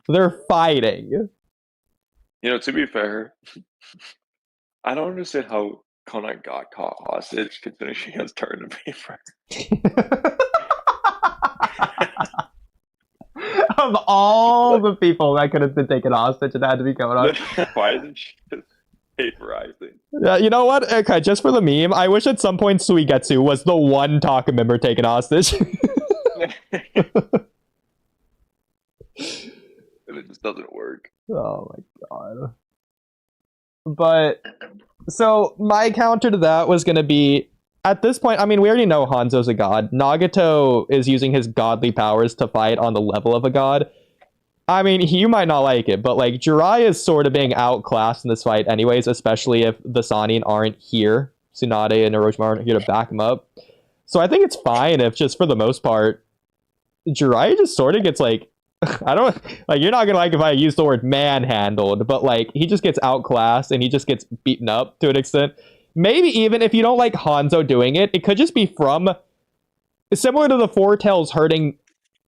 They're fighting. You know, to be fair, I don't understand how Conan got caught hostage considering she has turned paper. Of all the people that could have been taken hostage, it had to be Konan. Why isn't she just vaporizing? Yeah, you know what? Okay, just for the meme, I wish at some point Suigetsu was the one Taka member taken hostage. And it just doesn't work. Oh my god. But So my counter to that was going to be, at this point, I mean, we already know Hanzo's a god. Nagato is using his godly powers to fight on the level of a god. I mean, you might not like it, but like Jiraiya is sort of being outclassed in this fight anyways, especially if the Sannin aren't here. Tsunade and Orochimaru aren't here to back him up. So I think it's fine if just for the most part, Jiraiya just sort of gets like, I don't, like, you're not gonna like if I use the word manhandled, but like he just gets outclassed and he just gets beaten up to an extent. Maybe even if you don't like Hanzo doing it, it could just be from, similar to the Four Tails hurting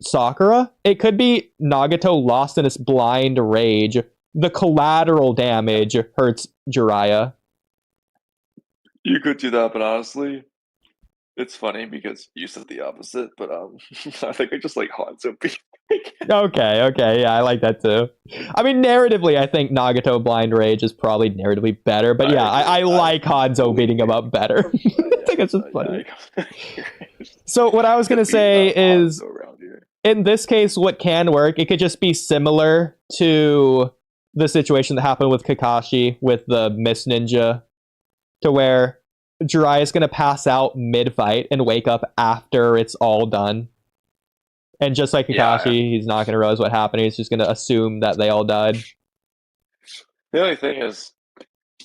Sakura, it could be Nagato lost in his blind rage. The collateral damage hurts Jiraiya. You could do that, but honestly, it's funny because you said the opposite. But I think I just like Hanzo being. Okay, yeah, I like that too. I mean, narratively, I think Nagato blind rage is probably narratively better, but yeah, I like Hanzo beating him up better. I think it's just funny. So what I was gonna say is, in this case, what can work, it could just be similar to the situation that happened with Kakashi with the Mist Ninja, to where Jiraiya is going to pass out mid-fight and wake up after it's all done. And just like Kakashi, he's not going to realize what happened. He's just going to assume that they all died. The only thing is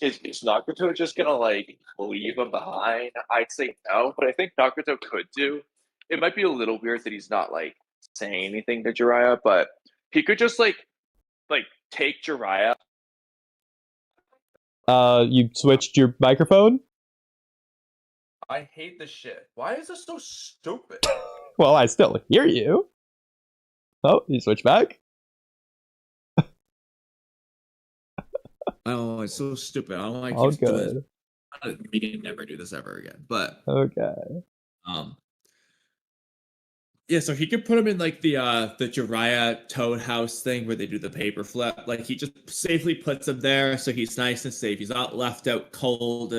Nagato just going to, like, leave him behind? I'd say no, but I think Nagato could do. It might be a little weird that he's not, like, saying anything to Jiraiya, but he could just, like take Jiraiya. You switched your microphone? I hate this shit. Why is this so stupid? Well, I still hear you. Oh, you switch back? Oh, it's so stupid. I don't like All keep doing good. this. We can never do this ever again. But Okay. yeah, so he could put him in like the Jiraiya Toad House thing where they do the paper flip. Like he just safely puts him there, so he's nice and safe. He's not left out cold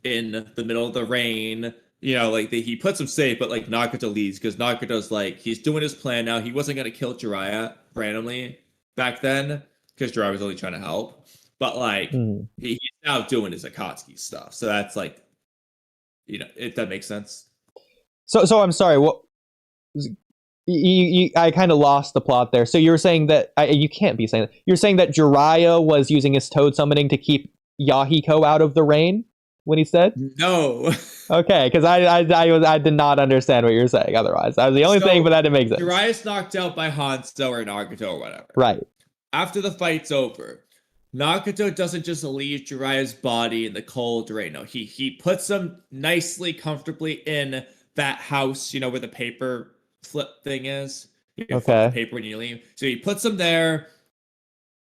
in the middle of the rain. You know, like he puts him safe, but like Nagato leaves because Nagato's like he's doing his plan now. He wasn't gonna kill Jiraiya randomly back then because Jiraiya was only trying to help, but like he's now doing his Akatsuki stuff. So that's like, you know, if that makes sense. So I'm sorry. What? I kind of lost the plot there. So you were saying that you can't be saying that. You're saying that Jiraiya was using his toad summoning to keep Yahiko out of the rain when he said no. Okay, because I did not understand what you were saying. Otherwise, that was the only thing, but that didn't make sense. Jiraiya's knocked out by Hanzo or Nagato or whatever. Right. After the fight's over, Nagato doesn't just leave Jiraiya's body in the cold rain. No, he puts him nicely, comfortably in that house, you know, where the paper flip thing is. You flip the paper when you leave. So he puts him there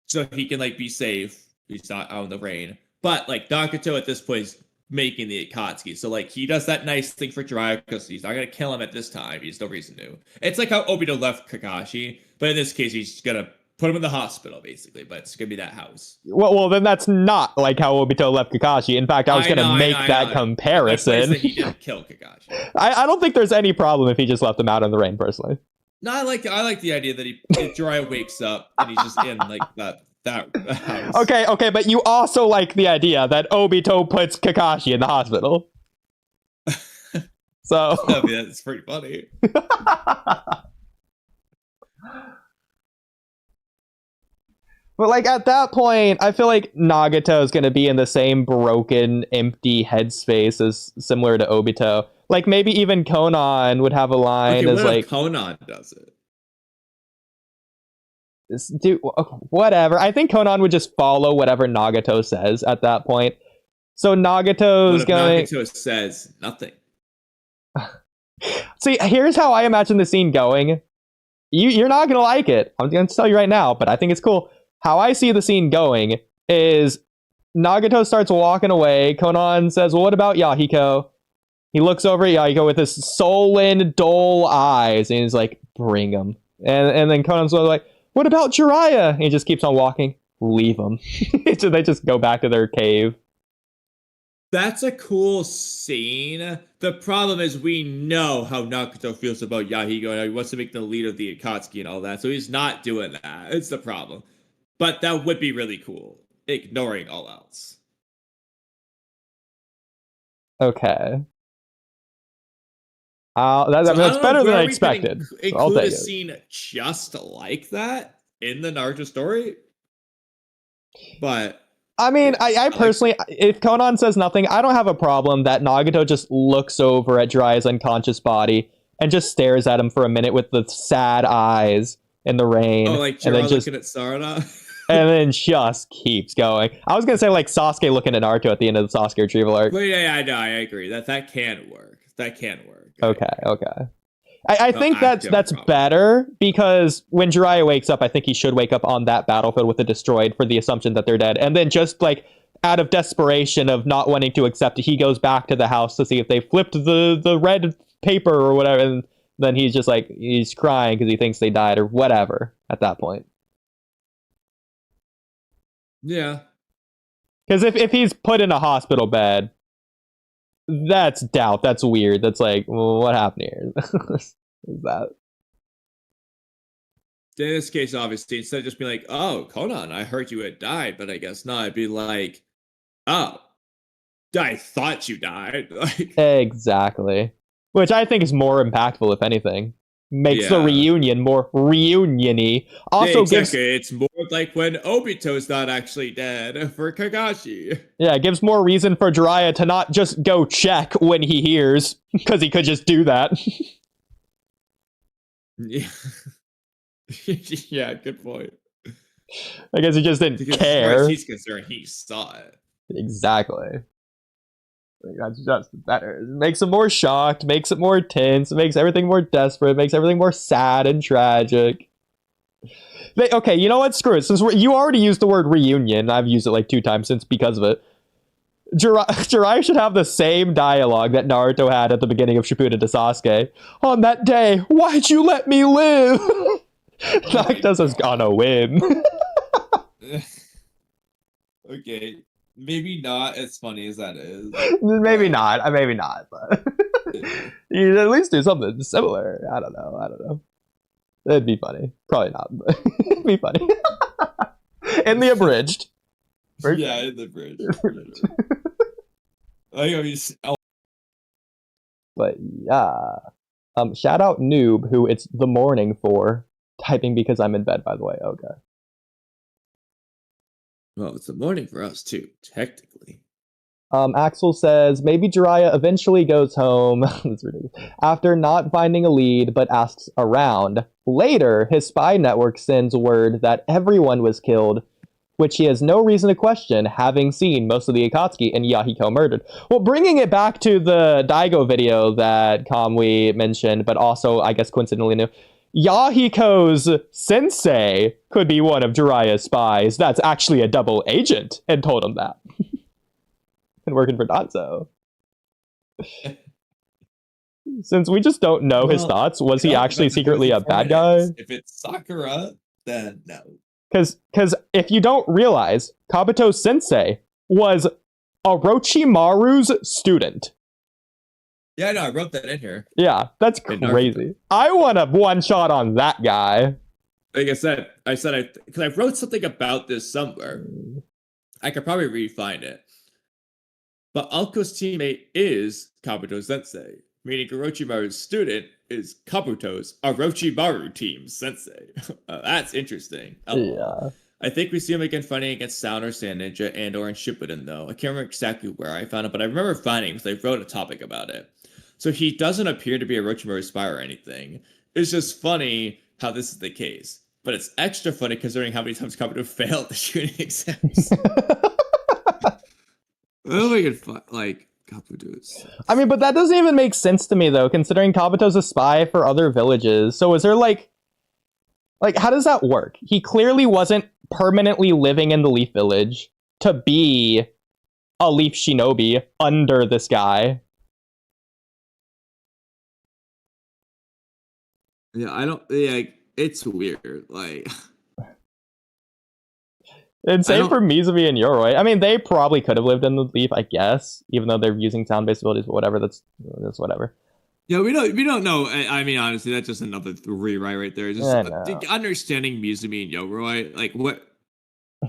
so he can like be safe. He's not out in the rain. But like Nagato at this point is making the Akatsuki. So like he does that nice thing for Jiraiya because he's not gonna kill him at this time. He's no reason to. It's like how Obito left Kakashi, but in this case he's gonna put him in the hospital basically, but it's gonna be that house. Well, then that's not like how Obito left Kakashi. In fact, I was gonna make that comparison. That he didn't kill Kakashi. I don't think there's any problem if he just left him out in the rain, personally. No, I like the idea that Jiraiya wakes up and he's just in like that house. Okay, but you also like the idea that Obito puts Kakashi in the hospital. So I mean, that's pretty funny. But like at that point, I feel like Nagato is going to be in the same broken, empty headspace as similar to Obito. Like maybe even Conan would have a line as like Conan does it. Dude, whatever. I think Conan would just follow whatever Nagato says at that point. So Nagato's going. Nagato says nothing. See, here's how I imagine the scene going. You're not gonna like it. I'm gonna tell you right now, but I think it's cool. How I see the scene going is Nagato starts walking away. Conan says, "Well, what about Yahiko?" He looks over at Yahiko with his sullen, dull eyes, and he's like, "Bring him." And then Conan's like, "What about Jiraiya?" And he just keeps on walking. Leave him. So they just go back to their cave. That's a cool scene. The problem is we know how Nagato feels about Yahiko and how he wants to make the leader of the Akatsuki and all that, so he's not doing that. It's the problem. But that would be really cool, ignoring all else. Okay. That's better than I expected. So I'll include take a it. scene just like that in the Naruto story, but I mean, yeah, I personally, if Conan says nothing, I don't have a problem that Nagato just looks over at Jiraiya's unconscious body and just stares at him for a minute with the sad eyes in the rain. like and then Jiraiya just looking at Sarada. and then just keeps going. I was gonna say like Sasuke looking at Naruto at the end of the Sasuke retrieval arc. But yeah, I agree that can work. That can work. Okay. I think that's problem. better because when Jiraiya wakes up, I think he should wake up on that battlefield with the destroyed for the assumption that they're dead. And then just like out of desperation of not wanting to accept it, he goes back to the house to see if they flipped the red paper or whatever. And then he's just like, he's crying because he thinks they died or whatever at that point. Yeah. Because if he's put in a hospital bed, that's doubt. That's weird. That's like, well, what happened here? Is that? In this case, obviously, instead of just being like, oh, Conan, I heard you had died, but I guess not, I'd be like, oh, I thought you died. Like, exactly. Which I think is more impactful, if anything. Makes the reunion more reunion-y. Also exactly. It's more like when Obito's not actually dead for Kakashi. Yeah, it gives more reason for Jiraiya to not just go check when he hears, because he could just do that. Yeah. Yeah, good point. I guess he just didn't care. As far as he's concerned, he saw it. Exactly. That's just better. It makes it more shocked, makes it more tense, it makes everything more desperate, makes everything more sad and tragic. Okay, you know what? Screw it. Since you already used the word reunion, I've used it like 2 times since because of it. Jiraiya should have the same dialogue that Naruto had at the beginning of Shippuden to Sasuke. On that day, why'd you let me live? Nagato says, on a whim. Okay. Maybe not as funny as that is. Maybe not, but you at least do something similar. I don't know. It'd be funny. Probably not, but it'd be funny. In the abridged. Yeah, in the bridge. But yeah. Shout out Noob, who it's the morning for. Typing because I'm in bed, by the way. Okay. Well, it's the morning for us too, technically. Axel says, maybe Jiraiya eventually goes home that's ridiculous, after not finding a lead, but asks around. Later, his spy network sends word that everyone was killed, which he has no reason to question, having seen most of the Akatsuki and Yahiko murdered. Well, bringing it back to the Daigo video that Kamui mentioned, but also, I guess, coincidentally knew, Yahiko's sensei could be one of Jiraiya's spies. That's actually a double agent, and told him that. And working for Danzo. Since we just don't know his thoughts, was he actually secretly a bad guy? If it's Sakura, then no. Because if you don't realize, Kabuto's sensei was Orochimaru's student. Yeah, no, I wrote that in here. Yeah, that's crazy. I want a one-shot on that guy. Like I said, because I wrote something about this somewhere. I could probably re-find it. But Alko's teammate is Kabuto's sensei, meaning Orochimaru's student is Kabuto's Orochimaru team sensei. That's interesting. Yeah. I think we see him again fighting against Sound or Sand Ninja and or in Shippuden, though. I can't remember exactly where I found it, but I remember finding it because I wrote a topic about it. So he doesn't appear to be a Orochimaru's spy or anything. It's just funny how this is the case. But it's extra funny considering how many times Kabuto failed the shooting exams. Oh my god, like, Kabuto is... I mean, but that doesn't even make sense to me, though, considering Kabuto's a spy for other villages. So is there, like, how does that work? He clearly wasn't permanently living in the Leaf Village to be a Leaf Shinobi under this guy. Yeah, it's weird, like... And same for Mizumi and Yoroi. I mean, they probably could have lived in the Leaf, I guess, even though they're using sound-based abilities, but whatever, that's whatever. Yeah, we don't know. I mean, honestly, that's just another rewrite right there. Just understanding Mizumi and Yoroi, like,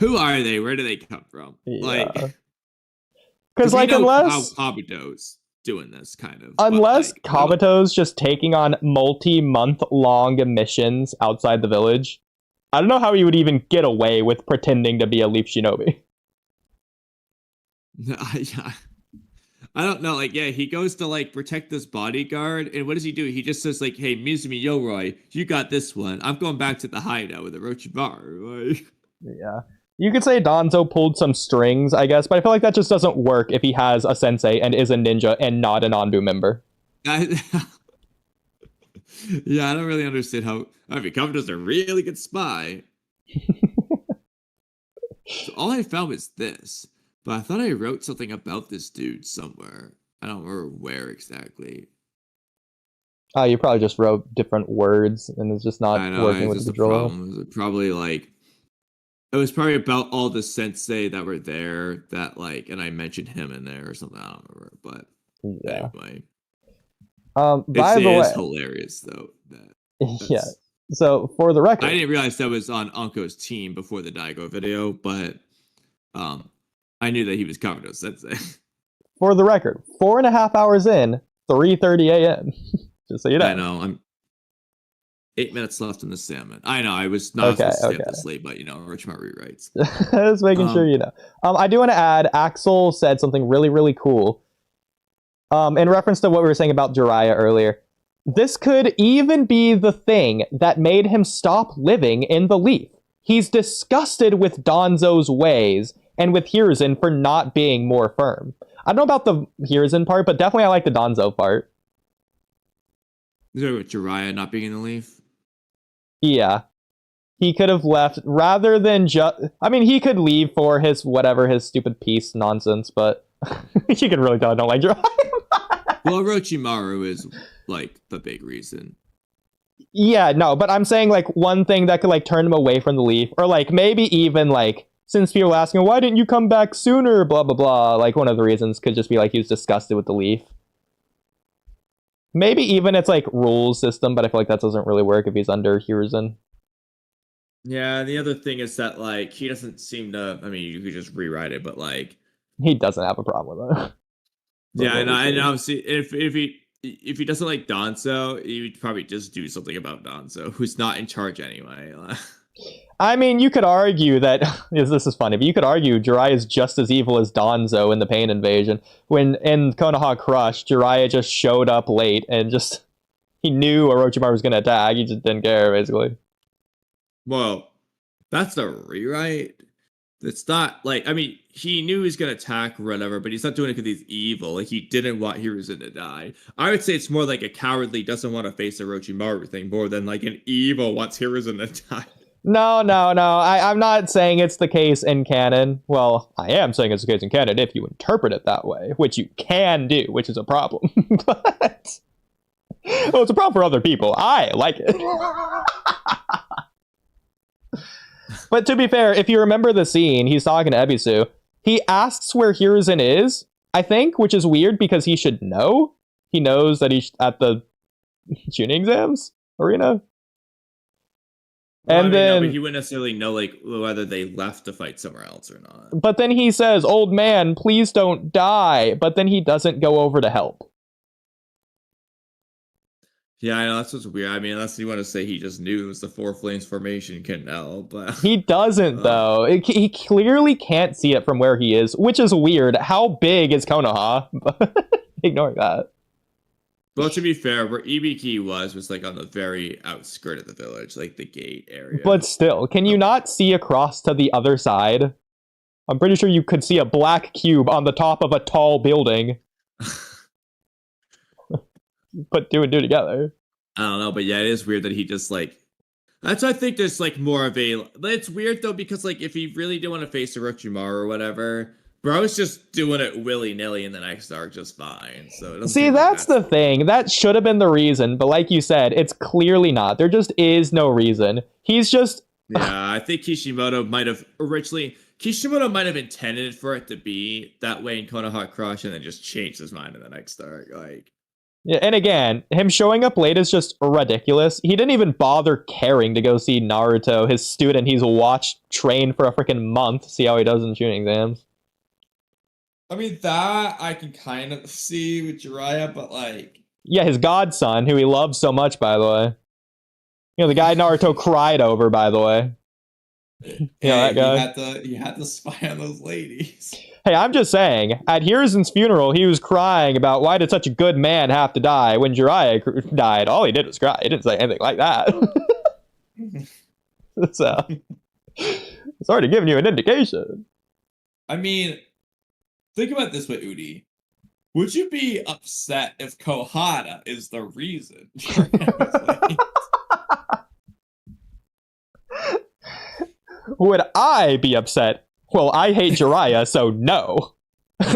who are they? Where do they come from? Yeah. Like, Because we like know unless how Kabuto's doing this kind of, but, unless like, I don't- Kabuto's just taking on multi-month long missions outside the village, I don't know how he would even get away with pretending to be a Leaf Shinobi. Yeah. I don't know. Like, yeah, he goes to like protect this bodyguard, and what does he do? He just says like, "Hey, Mizumi Yoroi, you got this one. I'm going back to the hideout with Orochimaru." Like, Yeah. You could say Danzo pulled some strings, I guess, but I feel like that just doesn't work if he has a sensei and is a ninja and not an Anbu member. yeah, I don't really understand how. I mean, Kabuto's a really good spy. So all I found was this, but I thought I wrote something about this dude somewhere. I don't remember where exactly. You probably just wrote different words and it's just not I know, working it's with just the a draw. problem. It was probably like it was probably about all the sensei that were there that like, and I mentioned him in there or something. I don't remember, but Yeah. anyway, By the it is way, hilarious though. yeah. So for the record, I didn't realize that was on Anko's team before the Daigo video, but I knew that he was Kabuto Sensei. for the record, 4.5 hours in, 3:30 a.m. Just so you know. I know. I'm 8 minutes left in the salmon. I know. I was not supposed to stay up this late, but Orochimaru rewrites. Just making sure you know. I do want to add, Axel said something really, really cool. In reference to what we were saying about Jiraiya earlier. This could even be the thing that made him stop living in the Leaf. He's disgusted with Danzo's ways and with Hiruzen for not being more firm. I don't know about the Hiruzen part, but definitely I like the Danzo part. Is there with Jiraiya not being in the Leaf? Yeah. He could have left rather than just... I mean, he could leave for his stupid peace nonsense, but you can really tell I don't like Jiraiya. Well, Orochimaru is like the big reason. Yeah, no, but I'm saying like one thing that could like turn him away from the Leaf, or like maybe even like since people were asking why didn't you come back sooner, blah blah blah. Like one of the reasons could just be like he was disgusted with the Leaf. Maybe even it's like rules system, but I feel like that doesn't really work if he's under Hiruzen. Yeah, the other thing is that like he doesn't seem to. I mean, you could just rewrite it, but like he doesn't have a problem with it. Yeah, and obviously if he doesn't like Danzo, he would probably just do something about Danzo, who's not in charge anyway. I mean, you could argue that this is funny, but you could argue Jiraiya is just as evil as Danzo in the Pain Invasion. When in Konoha Crush, Jiraiya just showed up late and just he knew Orochimaru was going to attack. He just didn't care, basically. Well, that's the rewrite. It's not like, I mean, he knew he was going to attack or whatever, but he's not doing it because he's evil. Like, he didn't want Hiruzen to die. I would say it's more like a cowardly doesn't want to face Orochimaru thing more than like an evil wants Hiruzen to die. No. I'm not saying it's the case in canon. Well, I am saying it's the case in canon if you interpret it that way, which you can do, which is a problem. But, well, it's a problem for other people. I like it. But to be fair, if you remember the scene, he's talking to Ebisu. He asks where Hiruzen is, I think, which is weird because he should know. He knows that he's at the tuning exams arena. Well, And then, no, but he wouldn't necessarily know like whether they left to fight somewhere else or not. But then he says, "Old man, please don't die." But then he doesn't go over to help. Yeah, I know, that's what's weird. I mean, unless you want to say he just knew it was the Four Flames formation, couldn't know, but... He doesn't, though. He clearly can't see it from where he is, which is weird. How big is Konoha? Ignoring that. Well, to be fair, where Ibiki was like on the very outskirt of the village, like the gate area. But still, can you not see across to the other side? I'm pretty sure you could see a black cube on the top of a tall building. Put two and two together. I don't know, but yeah, it is weird that he just like... That's why I think there's like more of a... It's weird though, because like if he really did want to face Orochimaru or whatever, bro's just doing it willy-nilly in the next arc just fine. So it doesn't see, that's the thing. That should have been the reason, but like you said, it's clearly not. There just is no reason. He's just... Yeah, I think Kishimoto might have intended for it to be that way in Konoha Crush and then just changed his mind in the next arc. Like... Yeah, and again, him showing up late is just ridiculous. He didn't even bother caring to go see Naruto, his student he's watched train for a freaking month, see how he does in tuning exams. I mean, that I can kind of see with Jiraiya, but like, Yeah, his godson, who he loves so much, by the way. You know, the guy Naruto cried over, by the way. Yeah, that guy. He had to spy on those ladies. Hey, I'm just saying, at Hiruzen's funeral, he was crying about why did such a good man have to die when Jiraiya died. All he did was cry. He didn't say anything like that. So, it's already giving you an indication. I mean, think about it this way, Oodie. Would you be upset if Kohada is the reason? Would I be upset? Well, I hate Jiraiya, so no.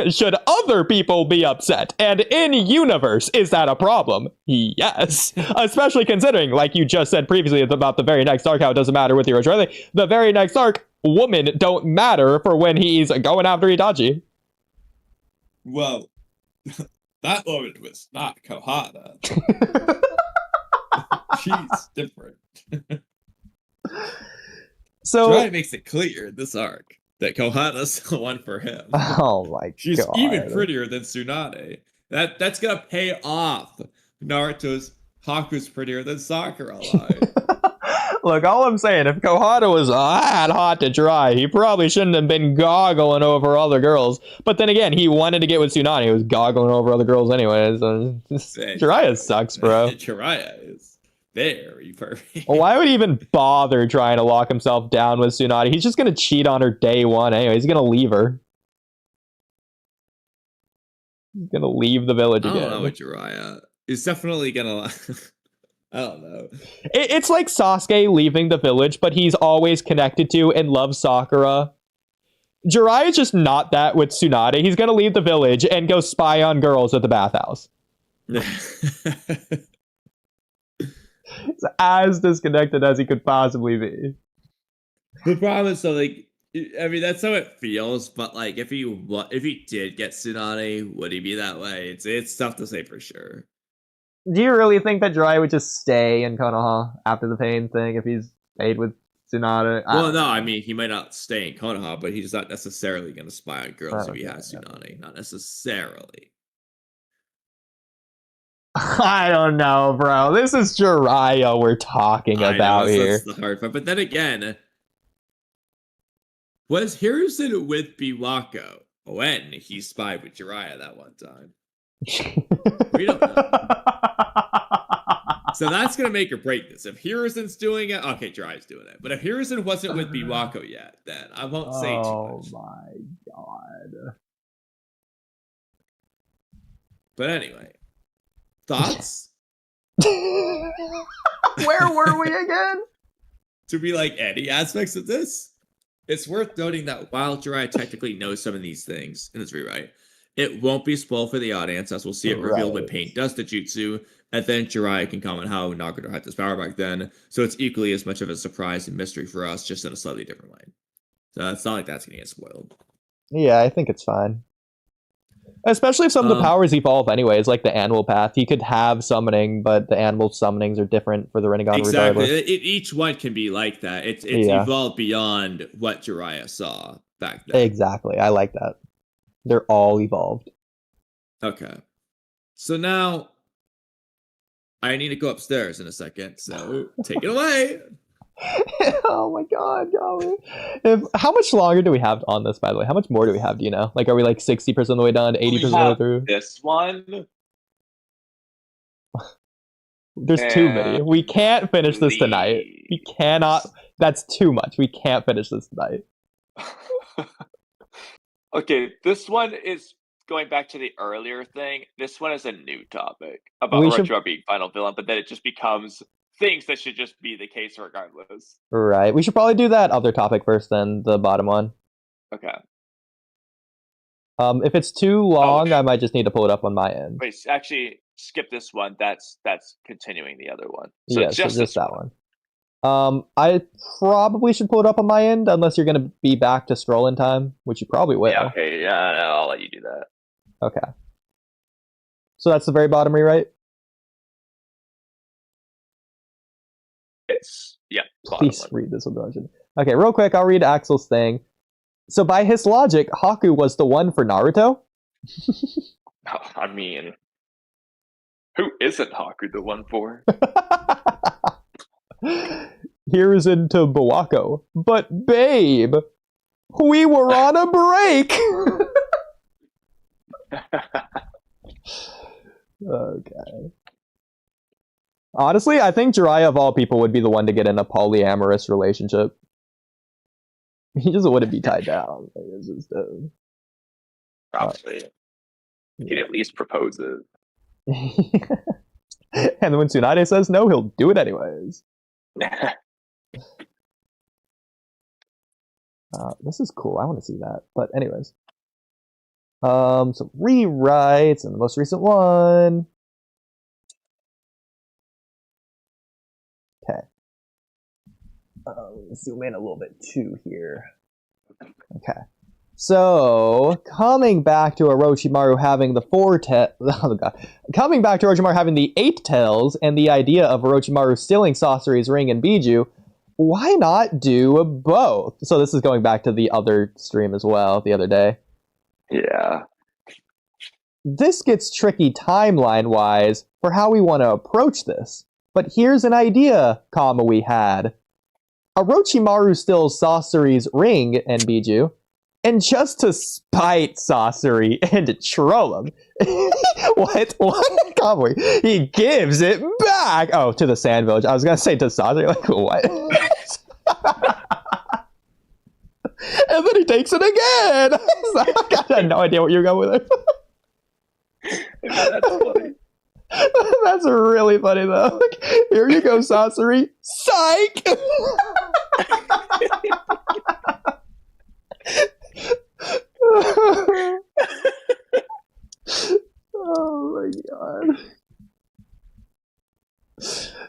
Should other people be upset? And in universe, is that a problem? Yes. Especially considering, like you just said previously about the very next arc, how it doesn't matter with Hiroshi Riley. The very next arc, women don't matter for when he's going after Itachi. Well, that woman was not Kohada. She's different. So Jiraiya makes it clear in this arc that Kohada's the one for him. Oh my She's god. even prettier than Tsunade. That's gonna pay off. Naruto's Haku's prettier than Sakura line. Look, all I'm saying, if Kohada was that hot to try, he probably shouldn't have been goggling over other girls. But then again, he wanted to get with Tsunade. He was goggling over other girls anyways. Jiraiya sucks, bro. Jiraiya is very perfect. Why would he even bother trying to lock himself down with Tsunade? He's just going to cheat on her day one anyway. He's going to leave her. He's going to leave the village again. I don't know with Jiraiya. He's definitely going to... I don't know. It's like Sasuke leaving the village, but he's always connected to and loves Sakura. Jiraiya's just not that with Tsunade. He's going to leave the village and go spy on girls at the bathhouse. It's as disconnected as he could possibly be. The problem is, so like, I mean, that's how it feels. But like, if he did get Tsunade, would he be that way? It's tough to say for sure. Do you really think that Jiraiya would just stay in Konoha after the pain thing if he's stayed with Tsunade? Well, no, I mean, he might not stay in Konoha, but he's not necessarily going to spy on girls if he has Tsunade. Not necessarily. I don't know, bro. This is Jiraiya we're talking about here. That's the hard part. But then again, was Hiruzen with Biwako when he spied with Jiraiya that one time? We don't know. So that's going to make or break this. If Hiruzen's doing it, okay, Jiraiya's doing it. But if Hiruzen wasn't with Biwako yet, then I won't say too much. Oh my god. But anyway, thoughts? Where were we again? To be like any aspects of this, it's worth noting that while Jiraiya technically knows some of these things in his rewrite, it won't be spoiled for the audience, as we'll see it revealed when Pain does the jutsu, and then Jiraiya can comment how Nagato had this power back then, so it's equally as much of a surprise and mystery for us, just in a slightly different way. So it's not like that's going to get spoiled. Yeah, I think it's fine. Especially if some of the powers evolve anyways, like the animal path. He could have summoning, but the animal summonings are different for the Rinnegan regardless. Each one can be like that. It's evolved beyond what Jiraiya saw back then. Exactly. I like that. They're all evolved. Okay. So now I need to go upstairs in a second, so take it away. Oh my god, golly. How much longer do we have on this, by the way? How much more do we have, do you know? Like, are we like 60% of the way done, 80% of the way through? This one. There's too many. We can't finish this tonight. We cannot. That's too much. We can't finish this tonight. Okay, this one is going back to the earlier thing. This one is a new topic about Orochimaru being final villain, but then it just becomes things that should just be the case regardless. Right. We should probably do that other topic first, then the bottom one. Okay. If it's too long, I might just need to pull it up on my end. Wait, actually, skip this one. That's continuing the other one. So yeah, just that one. I probably should pull it up on my end, unless you're going to be back to scroll in time, which you probably will. Yeah, okay, yeah, I'll let you do that. Okay. So that's the very bottom rewrite? It's, yeah. Please read this one. Okay, real quick, I'll read Axel's thing. So by his logic, Haku was the one for Naruto? I mean, who isn't Haku the one for? Here's into Bawako. But babe, we were on a break! Okay. Honestly, I think Jiraiya of all people would be the one to get in a polyamorous relationship. He just wouldn't be tied down. Like, it's just, Probably. He'd at least propose it. And when Tsunade says no, he'll do it anyways. This is cool. I want to see that. But anyways. So rewrites and the most recent one. Okay. Let's zoom in a little bit too here. Okay. So, coming back to Orochimaru having the coming back to Orochimaru having the 8 tails and the idea of Orochimaru stealing Sasori's ring and Biju, why not do both? So this is going back to the other stream as well, the other day. Yeah. This gets tricky timeline-wise for how we want to approach this. But here's an idea Kamui had. Orochimaru steals Sasori's ring and Biju, and just to spite Sasori and to troll him, what Kamui, he gives it back. Oh, to the Sand Village. I was gonna say to Sasori, like what? And then he takes it again. I had no idea what you're going with there. That's funny. That's really funny though. Like, here you go, Sasori. Psych. Oh my god.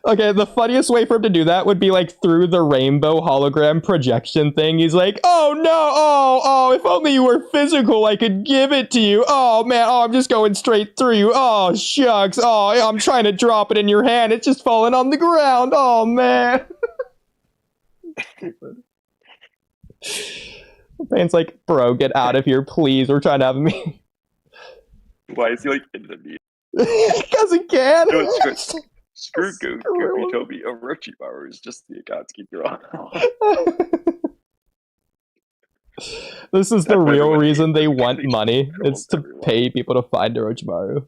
Okay, the funniest way for him to do that would be like through the rainbow hologram projection thing. He's like, oh no, oh, if only you were physical, I could give it to you. Oh man, oh, I'm just going straight through you. Oh shucks, oh, I'm trying to drop it in your hand. It's just falling on the ground. Oh man. Pain's like, bro, get out of here, please. We're trying to have a meeting. Why is he like in the meeting? Because he can. No, screw Goofy Toby. Orochimaru is just the Akatsuki girl. This is the real reason they want money. It's to pay people to find Orochimaru.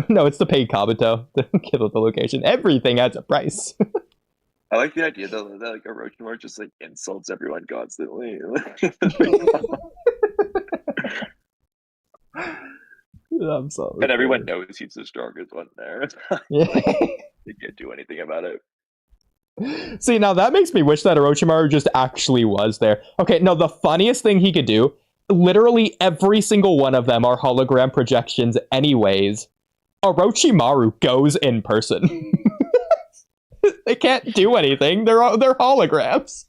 No, it's to pay Kabuto to give up the location. Everything has a price. I like the idea though that like Orochimaru just like insults everyone constantly. I'm sorry. And everyone knows he's the strongest one there. Yeah. They can't do anything about it. See, now that makes me wish that Orochimaru just actually was there. Okay, no, the funniest thing he could do, literally every single one of them are hologram projections anyways. Orochimaru goes in person. They can't do anything. They're holograms.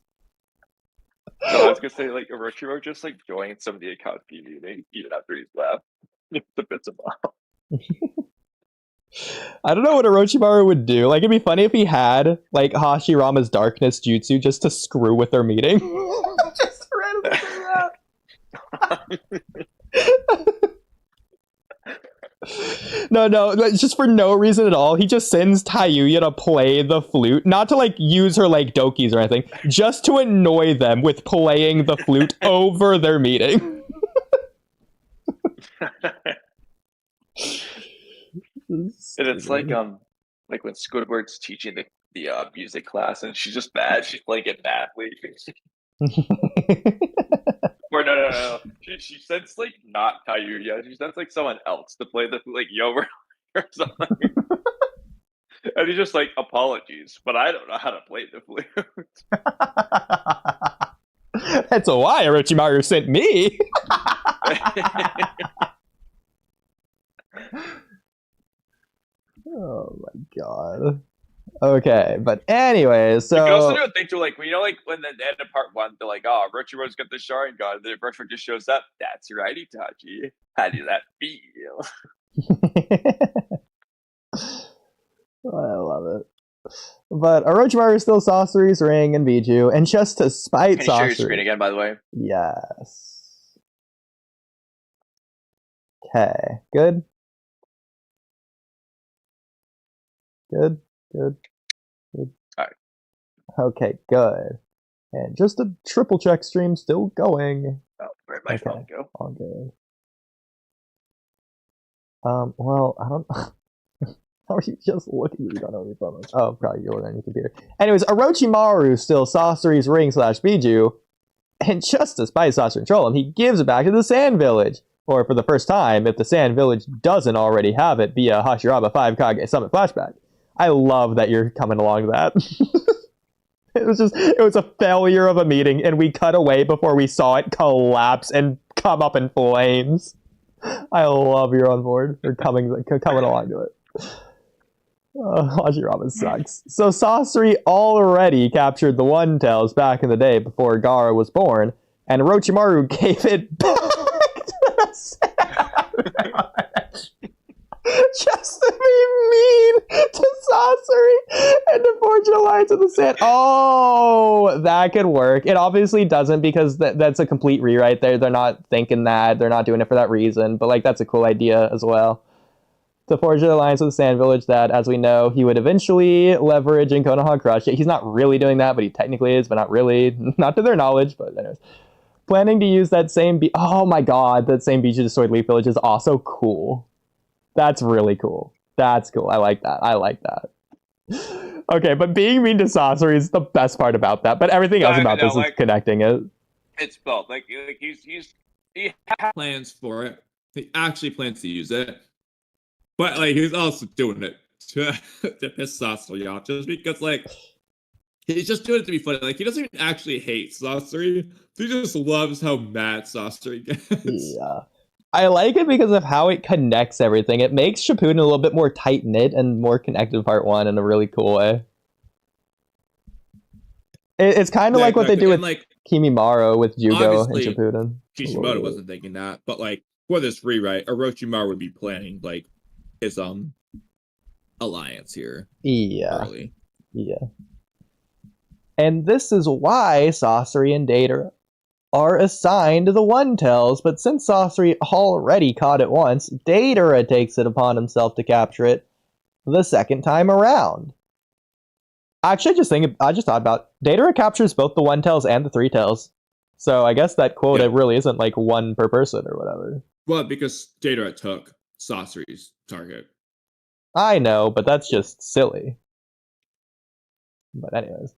No, I was gonna say like Orochimaru just like joined some of the Akatsuki meeting even after he's left. The bits of I don't know what Orochimaru would do. Like, it'd be funny if he had like Hashirama's darkness jutsu just to screw with their meeting. Just randomly do that. No, just for no reason at all. He just sends Tayuya to play the flute, not to like use her like dokis or anything, just to annoy them with playing the flute over their meeting. And it's like when Squidward's teaching the music class and she's just bad. She's playing it badly. Or no. She sends like not Tayuya. She sends like someone else to play the like Yover or something. And he's just like, apologies, but I don't know how to play the flute. That's why Orochimaru sent me. Oh my god. Okay, but anyways, so... You can also do a thing to like, you know, like when the end of part 1, they're like, oh, Orochimaru's got the Sharingan, the Orochimaru just shows up. That's right, Itachi. How does that feel? I love it. But Orochimaru is still Sasori's ring and Biju, and just to spite Can you share your Sasori. screen again, by the way? Yes. Okay, good. Good. Alright. Okay, good. And just a triple check stream still going. Oh, where'd my phone go? All good. Well, I don't. How are you just looking? You don't know your phone is. Oh, probably you're on your computer. Anyways, Orochimaru still Sasori's ring / Biju, and just despite Sasori control him, he gives it back to the Sand Village. Or for the first time, if the Sand Village doesn't already have it via Hashirama 5 Kage Summit flashback. I love that you're coming along to that. It was a failure of a meeting, and we cut away before we saw it collapse and come up in flames. I love you're on board. You're coming along to it. Hashirama sucks. So Sasori already captured the One Tails back in the day before Gaara was born, and Orochimaru gave it back to the Savage. Just to be mean to Sasori and to forge an alliance with the Sand. Oh, that could work. It obviously doesn't because that's a complete rewrite there. They're not thinking that. They're not doing it for that reason. But like that's a cool idea as well. To forge an alliance with the Sand Village that, as we know, he would eventually leverage in Konoha Crush. He's not really doing that, but he technically is, but not really. Not to their knowledge, but anyways. Planning to use that same oh my god, that same Biju destroyed Leaf Village is also cool. That's really cool. That's cool. I like that. Okay, but being mean to Sasori is the best part about that. But everything else about this is connecting it. It's both. Like he plans for it. He actually plans to use it. But like he's also doing it to piss Sasori off, just because like he's just doing it to be funny. Like he doesn't even actually hate Sasori. He just loves how mad Sasori gets. Yeah. I like it because of how it connects everything. It makes Shippuden a little bit more tight-knit and more connected to Part 1 in a really cool way. It's kind of like what they do with like, Kimimaro with Jugo and Shippuden. Kishimoto wasn't thinking that, but like for this rewrite, Orochimaru would be planning like his alliance here. Yeah. Early. Yeah. And this is why Sasori and Data are assigned to the One Tails, but since Sasori already caught it once, Datara takes it upon himself to capture it the second time around. Actually, I just thought about Datara captures both the One Tails and the Three Tails. So I guess that quota really isn't like one per person or whatever. Well, because Datara took Sasori's target. I know, but that's just silly. But anyways.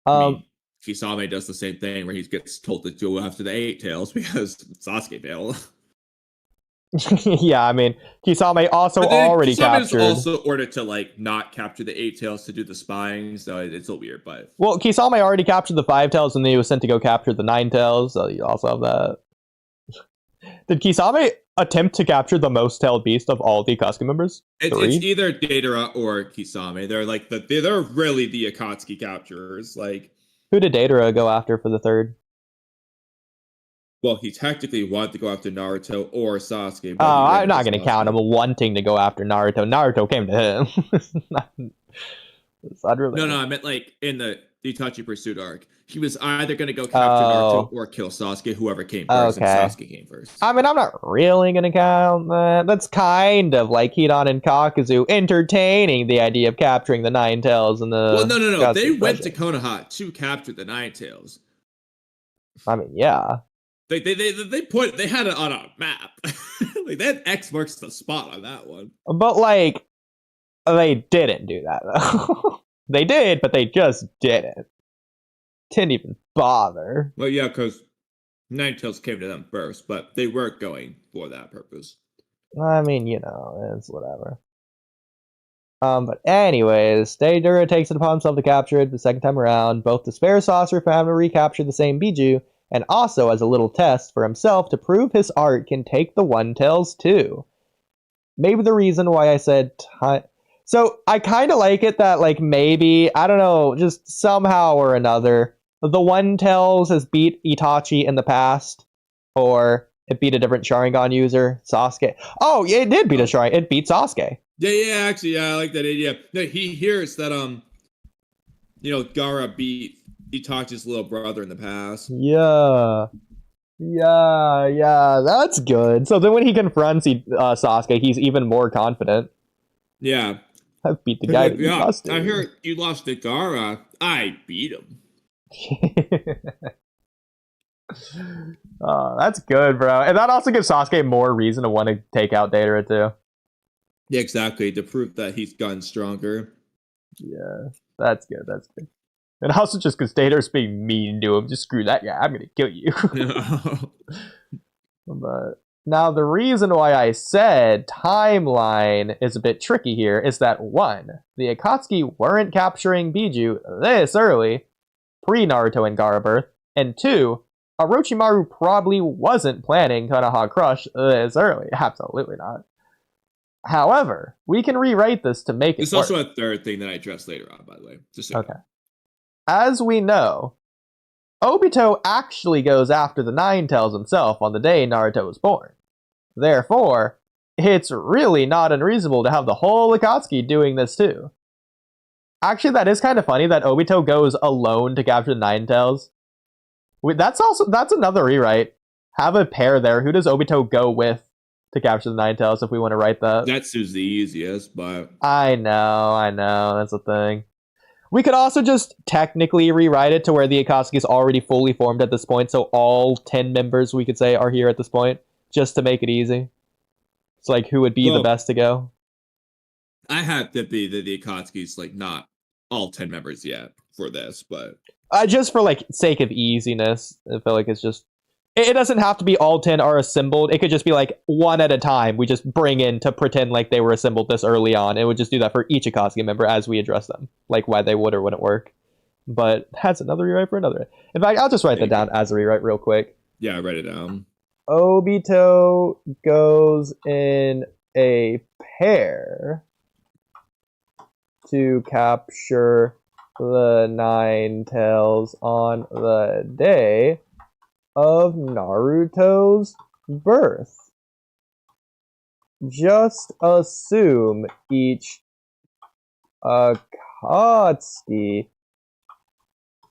I mean, Kisame does the same thing where he gets told to go after the Eight Tails because Sasuke failed. Yeah, I mean, Kisame also already captured. Kisame is also ordered to like not capture the Eight Tails to do the spying, so it's a little weird. But well, Kisame already captured the Five Tails, and then he was sent to go capture the Nine Tails. So you also have that. Did Kisame attempt to capture the most tailed beast of all the Akatsuki members? It's either Datara or Kisame. They're like they're really the Akatsuki capturers. Like, who did Datara go after for the third? Well, he technically wanted to go after Naruto or Sasuke. Oh, I'm not going to count him wanting to go after Naruto. Naruto came to him. No, I meant like in the Itachi Pursuit arc. He was either going to go capture Naruto or kill Sasuke, whoever came first, and Sasuke came first. I mean, I'm not really going to count that. That's kind of like Hidan and Kakuzu entertaining the idea of capturing the Nine Tails and the... Well, no. They went to Konoha to capture the Nine Tails. I mean, yeah. They had it on a map. Like, they had X marks the spot on that one. But, like, they didn't do that, though. They did, but they just didn't. Didn't even bother. Well, yeah, because Ninetales came to them first, but they weren't going for that purpose. I mean, you know, it's whatever. But anyways, Datara takes it upon himself to capture it the second time around, both to spare Saucer for having to recapture the same Biju, and also as a little test for himself to prove his art can take the One Tails too. Maybe the reason why I said... So, I kind of like it that, like, maybe, I don't know, just somehow or another, the One Tails has beat Itachi in the past, or it beat a different Sharingan user, Sasuke. Oh, yeah, it did beat a Sharingan. It beat Sasuke. Yeah, actually, I like that idea. No, he hears that, Gaara beat Itachi's little brother in the past. Yeah. Yeah, that's good. So then when he confronts Sasuke, he's even more confident. Yeah. I've beat the guy that you lost to. I heard you lost to Gaara. I beat him. That's good, bro. And that also gives Sasuke more reason to want to take out Deidara too. Yeah, exactly. To prove that he's gotten stronger. Yeah, that's good. And also just because Deidara's being mean to him, just screw that guy. I'm gonna kill you. But now the reason why I said timeline is a bit tricky here is that 1, the Akatsuki weren't capturing Biju this early, pre-Naruto and Gaara birth, and 2, Orochimaru probably wasn't planning Konoha Crush this early. Absolutely not. However, we can rewrite this to make it There's also a third thing that I address later on, by the way. Just so okay. As we know, Obito actually goes after the Nine Tails himself on the day Naruto was born. Therefore, it's really not unreasonable to have the whole Akatsuki doing this too. Actually, that is kind of funny that Obito goes alone to capture the Nine Tails. That's another rewrite. Have a pair there. Who does Obito go with to capture the Nine Tails if we want to write that? That's the easiest, but I know, that's the thing. We could also just technically rewrite it to where the Akatsuki is already fully formed at this point, so all 10 members, we could say, are here at this point, just to make it easy. It's like, who would be the best to go? I have to be the Akatsuki's, like, not all 10 members yet for this, but... just for, like, sake of easiness, I feel like it's just... It doesn't have to be all 10 are assembled. It could just be, like, one at a time. We just bring in to pretend like they were assembled this early on. It would just do that for each Akatsuki member as we address them. Like, why they would or wouldn't work. But that's another rewrite for another. In fact, I'll just write that down as a rewrite real quick. Yeah, write it down. Obito goes in a pair to capture the Nine Tails on the day of Naruto's birth. Just assume each Akatsuki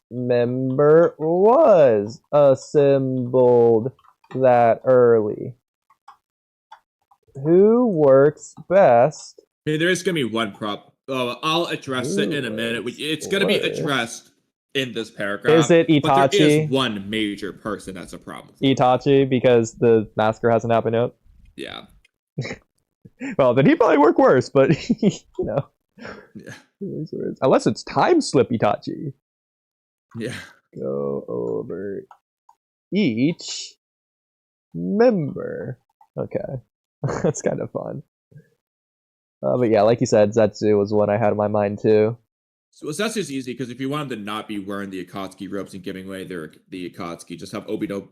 member was assembled that early. Who works best? I mean, there is going to be one prop. I'll address it in a minute. It's going to be addressed in this paragraph. Is it Itachi? But there is one major person that's a problem. Itachi, because the massacre hasn't happened yet? Yeah. Well, then he'd probably work worse, but, Yeah. Unless it's time slip Itachi. Yeah. Go over each member. Okay. That's kind of fun. But yeah, like you said, Zetsu was one I had in my mind too. So Zetsu's easy because if you want him to not be wearing the Akatsuki robes and giving away the Akatsuki, just have Obito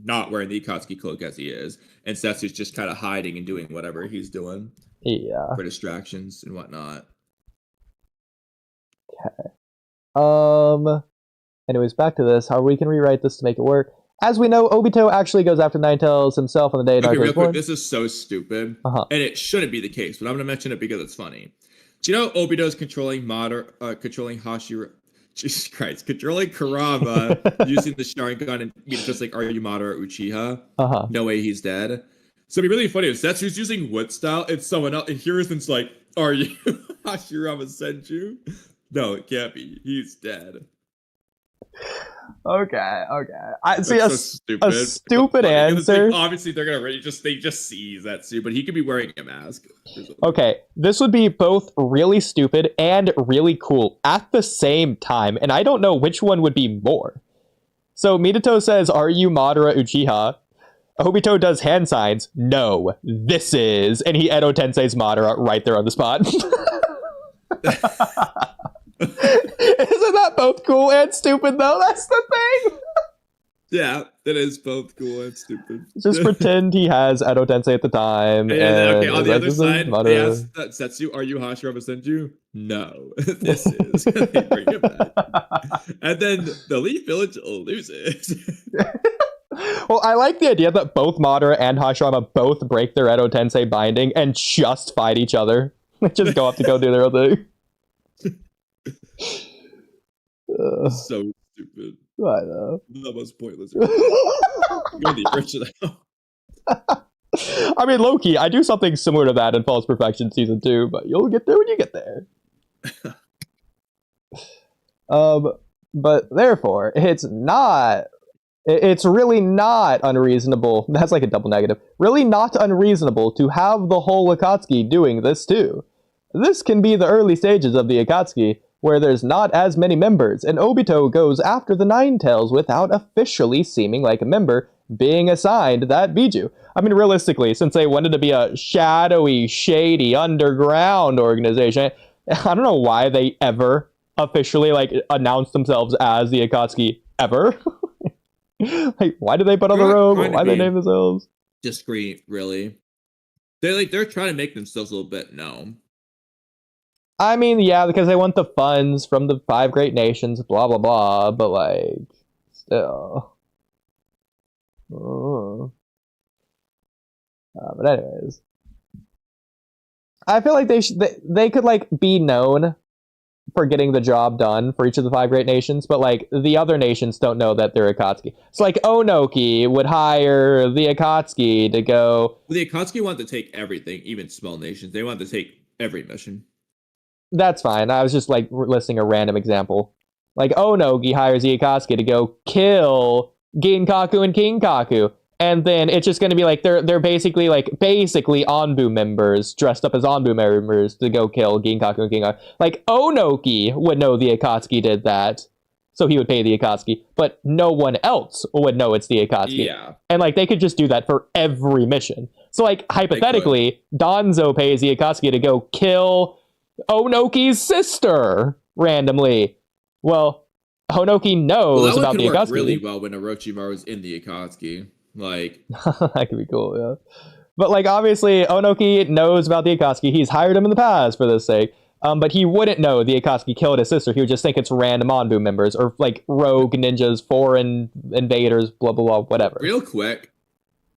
not wearing the Akatsuki cloak as he is, and Zetsu's just kind of hiding and doing whatever he's doing. Yeah. For distractions and whatnot. Okay. Anyways, back to this. How we can rewrite this to make it work. As we know, Obito actually goes after Nine Tails himself on the day Naruto was born. This is so stupid, and it shouldn't be the case, but I'm going to mention it because it's funny. Do you know Obito's controlling Hashira? Jesus Christ, controlling Kurama using the Sharingan and just like, are you Madara or Uchiha? No way, he's dead. So it'd be really funny if Zetsu's using Wood style and someone else, and Hiruzen's like, are you Hashirama Senju? No, it can't be. He's dead. Okay. I see so a stupid answer. Like, obviously, they're gonna they just see Zetsu, but he could be wearing a mask. Okay, this would be both really stupid and really cool at the same time, and I don't know which one would be more. So Minato says, "Are you Madara Uchiha?" Obito does hand signs. No, this is, and he Edo Tensei's Madara right there on the spot. Isn't that both cool and stupid though? That's the thing. Yeah, it is both cool and stupid. Just pretend he has Edo Tensei at the time. And okay, on the other side, they ask Zetsu, "Are you Hashirama Senju?" No, this is. They bring it back, and then the Leaf Village loses. Well, I like the idea that both Madara and Hashirama both break their Edo Tensei binding and just fight each other. Just go up to go do their own thing. So stupid. I know. The most pointless. Go the original. I mean, low-key, I do something similar to that in False Perfection Season 2, but you'll get there when you get there. But therefore, it's really not unreasonable. That's like a double negative. Really not unreasonable to have the whole Akatsuki doing this too. This can be the early stages of the Akatsuki, where there's not as many members, and Obito goes after the Nine Tails without officially seeming like a member being assigned that Biju. I mean, realistically, since they wanted to be a shadowy, shady, underground organization, I don't know why they ever officially announced themselves as the Akatsuki ever. Like, why did they put on the robe? Why did they name themselves? Discreet, really. They're trying to make themselves a little bit known. I mean, yeah, because they want the funds from the 5 great nations, blah blah blah. But still. But anyways, I feel like they could be known for getting the job done for each of the 5 great nations, but the other nations don't know that they're Akatsuki. So Onoki would hire the Akatsuki to go. Well, the Akatsuki want to take everything, even small nations. They want to take every mission. That's fine. I was just listing a random example. Onoki hires the Akatsuki to go kill Ginkaku and Kinkaku. And then it's just going to be they're basically Anbu members dressed up as Anbu members to go kill Ginkaku and Kinkaku. Onoki would know the Akatsuki did that, so he would pay the Akatsuki, but no one else would know it's the Akatsuki. Yeah. And they could just do that for every mission. So hypothetically, Danzo pays the Akatsuki to go kill Onoki's sister randomly. Well, Onoki knows about the Akatsuki. Really well when Orochimaru's in the Akatsuki. That could be cool, yeah. But obviously Onoki knows about the Akatsuki. He's hired him in the past for this sake. But he wouldn't know the Akatsuki killed his sister. He would just think it's random Anbu members or rogue ninjas, foreign invaders, blah blah blah, whatever. Real quick,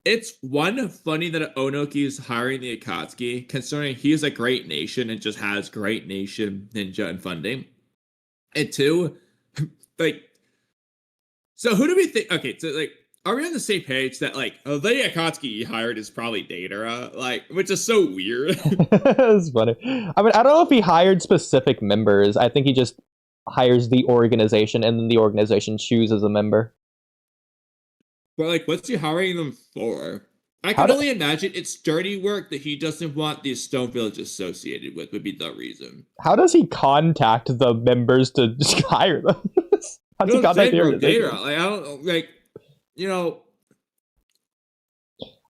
it's funny that Onoki is hiring the Akatsuki, considering he's a great nation and just has great nation ninja and funding. And 2, so who do we think? Okay, so are we on the same page that the Akatsuki he hired is probably Datara, which is so weird? It's funny. I mean, I don't know if he hired specific members. I think he just hires the organization, and then the organization chooses a member. But what's he hiring them for? I can only imagine it's dirty work that he doesn't want the Stone Village associated with would be the reason. How does he contact the members to just hire them? How does he contact the organization? I don't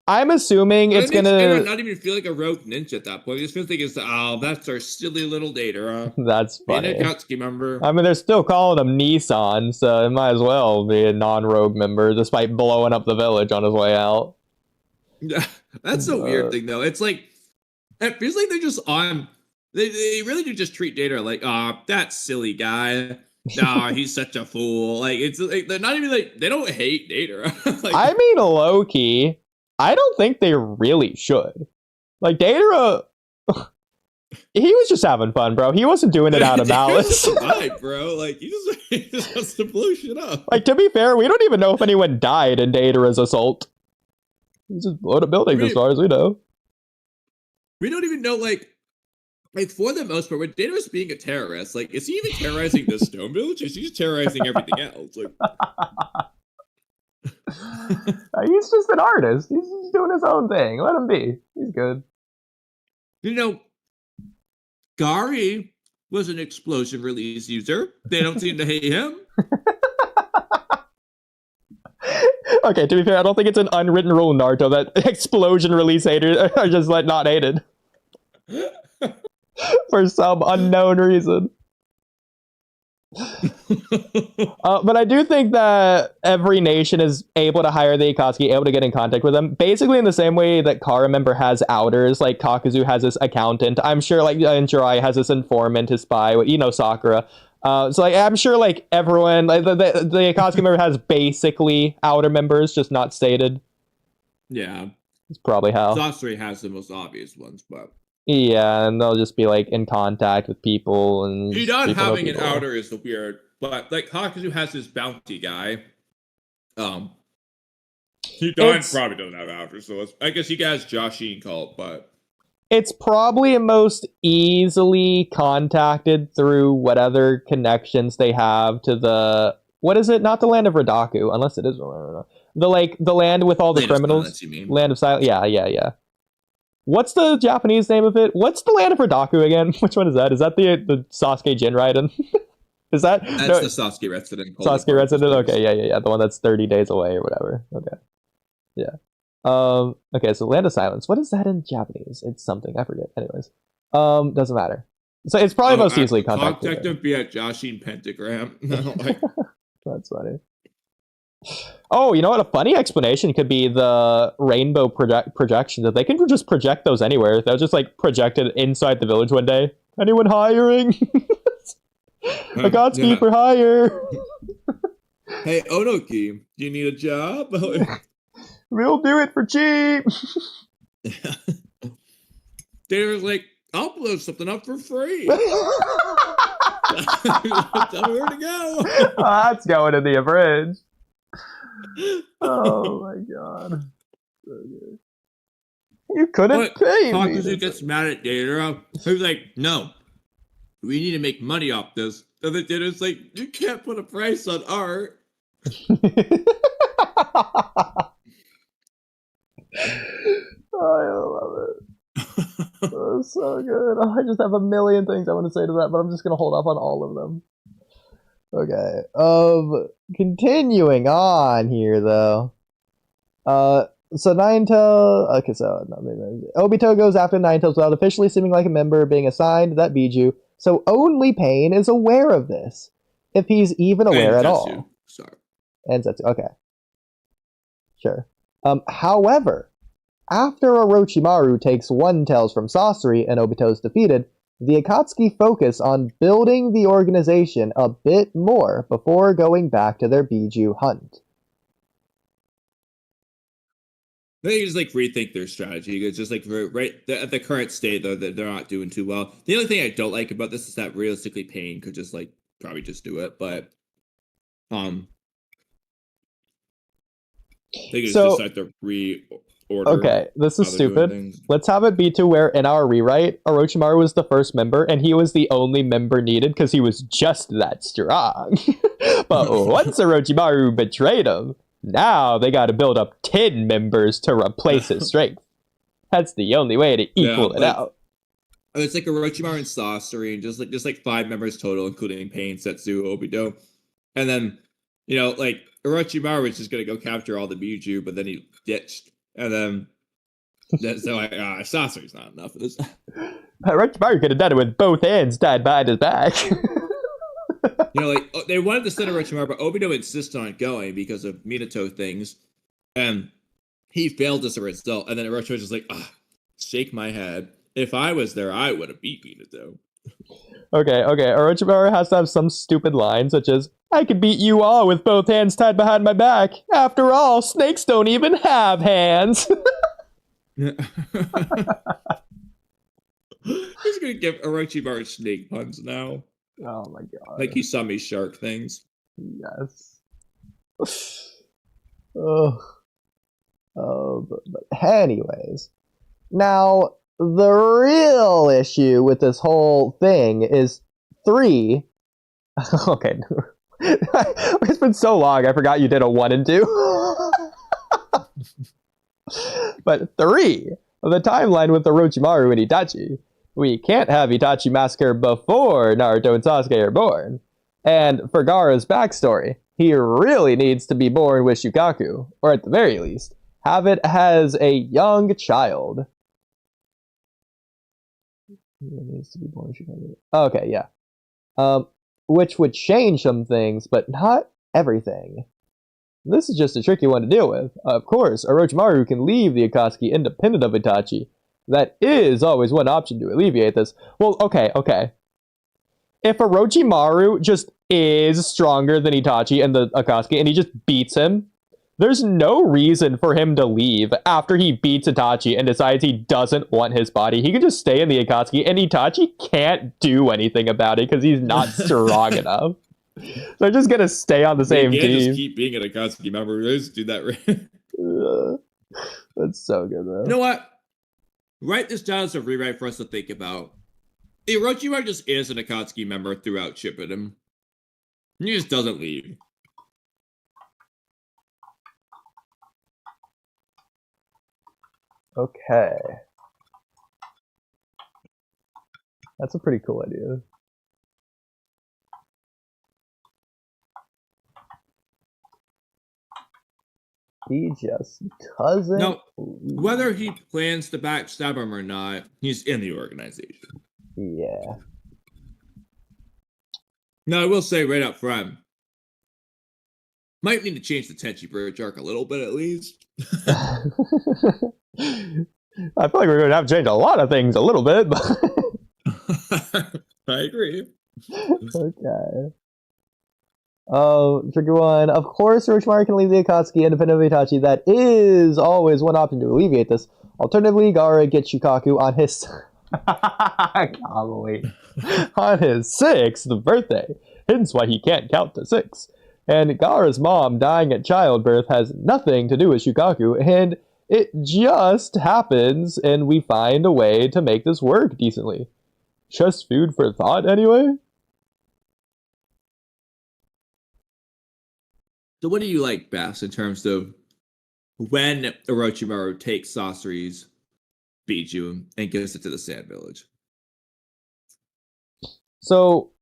I'm assuming it's gonna not even feel like a rogue ninja at that point. It just feels like it's that's our silly little Datara. That's funny. And a Akatsuki member. I mean, they're still calling him Nissan, so it might as well be a non-rogue member, despite blowing up the village on his way out. Yeah, that's a weird thing, though. It's it feels like they're just on. They really do just treat Datara that silly guy. Nah, he's such a fool. It's they're not even they don't hate Datara. I mean, low-key, I don't think they really should. Datara, he was just having fun, bro. He wasn't doing it out of malice. Right, bro. He just wants to blow shit up. To be fair, we don't even know if anyone died in Datara's assault. He just blowed up buildings as far as we know. We don't even know, for the most part, when Datara's being a terrorist, is he even terrorizing the Stone Village? Or is he just terrorizing everything else? He's just an artist. He's just doing his own thing. Let him be. He's good. Gary was an explosion release user. They don't seem to hate him. Okay, to be fair, I don't think it's an unwritten rule in Naruto that explosion release haters are just not hated. For some unknown reason. But I do think that every nation is able to hire the Akatsuki, able to get in contact with them, basically in the same way that Kara member has outers, Kakuzu has this accountant. I'm sure Jirai has this informant, his spy, Sakura. So I'm sure everyone, the Akatsuki member has basically outer members, just not stated. Yeah. It's probably how. Sasori has the most obvious ones, but Yeah, and they'll just be like in contact with people and He not people know having an people. outer is the weird, but like Hakuzu has his bounty guy. He probably doesn't have outer, so I guess he has Joshin cult, but It's probably most easily contacted through whatever connections they have to the what is it? Not the land of Radaku, unless it is the land with all the Land criminals. of Silence, you mean? Land of Silence. Yeah. What's the Japanese name of it? What's the land of Radaku again? Which one is that? Is that the Sasuke Jinraiden? Is that That's the Sasuke resident? Sasuke resident? Okay, yeah. The one that's 30 days away or whatever. Okay. Yeah. Okay, so Land of Silence. What is that in Japanese? It's something. I forget. Anyways. Doesn't matter. So it's probably most easily contacted. Contact him via Joshin Pentagram. That's funny. Oh, you know what? A funny explanation could be the rainbow projection. That they can just project those anywhere. They'll just like project it inside the village one day. Anyone hiring? I got speed for hire. Hey, Onoki, do you need a job? We'll do it for cheap. They were like, I'll blow something up for free. Tell me where to go. That's going in the abridged. Oh my god. So good. You couldn't pay me. Hakuzu gets mad at Deidara. He was like, no, we need to make money off this. And then Deidara's like, you can't put a price on art. I love it. Oh, so good. I just have a million things I want to say to that, but I'm just gonna hold off on all of them. Okay. Continuing on here though. So Nine-Tail. Okay, so Obito goes after Nine-Tails without officially seeming like a member being assigned that Biju. So only Pain is aware of this, if he's even aware at all. Sorry. And Zetsu. Okay. Sure. However, after Orochimaru takes One-Tails from Sasori and Obito is defeated, the Akatsuki focus on building the organization a bit more before going back to their Biju hunt. They just like rethink their strategy. It's just like right at the current state though that they're not doing too well. The only thing I don't like about this is that realistically Pain could just like probably just do it, but they could just decide to reorder. Okay, this is stupid. Let's have it be to where in our rewrite, Orochimaru was the first member and he was the only member needed because he was just that strong. But once Orochimaru betrayed him, now they got to build up 10 members to replace his strength. That's the only way to equal it out. It's like Orochimaru and Sasori, and just like 5 members total, including Pain, Setsu, Obito, and then like Orochimaru was just gonna go capture all the Biju, but then he ditched. And then, so like, Sasori's not enough for this. Orochimaru could have done it with both hands tied behind his back. Like, they wanted to send Orochimaru, but Obito insisted on going because of Minato things. And he failed as a result. And then Orochimaru's just like, shake my head. If I was there, I would have beat Minato. Okay. Orochimaru has to have some stupid line, such as, I could beat you all with both hands tied behind my back. After all, snakes don't even have hands. He's gonna give Orochimaru snake puns now. Oh my god. Like he saw me shark things. Yes. But anyways. Now, the real issue with this whole thing is 3. Okay. It's been so long, I forgot you did a 1 and 2. But 3, the timeline with Orochimaru and Itachi. We can't have Itachi massacre before Naruto and Sasuke are born. And for Gaara's backstory, he really needs to be born with Shukaku, or at the very least, have it as a young child. He needs to be born with Shukaku. Okay, yeah. Which would change some things, but not everything. This is just a tricky one to deal with. Of course, Orochimaru can leave the Akatsuki independent of Itachi. That is always one option to alleviate this. Well, okay. If Orochimaru just is stronger than Itachi and the Akatsuki, and he just beats him, There's no reason for him to leave after he beats Itachi and decides he doesn't want his body. He can just stay in the Akatsuki, and Itachi can't do anything about it because he's not strong enough. They're just gonna stay on the same team. Just keep being an Akatsuki member. Let's do that. That's so good, though. You know what? Write this down as a rewrite for us to think about. Orochimaru just is an Akatsuki member throughout Shippuden. He just doesn't leave. Okay. That's a pretty cool idea. He just doesn't. No, whether he plans to backstab him or not, he's in the organization. Yeah. Now, I will say right up front, might need to change the Tenchi Bridge arc a little bit at least. I feel like we're going to have to change a lot of things a little bit, but I agree. Okay. Oh, tricky one. Of course, Orochimaru can leave the Akatsuki independent of Itachi. That is always one option to alleviate this. Alternatively, Gaara gets Shukaku on his Kamui. On his 6th birthday. Hence why he can't count to 6. And Gaara's mom dying at childbirth has nothing to do with Shukaku, and it just happens, and we find a way to make this work decently. Just food for thought, anyway? So what do you like best in terms of when Orochimaru takes Sasori's Biju and gives it to the Sand Village? So,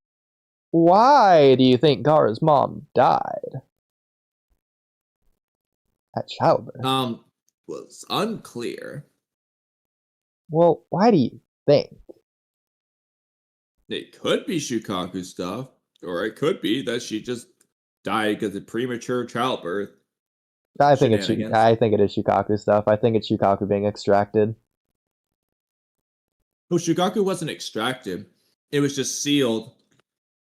why do you think Gaara's mom died? At childbirth? Was unclear. Well, why do you think? It could be Shukaku stuff, or it could be that she just died because of premature childbirth. I think it is Shukaku stuff. I think it's Shukaku being extracted. Well, Shukaku wasn't extracted. It was just sealed.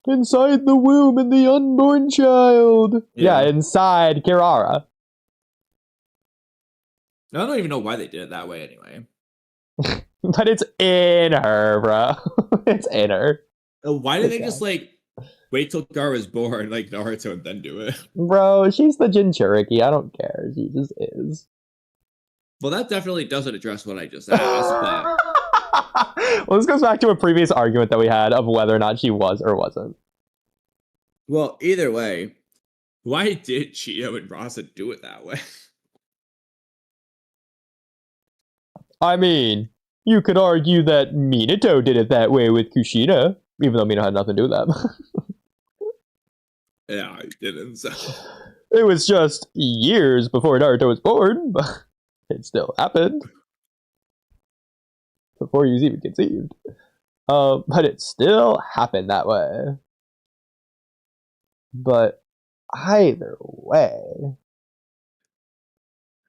Inside the womb in the unborn child. Yeah, inside Kirara. I don't even know why they did it that way anyway. But it's in her, bro. It's in her. Why did they just, wait till Gaara was born, like Naruto, and then do it? Bro, she's the Jinchuriki. I don't care. She just is. Well, that definitely doesn't address what I just asked, but... Well, this goes back to a previous argument that we had of whether or not she was or wasn't. Well, either way, why did Chio and Rasa do it that way? I mean, you could argue that Minato did it that way with Kushina, even though Minato had nothing to do with that. Yeah, I didn't, so... It was just years before Naruto was born, but it still happened. Before he was even conceived. But it still happened that way. But either way...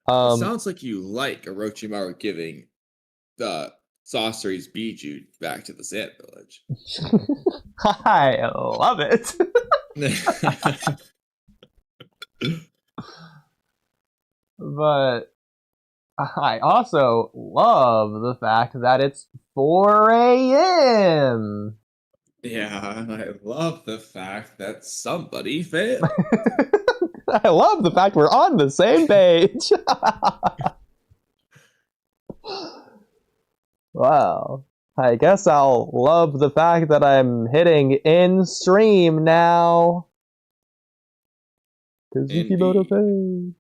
it sounds like you like Orochimaru giving the Sasori's Biju back to the Sand Village. I love it. But I also love the fact that it's 4 a.m. Yeah, I love the fact that somebody failed. I love the fact we're on the same page. Wow. I guess I'll love the fact that I'm hitting in stream now. Because Yukimoto failed.